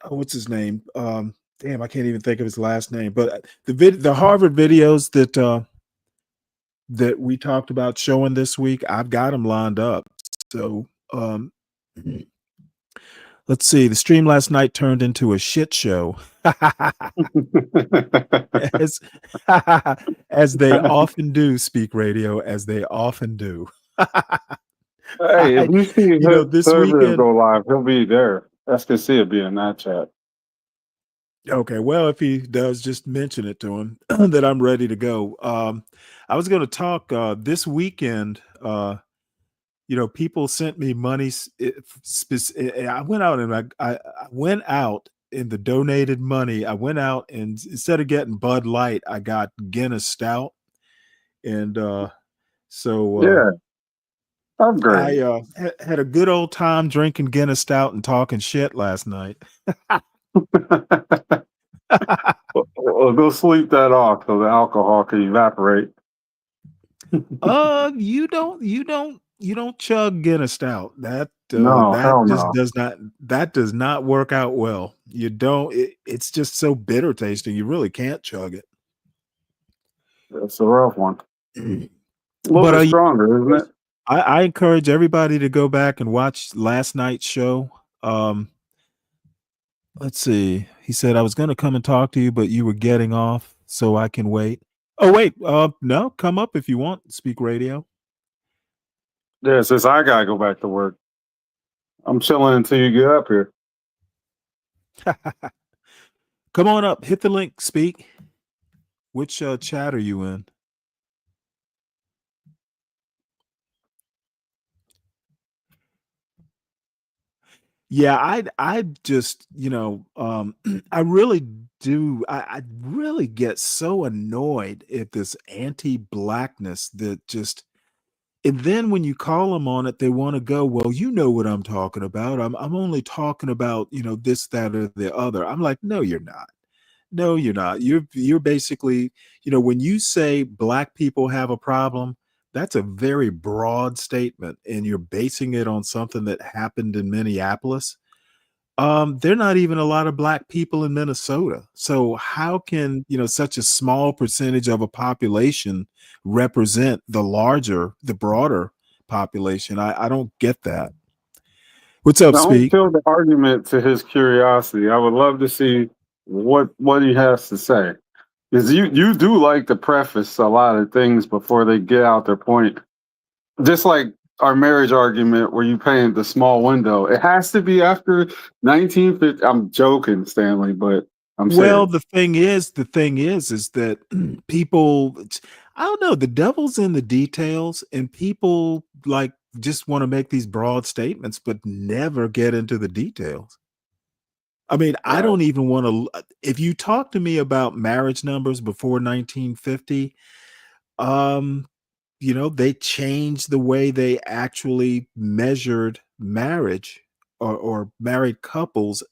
what's his name? Damn, I can't even think of his last name. But the Harvard videos that we talked about showing this week, I've got them lined up. So let's see. The stream last night turned into a shit show. as they often do, Speak Radio, as they often do. Hey, if you see This Herbert weekend go live, he'll be there. SKC will be in that chat. Okay, well, if he does, just mention it to him that I'm ready to go. I was going to talk this weekend. People sent me money. I went out and I went out in the donated money. I went out and instead of getting Bud Light, I got Guinness Stout, and so Yeah, upgrade. I had a good old time drinking Guinness Stout and talking shit last night. Well, go sleep that off so the alcohol can evaporate. You don't chug Guinness Stout. No, hell Just no. does not work out well. You don't. It's just so bitter tasting. You really can't chug it. That's a rough one. A little But bit stronger, isn't it? I encourage everybody to go back and watch last night's show. Let's see. He said I was going to come and talk to you, but you were getting off, so I can wait. Oh wait, no, come up if you want. Speak Radio. Yeah, since I gotta go back to work, I'm chilling until you get up here. Come on up. Hit the link. Speak. Which chat are you in? Yeah, I just, I really do. I really get so annoyed at this anti-blackness that just, and then when you call them on it, they want to go, well, you know what I'm talking about. I'm only talking about, this, that, or the other. I'm like, no, you're not. No, you're not. You're basically, when you say black people have a problem, that's a very broad statement, and you're basing it on something that happened in Minneapolis. There are not even a lot of black people in Minnesota. So how can, such a small percentage of a population represent the broader population? I don't get that. What's up, Don't Speak? kill the argument to his curiosity. I would love to see what he has to say. Because you do like to preface a lot of things before they get out their point. Just like our marriage argument where you paint the small window. It has to be after 1950. I'm joking, Stanley, but I'm Well, serious. the thing is that people, I don't know, the devil's in the details, and people like just want to make these broad statements, but never get into the details. I mean, I don't even want to, if you talk to me about marriage numbers before 1950, they changed the way they actually measured marriage or married couples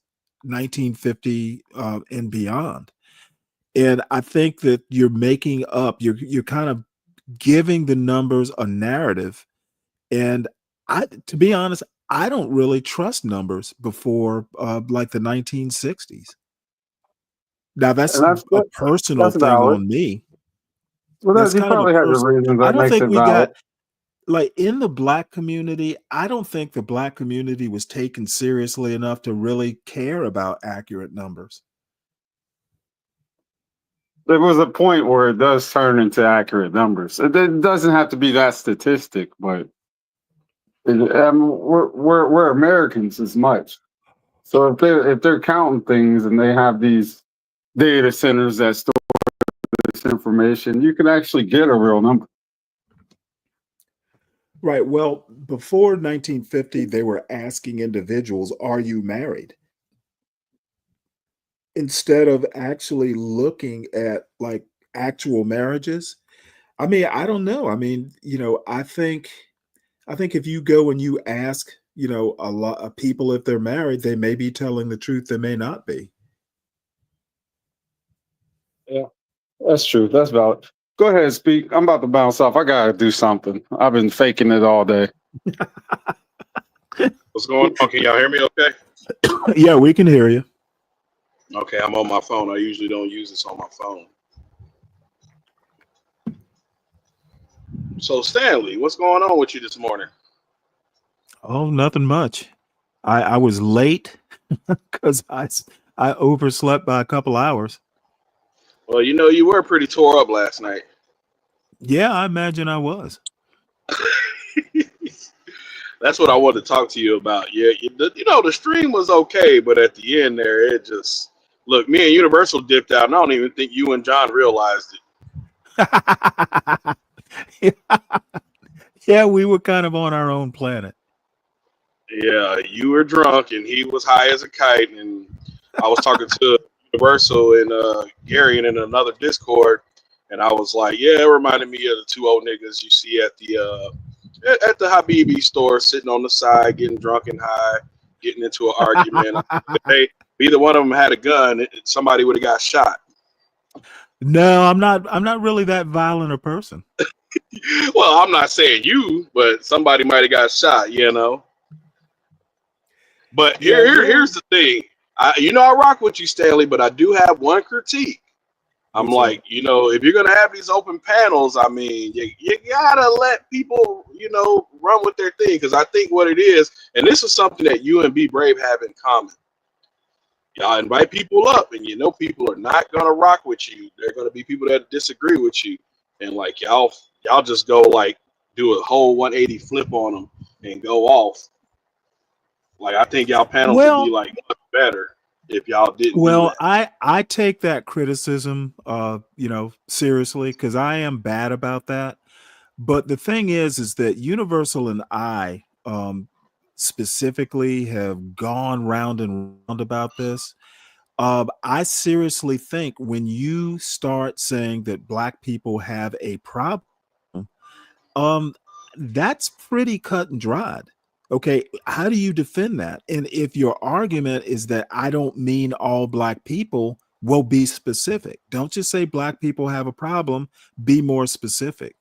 1950 and beyond. And I think that you're making up, you're kind of giving the numbers a narrative. And to be honest, I don't really trust numbers before like the 1960s. Now that's And a personal that's thing valid. on me. Well, That's he kind of a probably has a person. reason I that don't makes think it we valid. got, like, in the black community, I don't think the black community was taken seriously enough to really care about accurate numbers. There was a point where it does turn into accurate numbers. It doesn't have to be that statistic, but we're Americans as much. So if they're counting things and they have these data centers that store this information, you can actually get a real number. Right. Well, before 1950, they were asking individuals, are you married? Instead of actually looking at like actual marriages. I mean, I don't know. I mean, I think if you go and you ask, a lot of people if they're married, they may be telling the truth, they may not be. Yeah, that's true. That's valid. Go ahead, Speak. I'm about to bounce off. I gotta do something. I've been faking it all day. What's going on? Can y'all hear me okay? Yeah, we can hear you. Okay, I'm on my phone. I usually don't use this on my phone. So, Stanley, what's going on with you this morning? Oh, nothing much. I was late because I overslept by a couple hours. Well, you were pretty tore up last night. Yeah, I imagine I was. That's what I wanted to talk to you about. Yeah, the stream was okay, but at the end there, it just look. Me and Universal dipped out, and I don't even think you and John realized it. Yeah, we were kind of on our own planet. Yeah, you were drunk, and he was high as a kite, and I was talking to Universal and Gary in another Discord, and I was like, "Yeah, it reminded me of the two old niggas you see at the Habibi store, sitting on the side, getting drunk and high, getting into an argument. If either one of them had a gun, somebody would have got shot." No, I'm not really that violent a person. Well, I'm not saying you, but somebody might have got shot, But here's the thing. I rock with you, Stanley, but I do have one critique. I'm like, if you're gonna have these open panels, I mean, you gotta let people, run with their thing. Because I think what it is, and this is something that you and Be Brave have in common. Y'all invite people up, and people are not gonna rock with you. They're gonna be people that disagree with you, and like y'all just go like do a whole 180 flip on them and go off. Like I think y'all panels would be like much better. if y'all didn't do Well, that. I take that criticism, seriously, because I am bad about that. But the thing is that Universal and I, specifically, have gone round and round about this. I seriously think when you start saying that black people have a problem, um, that's pretty cut and dried. Okay, how do you defend that? And if your argument is that I don't mean all black people, well, be specific. Don't just say black people have a problem, be more specific.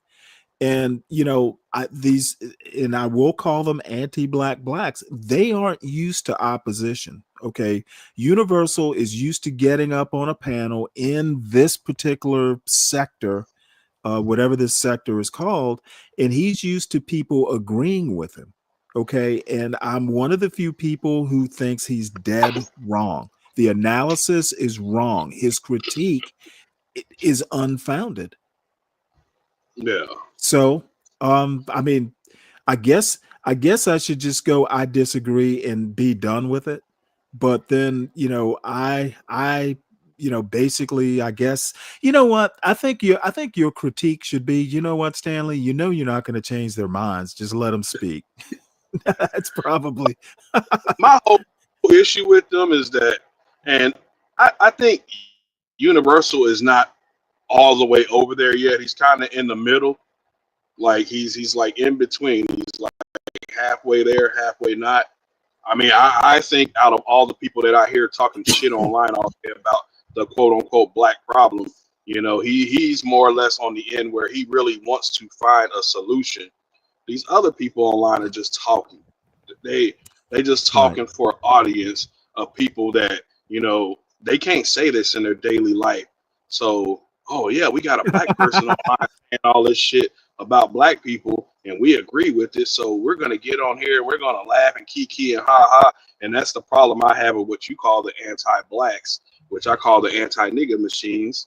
And and I will call them anti-black blacks. They aren't used to opposition. Okay, Universal is used to getting up on a panel in this particular sector, whatever this sector is called, and he's used to people agreeing with him. Okay, and I'm one of the few people who thinks he's dead wrong. The analysis is wrong. His critique is unfounded. Yeah. So, I mean, I guess I should just go, I disagree, and be done with it. But then, basically, I guess, you know what? I think your critique should be, you know what, Stanley, you're not going to change their minds. Just let them speak. That's probably My whole issue with them is that, and I think Universal is not all the way over there yet. He's kind of in the middle. Like he's like in between. He's like halfway there, halfway not. I mean, I think out of all the people that I hear talking shit online all day about the quote unquote black problem, he's more or less on the end where he really wants to find a solution. These other people online are just talking. They just talking for an audience of people that, they can't say this in their daily life. So, oh yeah, we got a black person online saying all this shit about black people and we agree with it. So we're going to get on here. We're going to laugh and kiki and ha ha. And that's the problem I have with what you call the anti-blacks, which I call the anti-nigga machines.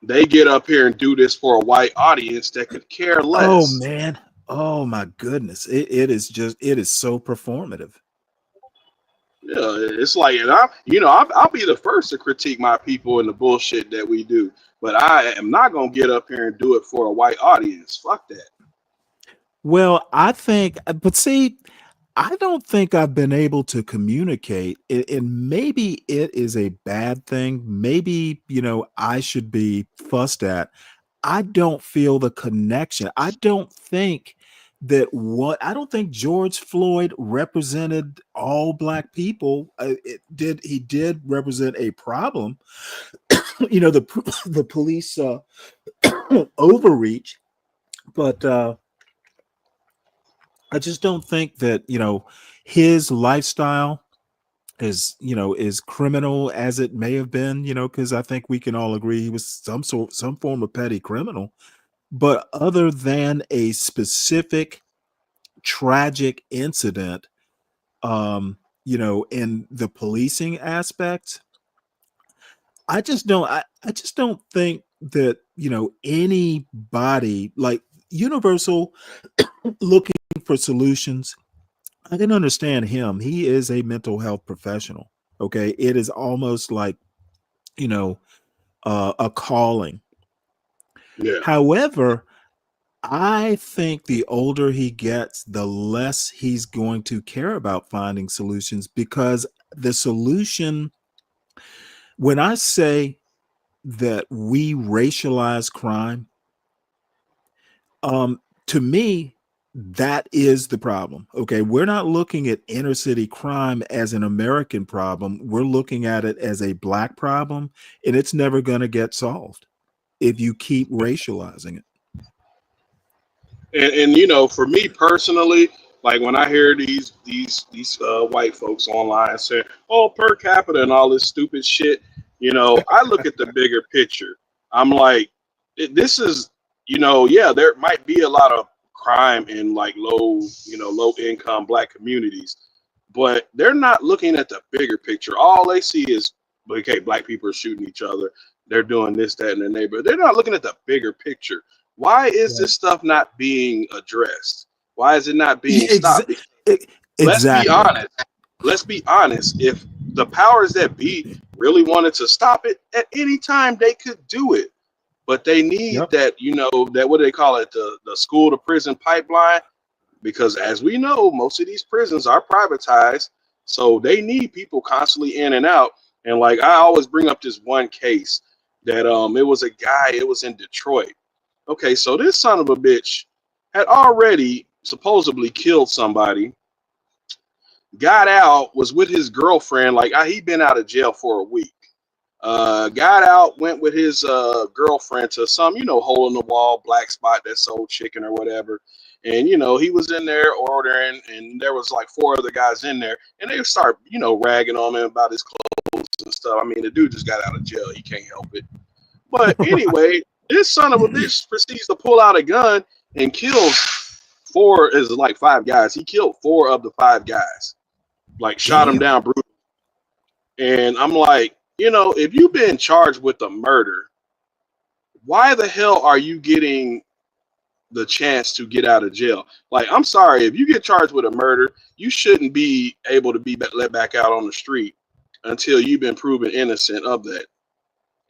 They get up here and do this for a white audience that could care less. Oh man. Oh my goodness. It is so performative. Yeah, it's like, and I'll be the first to critique my people and the bullshit that we do, but I am not gonna get up here and do it for a white audience. Fuck that. Well, but see, I don't think I've been able to communicate, and maybe it is a bad thing. Maybe, I should be fussed at. I don't feel the connection. I don't think George Floyd represented all black people. He did represent a problem. The police overreach, but I just don't think that his lifestyle is criminal as it may have been. Because I think we can all agree he was some form of petty criminal. But other than a specific tragic incident, in the policing aspect, I just don't think that anybody like Universal looking for solutions. I can understand him. He is a mental health professional. Okay, it is almost like a calling. Yeah. However, I think the older he gets, the less he's going to care about finding solutions, because the solution, when I say that we racialize crime, to me, that is the problem. Okay, we're not looking at inner city crime as an American problem. We're looking at it as a black problem, and it's never going to get solved if you keep racializing it. And for me personally, like when I hear these white folks online saying, "Oh, per capita" and all this stupid shit, I look at the bigger picture. I'm like, this is, yeah, there might be a lot of crime in like low income black communities, but they're not looking at the bigger picture. All they see is, okay, black people are shooting each other. They're doing this, that, in the neighborhood. They're not looking at the bigger picture. Why is this stuff not being addressed? Why is it not being stopped? Let's be honest. let's be honest. If the powers that be really wanted to stop it, at any time they could do it. But they need that, that what do they call it, the school to prison pipeline, because as we know, most of these prisons are privatized, so they need people constantly in and out. And like I always bring up this one case that it was a guy, it was in Detroit. Okay, so this son of a bitch had already supposedly killed somebody, got out, was with his girlfriend, like he'd been out of jail for a week. Got out, went with his girlfriend to some, hole in the wall, black spot that sold chicken or whatever. And, he was in there ordering, and there was like 4 other guys in there, and they start, ragging on him about his clothes and stuff. I mean, the dude just got out of jail. He can't help it. But anyway, this son of a bitch proceeds to pull out a gun and kills 5 guys. He killed 4 of the 5 guys, like shot him down brutally. And I'm like, if you've been charged with a murder, why the hell are you getting the chance to get out of jail? Like, I'm sorry, if you get charged with a murder, you shouldn't be able to be let back out on the street until you've been proven innocent of that.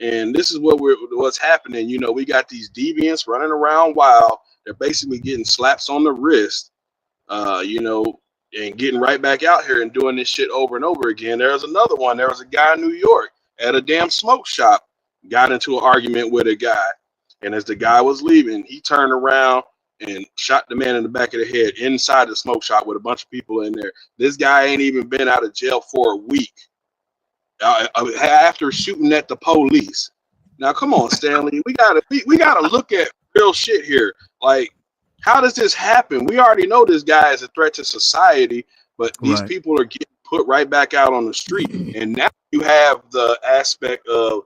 And this is what's happening. We got these deviants running around wild. They're basically getting slaps on the wrist, and getting right back out here and doing this shit over and over again. There's another one. There was a guy in New York at a damn smoke shop, got into an argument with a guy. And as the guy was leaving, he turned around and shot the man in the back of the head inside the smoke shop with a bunch of people in there. This guy ain't even been out of jail for a week after shooting at the police. Now, come on, Stanley. We gotta look at real shit here. Like, how does this happen? We already know this guy is a threat to society, but these people are getting put right back out on the street. And now you have the aspect of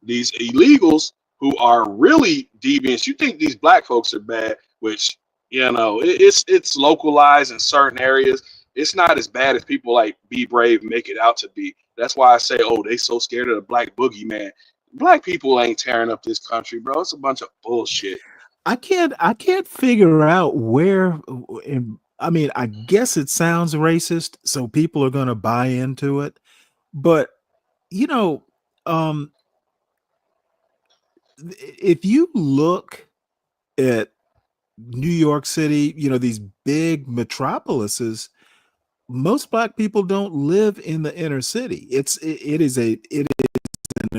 these illegals who are really deviants. You think these black folks are bad, which, it's localized in certain areas. It's not as bad as people like Be Brave make it out to be. That's why I say, oh, they so scared of the black boogeyman. Black people ain't tearing up this country, bro. It's a bunch of bullshit. I can't figure out where. I mean, I guess it sounds racist, so people are going to buy into it. But if you look at New York City, these big metropolises, most black people don't live in the inner city. It is an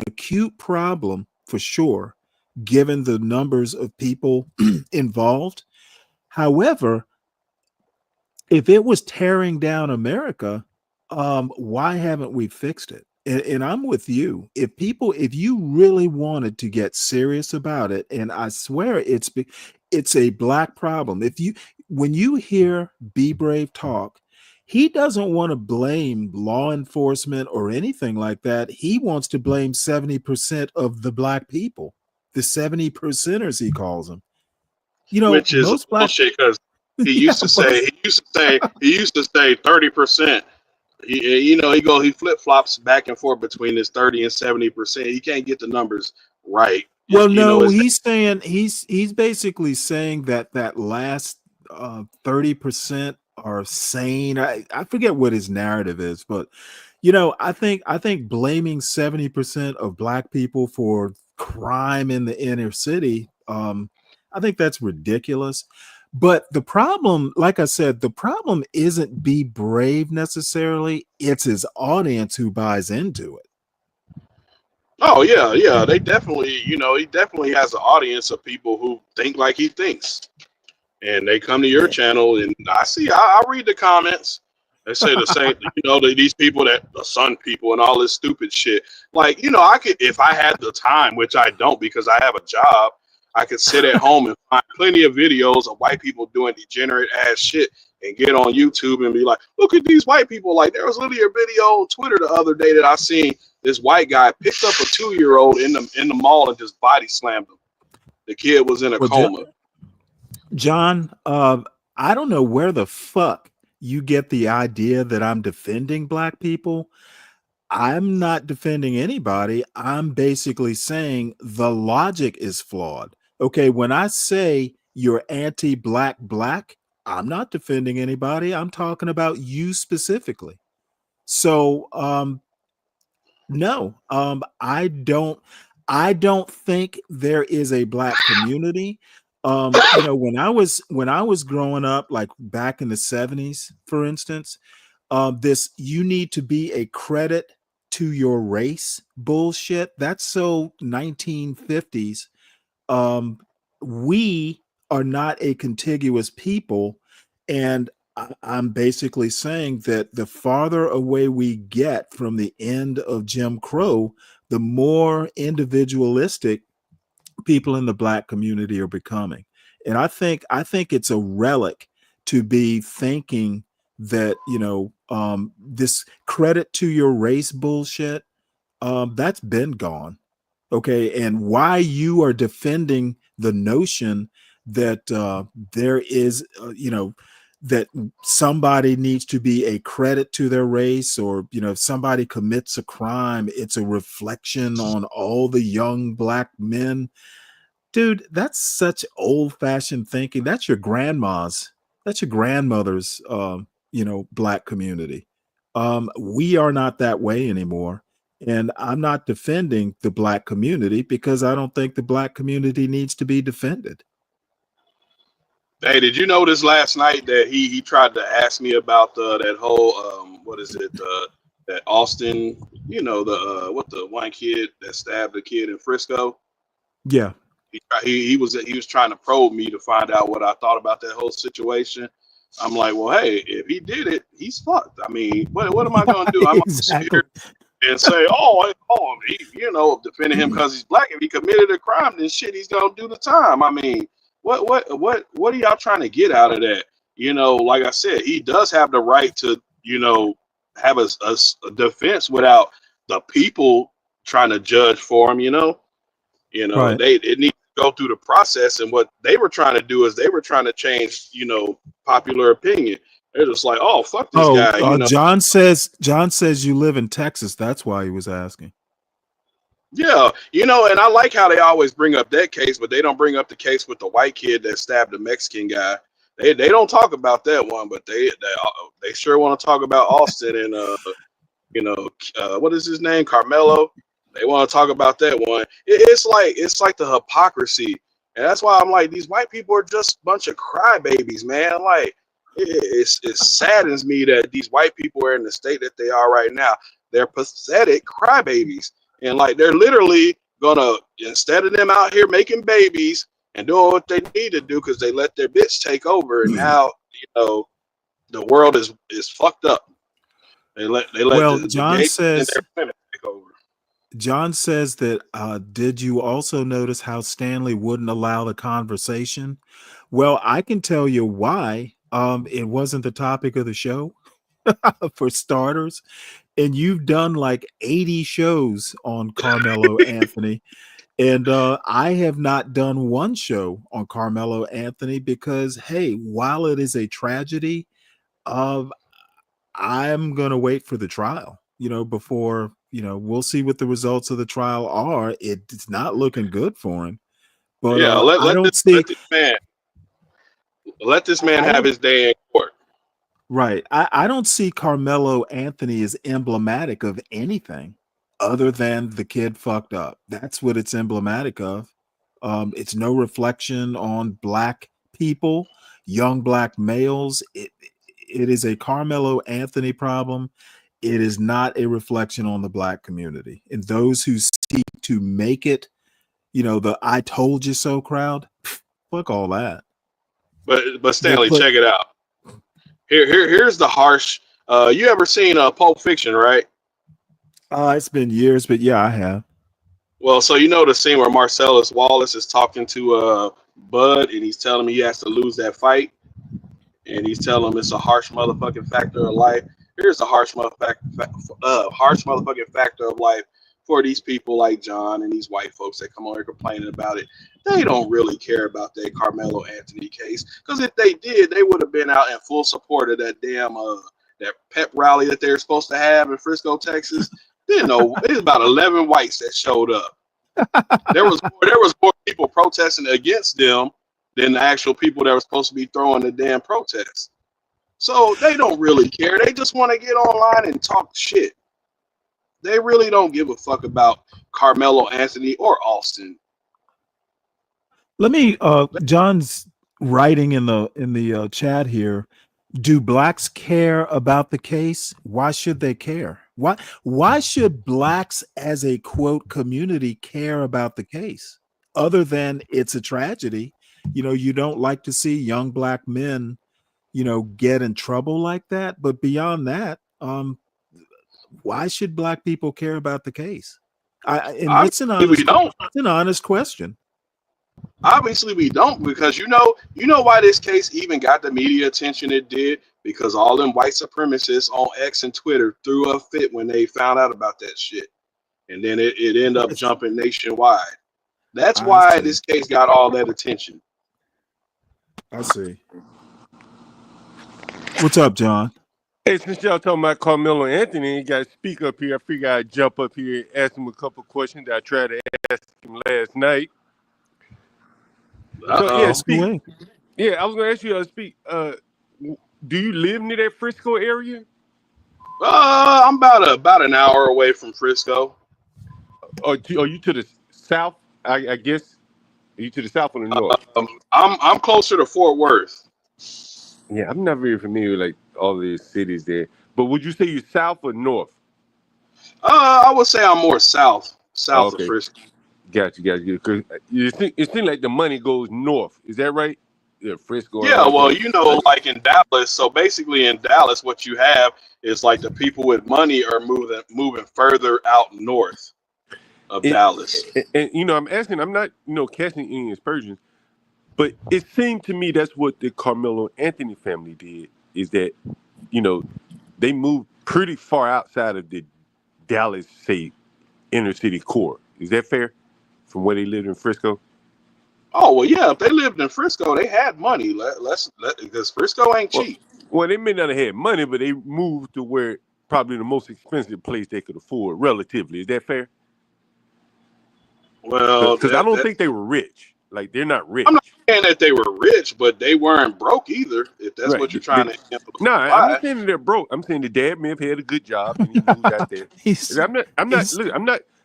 acute problem for sure, given the numbers of people involved. However, if it was tearing down America, why haven't we fixed it? And I'm with you. If you really wanted to get serious about it, and I swear it's a black problem. When you hear Be Brave talk, he doesn't want to blame law enforcement or anything like that. He wants to blame 70% of the black people, the 70%ers he calls them. Which is bullshit, because he used to say 30%. He flip flops back and forth between this 30 and 70%. He can't get the numbers right. Well, he's saying he's basically saying that last 30% are sane. I forget what his narrative is, but I think blaming 70% of black people for crime in the inner city, I think that's ridiculous. But the problem, like I said, the problem isn't Be Brave necessarily. It's his audience who buys into it. Oh, yeah. They definitely, he definitely has an audience of people who think like he thinks. And they come to your channel, and I read the comments. They say the same, these people, the Sun people and all this stupid shit. Like, I could, if I had the time, which I don't because I have a job, I could sit at home and find plenty of videos of white people doing degenerate ass shit and get on YouTube and be like, look at these white people. Like, there was literally a video on Twitter the other day that I seen. This white guy picked up a 2-year-old in the mall and just body slammed him. The kid was in a coma. John, I don't know where the fuck you get the idea that I'm defending black people. I'm not defending anybody. I'm basically saying the logic is flawed. Okay, when I say you're anti-black, I'm not defending anybody. I'm talking about you specifically. So no, I don't think there is a black community. When I was growing up, like back in the 70s, for instance, this you need to be a credit to your race bullshit. That's so 1950s. We are not a contiguous people, and I'm basically saying that the farther away we get from the end of Jim Crow, the more individualistic people in the black community are becoming. And I think it's a relic to be thinking that, this credit to your race bullshit, that's been gone. Okay. And why you are defending the notion that there is, that somebody needs to be a credit to their race, or, if somebody commits a crime, it's a reflection on all the young black men. Dude, that's such old-fashioned thinking. That's your grandmother's black community. We are not that way anymore. And I'm not defending the black community because I don't think the black community needs to be defended. Hey, did you notice last night that he tried to ask me about that whole what is it that Austin, what the one kid that stabbed a kid in Frisco? Yeah. He was trying to probe me to find out what I thought about that whole situation. I'm like, well, hey, if he did it, he's fucked. I mean, what am I going to do? I'm going to sit here and say, defending him because he's black. If he committed a crime, then shit, he's going to do the time. I mean, what are y'all trying to get out of that? Like I said, he does have the right to, have a defense without the people trying to judge for him. Right. It needs to go through the process. And what they were trying to do is they were trying to change, popular opinion. They're just like, oh, fuck this guy. John says you live in Texas. That's why he was asking. Yeah, and I like how they always bring up that case, but they don't bring up the case with the white kid that stabbed the Mexican guy. They don't talk about that one, but they sure want to talk about Austin and what is his name, Carmelo. They want to talk about that one. It's like the hypocrisy, and that's why I'm like, these white people are just a bunch of crybabies, man. Like it saddens me that these white people are in the state that they are right now. They're pathetic crybabies. And like they're literally gonna, instead of them out here making babies and doing what they need to do because they let their bitch take over, and now the world is fucked up. They let John says their women take over. John says that did you also notice how Stanley wouldn't allow the conversation? Well, I can tell you why. It wasn't the topic of the show, for starters. And you've done like 80 shows on Carmelo Anthony. And I have not done one show on Carmelo Anthony because, hey, while it is a tragedy, I'm going to wait for the trial, before, we'll see what the results of the trial are. It's not looking good for him. But yeah, let this man have his day in court. Right. I don't see Carmelo Anthony as emblematic of anything other than the kid fucked up. That's what it's emblematic of. It's no reflection on black people, young black males. It is a Carmelo Anthony problem. It is not a reflection on the black community. And those who seek to make it, the I told you so crowd, fuck all that. But Stanley, check it out. Here's the harsh. You ever seen Pulp Fiction, right? It's been years, but yeah, I have. Well, so the scene where Marcellus Wallace is talking to Bud, and he's telling him he has to lose that fight, and he's telling him it's a harsh motherfucking factor of life. Here's the harsh motherfucking factor of life for these people like John and these white folks that come on here complaining about it. They don't really care about that Carmelo Anthony case, because if they did, they would have been out in full support of that damn that pep rally that they were supposed to have in Frisco, Texas. It was about 11 whites that showed up. There was more people protesting against them than the actual people that were supposed to be throwing the damn protests. So they don't really care. They just want to get online and talk shit. They really don't give a fuck about Carmelo Anthony or Austin. Let me John's writing in the chat here. Do blacks care about the case? Why should they care? Why should blacks as a quote community care about the case? Other than it's a tragedy. You don't like to see young black men, get in trouble like that. But beyond that, why should black people care about the case? It's an honest question. Obviously, we don't, because you know why this case even got the media attention it did, because all them white supremacists on X and Twitter threw a fit when they found out about that shit, and then it ended up jumping nationwide. That's why this case got all that attention. I see. What's up, John? Hey, since y'all talking about Carmelo Anthony, you got to speak up here. I figured I'd jump up here and ask him a couple questions that I tried to ask him last night. So yeah, speak. Yeah, I was gonna ask you to speak. Do you live near that Frisco area? I'm about an hour away from Frisco. Are you to the south? I guess. Are you to the south or the north? I'm closer to Fort Worth. Yeah, I'm not very familiar with like all these cities there. But would you say you're south or north? I would say I'm more south of Frisco. Gotcha. Because it seems like the money goes north. Is that right? Yeah, Frisco. Yeah, well, like in Dallas. So basically, in Dallas, what you have is like the people with money are moving further out north of Dallas. And I'm asking. I'm not casting any aspersions, but it seemed to me that's what the Carmelo Anthony family did. Is that they moved pretty far outside of the Dallas, say, inner city core. Is that fair? From where they lived in Frisco? Oh well, yeah. If they lived in Frisco, they had money. Because Frisco ain't cheap. Well, they may not have had money, but they moved to where probably the most expensive place they could afford, relatively. Is that fair? Well, because I don't think they were rich. Like they're not rich. I'm not saying that they were rich, but they weren't broke either. If that's what you're trying to imply. No, I'm not saying that they're broke. I'm saying the dad may have had a good job and he moved out there.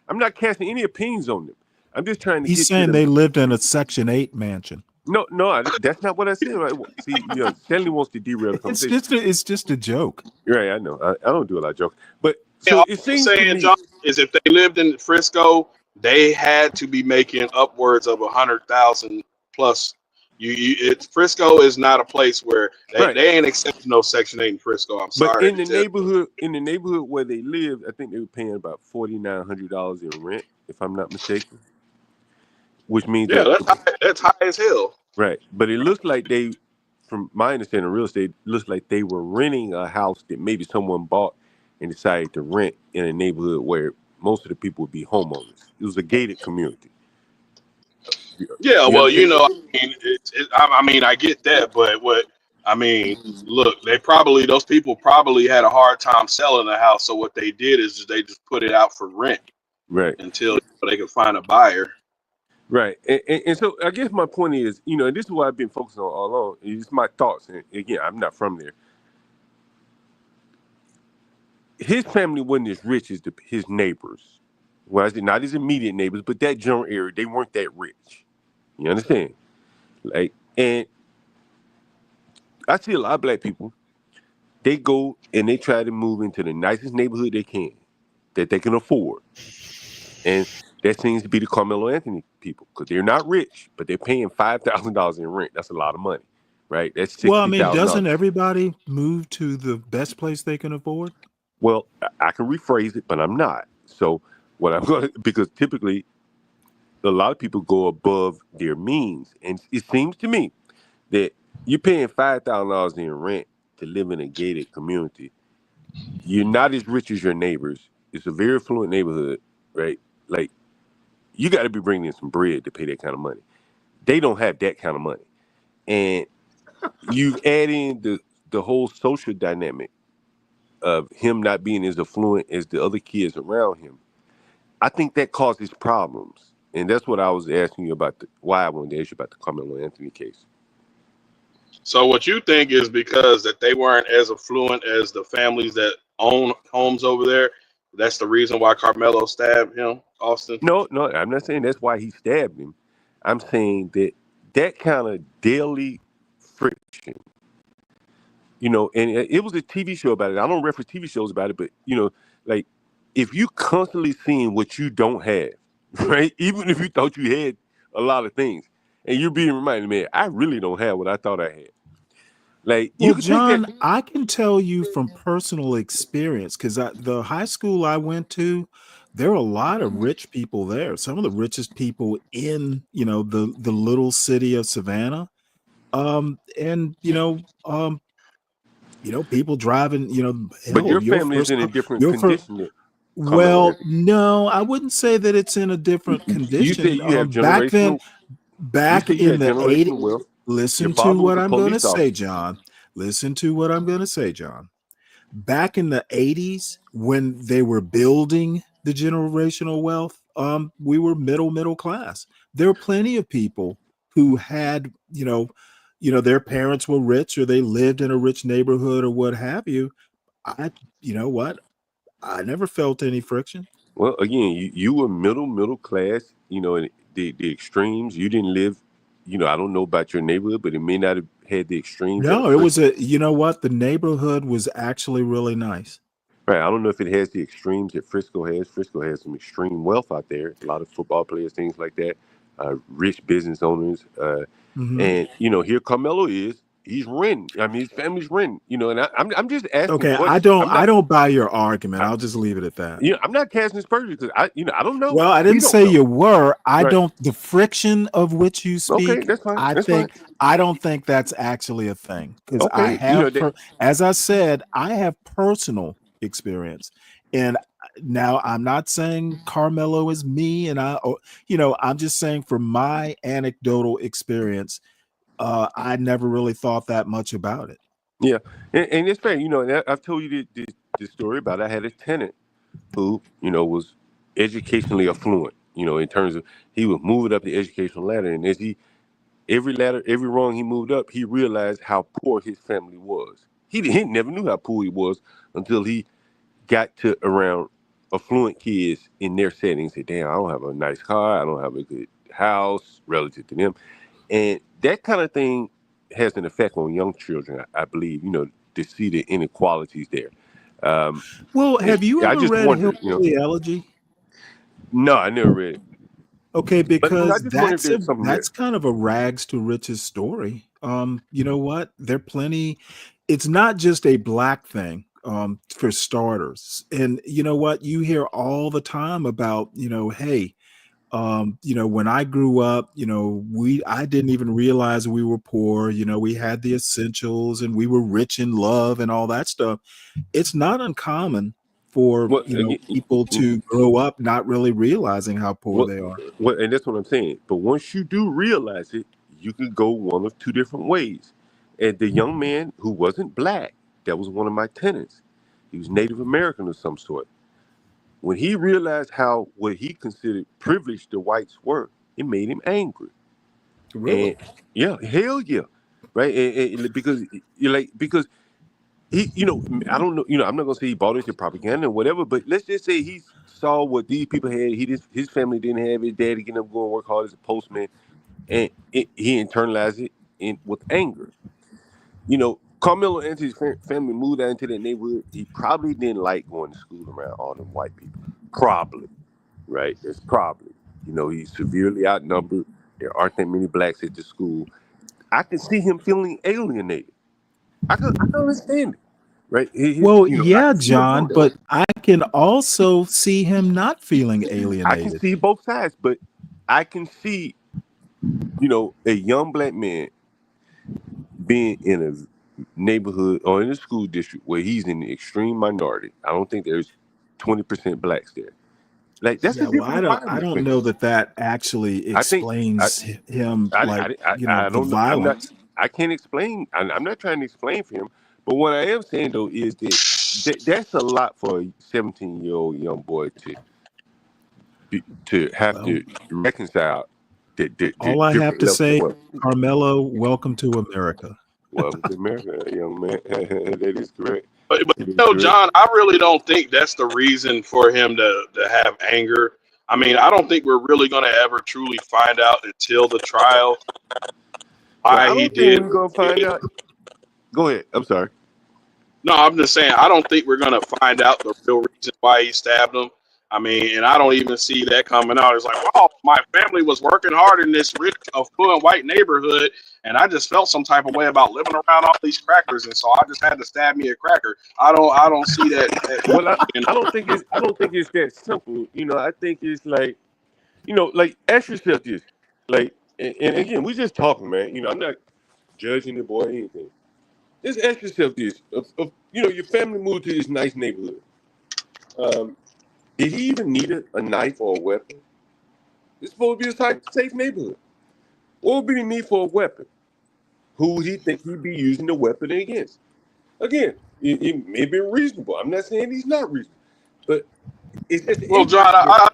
I'm not casting any opinions on them. I'm just trying to. He's saying they lived in a Section 8 mansion. No, that's not what I said. Right? See, Stanley wants to derail the conversation. It's just a joke. Right, I know. I don't do a lot of jokes, but so it seems saying, to me, John, is if they lived in Frisco, they had to be making upwards of 100,000 plus. Frisco is not a place where they ain't accepting no Section 8 in Frisco. I'm sorry. But in the neighborhood where they lived, I think they were paying about $4,900 in rent, if I'm not mistaken. Which means that's high as hell. Right. But it looks like from my understanding of real estate, looks like they were renting a house that maybe someone bought and decided to rent in a neighborhood where most of the people would be homeowners. It was a gated community. Yeah, well, I mean, I get that, but look, those people probably had a hard time selling the house. So what they did is they just put it out for rent, right, until they could find a buyer. Right, and so I guess my point is, and this is what I've been focusing on all along. It's my thoughts, and again, I'm not from there. His family wasn't as rich as his neighbors. Well, I said not his immediate neighbors, but that general area, they weren't that rich. You understand? Like, and I see a lot of black people. They go and they try to move into the nicest neighborhood they can, that they can afford, and that seems to be the Carmelo Anthony people, because they're not rich, but they're paying $5,000 in rent. That's a lot of money, right? That's $60,000. Well, I mean, doesn't everybody move to the best place they can afford? Well, I can rephrase it, but I'm not. So what I'm going to, because typically a lot of people go above their means, and it seems to me that you're paying $5,000 in rent to live in a gated community. You're not as rich as your neighbors. It's a very affluent neighborhood, right? Like, you got to be bringing in some bread to pay that kind of money. They don't have that kind of money. And you add in the whole social dynamic of him not being as affluent as the other kids around him. I think that causes problems. And that's what I was asking you about, why I wanted to ask you about the Carmelo Anthony case. So what you think is because that they weren't as affluent as the families that own homes over there. That's the reason why Carmelo stabbed him, Austin. No, I'm not saying that's why he stabbed him. I'm saying that kind of daily friction, and it was a TV show about it. I don't reference TV shows about it, but like if you constantly seeing what you don't have, right? Even if you thought you had a lot of things, and you're being reminded, man, I really don't have what I thought I had. Like you Well, can take that. John, I can tell you from personal experience because the high school I went to, there are a lot of rich people there. Some of the richest people in the little city of Savannah. And people driving. But Hell, your family is in a different your first. condition that Carmelo Well, has. no, I wouldn't say that it's in a different You say condition. you have Back then, generational. You back say you in had the 80s. generational wealth. Your Listen to father was what a I'm going to police say, officer. John. Listen to what I'm going to say, John. Back in the 80s, when they were building the generational wealth, we were middle class. There were plenty of people who had, their parents were rich or they lived in a rich neighborhood or what have you. You know what? I never felt any friction. Well, again, you were middle class. And the extremes. You didn't live. I don't know about your neighborhood, but it may not have had the extremes that No, it was you know what? The neighborhood was actually really nice. Right. I don't know if it has the extremes that Frisco has. Frisco has some extreme wealth out there. A lot of football players, things like that. Rich business owners. Mhm. And here Carmelo is. He's renting. I mean, his family's renting. And I'm just asking Okay, I questions. don't buy your argument. I'll just leave it at that. I'm not casting aspersions because I don't know. Well, I We didn't don't say know. you were. I Right. don't. The friction of which you Okay, speak, that's fine. I That's think fine. I don't think that's actually a thing because I Okay, have, as I said, I have personal experience, and now I'm not saying Carmelo is me, and I'm just saying from my anecdotal experience, I never really thought that much about it. Yeah, and it's fair. And I've told you the story about I had a tenant who was educationally affluent. In terms of he was moving up the educational ladder, and as every rung he moved up, he realized how poor his family was. He never knew how poor he was until he got to around affluent kids in their settings. Said, "Damn, I don't have a nice car. I don't have a good house relative to them," and that kind of thing has an effect on young children. I believe to see the inequalities there. Well, have you I ever just read wondered, Hillbilly Elegy? No, I never read it. Okay, But I because just wonder if there's something there. that's kind of a rags to riches story. You know what? There are plenty. It's not just a black thing, for starters. And you know what? You hear all the time about, hey, when I grew up, I didn't even realize we were poor. We had the essentials and we were rich in love and all that stuff. It's not uncommon for Well, people to grow up not really realizing how poor they are. and that's what I'm saying. But once you do realize it, you can go one of two different ways. And the young man who wasn't black, that was one of my tenants. He was Native American of some sort. When he realized how what he considered privileged the whites were, it made him angry. Really? And yeah, hell yeah, right? Because because he, I don't know, I'm not gonna say he bought into propaganda or whatever, but let's just say he saw what these people had. His family didn't have. His daddy getting up going to work hard as a postman, and he internalized it with anger. Carmelo and his family moved out into that neighborhood. He probably didn't like going to school around all them white people. Probably, right? It's probably. He's severely outnumbered. There aren't that many blacks at the school. I can see him feeling alienated. I can understand it. Right? Well, I yeah, can see him John, feeling that way. but I can also see him not feeling I can alienated. see both sides, but I can see, a young black man being in a neighborhood or in a school district where he's in the extreme minority. I don't think there's 20% blacks there. Like that's Yeah, a well, different I environment for don't him. know that actually I think explains him, like, I the don't know. violence. I can't explain. I'm not trying to explain for him. But what I am saying though is that's a lot for a 17-year-old young boy to have Well, to reconcile the all I have different to levels of say, wealth. Carmelo, welcome to America. Welcome to America, young man. That is correct. But John, I really don't think that's the reason for him to have anger. I mean, I don't think we're really going to ever truly find out until the trial why he did. We're going to find out. Go ahead. I'm sorry. No, I'm just saying, I don't think we're going to find out the real reason why he stabbed him. I mean, and I don't even see that coming out. It's like, wow, my family was working hard in this rich, affluent white neighborhood, and I just felt some type of way about living around all these crackers, and so I just had to stab me a cracker. I don't see that. Well, I don't think it's that simple. You know, I think it's like, you know, like ask yourself this, like, and again, we just talking, man. You know, I'm not judging the boy or anything. Just ask yourself this: you know, your family moved to this nice neighborhood. Did he even need a knife or a weapon? It's supposed to be a safe neighborhood. What would be the need for a weapon? Who would he think he'd be using the weapon against? Again, it may be reasonable. I'm not saying he's not reasonable, but it's just well, John, I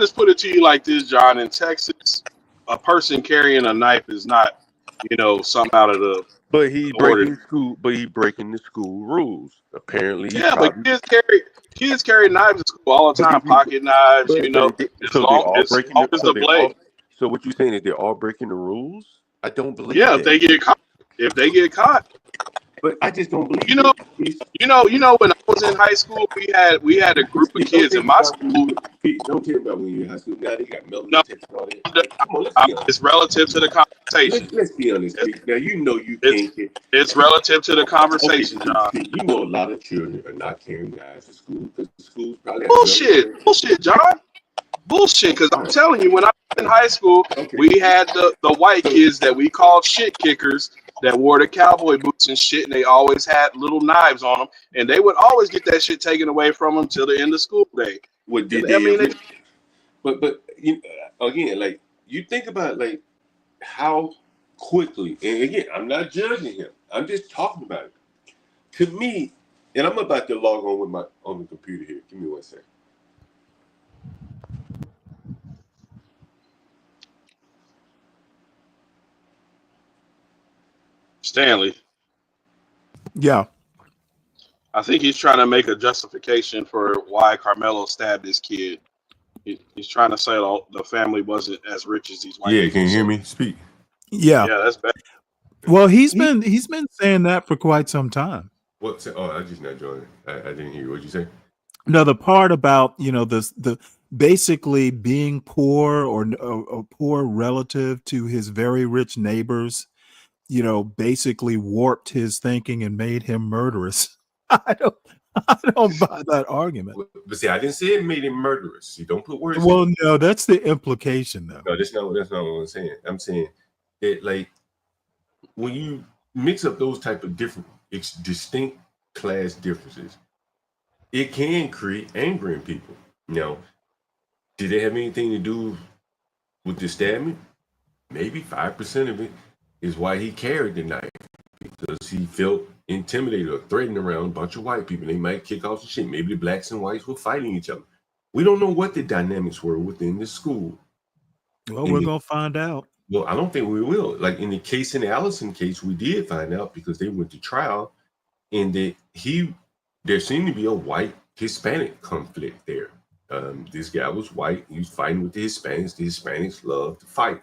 just put it to you like this, John. In Texas, a person carrying a knife is not, you know, something out of the. But he breaking school. But he breaking the school rules. Apparently, yeah. But kids carry knives in school all the time. Pocket knives, you know. So the blade. So what you saying is they're all breaking the rules? I don't believe. Yeah, that. if they get caught. But I just don't believe. You know. When I was in high school, we had a group of kids in my school. Don't care about when you're in high school. Now they got military and all that. It's relative to the conversation. Let's be honest. Now you know you can't get. It's relative to the conversation, John. You know a lot of children are not carrying knives to school because the schools probably bullshit, John. Bullshit, because I'm telling you, when I was in high school, we had the white kids that we called shit kickers that wore the cowboy boots and shit, and they always had little knives on them, and they would always get that shit taken away from them till the end of school day. But you, again, like you think about like how quickly, and again, I'm not judging him. I'm just talking about it. To me, and I'm about to log on the computer here. Give me 1 second. Stanley. Yeah. I think he's trying to make a justification for why Carmelo stabbed his kid. He's trying to say the family wasn't as rich as these white people. Yeah, can you hear me? Speak. Yeah. Yeah, that's bad. Well, he's been saying that for quite some time. What? Oh, I just not joining. I didn't hear you. What'd you say? No, the part about, you know, the basically being poor or a poor relative to his very rich neighbors, you know, basically warped his thinking and made him murderous. I don't buy that argument. But see, I didn't say it made him murderous. You don't put words. Well, no, that's the implication, though. No, that's not what I'm saying. I'm saying that, like, when you mix up those type of different, distinct class differences, it can create anger in people. Now, did it have anything to do with the stabbing? Maybe 5% of it is why he carried the knife, because he felt intimidated or threatened around a bunch of white people. They might kick off some shit. Maybe the blacks and whites were fighting each other. We don't know what the dynamics were within the school. Well, we're going to find out. Well, I don't think we will. Like in the Allison case, we did find out because they went to trial, and that there seemed to be a white Hispanic conflict there. This guy was white. He was fighting with the Hispanics. The Hispanics love to fight.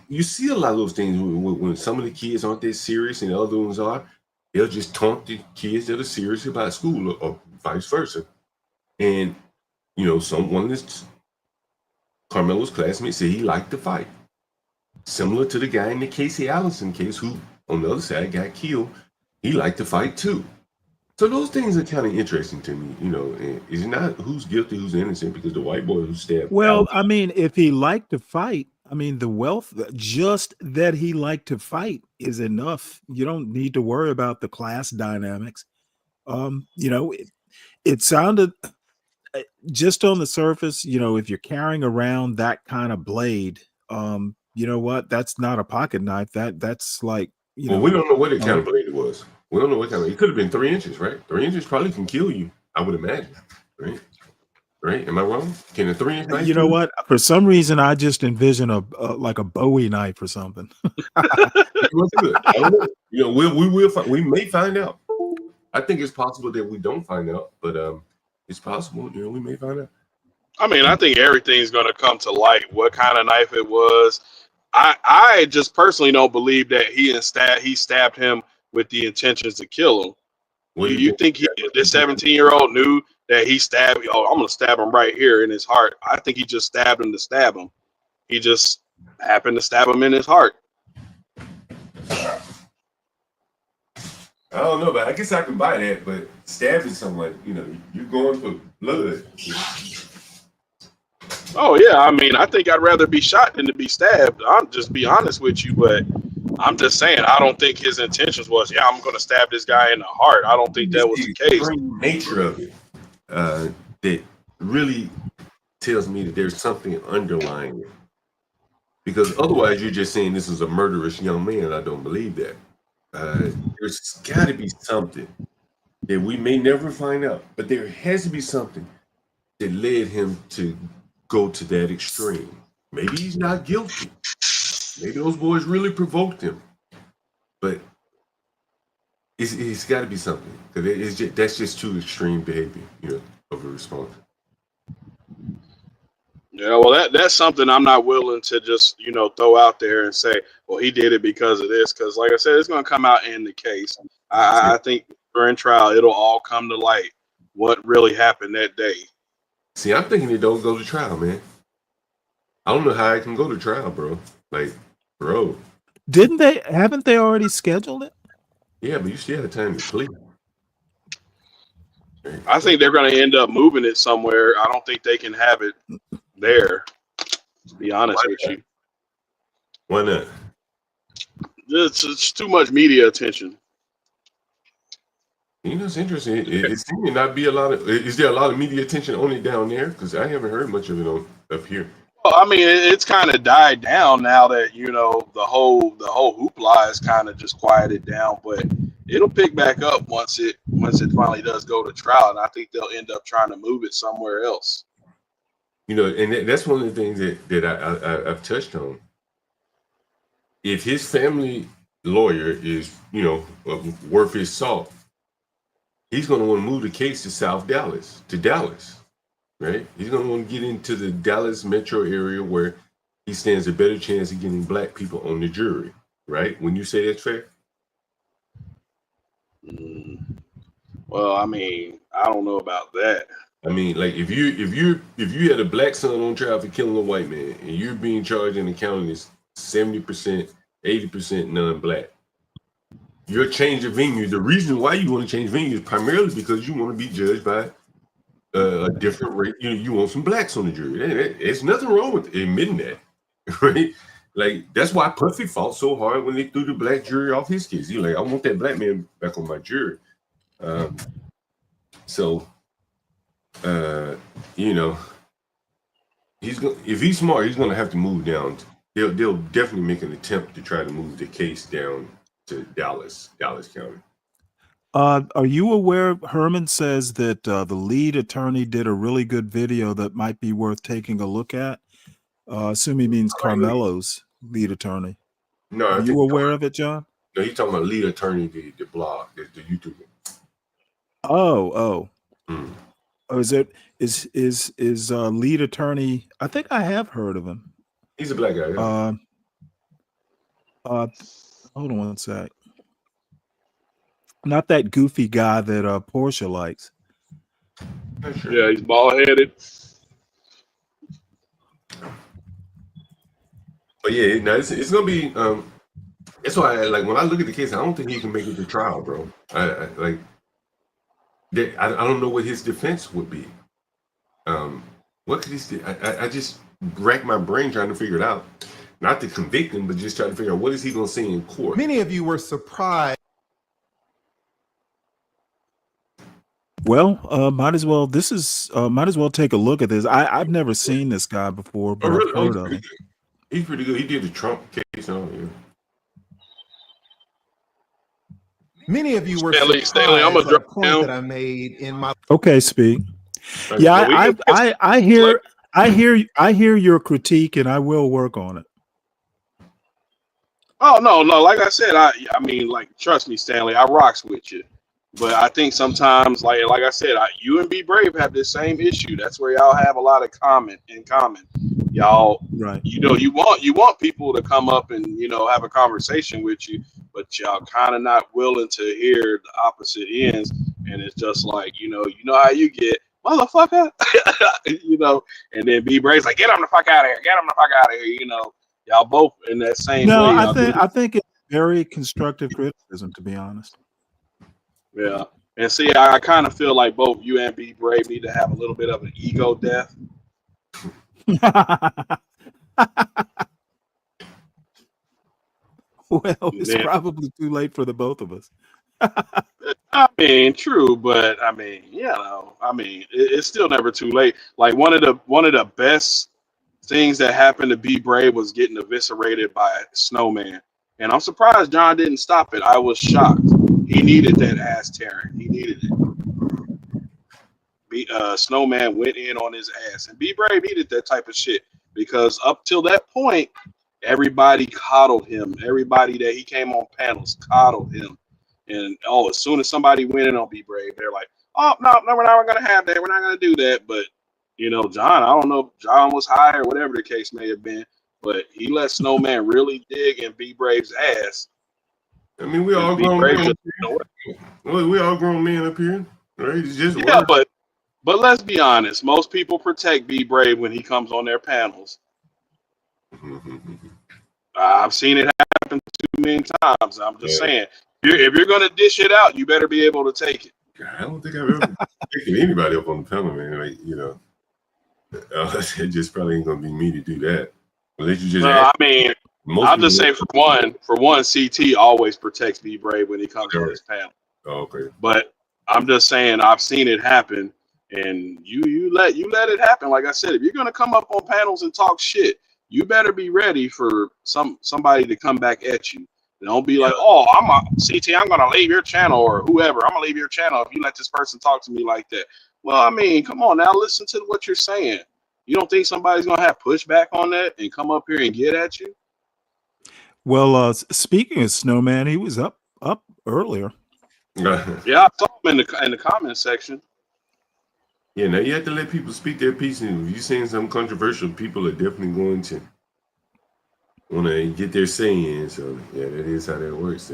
You see a lot of those things when some of the kids aren't that serious and the other ones are. They'll just taunt the kids that are serious about school or vice versa. And, you know, one of this Carmelo's classmates said he liked to fight. Similar to the guy in the Casey Allison case who, on the other side, got killed. He liked to fight too. So those things are kind of interesting to me, you know. It's not who's guilty, who's innocent, because the white boy who stabbed. Well, I mean, if he liked to fight, I mean, the wealth, just that he liked to fight is enough. You don't need to worry about the class dynamics. You know, it sounded just on the surface, you know, if you're carrying around that kind of blade, you know what? That's not a pocket knife. That's like, you know. We don't know what kind of blade it was. We don't know what kind of. It could have been 3 inches, right? 3 inches probably can kill you, I would imagine, right? Right? Am I wrong? Can a 3-inch knife? You know what? For some reason, I just envision a like a Bowie knife or something. It was good. I don't know. You know, we will we may find out. I think it's possible that we don't find out, but it's possible. You know, we may find out. I mean, I think everything's going to come to light. What kind of knife it was. I just personally don't believe that he stabbed him with the intentions to kill him. What do You think this 17-year-old knew that he stabbed? Oh, I'm gonna stab him right here in his heart. I think he just stabbed him to stab him. He just happened to stab him in his heart. I don't know, but I guess I can buy that. But stabbing someone, you know, you're going for blood. Oh yeah, I mean, I think I'd rather be shot than to be stabbed. I'm just be honest with you, but I'm just saying I don't think his intentions was, yeah, I'm gonna stab this guy in the heart. I don't think that was the case. Nature of it that really tells me that there's something underlying it. Because otherwise, you're just saying this is a murderous young man. I don't believe that. There's got to be something that we may never find out, but there has to be something that led him to go to that extreme. Maybe he's not guilty. Maybe those boys really provoked him, but it's got to be something because that's just too extreme behavior, you know, of a response. Yeah, well, that's something I'm not willing to just, you know, throw out there and say, well, he did it because of this. Because, like I said, it's going to come out in the case. I think during trial, it'll all come to light what really happened that day. See, I'm thinking it don't go to trial, man. I don't know how I can go to trial, bro. Like, bro. Haven't they already scheduled it? Yeah, but you still have time to plead. I think they're going to end up moving it somewhere. I don't think they can have it there, to be honest with you. Why not? It's too much media attention. You know, it's interesting. It seems to not be a lot of. Is there a lot of media attention on it down there? Because I haven't heard much of it on up here. Well, I mean, it's kind of died down now that, you know, the whole hoopla is kind of just quieted down, but it'll pick back up once it finally does go to trial, and I think they'll end up trying to move it somewhere else. You know, and that's one of the things that I've touched on. If his family lawyer is, you know, worth his salt, he's going to want to move the case to Dallas, right? He's going to want to get into the Dallas metro area where he stands a better chance of getting black people on the jury, right? When you say that's fair? Well, I mean, I don't know about that. I mean, like if you had a black son on trial for killing a white man and you're being charged in the county as 70%, 80% non-black, your change of venue, the reason why you want to change venue is primarily because you want to be judged by a different rate. You want some blacks on the jury. There's nothing wrong with admitting that, right? Like that's why Puffy fought so hard when they threw the black jury off his case. He's like, I want that black man back on my jury. You know, if he's smart, he's gonna have to move down. They'll definitely make an attempt to try to move the case down to Dallas County. Are you aware? Herman says that the lead attorney did a really good video that might be worth taking a look at. Assume he means Carmelo's lead attorney. No, are you aware of it, John? No, he's talking about lead attorney, the blog, the YouTuber. Oh, is lead attorney? I think I have heard of him. He's a black guy. Yeah. Hold on one sec. Not that goofy guy that Portia likes. Sure. Yeah, he's bald-headed. But yeah, no, it's gonna be. That's why, like, when I look at the case, I don't think he can make it to trial, bro. I don't know what his defense would be. What could he? I just rack my brain trying to figure it out. Not to convict him, but just trying to figure out what is he going to say in court. Many of you were surprised. Well, might as well take a look at this. I've never seen this guy before, but I've heard of him. He's pretty good. He did the Trump case. Yeah. Many of you were Stanley, I'm gonna drop point down. that I made in my. Okay, speak. Yeah, So we can I hear your critique, and I will work on it. Oh no, like I said, I mean, like, trust me, Stanley, I rocks with you. But I think sometimes, like I said, you and Be Brave have this same issue. That's where y'all have a lot of in common. Y'all, right? You know, you want people to come up and have a conversation with you, but y'all kind of not willing to hear the opposite ends. And it's just like you know how you get, motherfucker, And then Be Brave's like, get him the fuck out of here, get him the fuck out of here. Y'all both in that same No, way. I think it's very constructive criticism, to be honest. Yeah. And see, I kind of feel like both you and Be Brave need to have a little bit of an ego death. Well, it's probably too late for the both of us. I mean, true, but I mean, it's still never too late. Like one of the best things that happened to Be Brave was getting eviscerated by Snowman. And I'm surprised John didn't stop it. I was shocked. He needed that ass tearing. He needed it. Snowman went in on his ass, and Be Brave needed that type of shit because up till that point, everybody coddled him. Everybody that he came on panels coddled him, and as soon as somebody went in on Be Brave, they're like, "Oh no, we're not gonna have that. We're not gonna do that." But John, I don't know if John was high or whatever the case may have been, but he let Snowman really dig in Be Brave's ass. I mean, we all grown men. We all grown men up here, right? It's just work. But let's be honest. Most people protect Be Brave when he comes on their panels. I've seen it happen too many times. I'm just saying, if you're gonna dish it out, you better be able to take it. I don't think I've ever taken anybody up on the panel, man. Like it just probably ain't gonna be me to do that. Unless you just. I mean, I'll just say for one, CT always protects Be Brave when he comes on his panel. Oh, okay. But I'm just saying, I've seen it happen, and you let it happen. Like I said, if you're gonna come up on panels and talk shit, you better be ready for somebody to come back at you. Don't be like, oh, I'm gonna leave your channel, or whoever, I'm gonna leave your channel if you let this person talk to me like that. Well, I mean, come on now, listen to what you're saying. You don't think somebody's gonna have pushback on that and come up here and get at you? Well, speaking of Snowman, he was up earlier. Yeah, I saw him in the comment section. Yeah, now you have to let people speak their piece, and if you're saying something controversial, people are definitely going to want to get their say in. So yeah, that is how that works.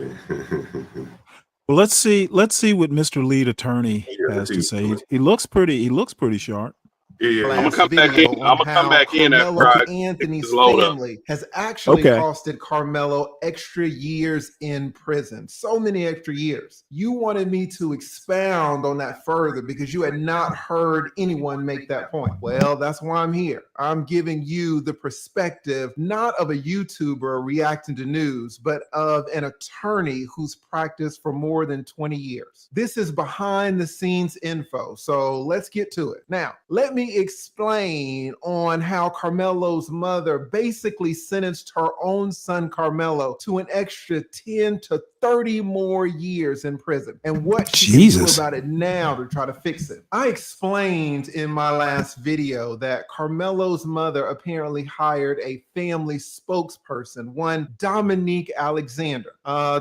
Well, let's see what Mr. Lead Attorney has to say. He looks pretty sharp. Yeah. I'm gonna come back in. I'm gonna come back in after Anthony's load up. family has actually Okay. costed Carmelo extra years in prison. So many extra years. You wanted me to expound on that further because you had not heard anyone make that point. Well, that's why I'm here. I'm giving you the perspective, not of a YouTuber reacting to news, but of an attorney who's practiced for more than 20 years. This is behind the scenes info. So let's get to it. Now, let me explain on how Carmelo's mother basically sentenced her own son Carmelo to an extra 10 to 30 more years in prison and what she can do about it now to try to fix it. I explained in my last video that Carmelo's mother apparently hired a family spokesperson, one Dominique Alexander.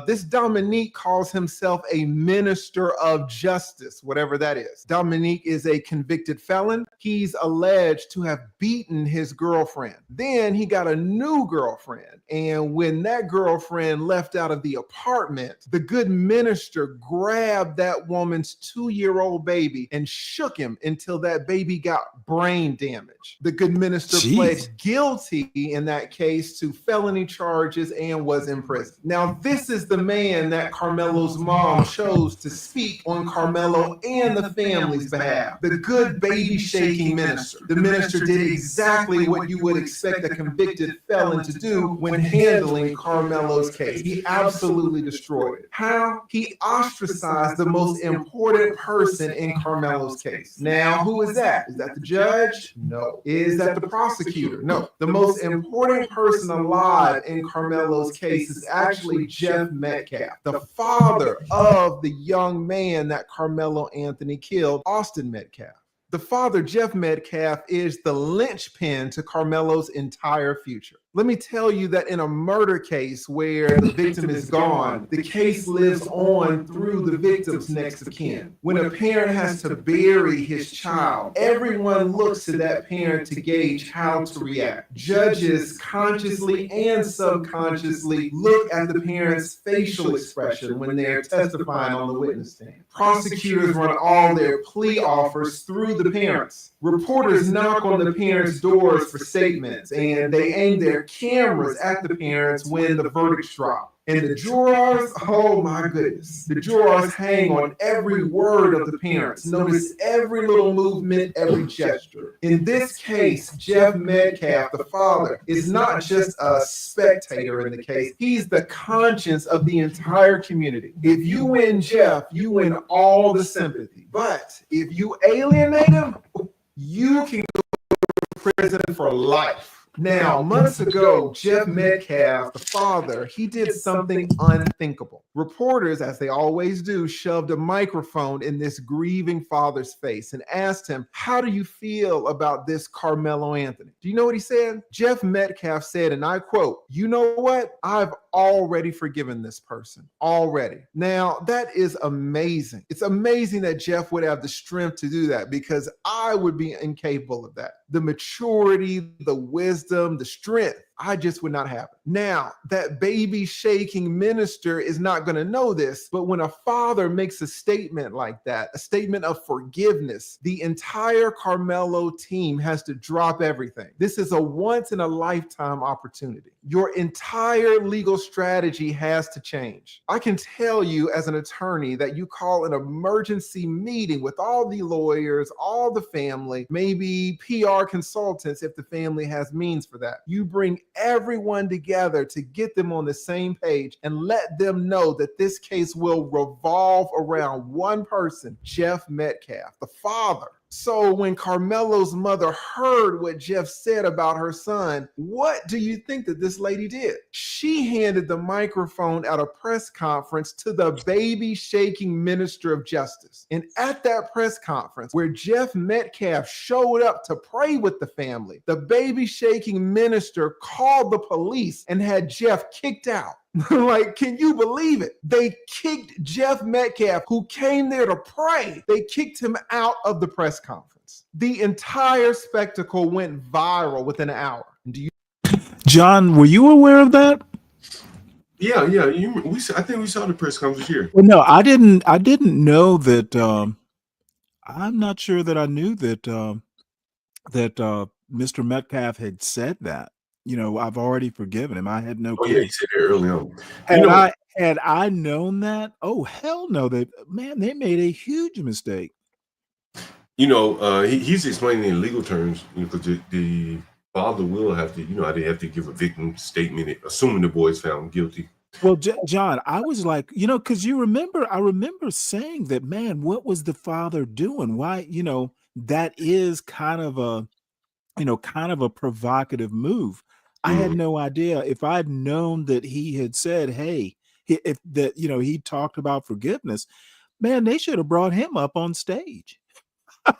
This Dominique calls himself a minister of justice, whatever that is. Dominique is a convicted felon. He's alleged to have beaten his girlfriend. Then he got a new girlfriend. And when that girlfriend left out of the apartment, the good minister grabbed that woman's 2-year-old baby and shook him until that baby got brain damage. The good minister pled guilty in that case to felony charges and was in prison. Now, this is the man that Carmelo's mom chose to speak on Carmelo and the family's behalf. The good baby shaking minister. The minister did exactly what you would expect a convicted felon to do when handling Carmelo's case. He absolutely destroyed it. How? He ostracized the most important person in Carmelo's case. Now, who is that? Is that the judge? No. Is that the prosecutor? No. The most important person alive in Carmelo's case is actually Jeff Metcalf, the father of the young man that Carmelo Anthony killed, Austin Metcalf. The father, Jeff Metcalf, is the linchpin to Carmelo's entire future. Let me tell you that in a murder case where the victim is gone, the case lives on through the victim's next of kin. When a parent has to bury his child, everyone looks to that parent to gauge how to react. Judges consciously and subconsciously look at the parent's facial expression when they're testifying on the witness stand. Prosecutors run all their plea offers through the parents. Reporters knock on the parents' doors for statements, and they aim their cameras at the parents when the verdicts drop. And the jurors, oh my goodness, the jurors hang on every word of the parents, notice every little movement, every gesture. In this case, Jeff Metcalf, the father, is not just a spectator in the case, he's the conscience of the entire community. If you win Jeff, you win all the sympathy. But if you alienate him, you can go to prison for life. Now, months ago, Jeff Metcalf, the father, he did something unthinkable. Reporters, as they always do, shoved a microphone in this grieving father's face and asked him, how do you feel about this Carmelo Anthony? Do you know what he said? Jeff Metcalf said, and I quote, you know what? I've already forgiven this person. Already. Now, that is amazing. It's amazing that Jeff would have the strength to do that because I would be incapable of that. The maturity, the wisdom, the strength, I just would not have it. Now, that baby shaking minister is not going to know this, but when a father makes a statement like that, a statement of forgiveness, the entire Carmelo team has to drop everything. This is a once in a lifetime opportunity. Your entire legal strategy has to change. I can tell you as an attorney that you call an emergency meeting with all the lawyers, all the family, maybe PR consultants if the family has means for that. You bring everyone together to get them on the same page and let them know that this case will revolve around one person, Jeff Metcalf, the father. So when Carmelo's mother heard what Jeff said about her son, what do you think that this lady did? She handed the microphone at a press conference to the baby shaking minister of justice. And at that press conference where Jeff Metcalf showed up to pray with the family, the baby shaking minister called the police and had Jeff kicked out. Like, can you believe it? They kicked Jeff Metcalf, who came there to pray. They kicked him out of the press conference. The entire spectacle went viral within an hour. Do you, John, were you aware of that? Yeah. I think we saw the press conference here. Well, no, I didn't. I didn't know that. I'm not sure that I knew that Mr. Metcalf had said that. You know, I've already forgiven him. I had no Oh clue. yeah, he said it early on. Had I known that, oh hell no, they made a huge mistake. He's explaining in legal terms, because the father will have to, they have to give a victim statement, assuming the boy is found guilty. Well, John, I was like, because I remember saying that, man, what was the father doing? Why, that is kind of a provocative move. I had no idea. If I'd known that he had said, hey, he talked about forgiveness, man, they should have brought him up on stage. I'm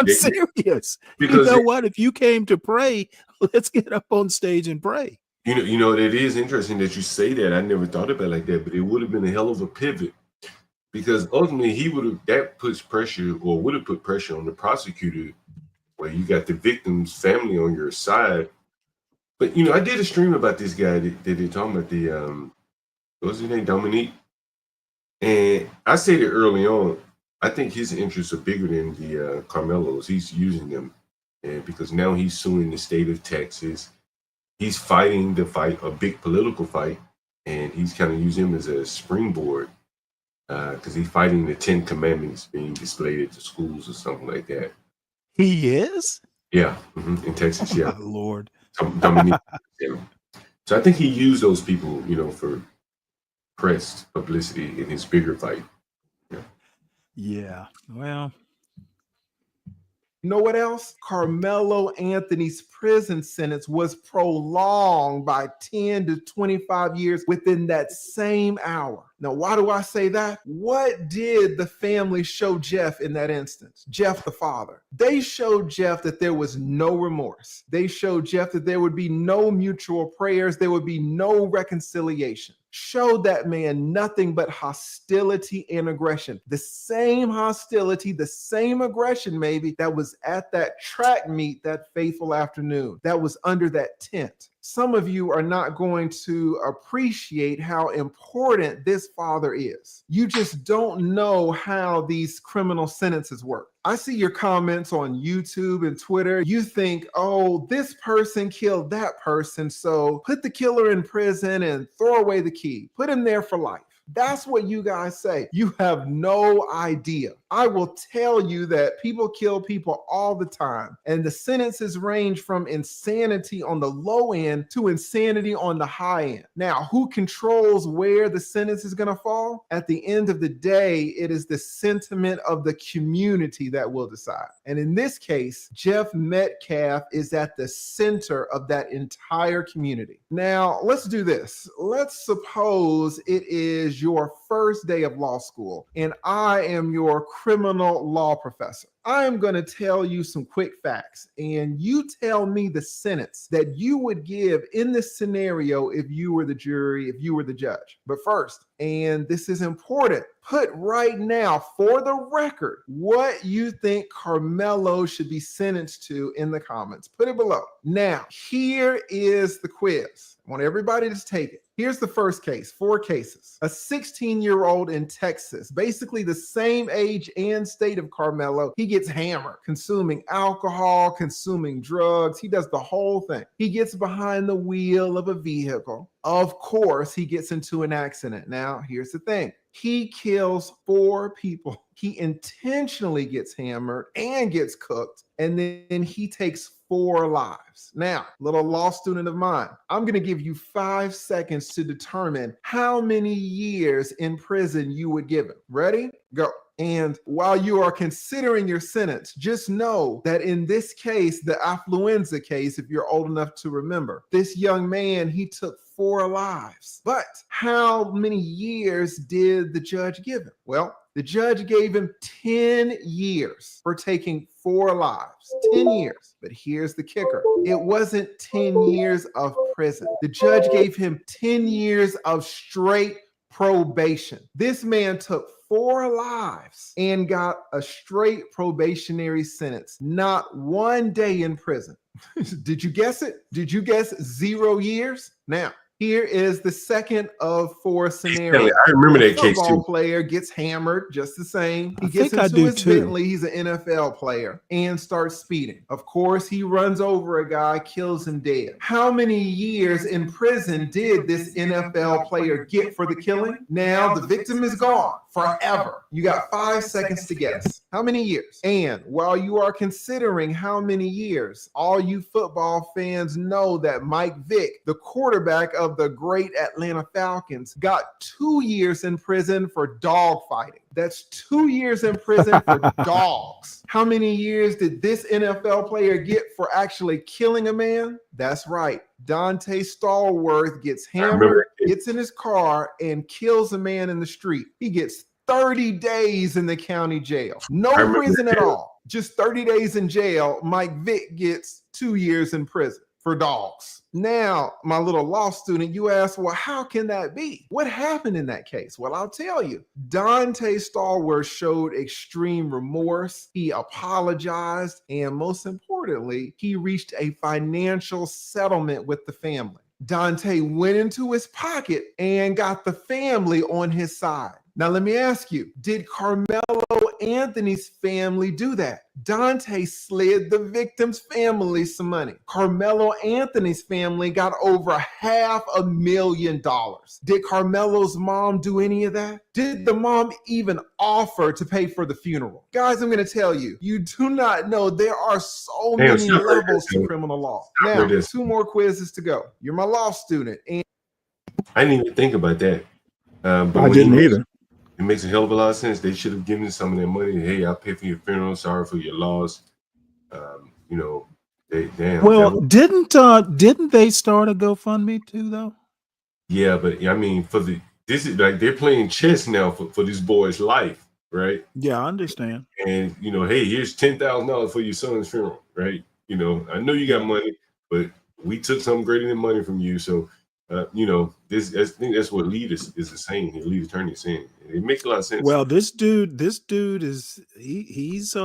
serious. Because what? If you came to pray, let's get up on stage and pray. It is interesting that you say that. I never thought about it like that, but it would have been a hell of a pivot, because ultimately would have put pressure on the prosecutor, where you got the victim's family on your side. But I did a stream about this guy that they're talking about, what's his name, Dominique, and I said it early on. I think his interests are bigger than the Carmelo's. He's using them, and because now he's suing the state of Texas. He's fighting a big political fight, and he's kind of using him as a springboard, because he's fighting the 10 Commandments being displayed at the schools or something like that. He is? Yeah, in Texas, yeah. Oh, Lord. Dominique, yeah. So I think he used those people, for press publicity in his bigger fight. Yeah. Well, You know what else? Carmelo Anthony's prison sentence was prolonged by 10 to 25 years within that same hour. Now, why do I say that? What did the family show Jeff in that instance? Jeff, the father. They showed Jeff that there was no remorse. They showed Jeff that there would be no mutual prayers. There would be no reconciliation. Showed that man nothing but hostility and aggression. The same hostility, the same aggression maybe that was at that track meet that fateful afternoon, that was under that tent. Some of you are not going to appreciate how important this father is. You just don't know how these criminal sentences work. I see your comments on YouTube and Twitter. You think, oh, this person killed that person, so put the killer in prison and throw away the key. Put him there for life. That's what you guys say. You have no idea. I will tell you that people kill people all the time, and the sentences range from insanity on the low end to insanity on the high end. Now, who controls where the sentence is going to fall? At the end of the day, it is the sentiment of the community that will decide. And in this case, Jeff Metcalf is at the center of that entire community. Now, let's do this. Let's suppose it is your first day of law school, and I am your criminal law professor. I am going to tell you some quick facts, and you tell me the sentence that you would give in this scenario if you were the jury, if you were the judge. But first, and this is important, put right now for the record what you think Carmelo should be sentenced to in the comments. Put it below. Now, here is the quiz. I want everybody to take it. Here's the first case, 4 cases. A 16-year-old in Texas, basically the same age and state of Carmelo. He gets hammered, consuming alcohol, consuming drugs. He does the whole thing. He gets behind the wheel of a vehicle. Of course, he gets into an accident. Now, here's the thing. He kills 4 people. He intentionally gets hammered and gets cooked, and then he takes 4 lives. Now, little law student of mine, I'm going to give you 5 seconds to determine how many years in prison you would give him. Ready? Go. And while you are considering your sentence, just know that in this case, the affluenza case, if you're old enough to remember, this young man, he took 4 lives. But how many years did the judge give him? Well, the judge gave him 10 years for taking 4 lives. 10 years. But here's the kicker. It wasn't 10 years of prison. The judge gave him 10 years of straight probation. This man took 4 lives and got a straight probationary sentence. Not 1 day in prison. Did you guess it? Did you guess 0 years? Now, here is the second of 4 scenarios. I remember that case Football too. player gets hammered just the same. He I gets think I into do his too. Bentley. He's an NFL player and starts speeding. Of course, he runs over a guy, kills him dead. How many years in prison did this NFL player get for the killing? Now the victim is gone forever. You got 5 seconds to guess. How many years? And while you are considering how many years, all you football fans know that Mike Vick, the quarterback of the great Atlanta Falcons, got 2 years in prison for dog fighting. That's 2 years in prison for dogs. How many years did this NFL player get for actually killing a man? That's right. Dante Stallworth gets hammered, gets in his car, and kills a man in the street. He gets 30 days in the county jail. No prison at all. Just 30 days in jail. Mike Vick gets 2 years in prison for dogs. Now, my little law student, you ask, well, how can that be? What happened in that case? Well, I'll tell you. Dante Stallworth showed extreme remorse. He apologized. And most importantly, he reached a financial settlement with the family. Dante went into his pocket and got the family on his side. Now, let me ask you, did Carmelo Anthony's family do that? Dante slid the victim's family some money. Carmelo Anthony's family got over $500,000. Did Carmelo's mom do any of that? Did the mom even offer to pay for the funeral? Guys, I'm going to tell you, you do not know there are so many levels to criminal law. Now, 2 more quizzes to go. You're my law student. And I didn't even think about that. But I didn't either. It makes a hell of a lot of sense. They should have given some of their money. Hey, I'll pay for your funeral. Sorry for your loss. You know, damn. Well, didn't they start a GoFundMe too, though? Yeah, but I mean, this is like they're playing chess now for this boy's life, right? Yeah, I understand. And you know, hey, here's $10,000 for your son's funeral, right? You know, I know you got money, but we took something greater than money from you. So, you know, I think that's what lead is saying. The lead attorney is saying. It makes a lot of sense. Well, this dude is he's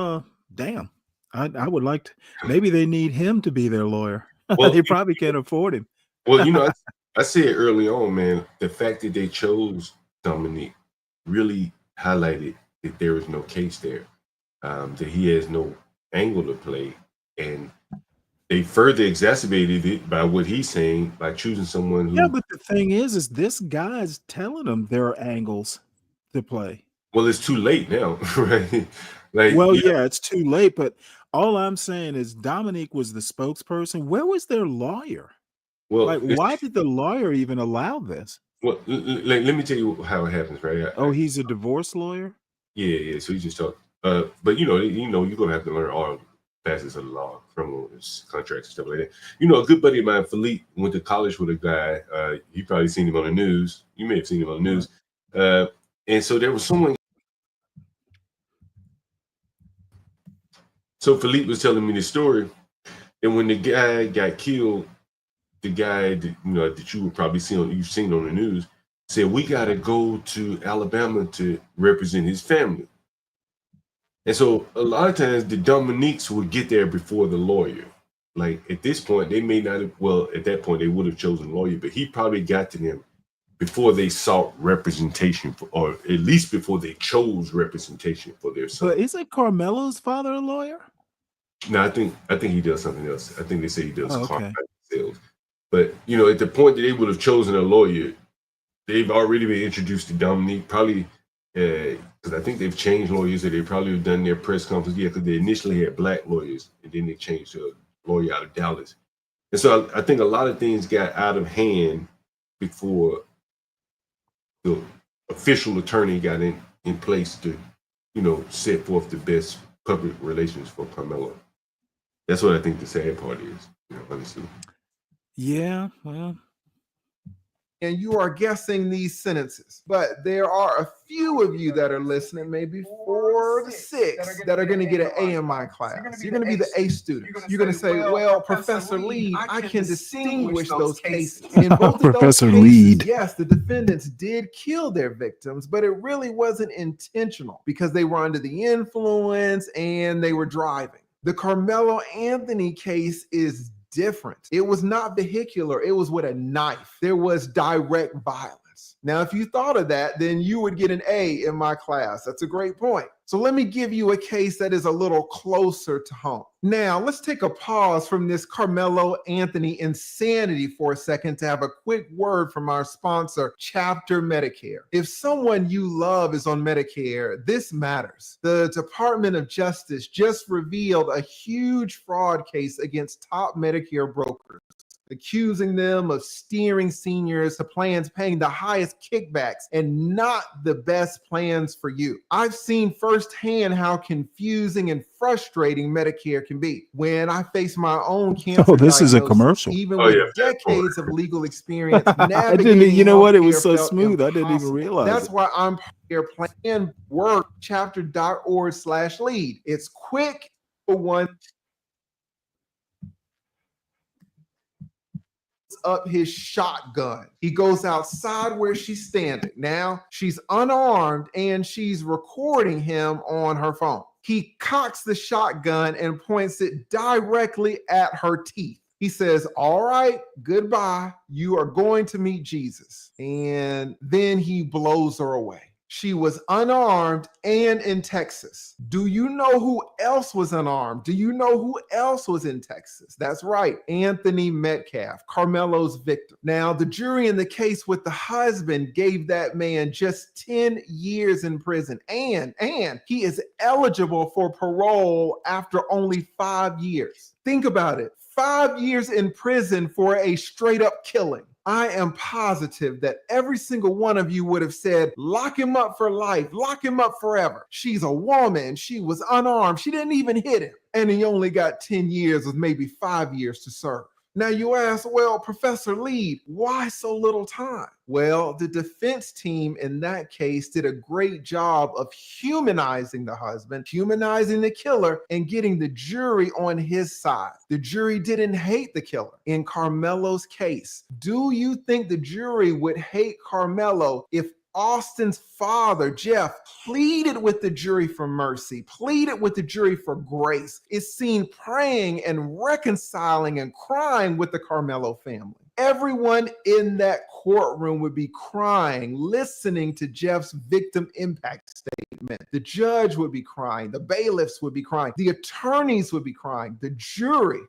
damn. I would like to. Maybe they need him to be their lawyer. Well, They probably can't afford him. Well, you know, I said early on, man, the fact that they chose Dominique really highlighted that there is no case there, that he has no angle to play. And they further exacerbated it by what he's saying by choosing someone who. Yeah, but the thing is this guy's telling them there are angles to play. Well, it's too late now, right? Like, well, yeah, it's too late. But all I'm saying is Dominique was the spokesperson. Where was their lawyer? Well, like, why did the lawyer even allow this? Well, let me tell you how it happens, right? He's a divorce lawyer? Yeah. So he just talked. But you know, you're gonna have to learn all facets of the law, criminal contracts and stuff like that. You know, a good buddy of mine, Philippe, went to college with a guy. You probably seen him on the news. You may have seen him on the news. And so there was someone. So Philippe was telling me the story, and when the guy got killed, the guy that you would probably you've seen on the news said, we got to go to Alabama to represent his family. And so a lot of times the Dominiques would get there before the lawyer. Like at this point, they may not have, well, at that point they would have chosen a lawyer, but he probably got to them before they sought representation or at least before they chose representation for their son. But isn't Carmelo's father a lawyer? No, I think he does something else. I think they say he does okay. sales. But you know, at the point that they would have chosen a lawyer, they've already been introduced to Dominique. Probably because I think they've changed lawyers. That they probably have done their press conference. Yeah, because they initially had black lawyers, and then they changed to a lawyer out of Dallas. And so I think a lot of things got out of hand before the official attorney got in place to, you know, set forth the best public relations for Carmelo. That's what I think the sad part is, you know, honestly. Yeah, well. And you are guessing these sentences, but there are a few of you that are listening, maybe 4 to 6, that are going to get an A in my class. You're going to be the A students. You're going to say, well, Professor Lead, I can distinguish those cases. In both of those cases, yes, the defendants did kill their victims, but it really wasn't intentional because they were under the influence and they were driving. The Carmelo Anthony case is different. It was not vehicular. It was with a knife. There was direct violence. Now, if you thought of that, then you would get an A in my class. That's a great point. So let me give you a case that is a little closer to home. Now, let's take a pause from this Carmelo Anthony insanity for a second to have a quick word from our sponsor, Chapter Medicare. If someone you love is on Medicare, this matters. The Department of Justice just revealed a huge fraud case against top Medicare brokers, accusing them of steering seniors to plans paying the highest kickbacks and not the best plans for you. I've seen firsthand how confusing and frustrating Medicare can be. When I face my own cancer this is a commercial. Even with decades of legal experience, I didn't, you know what? It was so smooth. I didn't even realize That's why I'm here plan work chapter.org/lead. It's quick for one. Up his shotgun. He goes outside where she's standing. Now she's unarmed and she's recording him on her phone. He cocks the shotgun and points it directly at her teeth. He says, all right, goodbye. You are going to meet Jesus. And then he blows her away. She was unarmed and in Texas. Do you know who else was unarmed? Do you know who else was in Texas? That's right, Anthony Metcalf, Carmelo's victim. Now, the jury in the case with the husband gave that man just 10 years in prison, and he is eligible for parole after only 5 years. Think about it. 5 years in prison for a straight up killing. I am positive that every single one of you would have said, lock him up for life, lock him up forever. She's a woman. She was unarmed. She didn't even hit him. And he only got 10 years with maybe 5 years to serve. Now you ask, well, Professor Lead, why so little time? Well, the defense team in that case did a great job of humanizing the husband, humanizing the killer, and getting the jury on his side. The jury didn't hate the killer. In Carmelo's case, do you think the jury would hate Carmelo if Austin's father, Jeff, pleaded with the jury for mercy, pleaded with the jury for grace, is seen praying and reconciling and crying with the Carmelo family? Everyone in that courtroom would be crying, listening to Jeff's victim impact statement. The judge would be crying. The bailiffs would be crying. The attorneys would be crying. The jury.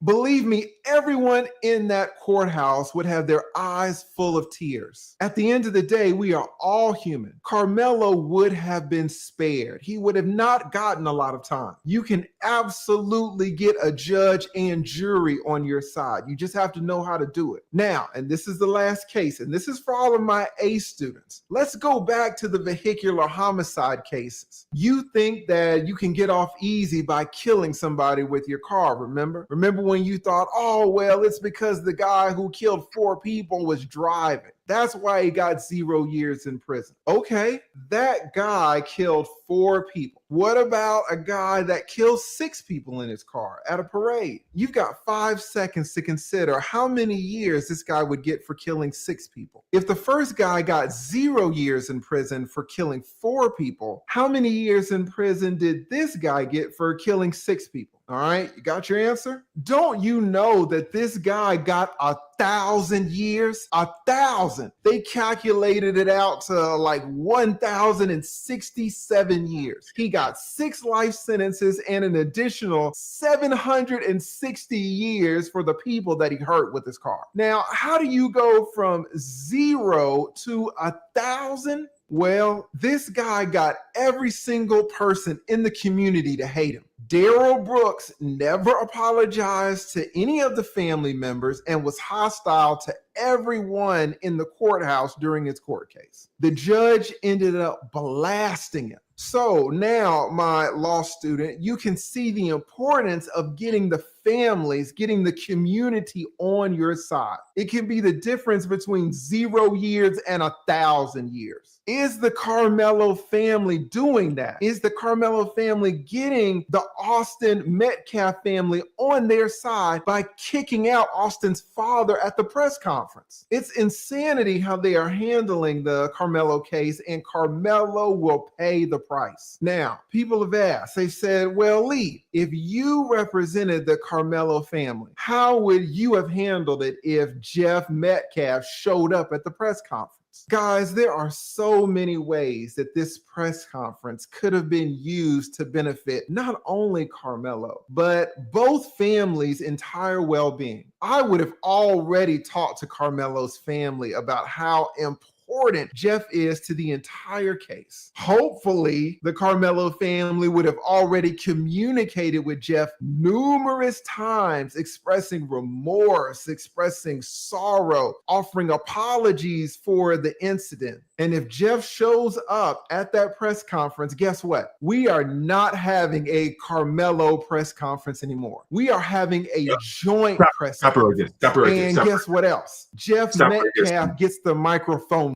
Believe me, everyone in that courthouse would have their eyes full of tears. At the end of the day, we are all human. Carmelo would have been spared. He would have not gotten a lot of time. You can absolutely get a judge and jury on your side. You just have to know how to do it. Now, and this is the last case, and this is for all of my A students. Let's go back to the vehicular homicide cases. You think that you can get off easy by killing somebody with your car, remember? Remember when you thought, oh, well, it's because the guy who killed 4 people was driving. That's why he got 0 years in prison. Okay, that guy killed 4 people. What about a guy that killed 6 people in his car at a parade? You've got 5 seconds to consider how many years this guy would get for killing 6 people. If the first guy got 0 years in prison for killing 4 people, how many years in prison did this guy get for killing 6 people? All right, you got your answer? Don't you know that this guy got 1,000 years? 1,000. They calculated it out to like 1,067 years. He got 6 life sentences and an additional 760 years for the people that he hurt with his car. Now, how do you go from 0 to 1,000? Well, this guy got every single person in the community to hate him. Daryl Brooks never apologized to any of the family members and was hostile to everyone in the courthouse during his court case. The judge ended up blasting him. So now, my law student, you can see the importance of getting the families, getting the community on your side. It can be the difference between 0 years and 1,000 years. Is the Carmelo family doing that? Is the Carmelo family getting the Austin Metcalf family on their side by kicking out Austin's father at the press conference? It's insanity how they are handling the Carmelo case, and Carmelo will pay the price. Now, people have asked, they said, well, Lee, if you represented the Carmelo family, how would you have handled it if Jeff Metcalf showed up at the press conference? Guys, there are so many ways that this press conference could have been used to benefit not only Carmelo, but both families' entire well-being. I would have already talked to Carmelo's family about how important Jeff is to the entire case. Hopefully, the Carmelo family would have already communicated with Jeff numerous times, expressing remorse, expressing sorrow, offering apologies for the incident. And if Jeff shows up at that press conference, guess what? We are not having a Carmelo press conference anymore. We are having a joint press conference. And guess what else? Jeff Metcalf gets the microphone.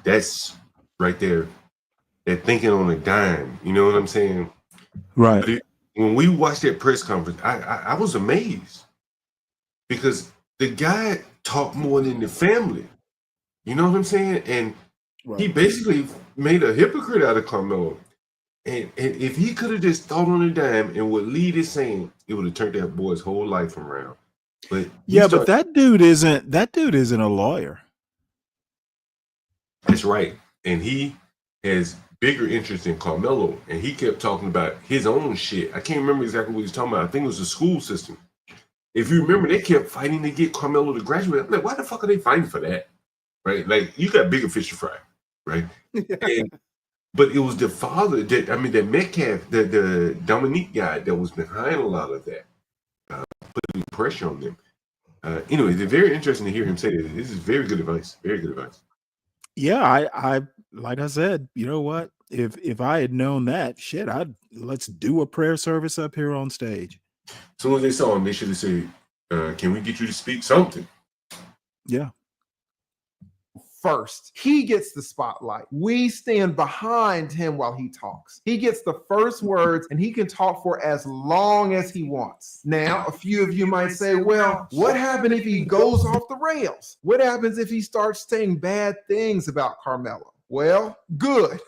That's right there. They're thinking on a dime. You know what I'm saying? Right. When we watched that press conference, I was amazed because the guy talked more than the family. You know what I'm saying? And he basically made a hypocrite out of Carmelo. And if he could have just thought on a dime and what Lee is saying, it would have turned that boy's whole life around. But but that dude isn't a lawyer. That's right. And he has bigger interest in Carmelo. And he kept talking about his own shit. I can't remember exactly what he was talking about. I think it was the school system. If you remember, they kept fighting to get Carmelo to graduate. I'm like, why the fuck are they fighting for that? Right? Like, you got bigger fish to fry. Right? But it was the father, that Metcalf, the Dominique guy that was behind a lot of that, putting pressure on them. Anyway, it's very interesting to hear him say that. This is very good advice. Very good advice. Yeah, I like I said, you know what? If I had known that, shit, let's do a prayer service up here on stage. As soon as they saw him, they should have said, "Can we get you to speak something?" Yeah. First, he gets the spotlight. We stand behind him while he talks. He gets the first words and he can talk for as long as he wants. Now, a few of you might say, well, what happens if he goes off the rails? What happens if he starts saying bad things about Carmelo? Well, good.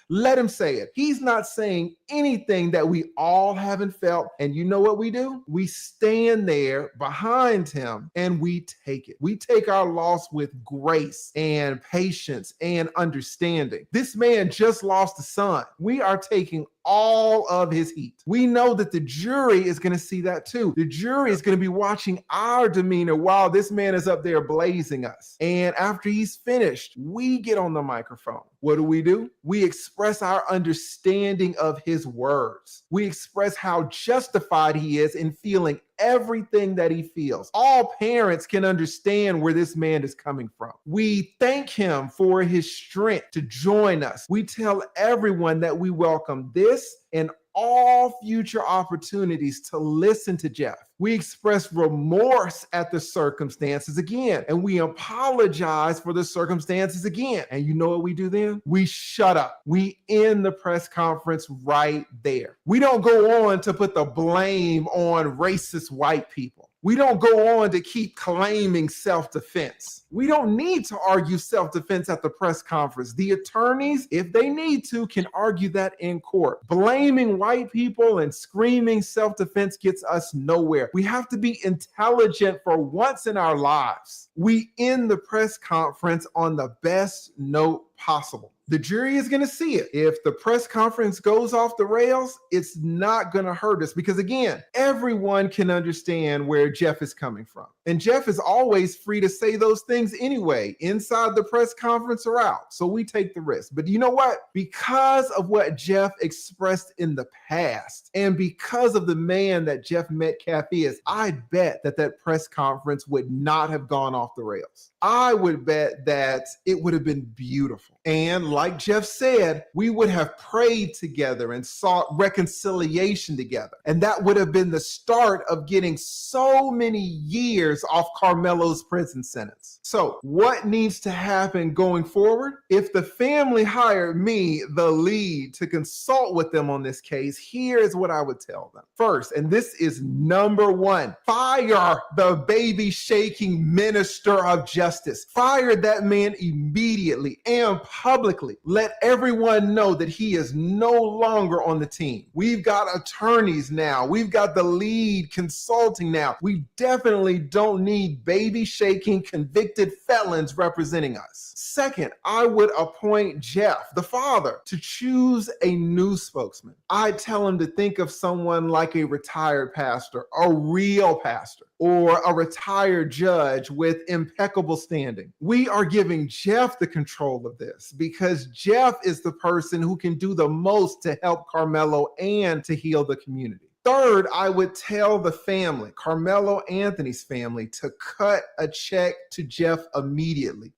Let him say it. He's not saying anything that we all haven't felt. And you know what we do? We stand there behind him and we take it. We take our loss with grace and patience and understanding. This man just lost a son. We are taking all of his heat. We know that the jury is going to see that too. The jury is going to be watching our demeanor while this man is up there blazing us. And after he's finished, we get on the microphone. What do? We express our understanding of his words. We express how justified he is in feeling everything that he feels. All parents can understand where this man is coming from. We thank him for his strength to join us. We tell everyone that we welcome this and all future opportunities to listen to Jeff. We express remorse at the circumstances again, and we apologize for the circumstances again. And you know what we do then? We shut up. We end the press conference right there. We don't go on to put the blame on racist white people. We don't go on to keep claiming self-defense. We don't need to argue self-defense at the press conference. The attorneys, if they need to, can argue that in court. Blaming white people and screaming self-defense gets us nowhere. We have to be intelligent for once in our lives. We end the press conference on the best note possible. The jury is going to see it. If the press conference goes off the rails, it's not going to hurt us because, again, everyone can understand where Jeff is coming from. And Jeff is always free to say those things anyway, inside the press conference or out. So we take the risk. But you know what? Because of what Jeff expressed in the past and because of the man that Jeff Metcalf is, I bet that press conference would not have gone off the rails. I would bet that it would have been beautiful. And like Jeff said, we would have prayed together and sought reconciliation together. And that would have been the start of getting so many years off Carmelo's prison sentence. So what needs to happen going forward? If the family hired me, the lead, to consult with them on this case, here's what I would tell them. First, and this is number one, fire the baby shaking minister of justice. Fire that man immediately and publicly. Let everyone know that he is no longer on the team. We've got attorneys now. We've got the lead consulting now. We definitely don't need baby shaking convicted felons representing us. Second, I would appoint Jeff, the father, to choose a new spokesman. I'd tell him to think of someone like a retired pastor, a real pastor, or a retired judge with impeccable standing. We are giving Jeff the control of this because Jeff is the person who can do the most to help Carmelo and to heal the community. Third, I would tell the family, Carmelo Anthony's family, to cut a check to Jeff immediately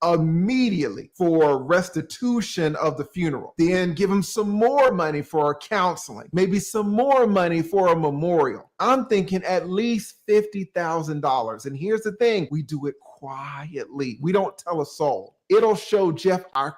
for restitution of the funeral. Then give him some more money for counseling, maybe some more money for a memorial. I'm thinking at least $50,000. And here's the thing, we do it quietly. We don't tell a soul. It'll show Jeff our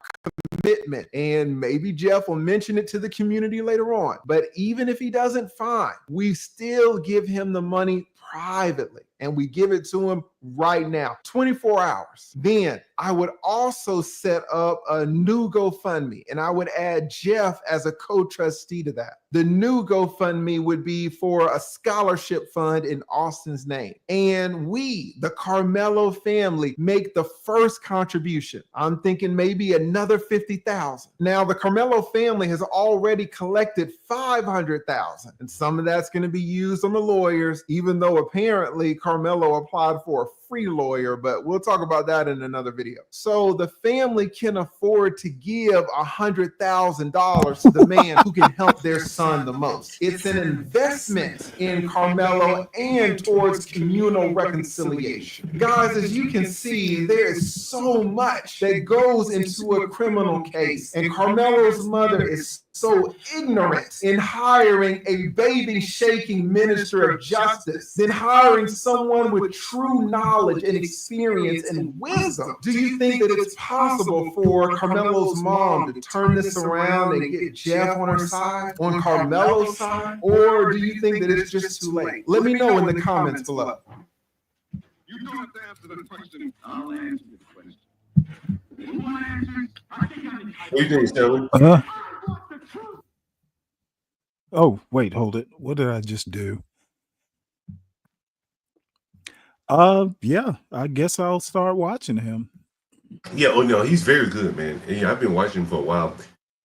commitment, and maybe Jeff will mention it to the community later on. But even if he doesn't, fine. We still give him the money privately, and we give it to him right now, 24 hours. Then I would also set up a new GoFundMe, and I would add Jeff as a co-trustee to that. The new GoFundMe would be for a scholarship fund in Austin's name. And we, the Carmelo family, make the first contribution. I'm thinking maybe another $50,000. Now, the Carmelo family has already collected $500,000, and some of that's going to be used on the lawyers, even though apparently Carmelo applied for a free lawyer, but we'll talk about that in another video. So the family can afford to give $100,000 to the man who can help their son the most. It's an investment in Carmelo and towards communal reconciliation. Guys, as you can see, there is so much that goes into a criminal case, and Carmelo's mother is so ignorant in hiring a baby shaking minister of justice than hiring someone with true knowledge and experience and wisdom. Do you think that it's possible for Carmelo's mom to turn this around and get Jeff on her side, on Carmelo's side, or do you think that it's just too late? Let me know in the comments below. You don't have to answer the question. I'll answer the question. You want to answer? What do you think, Stanley? Oh, wait, hold it. What did I just do? Yeah, I guess I'll start watching him. Yeah, oh no, he's very good, man. And, yeah, I've been watching him for a while.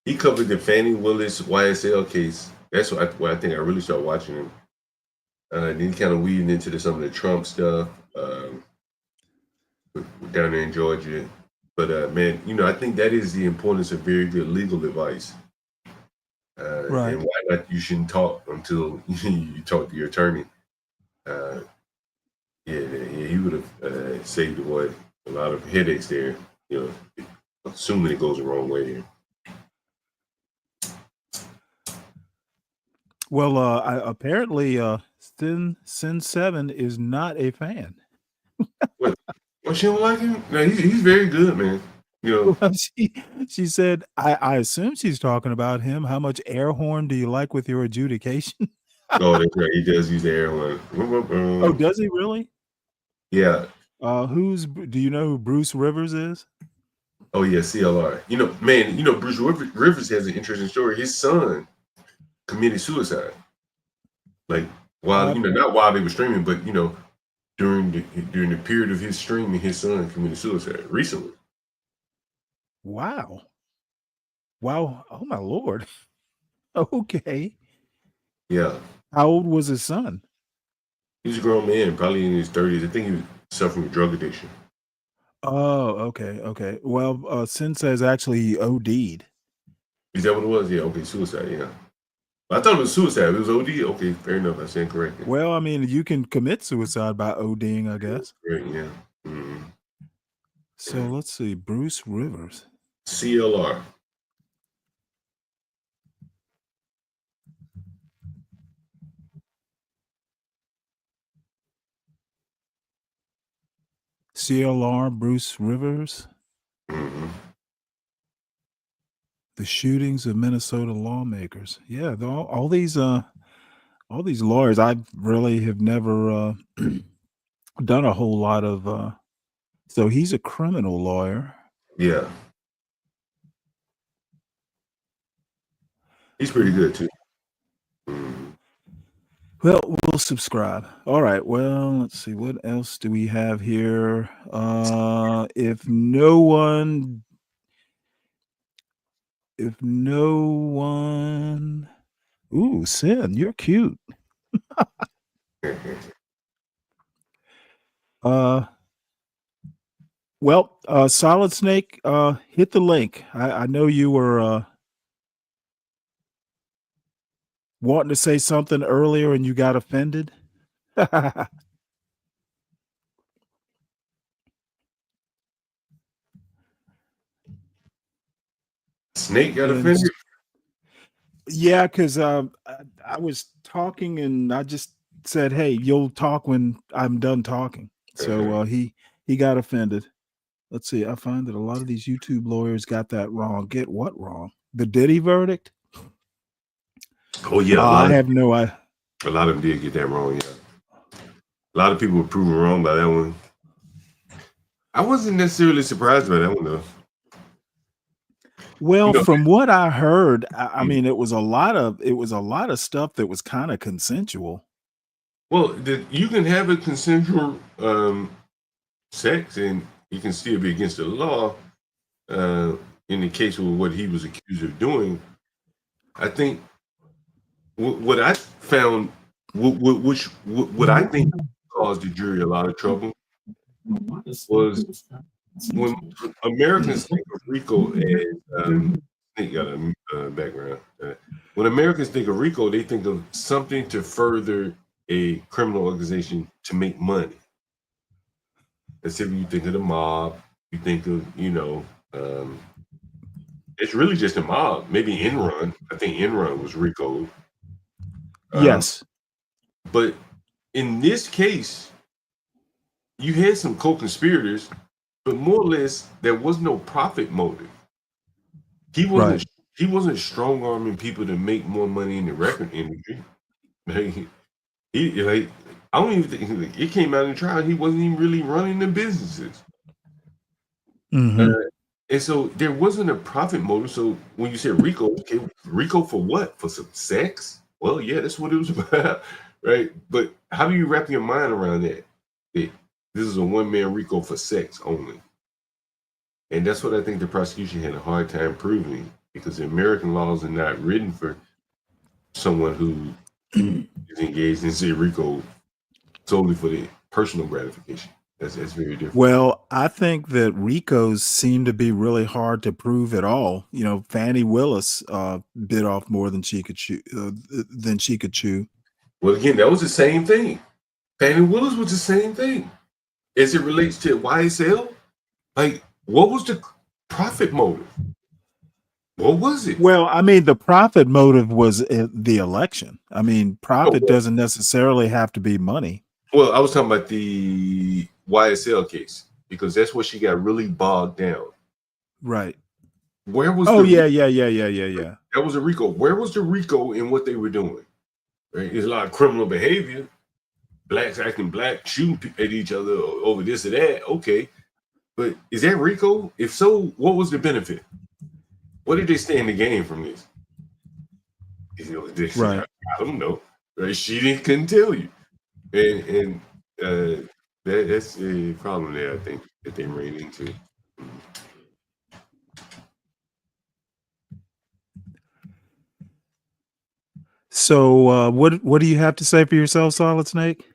He covered the Fannie Willis YSL case. That's what I think I really started watching him. Then he kind of weaving into some of the Trump stuff down there in Georgia. But man, I think that is the importance of very good legal advice. Right. And why not? You shouldn't talk until you talk to your attorney. He would have saved the boy a lot of headaches there. Assuming it goes the wrong way here. Well, apparently, Sin 7 is not a fan. What? She don't like him? No, he's very good, man. Well, she said, I assume she's talking about him. How much air horn do you like with your adjudication? Oh, that's right. He does use the air horn. Oh, does he really? Yeah. Do you know who Bruce Rivers is? Oh yeah, CLR. Bruce Rivers has an interesting story. His son committed suicide. Like not while they were streaming, but during the period of his streaming, his son committed suicide recently. Wow. Oh my Lord. Okay. Yeah. How old was his son? He's a grown man, probably in his 30s. I think he was suffering with drug addiction. Oh, okay. Well, Sin says actually he OD'd. Is that what it was? Yeah, okay, suicide, yeah. I thought it was suicide. It was OD? Okay, fair enough. I stand corrected. Well, I mean, you can commit suicide by ODing, I guess. Right, yeah. Mm-hmm. So let's see. Bruce Rivers. CLR. CLR, Bruce Rivers. Mm-hmm. The shootings of Minnesota lawmakers. Yeah, all these lawyers. I really have never done a whole lot of. So he's a criminal lawyer. Yeah. He's pretty good too. Well, we'll subscribe. All right. Well, let's see. What else do we have here? If no one. Ooh, Sin, you're cute. Well, Solid Snake, hit the link. I know you were wanting to say something earlier and you got offended. Snake got offended? Yeah, because I was talking and I just said, hey, you'll talk when I'm done talking. So he got offended. Let's see. I find that a lot of these YouTube lawyers got that wrong. Get what wrong? The Diddy verdict? Oh, yeah. I have no idea. A lot of them did get that wrong, yeah. A lot of people were proven wrong by that one. I wasn't necessarily surprised by that one, though. Well, from what I heard, I mean, it was a lot of stuff that was kind of consensual. Well, you can have a consensual sex, and you can still be against the law. In the case of what he was accused of doing, I think what I found, what I think caused the jury a lot of trouble was when Americans think of RICO as I think got a background. When Americans think of RICO, they think of something to further a criminal organization to make money. As if you think of the mob, you think of, it's really just a mob. Maybe Enron. I think Enron was RICO. Yes. But in this case, you had some co-conspirators, but more or less there was no profit motive. He wasn't strong arming people to make more money in the record industry. I don't even think it came out in the trial. He wasn't even really running the businesses. Mhm. And so there wasn't a profit motive. So when you said RICO, okay, RICO for what? For some sex? Well, yeah, that's what it was about, right? But how do you wrap your mind around that? That this is a one-man RICO for sex only. And that's what I think the prosecution had a hard time proving, because the American laws are not written for someone who is engaged in, say, RICO solely for the personal gratification. That's very different. Well, I think that RICOs seem to be really hard to prove at all. Fannie Willis bit off more than she could chew. Well, again, that was the same thing. Fannie Willis was the same thing. As it relates to YSL, like, what was the profit motive? What was it? Well, I mean, the profit motive was the election. I mean, profit doesn't necessarily have to be money. Well, I was talking about the YSL case, because that's where she got really bogged down. Right. Where was yeah. That was a RICO. Where was the RICO in what they were doing? Right? There's a lot of criminal behavior. Blacks acting black, shooting at each other over this or that. Okay. But is that RICO? If so, what was the benefit? What did they stand to gain from this? Right. I don't know. Right? She couldn't tell you. And that's a problem there, I think, that they ran into. So, what do you have to say for yourself, Solid Snake?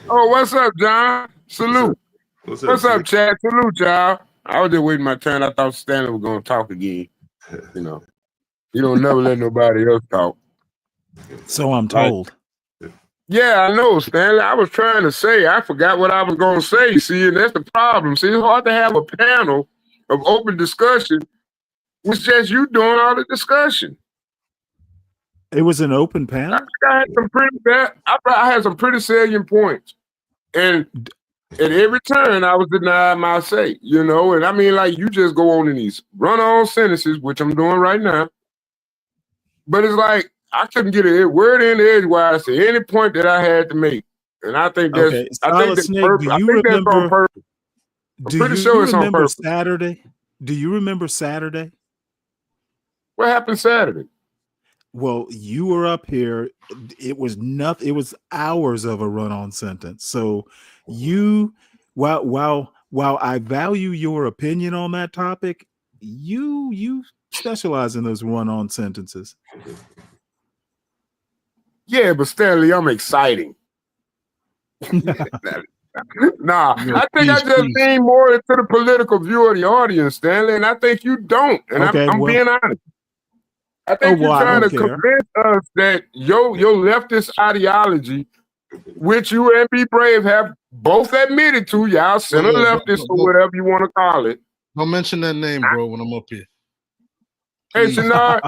Oh, what's up, John? Salute. What's up, Chad? Salute, y'all. I was just waiting my turn. I thought Stanley was going to talk again. You don't never let nobody else talk. So I'm told. Yeah, I know, Stanley. I was trying to say, I forgot what I was going to say. See, and that's the problem. See, it's hard to have a panel of open discussion. It's just you doing all the discussion. It was an open panel? I had some pretty salient points. And at every turn, I was denied my say, and I mean, like, you just go on in these run-on sentences, which I'm doing right now. But it's like, I couldn't get a word in edgewise to any point that I had to make. And I think that's, okay. I think that's Snake, purpose. I think that's on purpose. I'm pretty sure it's on purpose. Saturday? Do you remember Saturday? What happened Saturday? Well, you were up here. It was nothing. It was hours of a run-on sentence. So you, while I value your opinion on that topic, you specialize in those run-on sentences. Yeah, but Stanley, I'm exciting. Nah, I think I just lean more into the political view of the audience, Stanley, and I think you don't. And I'm being honest. I think you're trying to convince us that your leftist ideology, which you and Be Brave have both admitted to, y'all center leftist or whatever you want to call it. Don't mention that name, bro, when I'm up here. Hey, Shenard,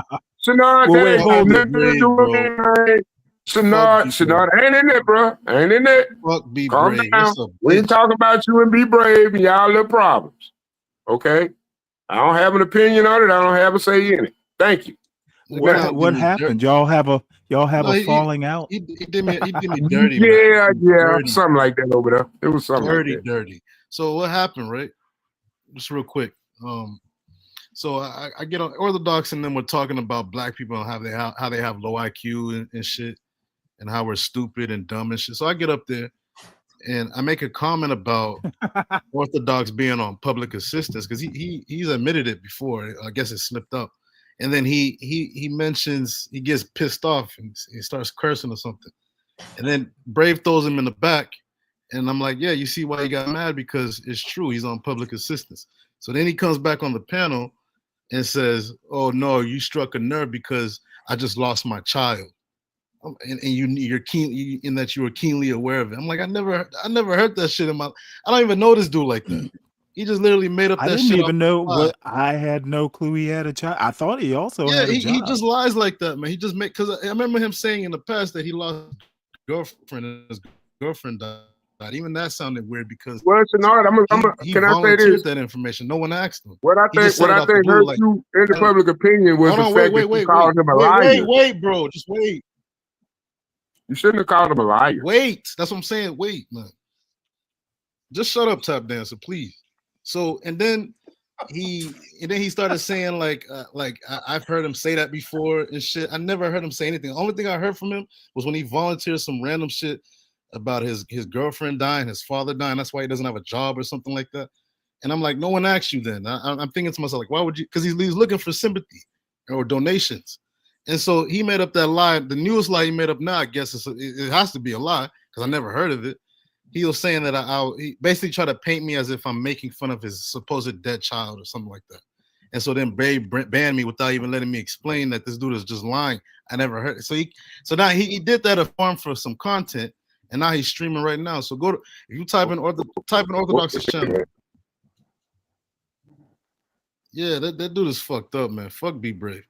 that ain't got nothing to do with me. Shenard, I ain't in it, bro. I ain't in it. Fuck Be Calm Brave. down. We ain't talking about you and Be Brave and y'all little problems. Okay? I don't have an opinion on it. I don't have a say in it. Thank you. What happened? Y'all have a falling out? He did me dirty. Yeah, dirty. Something like that over there. It was something dirty, like that. dirty. So what happened, right? Just real quick. So I get on Orthodox, and then we're talking about black people and how they have low IQ and shit, and how we're stupid and dumb and shit. So I get up there, and I make a comment about Orthodox being on public assistance, because he's admitted it before. I guess it slipped up. And then he mentions, he gets pissed off and he starts cursing or something. And then Brave throws him in the back And I'm like, yeah, you see why he got mad? Because it's true. He's on public assistance. So then he comes back on the panel and says, oh, no, you struck a nerve because I just lost my child. And you're keen in that you were keenly aware of it. I'm like, I never heard that shit in my. I don't even know this dude like that. He just literally made up I that didn't shit. even know what. I had no clue he had a child. I thought he also had a job. He just lies like that, man. He just make because I remember him saying in the past that he lost his girlfriend and his girlfriend died. Even that sounded weird because well, Shenard, he can I say volunteered this? that information. No one asked him. What I think hurt you in the public opinion was the fact that you called him a liar. Wait, bro, just wait. You shouldn't have called him a liar. Wait, that's what I'm saying. Wait, man. Just shut up, Tap Dancer, please. So and then he started saying like I've heard him say that before and shit. I never heard him say anything. The only thing I heard from him was when he volunteered some random shit about his girlfriend dying, his father dying. That's why he doesn't have a job or something like that. And I'm like, no one asked you then. I'm thinking to myself, like, why would you? Because he's looking for sympathy or donations. And so he made up that lie. The newest lie he made up now, I guess it has to be a lie because I never heard of it. He was saying that he basically tried to paint me as if I'm making fun of his supposed dead child or something like that. And so then Babe banned me without even letting me explain that this dude is just lying. I never heard it. So now he did that a farm for some content. And now he's streaming right now. So if you type in Orthodox's channel. Yeah, that dude is fucked up, man. Fuck Be Brave.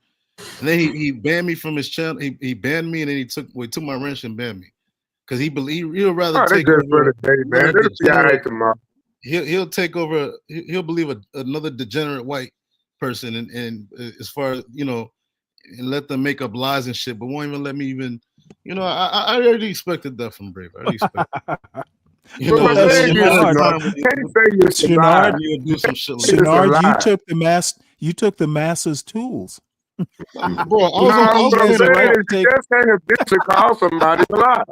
And then he banned me from his channel. He banned me and then he took my wrench and banned me. Because he'd rather take over. He'll take over. He'll believe another degenerate white person and as far as and let them make up lies and shit, but won't even let me even. I already expected that from Brave. I already expected. Shenard, you took the master's tools. Bro, I was just can't eventually call somebody a lie.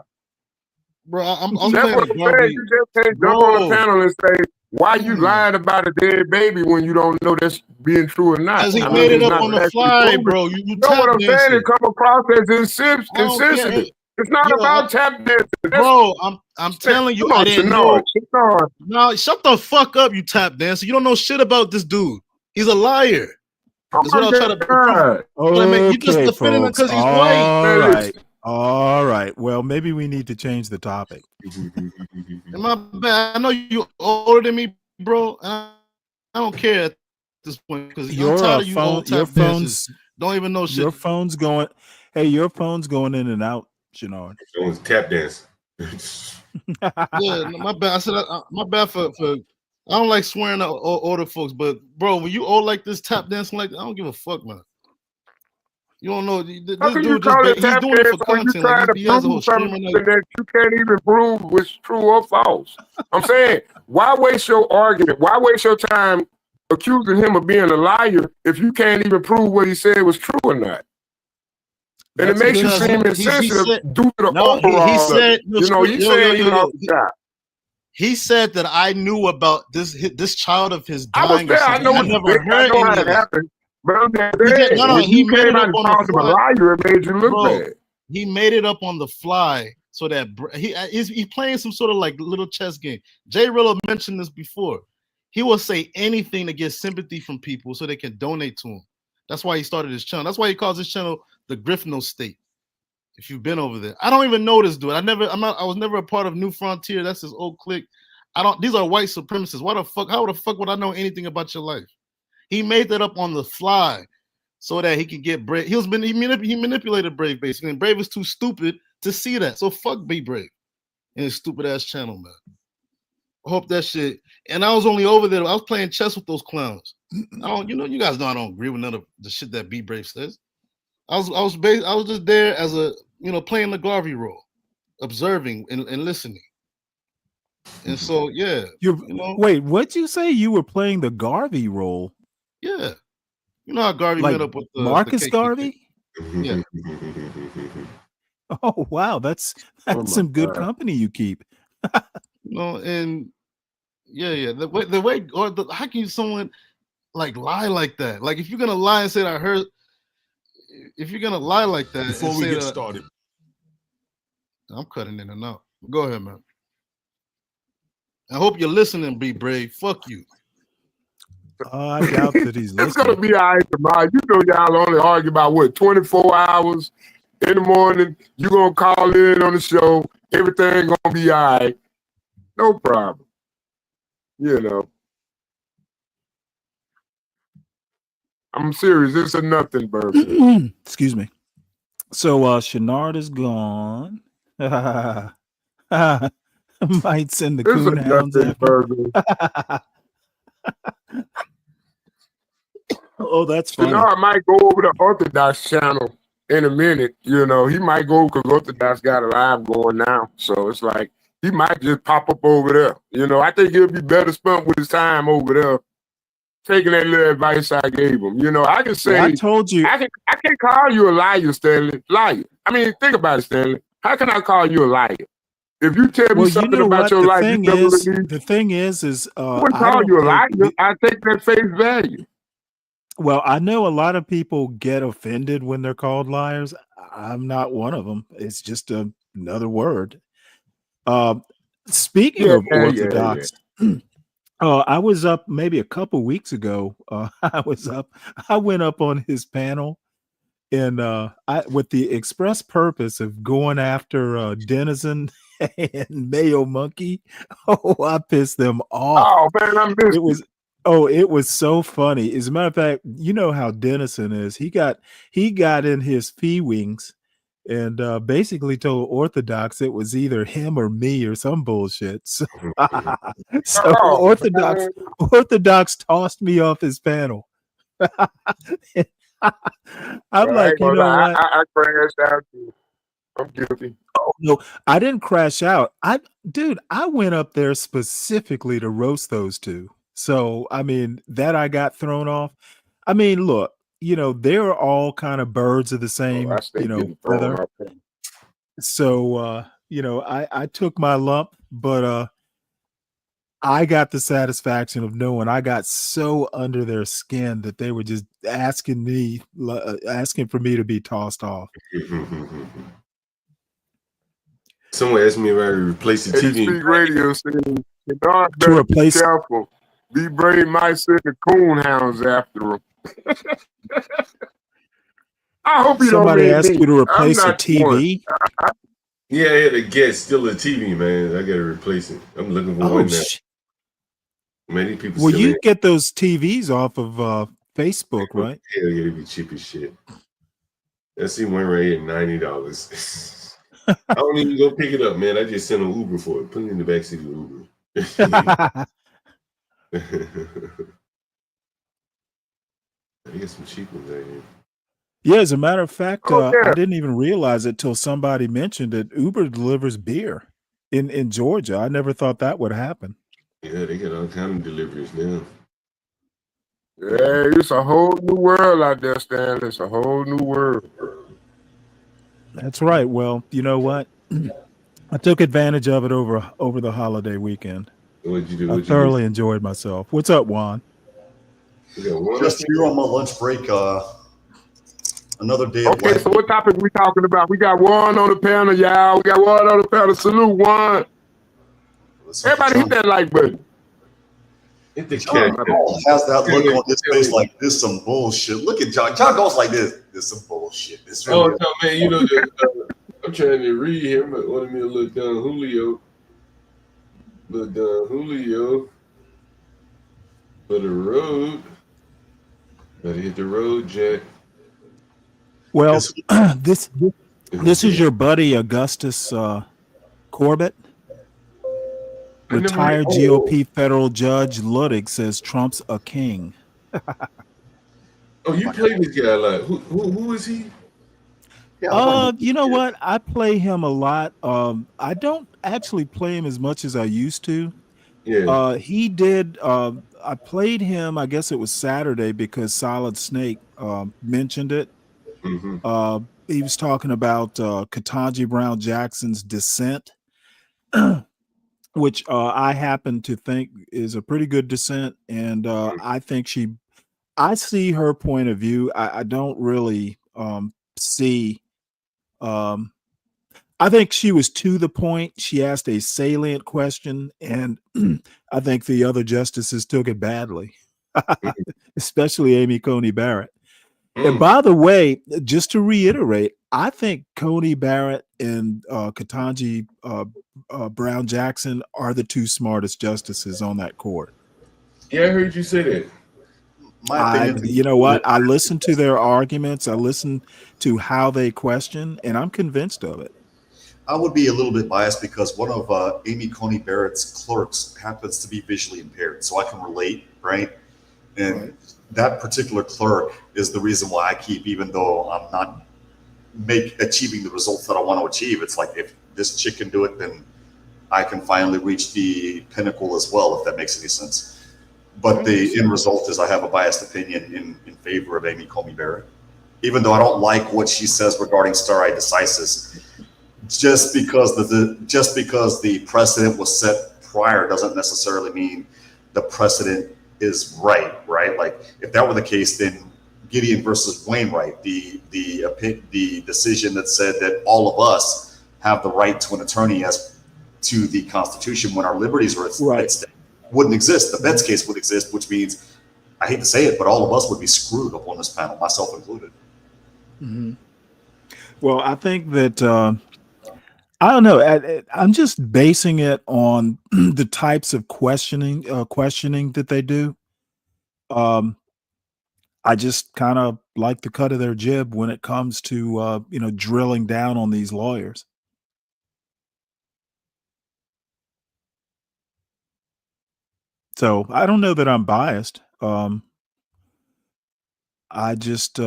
Bro, I'm that's what I'm saying. You just can't jump on the panel and say, why you lying about a dead baby when you don't know that's being true or not? Because he made it up on the fly, bro. You know what I'm saying? It come across as insensitive. It's not about tap dancing. Bro, I'm telling you, I didn't know. No, shut the fuck up, you tap dancer. You don't know shit about this dude. He's a liar. That's what I'll try to prove. You just defending him because he's white. All right. Well, maybe we need to change the topic. My bad. I know you older than me, bro. I don't care at this point because your phone's don't even know shit. Your phone's going. Hey, your phone's going in and out, Shenard. It was tap dance. Yeah, my bad. I said my bad for. I don't like swearing at older folks, but bro, when you old like this, tap dancing like that, I don't give a fuck, man. You don't know this dude he's doing it for content. Like he has a whole streamer that you can't even prove was true or false. I'm saying, why waste your argument? Why waste your time accusing him of being a liar if you can't even prove what he said was true or not? And it makes you seem insensitive due to the overall. He said that I knew about this child of his dying. I know how it happened. He came out and called him a liar. It made you look bad. He made it up on the fly so that he's playing some sort of like little chess game. Jay Rillo mentioned this before. He will say anything to get sympathy from people so they can donate to him. That's why he started his channel. That's why he calls his channel the Griffno State. If you've been over there, I don't even know this dude. I was never a part of New Frontier. That's his old clique. These are white supremacists. How the fuck would I know anything about your life? He made that up on the fly so that he could get Brave. He manipulated Brave basically, and Brave is too stupid to see that. So fuck Be Brave and his stupid ass channel, man. I hope that shit. And I was only over there. I was playing chess with those clowns. You guys know I don't agree with none of the shit that Be Brave says. I was just there as a playing the Garvey role, observing and listening. And so yeah, wait, what'd you say? You were playing the Garvey role? Yeah, you know how Garvey met up with Marcus the Garvey. Yeah. Oh wow, that's some good company you keep. And yeah, the way how can someone like lie like that? Like if you're gonna lie and say that I heard. If you're gonna lie like that, before we get started, I'm cutting in and out. Go ahead, man. I hope you're listening, Be Brave. Fuck you. I doubt that he's It's gonna listening. be all right tomorrow. You know y'all only argue about what 24 hours in the morning. You gonna call in on the show. Everything gonna be all right. No problem. You know. I'm serious. It's a nothing burger. Excuse me. So Shenard is gone. Might send the It's a coon hounds nothing after. burger. Oh, that's funny. Shenard might go over the Orthodox channel in a minute. You know, he might go because Orthodox got a live going now. So it's like he might just pop up over there. You know, I think he'll be better spent with his time over there, taking that little advice I gave him. You know, I can say, Well, I told you. I can't call you a liar, Stanley. Liar. I mean, think about it, Stanley. How can I call you a liar? If you tell me something about your life, you never believe. The thing is, I wouldn't call you a liar. I take that face value. Well, I know a lot of people get offended when they're called liars. I'm not one of them. It's just another word. Speaking of Orthodox, I was up maybe a couple weeks ago. I went up on his panel, and with the express purpose of going after Denizen and Mayo Monkey. Oh, I pissed them off. Oh man, I missed it. It was so funny. As a matter of fact, you know how Denizen is. He got in his fee wings and basically told Orthodox it was either him or me or some bullshit. So, Orthodox tossed me off his panel. I'm like, you know what? I crashed out too. I'm guilty. Oh no, I didn't crash out. I went up there specifically to roast those two. So I mean, that I got thrown off. I mean, look, you know, they're all kind of birds of the same, feather. So you know, I took my lump, but I got the satisfaction of knowing I got so under their skin that they were just asking for me to be tossed off. Someone asked me if I would replace the TV. Speak radio saying, to replace. Be careful. Be Brave might send the coon hounds after him. I hope you somebody asked you to replace a TV. Yeah, I had a guest, still a TV, man. I got to replace it. I'm looking for one now. Many people. Well, you get those TVs off of Facebook, right? Yeah, it'd be cheap as shit. I see one right here, $90. I don't even go pick it up, man. I just sent an Uber for it. Put it in the backseat of the Uber. I get some cheap ones right here. Yeah, as a matter of fact, I didn't even realize it till somebody mentioned it. Uber delivers beer in Georgia. I never thought that would happen. Yeah, they got all kind of deliveries now. Yeah, it's a whole new world out there, Stanley. It's a whole new world. That's right. Well, you know what? I took advantage of it over the holiday weekend. What'd you do? I thoroughly enjoyed myself. What's up, Juan? Just here on my lunch break. Another day. Okay, so what topic we talking about? We got Juan on the panel, y'all. We got Juan on the panel. Salute, Juan. Everybody hit that like button. Hit the John Galt has that look on his face like this some bullshit. Look at John. John Galt's like this. This some bullshit. This really no, man. You know, I'm trying to read him. But wanted me to look down Julio. Look down Julio for the road. Gotta hit the road, Jack. Well, this is your buddy Augustus Corbett. Retired GOP federal judge Ludwig says Trump's a king. Oh, you play this guy a lot. Who is he? You know what? I play him a lot. I don't actually play him as much as I used to. Yeah. He did. I played him. I guess it was Saturday because Solid Snake mentioned it. Mm-hmm. He was talking about Ketanji Brown Jackson's dissent. Which I happen to think is a pretty good dissent, and I think I see her point of view. I don't really see. I I think she was to the point. She asked a salient question, and I think the other justices took it badly, especially Amy Coney Barrett. And by the way, just to reiterate, I think Coney Barrett and Ketanji Brown Jackson are the two smartest justices on that court. Yeah, I heard you say that. You know what? I listened to their arguments. I listened to how they question, and I'm convinced of it. I would be a little bit biased because one of Amy Coney Barrett's clerks happens to be visually impaired, so I can relate, right? And that particular clerk is the reason why I keep, even though I'm not achieving the results that I want to achieve. It's like, if this chick can do it, then I can finally reach the pinnacle as well, if that makes any sense. But the end result is I have a biased opinion in favor of Amy Coney Barrett, even though I don't like what she says regarding stare decisis. Just because the precedent was set prior doesn't necessarily mean the precedent is right? Like, if that were the case, then Gideon versus Wainwright, the decision that said that all of us have the right to an attorney as to the Constitution when our liberties are at stake, wouldn't exist. The Betts case would exist, which means, I hate to say it, but all of us would be screwed up on this panel, myself included. Mm-hmm. Well, I think that I don't know. I'm just basing it on the types of questioning that they do. I just kind of like the cut of their jib when it comes to drilling down on these lawyers. So I don't know that I'm biased. I just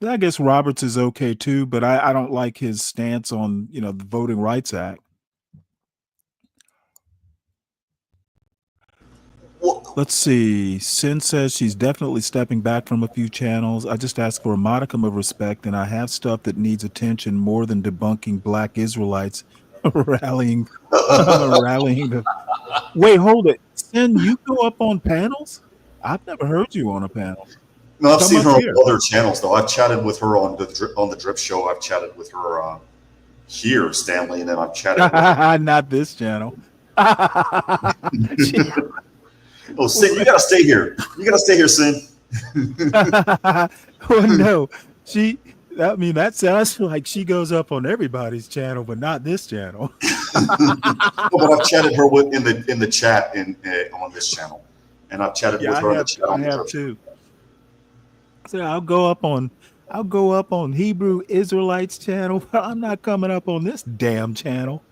I guess Roberts is okay too, but I don't like his stance on the Voting Rights Act. Let's see. Sin says she's definitely stepping back from a few channels. I just ask for a modicum of respect, and I have stuff that needs attention more than debunking Black Israelites rallying the. Wait, hold it. Sin, you go up on panels? I've never heard you on a panel. No, I've seen her on other channels though. I've chatted with her on the Drip Show. I've chatted with her here, Stanley, and then I've chatted with her. Not this channel. Oh, Sin, you gotta stay here. You gotta stay here, Sin. Oh no, that sounds like she goes up on everybody's channel, but not this channel. But I've chatted her in the chat on this channel, and I've chatted with her on the chat. I have too. So I'll go up on Hebrew Israelites channel, but I'm not coming up on this damn channel.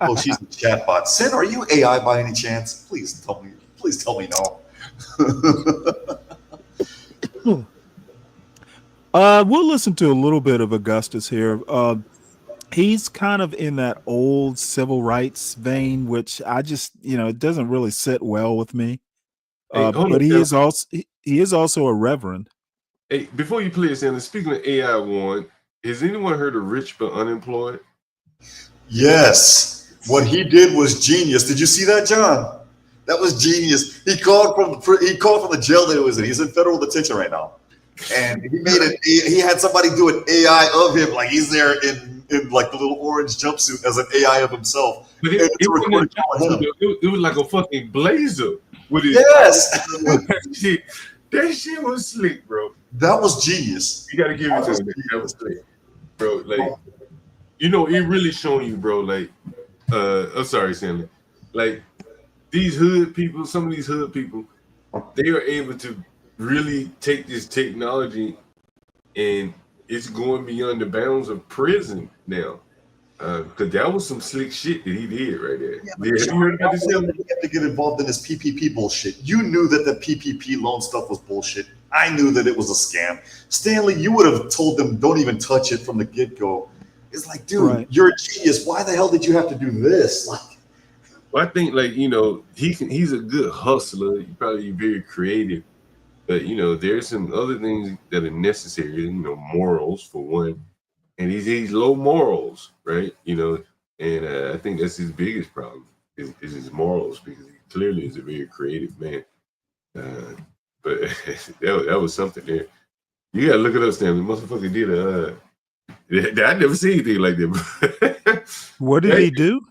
Oh, she's a chat bot. Sin, are you AI by any chance? Please tell me no. We'll listen to a little bit of Augustus here. He's kind of in that old civil rights vein, which I just, it doesn't really sit well with me. But he is also a reverend. Hey, before you play this, and speaking of AI, Warren, has anyone heard of Rich but Unemployed? Yes. What he did was genius. Did you see that, John? That was genius. He called from the jail that he was in. He's in federal detention right now, and he had somebody do an AI of him, like he's there in like the little orange jumpsuit as an AI of himself. But it was like a fucking blazer with his That shit was slick, bro. That was genius. You gotta give it to him. That was slick, bro. Like, it really showing you, bro. Like, I'm sorry, Stanley. Like, some of these hood people, they are able to really take this technology, and it's going beyond the bounds of prison now. Because that was some slick shit that he did right there. Yeah, you heard about this? You have to get involved in this PPP bullshit. You knew that the PPP loan stuff was bullshit. I knew that it was a scam. Stanley, you would have told them, don't even touch it from the get-go. It's like, dude, you're a genius. Why the hell did you have to do this? Like, well, I think, like, he's a good hustler. He's probably very creative. But, there's some other things that are necessary, morals for one. And he's low morals, right? And I think that's his biggest problem is his morals, because he clearly is a very creative man. But that was something there. You gotta look it up, Stanley. Motherfucker did I never seen anything like that. What did he do?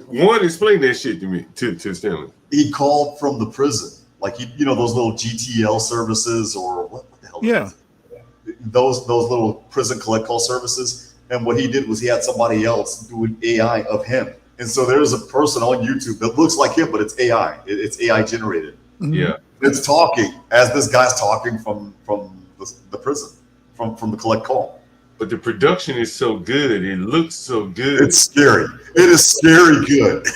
One, explain that shit to me, to Stanley. He called from the prison, like those little GTL services or what the hell? Yeah, those little prison collect call services. And what he did was he had somebody else do an AI of him. And so there's a person on YouTube that looks like him, but it's AI. It's AI generated. Yeah, it's talking as this guy's talking from the prison, from the collect call. But the production is so good. It looks so good. It's scary. It is scary good.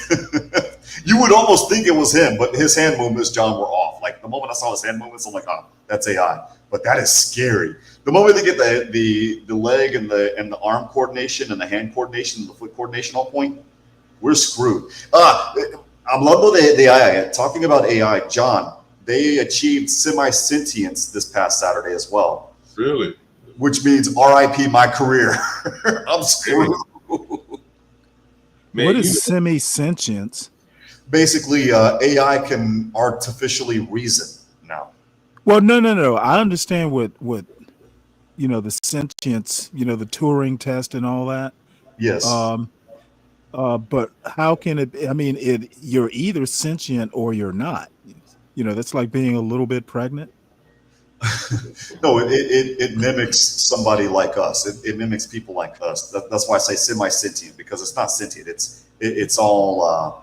You would almost think it was him, but his hand movements, John, were off. Like the moment I saw his hand movements, I'm like, oh, that's AI. But that is scary. The moment they get the leg and the arm coordination and the hand coordination and the foot coordination on point, we're screwed. I'm loving the AI. Talking about AI, John, they achieved semi-sentience this past Saturday as well. Really? Which means RIP my career. I'm screwed. Man, what is semi-sentience? Basically, AI can artificially reason now. Well, no. I understand what the sentience, the Turing test and all that. Yes. But how can it? I mean, you're either sentient or you're not. That's like being a little bit pregnant. No, it mimics somebody like us. It mimics people like us. That's why I say semi-sentient, because it's not sentient. It's all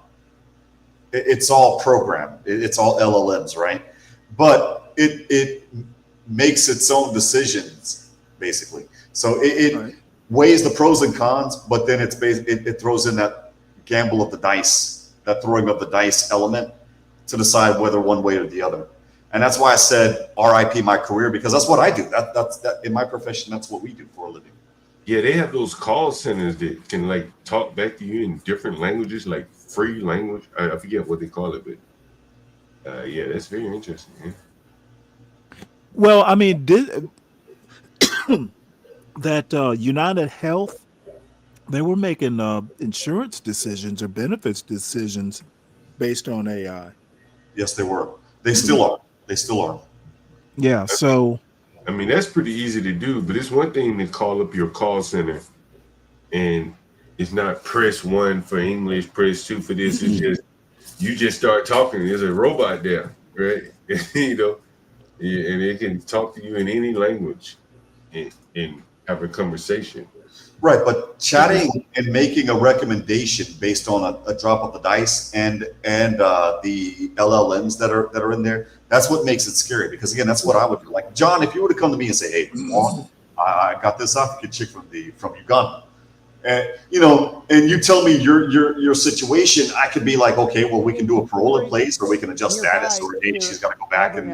programmed. It's all LLMs, right? But it makes its own decisions, basically. So it weighs the pros and cons, but then it throws in that gamble of the dice, that throwing of the dice element to decide whether one way or the other. And that's why I said RIP my career, because that's what I do. That's in my profession. That's what we do for a living. Yeah, they have those call centers that can like talk back to you in different languages, like free language. I forget what they call it, but yeah, that's very interesting. Man. Well, I mean, that United Health, they were making insurance decisions or benefits decisions based on AI. Yes, they were. They still are. They still are. Yeah. So, I mean, that's pretty easy to do, but it's one thing to call up your call center and it's not press 1 for English, press 2 for this. It's just, you just start talking. There's a robot there, right? And it can talk to you in any language and have a conversation. Right, but chatting and making a recommendation based on a drop of the dice and the LLMs that are in there, that's what makes it scary. Because again, that's what I would do. Like John, if you were to come to me and say, "Hey, Juan, I got this African chick from Uganda," and and you tell me your situation, I could be like, okay, well, we can do a parole in place, or we can adjust status, or maybe she's got to go back. And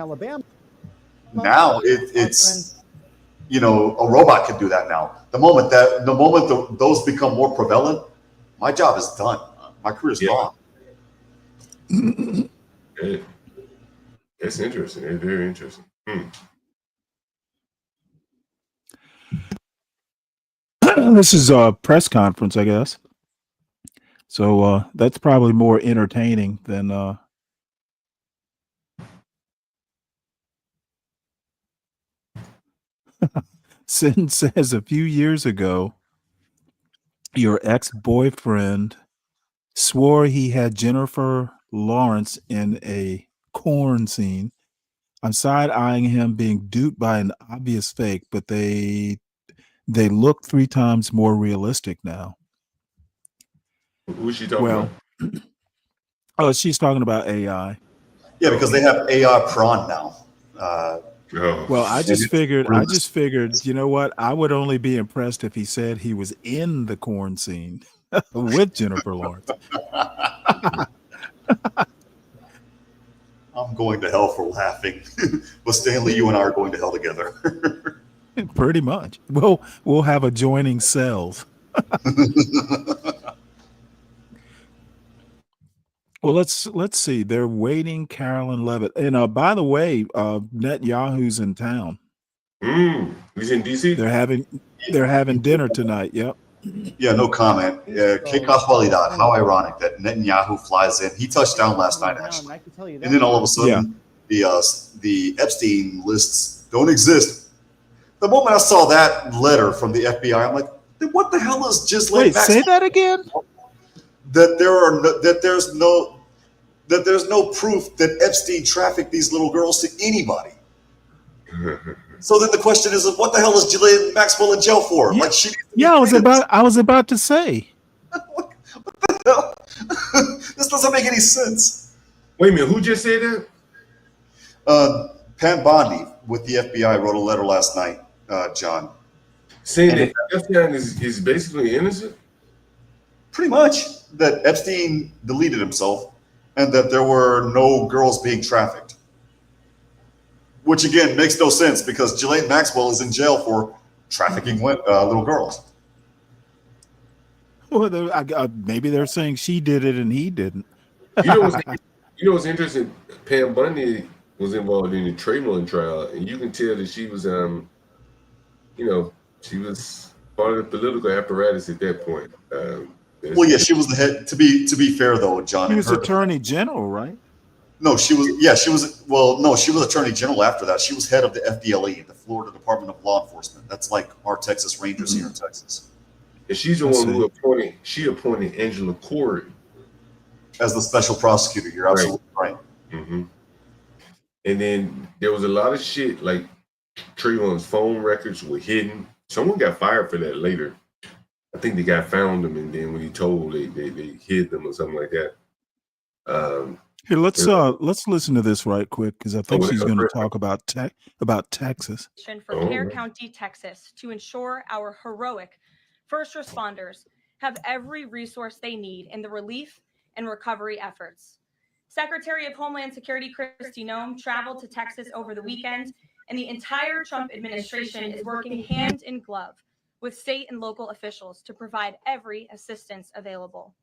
now it's a robot can do that now. The moment those become more prevalent, my job is done. My career is gone. It's interesting. It's very interesting. This is a press conference, I guess. So that's probably more entertaining than. Sin says a few years ago, your ex-boyfriend swore he had Jennifer Lawrence in a corn scene. I'm side-eyeing him being duped by an obvious fake, but they look 3 times more realistic now. Who's she talking about? Oh, she's talking about AI. Yeah, because they have AI prawn now. Well, I just figured, you know what? I would only be impressed if he said he was in the corn scene with Jennifer Lawrence. I'm going to hell for laughing. But Stanley, you and I are going to hell together. Pretty much. We'll have adjoining cells. Well, let's see. They're waiting Carolyn Levitt. And by the way, Netanyahu's in town. He's in DC. They're having dinner tonight. Yep. Yeah, no comment. Kickoff Walidat. How ironic that Netanyahu flies in. He touched down last night, actually. And then all of a sudden, the Epstein lists don't exist. The moment I saw that letter from the FBI, I'm like, what the hell is just Wait, say that again? That there's no proof that Epstein trafficked these little girls to anybody. So then the question is, what the hell is Ghislaine Maxwell in jail for? Yeah, Like she I was about to say. This doesn't make any sense. Wait a minute, who just said that? Pam Bondi with the FBI wrote a letter last night, John. Saying that Epstein is basically innocent? Pretty much. That Epstein deleted himself and that there were no girls being trafficked. Which again makes no sense because Ghislaine Maxwell is in jail for trafficking little girls. Well, maybe they're saying she did it and he didn't. You know what's interesting? Pam Bundy was involved in the Trayvon trial, and you can tell that she was, she was part of the political apparatus at that point. Well, yeah, she was the head. To be fair, though, John, She was Attorney General, right? No, she was. Yeah, she was. Well, no, she was Attorney General after that. She was head of the FDLE, the Florida Department of Law Enforcement. That's like our Texas Rangers here in Texas. And she's the one who appointed Angela Corey as the special prosecutor. You're absolutely right. Mm-hmm. And then there was a lot of shit like Trayvon's phone records were hidden. Someone got fired for that later. I think the guy found them, and then when he told, they hid them or something like that. Here, let's listen to this right quick because I think she's going to talk about Texas. For Care County, Texas, to ensure our heroic first responders have every resource they need in the relief and recovery efforts. Secretary of Homeland Security Kristi Noem traveled to Texas over the weekend, and the entire Trump administration is working hand in glove with state and local officials to provide every assistance available.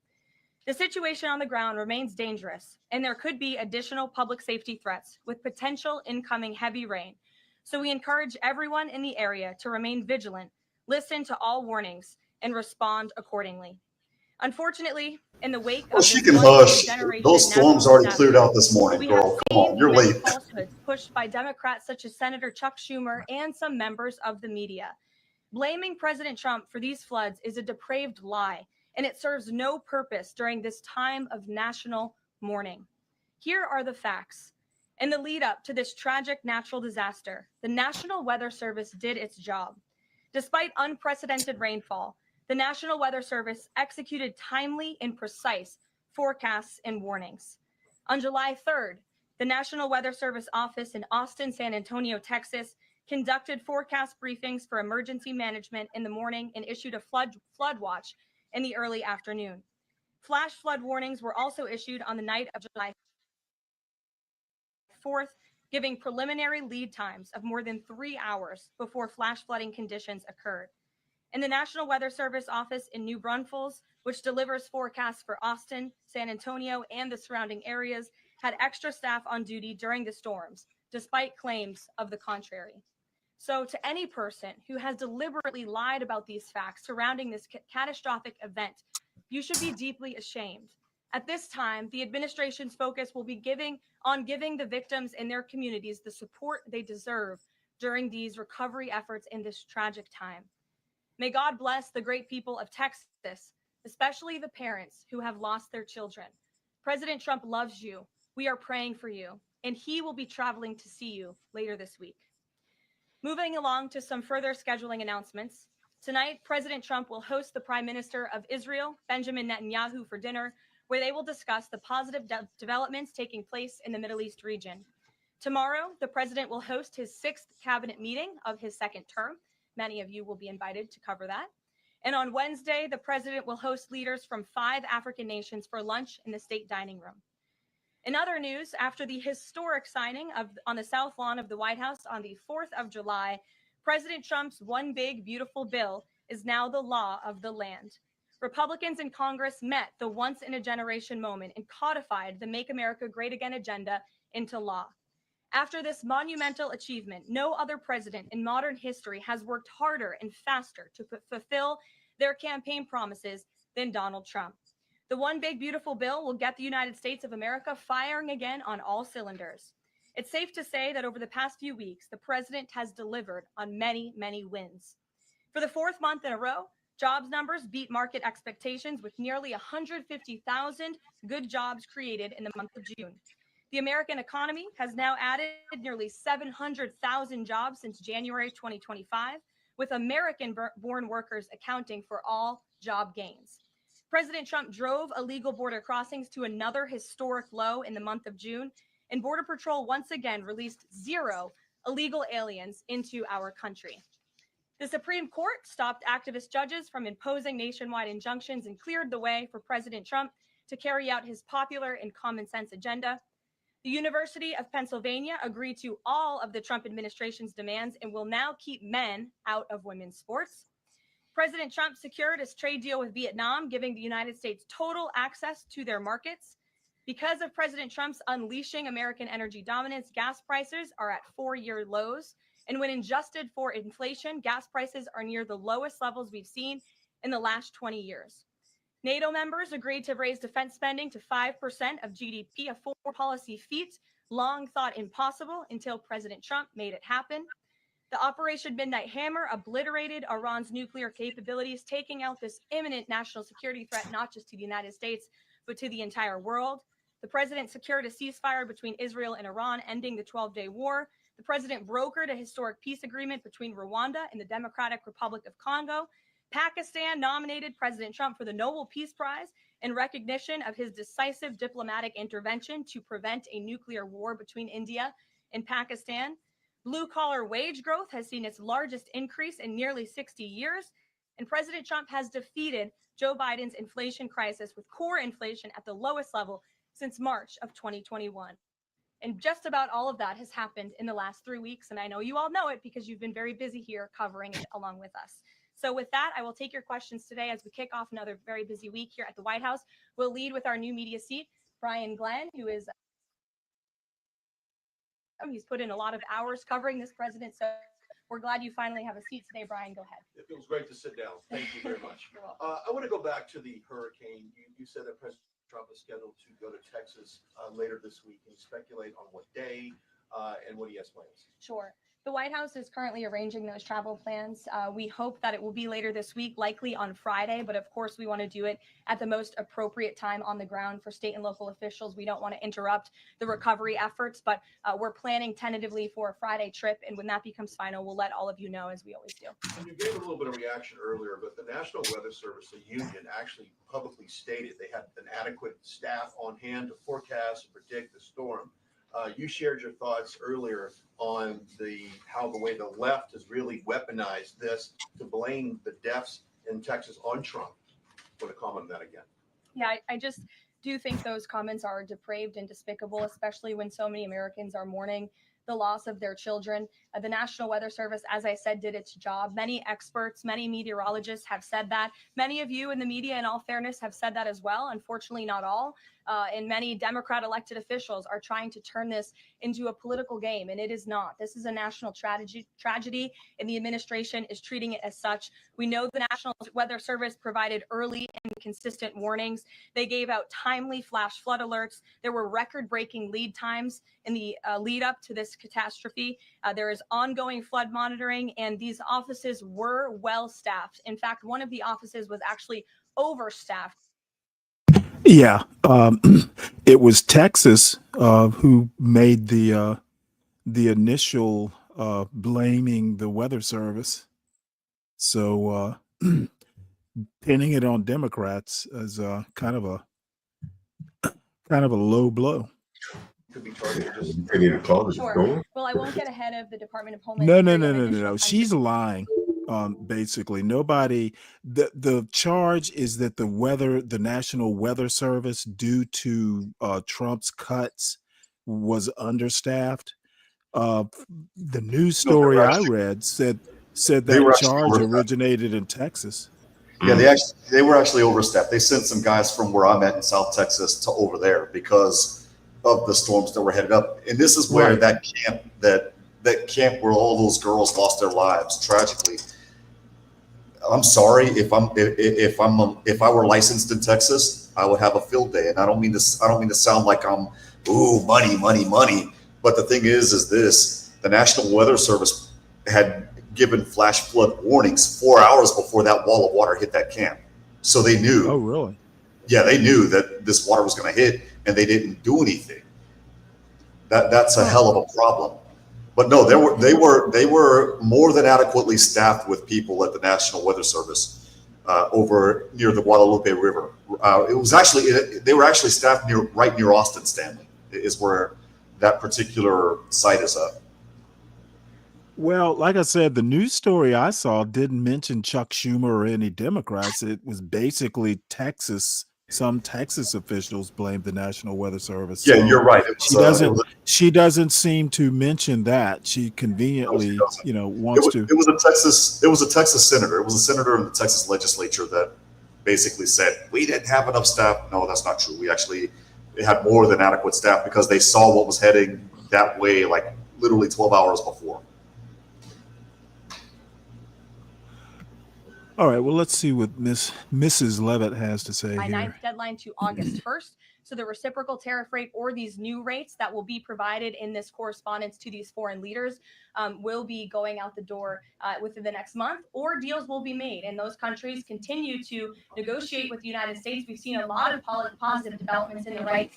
The situation on the ground remains dangerous, and there could be additional public safety threats with potential incoming heavy rain. So we encourage everyone in the area to remain vigilant, listen to all warnings, and respond accordingly. Unfortunately, in the wake of she can hush. Those storms already cleared out this morning, girl. Come on, you're late. Falsehoods pushed by Democrats such as Senator Chuck Schumer and some members of the media. Blaming President Trump for these floods is a depraved lie, and it serves no purpose during this time of national mourning. Here are the facts. In the lead up to this tragic natural disaster, the National Weather Service did its job. Despite unprecedented rainfall, the National Weather Service executed timely and precise forecasts and warnings. On July 3rd, the National Weather Service office in Austin, San Antonio, Texas, conducted forecast briefings for emergency management in the morning and issued a flood watch in the early afternoon. Flash flood warnings were also issued on the night of July 4th, giving preliminary lead times of more than 3 hours before flash flooding conditions occurred. And the National Weather Service office in New Braunfels, which delivers forecasts for Austin, San Antonio, and the surrounding areas, had extra staff on duty during the storms, despite claims of the contrary. So to any person who has deliberately lied about these facts surrounding this catastrophic event, you should be deeply ashamed. At this time, the administration's focus will be giving the victims and their communities the support they deserve during these recovery efforts in this tragic time. May God bless the great people of Texas, especially the parents who have lost their children. President Trump loves you. We are praying for you, and he will be traveling to see you later this week. Moving along to some further scheduling announcements. Tonight, President Trump will host the Prime Minister of Israel, Benjamin Netanyahu, for dinner, where they will discuss the positive developments taking place in the Middle East region. Tomorrow, the president will host his 6th cabinet meeting of his second term. Many of you will be invited to cover that. And on Wednesday, the president will host leaders from 5 African nations for lunch in the state dining room. In other news, after the historic signing on the South Lawn of the White House on the 4th of July, President Trump's One Big Beautiful Bill is now the law of the land. Republicans in Congress met the once-in-a-generation moment and codified the Make America Great Again agenda into law. After this monumental achievement, no other president in modern history has worked harder and faster to fulfill their campaign promises than Donald Trump. The One Big Beautiful Bill will get the United States of America firing again on all cylinders. It's safe to say that over the past few weeks, the president has delivered on many, many wins. For the fourth month in a row, jobs numbers beat market expectations with nearly 150,000 good jobs created in the month of June. The American economy has now added nearly 700,000 jobs since January 2025, with American-born workers accounting for all job gains. President Trump drove illegal border crossings to another historic low in the month of June, and Border Patrol once again released 0 illegal aliens into our country. The Supreme Court stopped activist judges from imposing nationwide injunctions and cleared the way for President Trump to carry out his popular and common sense agenda. The University of Pennsylvania agreed to all of the Trump administration's demands and will now keep men out of women's sports. President Trump secured his trade deal with Vietnam, giving the United States total access to their markets. Because of President Trump's unleashing American energy dominance, gas prices are at 4-year lows. And when adjusted for inflation, gas prices are near the lowest levels we've seen in the last 20 years. NATO members agreed to raise defense spending to 5% of GDP, a foreign policy feat long thought impossible until President Trump made it happen. The Operation Midnight Hammer obliterated Iran's nuclear capabilities, taking out this imminent national security threat, not just to the United States, but to the entire world. The president secured a ceasefire between Israel and Iran, ending the 12-day war. The president brokered a historic peace agreement between Rwanda and the Democratic Republic of Congo. Pakistan nominated President Trump for the Nobel Peace Prize in recognition of his decisive diplomatic intervention to prevent a nuclear war between India and Pakistan. Blue-collar wage growth has seen its largest increase in nearly 60 years, and President Trump has defeated Joe Biden's inflation crisis with core inflation at the lowest level since March of 2021. And just about all of that has happened in the last 3 weeks, and I know you all know it because you've been very busy here covering it along with us. So with that, I will take your questions today as we kick off another very busy week here at the White House. We'll lead with our new media seat, Brian Glenn, who is he's put in a lot of hours covering this president, so we're glad you finally have a seat today. Brian, go ahead. It feels great to sit down. Thank you very much. I want to go back to the hurricane. You said that President Trump is scheduled to go to Texas later this week. Can you speculate on what day and what he has plans? Sure. The White House is currently arranging those travel plans. We hope that it will be later this week, likely on Friday, but of course we want to do it at the most appropriate time on the ground for state and local officials. We don't want to interrupt the recovery efforts, but we're planning tentatively for a Friday trip, and when that becomes final, we'll let all of you know, as we always do. And you gave a little bit of reaction earlier, but the National Weather Service, the union, actually publicly stated they had an adequate staff on hand to forecast and predict the storm. You shared your thoughts earlier on how the way the left has really weaponized this to blame the deaths in Texas on Trump. Want to comment on that again? Yeah, I just do think those comments are depraved and despicable, especially when so many Americans are mourning the loss of their children. The National Weather Service, as I said, did its job. Many experts, many meteorologists have said that. Many of you in the media, in all fairness, have said that as well. Unfortunately, not all. And many Democrat elected officials are trying to turn this into a political game, and it is not. This is a national tragedy, and the administration is treating it as such. We know the National Weather Service provided early and consistent warnings. They gave out timely flash flood alerts. There were record-breaking lead times in the lead up to this catastrophe. There is ongoing flood monitoring, and these offices were well staffed. In fact, one of the offices was actually overstaffed. Yeah, it was Texas who made the initial blaming the weather service. So pinning it on Democrats is kind of a low blow. Could be targeted. Sure. Well, I won't get ahead of the Department of Homeland Security. No. She's lying. Basically, nobody. The charge is that the National Weather Service, due to Trump's cuts, was understaffed. The news story I read said that charge originated in Texas. Yeah, they were actually overstaffed. They sent some guys from where I'm at in South Texas to over there because of the storms that were headed up. And this is where that camp where all those girls lost their lives tragically. I'm sorry if I were licensed in Texas, I would have a field day. And I don't mean to sound like I'm money. But the thing is this: the National Weather Service had given flash flood warnings 4 hours before that wall of water hit that camp, so they knew. Oh, really? Yeah, they knew that this water was going to hit, and they didn't do anything. That's a hell of a problem. But no, they were more than adequately staffed with people at the National Weather Service over near the Guadalupe River. They were actually staffed right near Austin, Stanley, is where that particular site is at. Well, like I said, the news story I saw didn't mention Chuck Schumer or any Democrats. It was basically Texas. Some Texas officials blamed the National Weather Service. Yeah, So you're right. she doesn't seem to mention that. She conveniently, wants to. It was a Texas senator. It was a senator in the Texas legislature that basically said, we didn't have enough staff. No, that's not true. We actually had more than adequate staff because they saw what was heading that way, like literally 12 hours before. All right, well, let's see what Mrs. Levitt has to say My here. 9th deadline to August 1st. So the reciprocal tariff rate or these new rates that will be provided in this correspondence to these foreign leaders will be going out the door within the next month, or deals will be made. And those countries continue to negotiate with the United States. We've seen a lot of positive developments in the right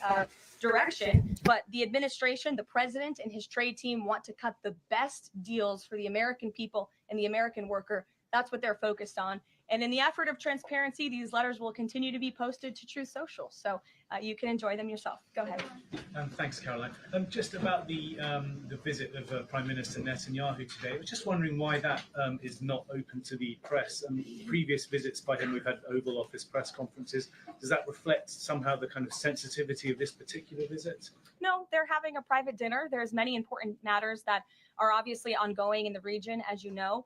direction, but the administration, the president and his trade team want to cut the best deals for the American people and the American worker. That's what they're focused on. And in the effort of transparency, these letters will continue to be posted to Truth Social. So you can enjoy them yourself. Go ahead. Thanks, Caroline. Just about the visit of Prime Minister Netanyahu today, I was just wondering why that is not open to the press. Previous visits by him, we've had Oval Office press conferences. Does that reflect somehow the kind of sensitivity of this particular visit? No, they're having a private dinner. There's many important matters that are obviously ongoing in the region, as you know.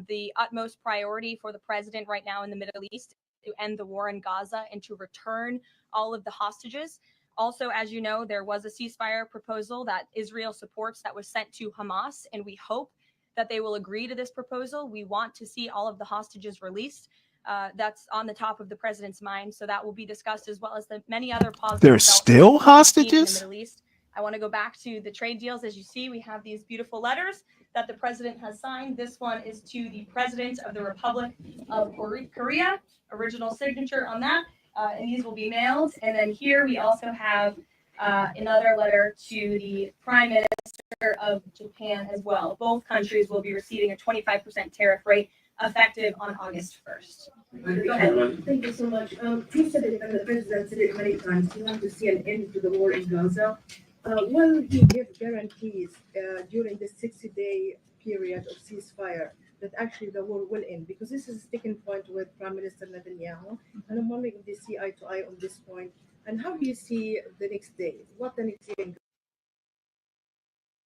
The utmost priority for the president right now in the Middle East is to end the war in Gaza and to return all of the hostages. Also, as you know, there was a ceasefire proposal that Israel supports that was sent to Hamas, and we hope that they will agree to this proposal. We want to see all of the hostages released. That's on the top of the president's mind, so that will be discussed, as well as the many other positive There's still hostages in the Middle East. I want to go back to the trade deals. As you see, we have these beautiful letters that the president has signed. This one is to the president of the Republic of Korea, original signature on that, and these will be mailed. And then here we also have another letter to the Prime Minister of Japan as well. Both countries will be receiving a 25% tariff rate effective on August 1st. Go ahead. Thank you so much. You said it, and the president said it many times, he wants to see an end to the war in Gaza. Will he give guarantees during the 60-day period of ceasefire that actually the war will end? Because this is a sticking point with Prime Minister Netanyahu, and I'm wondering if they see eye to eye on this point. And how do you see the next day? What the next day?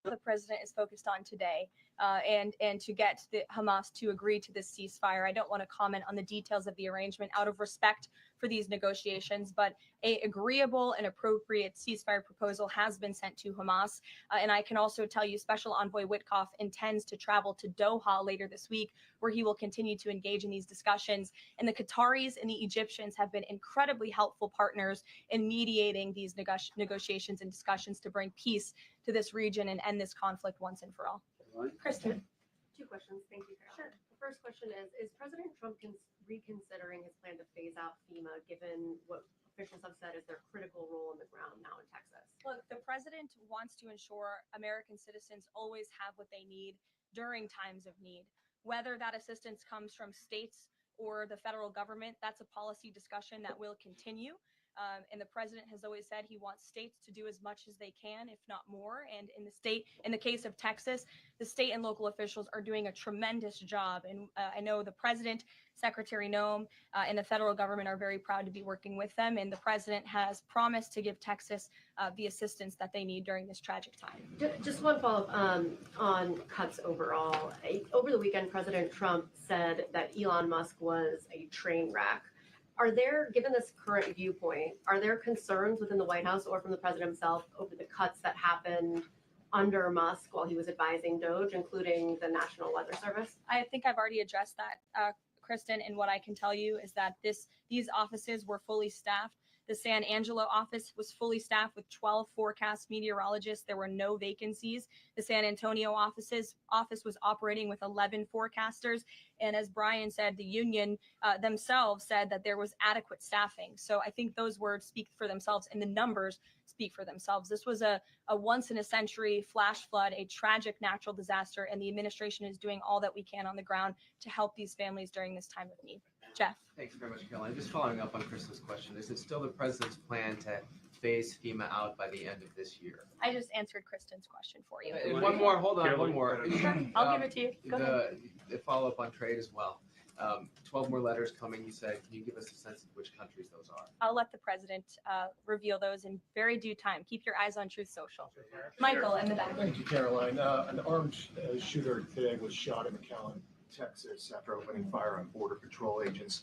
The president is focused on today, and to get the Hamas to agree to this ceasefire. I don't want to comment on the details of the arrangement out of respect for these negotiations, but a agreeable and appropriate ceasefire proposal has been sent to Hamas. And I can also tell you Special Envoy Witkoff intends to travel to Doha later this week, where he will continue to engage in these discussions. And the Qataris and the Egyptians have been incredibly helpful partners in mediating these negotiations and discussions to bring peace to this region and end this conflict once and for all. Kristen. Two questions. Thank you, Carol. Sure. The first question is President Trump reconsidering his plan to phase out FEMA, given what officials have said is their critical role on the ground now in Texas? Look, the president wants to ensure American citizens always have what they need during times of need. Whether that assistance comes from states or the federal government, that's a policy discussion that will continue. And the president has always said he wants states to do as much as they can, if not more. And in the case of Texas, the state and local officials are doing a tremendous job. And I know the president, Secretary Noem, and the federal government are very proud to be working with them. And the president has promised to give Texas the assistance that they need during this tragic time. Just one follow-up on cuts overall. Over the weekend, President Trump said that Elon Musk was a train wreck. Are there, given this current viewpoint, are there concerns within the White House or from the president himself over the cuts that happened under Musk while he was advising DOGE, including the National Weather Service? I think I've already addressed that, Kristen, and what I can tell you is that these offices were fully staffed The San Angelo office was fully staffed with 12 forecast meteorologists. There were no vacancies. The San Antonio office was operating with 11 forecasters. And as Brian said, the union themselves said that there was adequate staffing. So I think those words speak for themselves and the numbers speak for themselves. This was a once in a century flash flood, a tragic natural disaster, and the administration is doing all that we can on the ground to help these families during this time of need. Jeff. Thanks very much, Caroline. Just following up on Kristen's question, is it still the president's plan to phase FEMA out by the end of this year? I just answered Kristen's question for you. One more, hold on, one more. Sure, I'll give it to you. Go ahead. The follow-up on trade as well. 12 more letters coming, you said. Can you give us a sense of which countries those are? I'll let the president reveal those in very due time. Keep your eyes on Truth Social. Michael in the back. Thank you, Caroline. An armed shooter today was shot in McAllen, Texas, after opening fire on Border Patrol agents.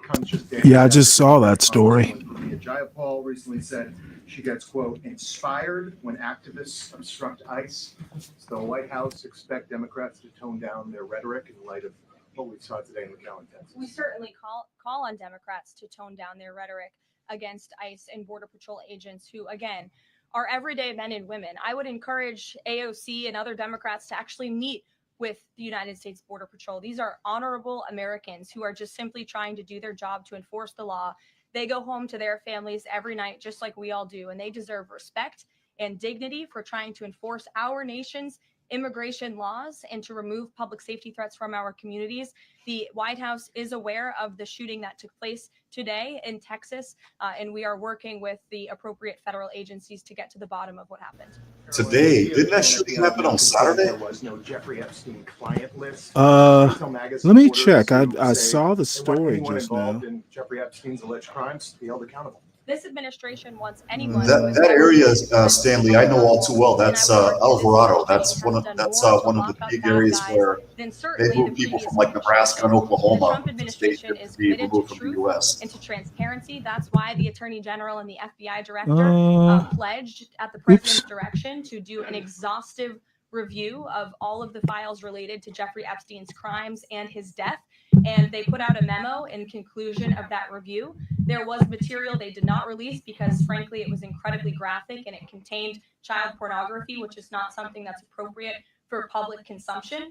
Comes just days Yeah, I after just saw that story. Jaya Paul recently said she gets, quote, inspired when activists obstruct ICE. So the White House expect Democrats to tone down their rhetoric in light of what we saw today in McAllen, Texas. We certainly call on Democrats to tone down their rhetoric against ICE and Border Patrol agents who, again, are everyday men and women. I would encourage AOC and other Democrats to actually meet with the United States Border Patrol. These are honorable Americans who are just simply trying to do their job to enforce the law. They go home to their families every night, just like we all do, and they deserve respect and dignity for trying to enforce our nation's immigration laws and to remove public safety threats from our communities. The White House is aware of the shooting that took place today in Texas, and we are working with the appropriate federal agencies to get to the bottom of what happened. Today, didn't that shooting happen on Saturday? There was no Jeffrey Epstein client list. Let me check. I saw the story just now. In Jeffrey Epstein's alleged crimes be held accountable. This administration wants anyone. That area, Stanley, I know all too well. That's Alvarado. That's one of the big areas where they move people from like Nebraska and Oklahoma to state to be removed from the U.S. Into transparency. That's why the Attorney General and the FBI Director pledged at the President's direction to do an exhaustive review of all of the files related to Jeffrey Epstein's crimes and his death. And they put out a memo in conclusion of that review. There was material they did not release because, frankly, it was incredibly graphic and it contained child pornography, which is not something that's appropriate for public consumption.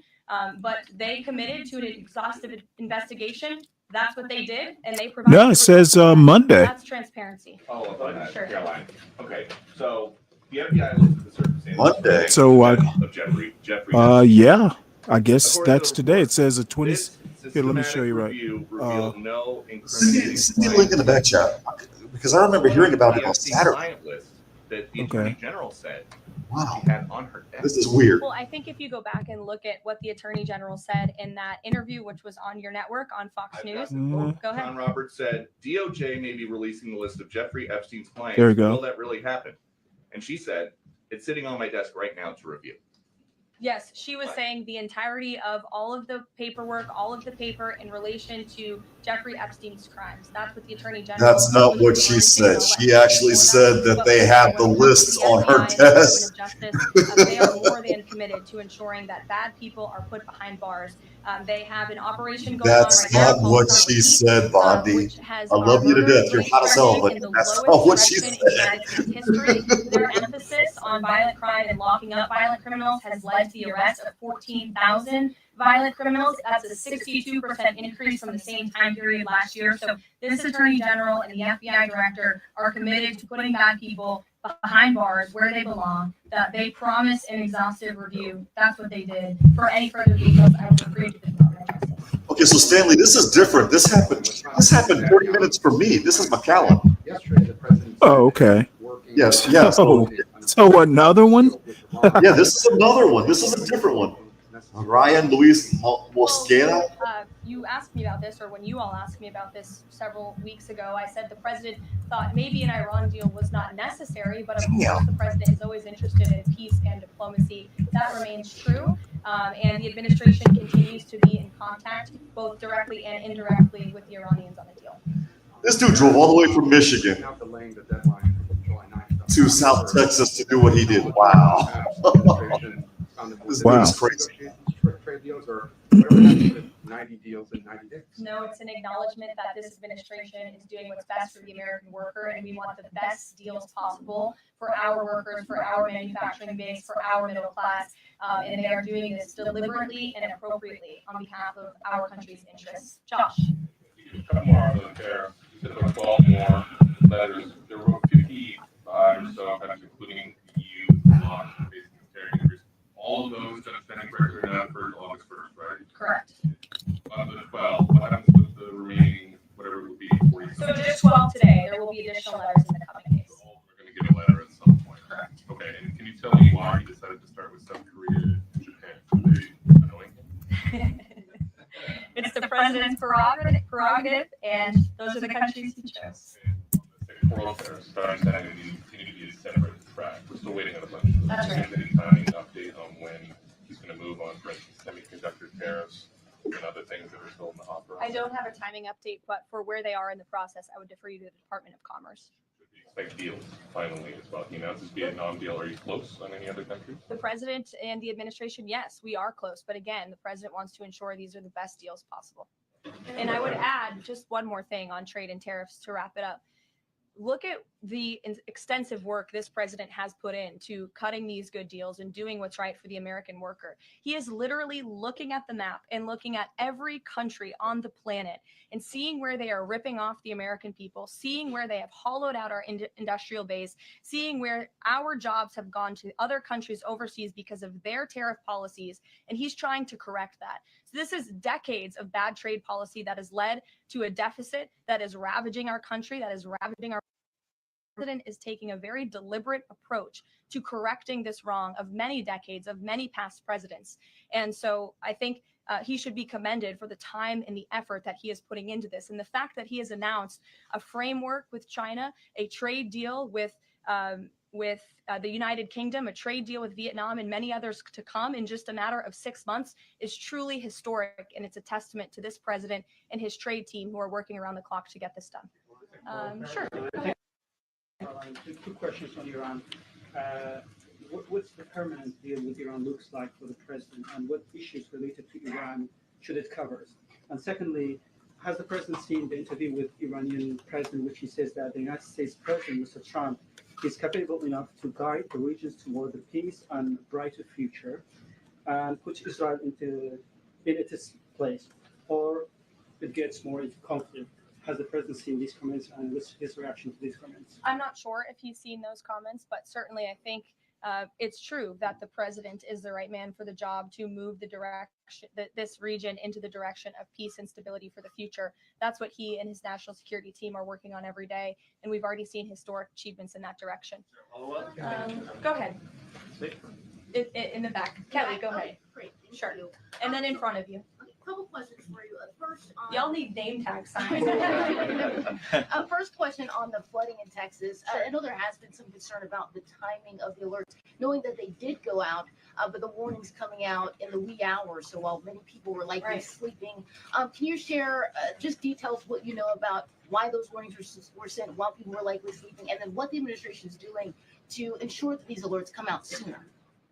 But they committed to an exhaustive investigation. That's what they did, and they provided. No, it says Monday. That's transparency. Follow up on that, Sure. Caroline. Okay, so the FBI listed the circumstances Monday. So, of Jeffrey. yeah, I guess that's today. It says a 20. Here, let me show you right. No Send me a link in the back chat because I remember hearing about it on Saturday. list that the Attorney General said Wow, she had on her desk. this is weird. Well, I think if you go back and look at what the Attorney General said in that interview, which was on your network on Fox News, go ahead. John Roberts said DOJ may be releasing the list of Jeffrey Epstein's clients. There you go. Will that really happen? And she said, it's sitting on my desk right now to review. Yes, she was saying the entirety of all of the paperwork, all of the paper in relation to Jeffrey Epstein's crimes. That's what the Attorney General. That's not what she said. She actually said that they have the lists on her desk. They are more than committed to ensuring that bad people are put behind bars. They have an operation going on That's right now. not what she said, Bondi. I love you to death. You're hot as hell, but that's not what she said. History. Their emphasis on violent crime and locking up violent criminals has led to the arrest of 14,000 violent criminals. That's a 62% increase from the same time period last year. So this Attorney General and the FBI Director are committed to putting bad people behind bars where they belong. That they promise an exhaustive review. That's what they did. For any further details, I will refer you to the Department of Justice. Okay, so Stanley, this is different. This happened 30 minutes for me. This is McAllen. Oh, okay. Yes. So another one? Yeah, this is another one. This is a different one. Ryan Luis Mosquera. You asked me about this, or when you all asked me about this several weeks ago, I said the president thought maybe an Iran deal was not necessary, but of course the president is always interested in peace and diplomacy. That remains true, and the administration continues to be in contact, both directly and indirectly, with the Iranians on the deal. This dude drove all the way from Michigan to South Texas to do what he did. Wow. This dude is crazy. Trade deals or whatever happened with 90 deals in 90 days. No, it's an acknowledgement that this administration is doing what's best for the American worker, and we want the best deals possible for our workers, for our manufacturing base, for our middle class, and they are doing this deliberately and appropriately on behalf of our country's interests. Josh. A couple more on the tariffs. You said there were 12 more letters. There were 55 or so countries, including the EU, launched facing tariff increase. All of those that have been record for August 1st, right? Correct. Of the 12, what happens with the remaining, whatever it would be, 40? So just 12 today. There will be additional letters in the coming days. We're going to get a letter at some point. Correct. Okay, and can you tell me why you decided to start with South Korea and Japan? Are they annoying? It's the president's prerogative, and those are the countries he chose. Sectoral tariffs, I understand they continue to be a separate track. We're still waiting on a bunch of That's right. Any timing update on when he's going to move on, for instance, semiconductor tariffs and other things that are still in the hopper? I don't have a timing update, but for where they are in the process, I would defer you to the Department of Commerce. Expect deals finally as well. He announced his Vietnam deal. Are you close on any other countries? The president and the administration, yes, we are close. But again, the president wants to ensure these are the best deals possible. And I would add just one more thing on trade and tariffs to wrap it up. Look at the extensive work this president has put into cutting these good deals and doing what's right for the American worker. He is literally looking at the map and looking at every country on the planet and seeing where they are ripping off the American people, seeing where they have hollowed out our industrial base, seeing where our jobs have gone to other countries overseas because of their tariff policies. And he's trying to correct that. So this is decades of bad trade policy that has led to a deficit that is ravaging our country, that is ravaging our president is taking a very deliberate approach to correcting this wrong of many decades of many past presidents. And so I think he should be commended for the time and the effort that he is putting into this. And the fact that he has announced a framework with China, a trade deal with the United Kingdom, a trade deal with Vietnam, and many others to come in just a matter of 6 months is truly historic. And it's a testament to this president and his trade team who are working around the clock to get this done. Sure. Go ahead. Two questions on Iran. What's the permanent deal with Iran looks like for the president, and what issues related to Iran should it cover? And secondly, has the president seen the interview with Iranian president, which he says that the United States president, Mr. Trump, is capable enough to guide the regions toward the peace and brighter future, and put Israel in its place, or it gets more into conflict? Has the president seen these comments, and what's his reaction to these comments? I'm not sure if he's seen those comments, but certainly I think it's true that the president is the right man for the job to move the direction, this region into the direction of peace and stability for the future. That's what he and his national security team are working on every day, and we've already seen historic achievements in that direction. Go ahead. In the back. Kelly, go ahead. Great. Sure. And then in front of you. Couple questions for you. First, y'all need name tag signs. First question on the flooding in Texas. I know there has been some concern about the timing of the alerts, knowing that they did go out, but the warnings coming out in the wee hours. So while many people were likely sleeping, can you share just details what you know about why those warnings were sent while people were likely sleeping, and then what the administration is doing to ensure that these alerts come out sooner?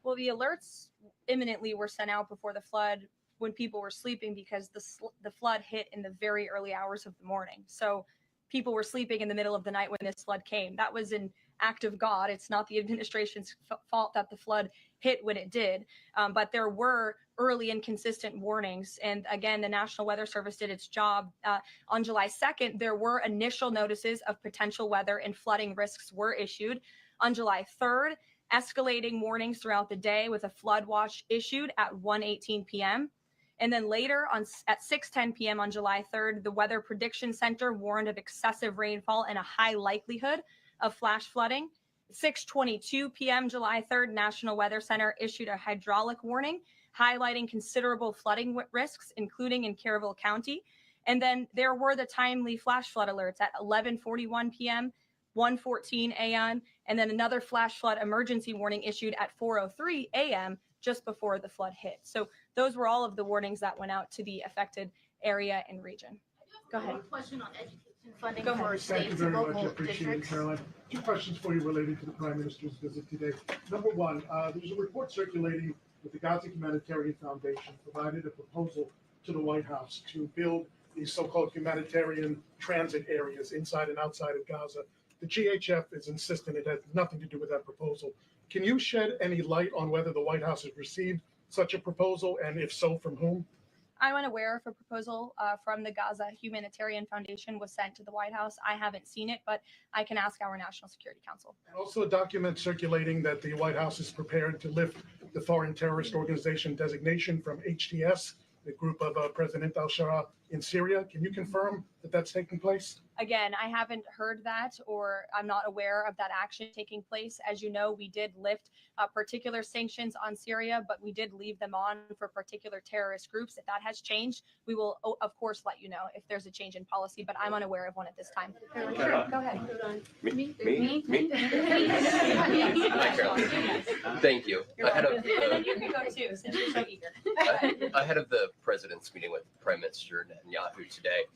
Well, the alerts imminently were sent out before the flood, when people were sleeping, because the flood hit in the very early hours of the morning. So people were sleeping in the middle of the night when this flood came. That was an act of God. It's not the administration's fault that the flood hit when it did. But there were early and consistent warnings. And again, the National Weather Service did its job. On July 2nd, there were initial notices of potential weather and flooding risks were issued. On July 3rd, escalating warnings throughout the day with a flood watch issued at 1:18 p.m. And then later at 6:10 p.m. on July 3rd, the Weather Prediction Center warned of excessive rainfall and a high likelihood of flash flooding. 6:22 p.m. July 3rd, National Weather Center issued a hydraulic warning, highlighting considerable flooding risks, including in Caryville County. And then there were the timely flash flood alerts at 11:41 p.m., 1:14 a.m., and then another flash flood emergency warning issued at 4:03 a.m. just before the flood hit. So those were all of the warnings that went out to the affected area and region. Go ahead. One question on education funding Go ahead. for Thank you states very and much. local I appreciate it, districts. Caroline. Two questions for you related to the Prime Minister's visit today. Number one, there's a report circulating that the Gaza Humanitarian Foundation provided a proposal to the White House to build these so-called humanitarian transit areas inside and outside of Gaza. The GHF is insistent it has nothing to do with that proposal. Can you shed any light on whether the White House has received such a proposal, and if so, from whom? I'm unaware if a proposal from the Gaza Humanitarian Foundation was sent to the White House. I haven't seen it, but I can ask our National Security Council. And also a document circulating that the White House is prepared to lift the Foreign Terrorist Organization designation from HTS, the group of President al-Shara in Syria. Can you confirm that that's taking place? Again, I haven't heard that, or I'm not aware of that action taking place. As you know, we did lift particular sanctions on Syria, but we did leave them on for particular terrorist groups. If that has changed, we will, of course, let you know if there's a change in policy, but I'm unaware of one at this time. Sure, go ahead. Me? Thank you. And then you can go too, since you're so eager. Ahead of the president's meeting with Prime Minister Netanyahu today,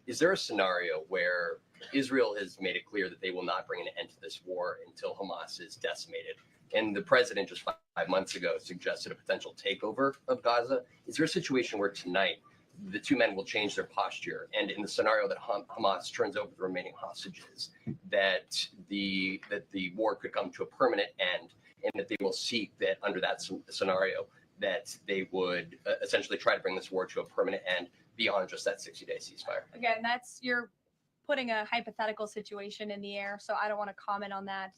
is there a scenario where Israel has made it clear that they will not bring an end to this war until Hamas is decimated? And the president just 5 months ago suggested a potential takeover of Gaza. Is there a situation where tonight the two men will change their posture, and in the scenario that Hamas turns over the remaining hostages, that the war could come to a permanent end, and that they will seek that under that scenario that they would essentially try to bring this war to a permanent end beyond just that 60-day ceasefire? Again, you're putting a hypothetical situation in the air, so I don't want to comment on that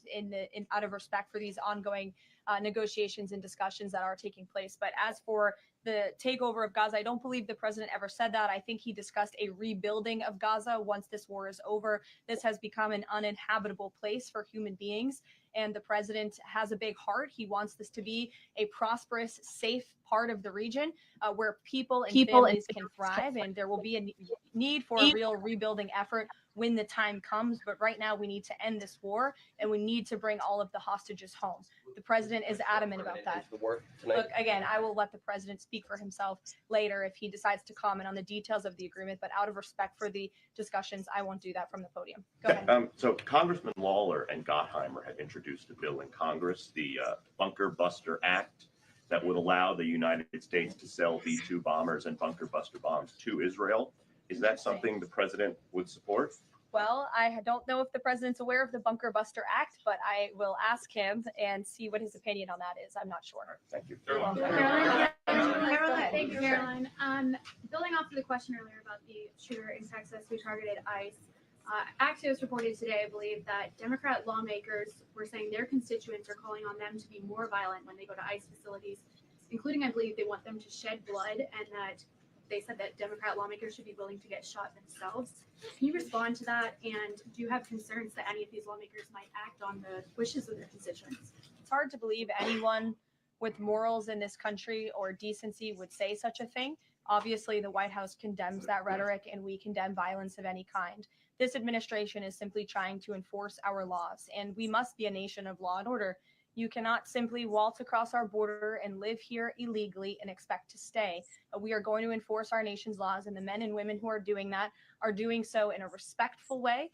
out of respect for these ongoing negotiations and discussions that are taking place. But as for the takeover of Gaza, I don't believe the president ever said that. I think he discussed a rebuilding of Gaza once this war is over. This has become an uninhabitable place for human beings, and the president has a big heart. He wants this to be a prosperous, safe part of the region where people and families can thrive, and there will be a need for a real rebuilding effort when the time comes. But right now we need to end this war, and we need to bring all of the hostages home. The president is adamant about that. Look, again, I will let the president speak for himself later if he decides to comment on the details of the agreement, but out of respect for the discussions, I won't do that from the podium. Go ahead. So Congressman Lawler and Gottheimer have introduced a bill in Congress, the Bunker Buster Act, that would allow the United States to sell B-2 bombers and bunker buster bombs to Israel. Is that something the president would support? Well, I don't know if the president's aware of the Bunker Buster Act, but I will ask him and see what his opinion on that is. I'm not sure. Thank you. Caroline, thank you, Caroline. Building off of the question earlier about the shooter in Texas who targeted ICE, Axios reported today, I believe, that Democrat lawmakers were saying their constituents are calling on them to be more violent when they go to ICE facilities, including, I believe, they want them to shed blood, and that they said that Democrat lawmakers should be willing to get shot themselves. Can you respond to that? And do you have concerns that any of these lawmakers might act on the wishes of their constituents? It's hard to believe anyone with morals in this country or decency would say such a thing. Obviously, the White House condemns that rhetoric, and we condemn violence of any kind. This administration is simply trying to enforce our laws, and we must be a nation of law and order. You cannot simply waltz across our border and live here illegally and expect to stay. We are going to enforce our nation's laws, and the men and women who are doing that are doing so in a respectful way.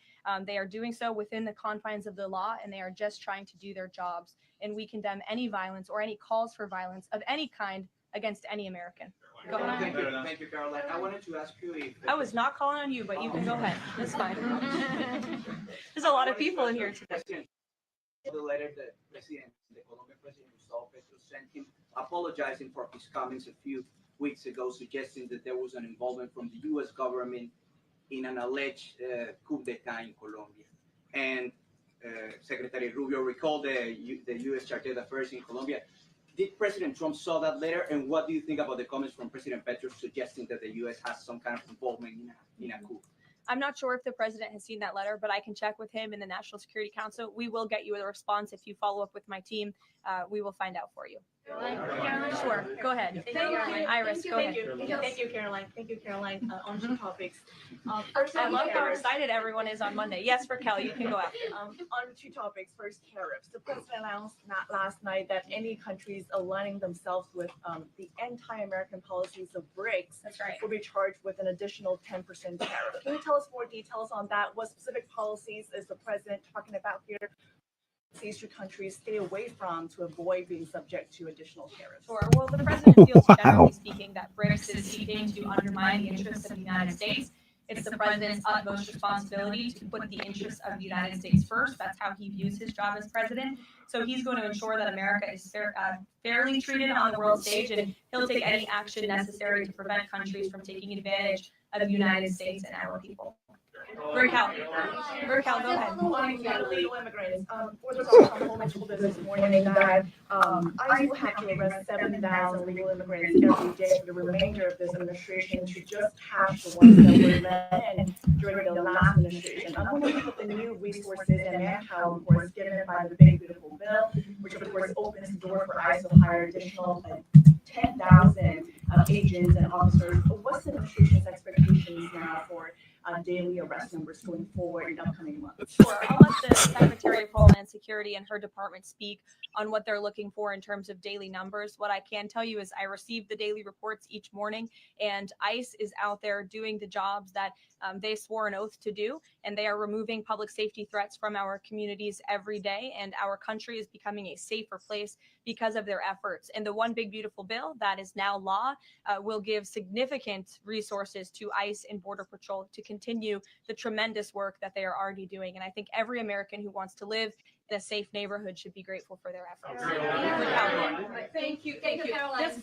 They are doing so within the confines of the law, and they are just trying to do their jobs. And we condemn any violence or any calls for violence of any kind against any American. Go ahead. Thank you, Caroline. I wanted to ask you if... I was not calling on you, but you can go ahead. That's fine. There's a lot of people in here today. The letter that the Colombian President Gustavo Petro sent him apologizing for his comments a few weeks ago, suggesting that there was an involvement from the U.S. government in an alleged coup d'etat in Colombia. And Secretary Rubio recalled the U.S. Chargé d'Affaires in Colombia. Did President Trump saw that letter, and what do you think about the comments from President Petro suggesting that the U.S. has some kind of involvement in a coup? I'm not sure if the president has seen that letter, but I can check with him in the National Security Council. We will get you a response. If you follow up with my team, we will find out for you. Sure, go ahead. Iris, go ahead. Thank you, Caroline. Thank you, Caroline. On two topics. I love how excited everyone is on Monday. Yes, Raquel, you can go after. On two topics. First, tariffs. The president announced last night that any countries aligning themselves with the anti-American policies of BRICS will be charged with an additional 10% tariff. Can you tell us more details on that? What specific policies is the president talking about here? Eastern countries stay away from to avoid being subject to additional tariffs? Sure. Well, the president feels, generally speaking, that BRICS is seeking to undermine the interests of the United States. It's the president's utmost responsibility to put the interests of the United States first. That's how he views his job as president. So he's going to ensure that America is fairly treated on the world stage, and he'll take any action necessary to prevent countries from taking advantage of the United States and our people. Raquel, go ahead. Illegal immigrants. For the Homeland told us this morning that ICE will have to arrest 7,000 illegal immigrants every day for the remainder of this administration to just catch the ones that were let in during the last administration. I'm wondering what the new resources and manpower, of course, given by the Big Beautiful Bill, which of course opens the door for ICE to hire additional 10,000 agents and officers. What's the administration's expectations now for daily arrest numbers going forward in upcoming months? Sure. I'll let the Secretary of Homeland Security and her department speak on what they're looking for in terms of daily numbers. What I can tell you is I receive the daily reports each morning, and ICE is out there doing the jobs that they swore an oath to do, and they are removing public safety threats from our communities every day, and our country is becoming a safer place because of their efforts. And the One Big Beautiful Bill that is now law will give significant resources to ICE and Border Patrol to continue the tremendous work that they are already doing. And I think every American who wants to live in a safe neighborhood should be grateful for their efforts. Thank you, Caroline.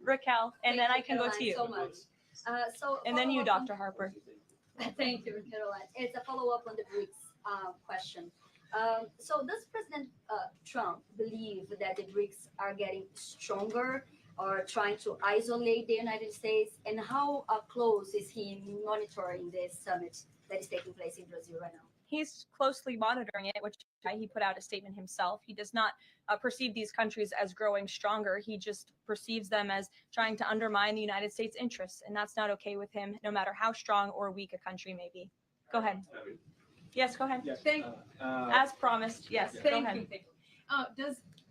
Raquel, and then I can go to you. So much. And then you, Dr. Harper. Thank you, Caroline. It's a follow-up on the BRICS question. So does President Trump believe that the BRICS are getting stronger or trying to isolate the United States? And how close is he monitoring this summit that is taking place in Brazil right now? He's closely monitoring it, which is why he put out a statement himself. He does not perceive these countries as growing stronger. He just perceives them as trying to undermine the United States' interests, and that's not okay with him, no matter how strong or weak a country may be. Go ahead. Yes, go ahead. Yes. As promised, yes, go ahead.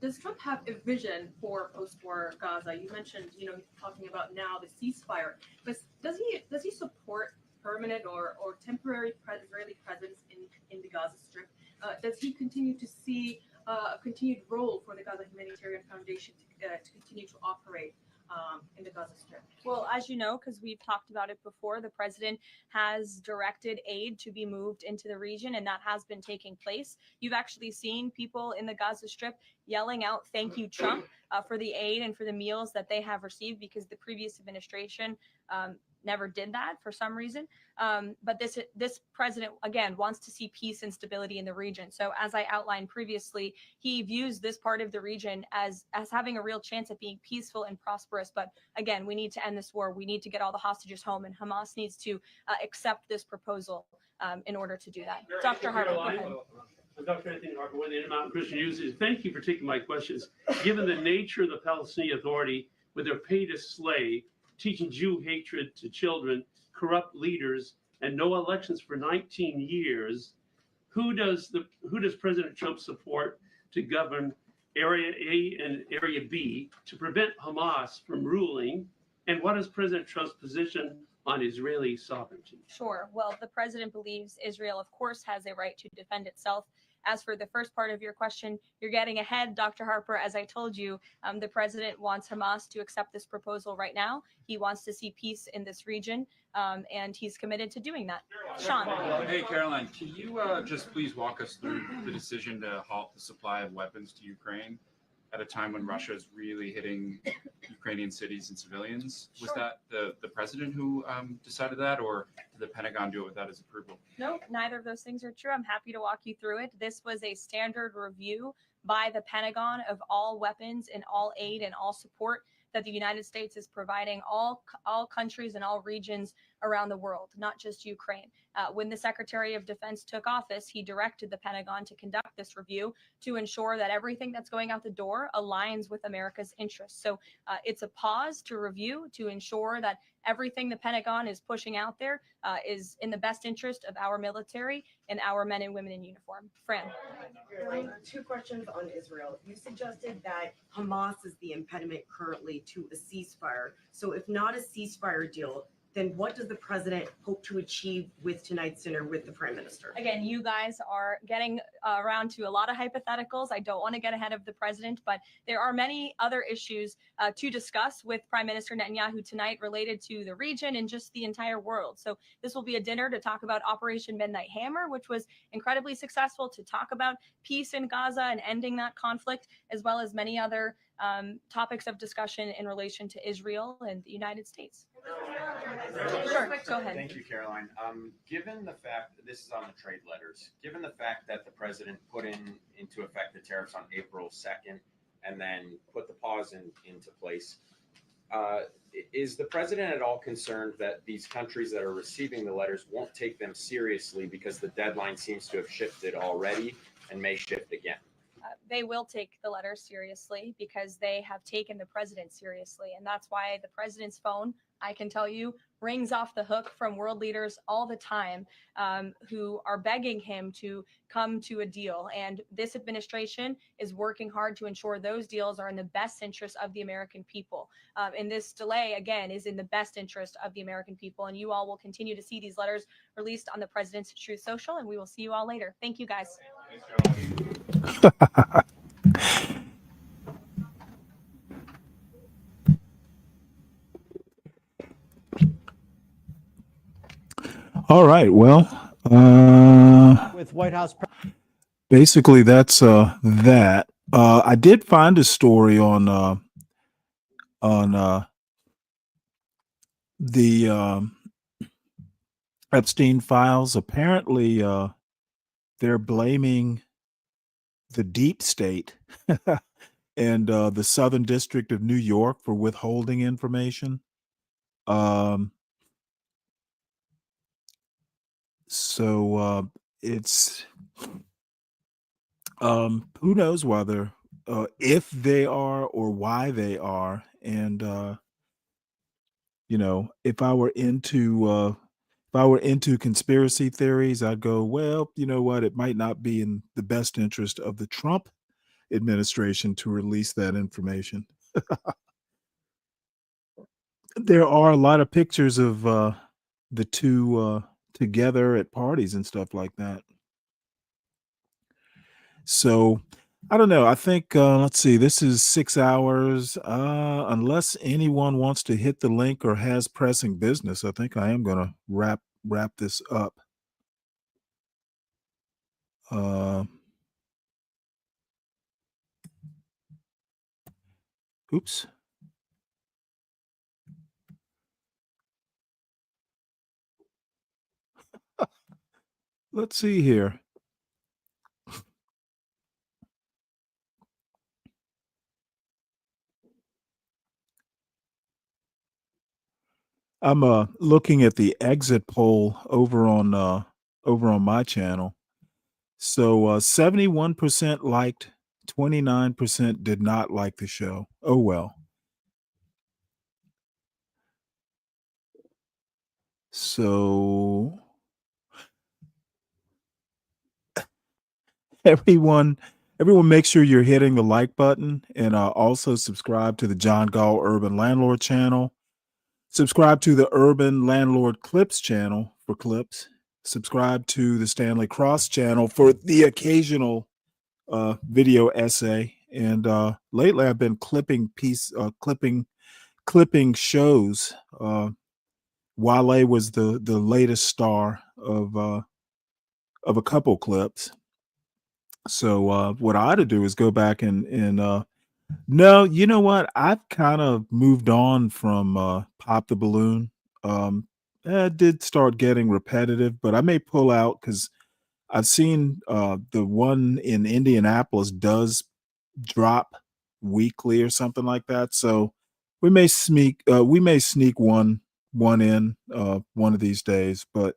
Does Trump have a vision for post-war Gaza? You mentioned, talking about now the ceasefire, but does he support permanent or temporary Israeli presence in the Gaza Strip? Does he continue to see a continued role for the Gaza Humanitarian Foundation to continue to operate in the Gaza Strip? Well, as you know, because we've talked about it before, the president has directed aid to be moved into the region, and that has been taking place. You've actually seen people in the Gaza Strip yelling out, "Thank you, Trump," for the aid and for the meals that they have received, because the previous administration never did that for some reason. But this president, again, wants to see peace and stability in the region. So as I outlined previously, he views this part of the region as having a real chance at being peaceful and prosperous. But again, we need to end this war. We need to get all the hostages home, and Hamas needs to accept this proposal in order to do that. Dr. Harper, go ahead. I'm Dr. Anthony Harper with the Intermountain Christian News. Thank you for taking my questions. Given the nature of the Palestinian Authority, with their pay to slay, teaching Jew hatred to children, corrupt leaders, and no elections for 19 years, who does President Trump support to govern Area A and Area B to prevent Hamas from ruling? And what is President Trump's position on Israeli sovereignty? Sure. Well, the president believes Israel, of course, has a right to defend itself. As for the first part of your question, you're getting ahead, Dr. Harper. As I told you, the president wants Hamas to accept this proposal right now. He wants to see peace in this region, and he's committed to doing that. Sean. Hey, Caroline, can you just please walk us through the decision to halt the supply of weapons to Ukraine at a time when Russia is really hitting Ukrainian cities and civilians? Was that the president who decided that, or did the Pentagon do it without his approval? No, neither of those things are true. I'm happy to walk you through it. This was a standard review by the Pentagon of all weapons and all aid and all support that the United States is providing all countries and all regions around the world, not just Ukraine. When the Secretary of Defense took office, he directed the Pentagon to conduct this review to ensure that everything that's going out the door aligns with America's interests. So it's a pause to review to ensure that everything the Pentagon is pushing out there is in the best interest of our military and our men and women in uniform. Fran. Two questions on Israel. You suggested that Hamas is the impediment currently to a ceasefire. So if not a ceasefire deal, then what does the president hope to achieve with tonight's dinner with the prime minister? Again, you guys are getting around to a lot of hypotheticals. I don't want to get ahead of the president, but there are many other issues to discuss with Prime Minister Netanyahu tonight related to the region and just the entire world. So this will be a dinner to talk about Operation Midnight Hammer, which was incredibly successful, to talk about peace in Gaza and ending that conflict, as well as many other topics of discussion in relation to Israel and the United States. Sure, go ahead. Thank you, Caroline. Given the fact that this is on the trade letters, given the fact that the president put into effect the tariffs on April 2nd and then put the pause into place, is the president at all concerned that these countries that are receiving the letters won't take them seriously because the deadline seems to have shifted already and may shift again? They will take the letter seriously because they have taken the president seriously. And that's why the president's phone, I can tell you, rings off the hook from world leaders all the time who are begging him to come to a deal. And this administration is working hard to ensure those deals are in the best interest of the American people. And this delay, again, is in the best interest of the American people. And you all will continue to see these letters released on the President's Truth Social. And we will see you all later. Thank you, guys. All right. Well, with White House. Basically, that's that. I did find a story on the Epstein files. Apparently, they're blaming the deep state and the Southern District of New York for withholding information. So it's who knows whether if they are or why they are. And if I were into conspiracy theories, I'd go, well, you know what, it might not be in the best interest of the Trump administration to release that information. There are a lot of pictures of the two together at parties and stuff like that. So I don't know. I think let's see. This is 6 hours. Unless anyone wants to hit the link or has pressing business, I think I am going to wrap this up. Oops. Let's see here. I'm looking at the exit poll over on my channel. So 71% liked, 29% did not like the show. Oh well. So everyone make sure you're hitting the like button, and also subscribe to the John Galt Urban Landlord channel. Subscribe to the Urban Landlord Clips channel for clips. Subscribe to the Stanley Cross channel for the occasional video essay. And lately I've been clipping shows. Wale was the latest star of a couple clips. So what I ought to do is go back and no, you know what? I've kind of moved on from Pop the Balloon. It did start getting repetitive, but I may pull out because I've seen the one in Indianapolis does drop weekly or something like that. So we may sneak one in one of these days. But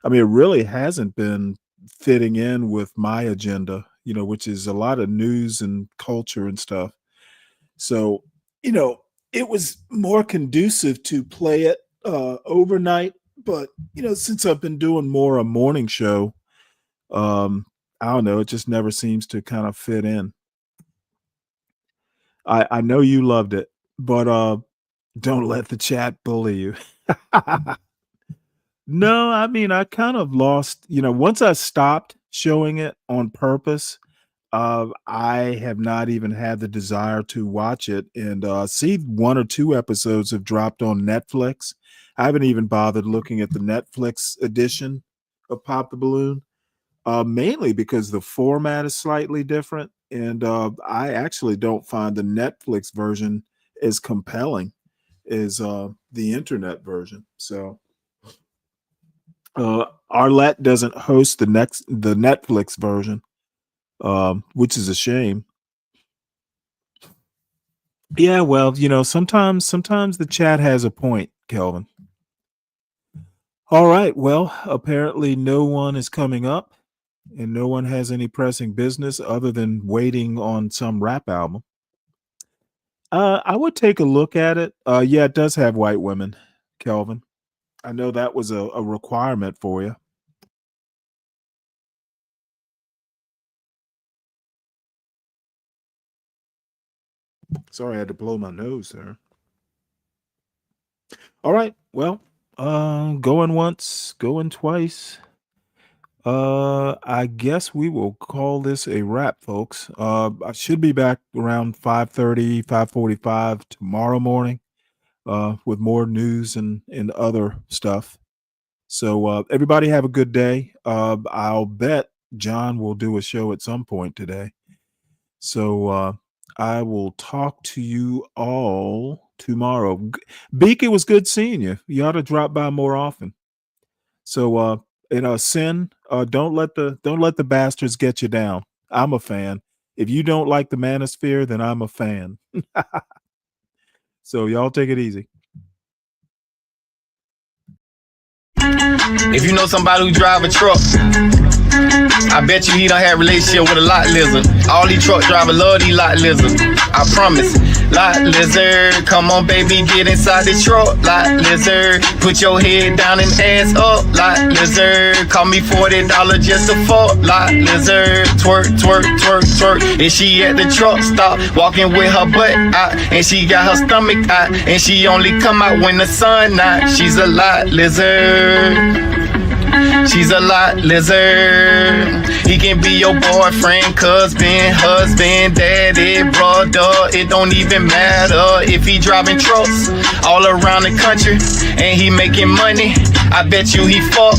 I mean, it really hasn't been fitting in with my agenda, which is a lot of news and culture and stuff. So, it was more conducive to play it overnight. But, since I've been doing more a morning show, I don't know, it just never seems to kind of fit in. I know you loved it, but don't let the chat bully you. No, I mean, I kind of lost, once I stopped showing it on purpose, I have not even had the desire to watch it. And see, 1 or 2 episodes have dropped on Netflix. I haven't even bothered looking at the Netflix edition of Pop the Balloon, mainly because the format is slightly different. And I actually don't find the Netflix version as compelling as the internet version. So Arlette doesn't host the Netflix version, which is a shame. Yeah, well, sometimes the chat has a point, Kelvin. All right, well, apparently no one is coming up and no one has any pressing business other than waiting on some rap album. I would take a look at it. Yeah, it does have white women, Kelvin. I know that was a requirement for you. Sorry, I had to blow my nose there. All right, well, going once, going twice. I guess we will call this a wrap, folks. I should be back around 5:30, 5:45 tomorrow morning, with more news and other stuff. So everybody have a good day. I'll bet John will do a show at some point today. So I will talk to you all tomorrow. Beak, it was good seeing you. You ought to drop by more often. So Sin, don't let the bastards get you down. I'm a fan. If you don't like the Manosphere, then I'm a fan. So y'all take it easy. If you know somebody who drive a truck, I bet you he done had a relationship with a lot lizard. All these truck drivers love these lot lizards. I promise. Lot lizard, come on baby, get inside the truck. Lot lizard, put your head down and ass up. Lot lizard, call me $40 just to fuck. Lot lizard, twerk, twerk, twerk, twerk. And she at the truck stop, walking with her butt out, and she got her stomach out, and she only come out when the sun out. She's a lot lizard. She's a lot lizard. He can be your boyfriend, cousin, husband, daddy, brother. It don't even matter if he driving trucks all around the country and he making money. I bet you he fuck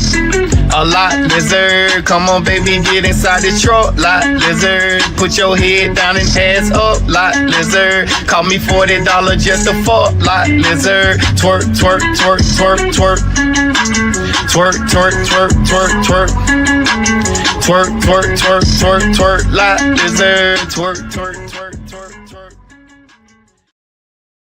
a lot lizard. Come on, baby, get inside the truck. Lot lizard. Put your head down and ass up. Lot lizard. Call me $40 just to fuck. Lot lizard. Twerk, twerk, twerk, twerk, twerk. Twerk, twerk, twerk, twerk, twerk. Twerk, twerk, twerk, twerk, twerk. Lot lizard. Twerk, twerk.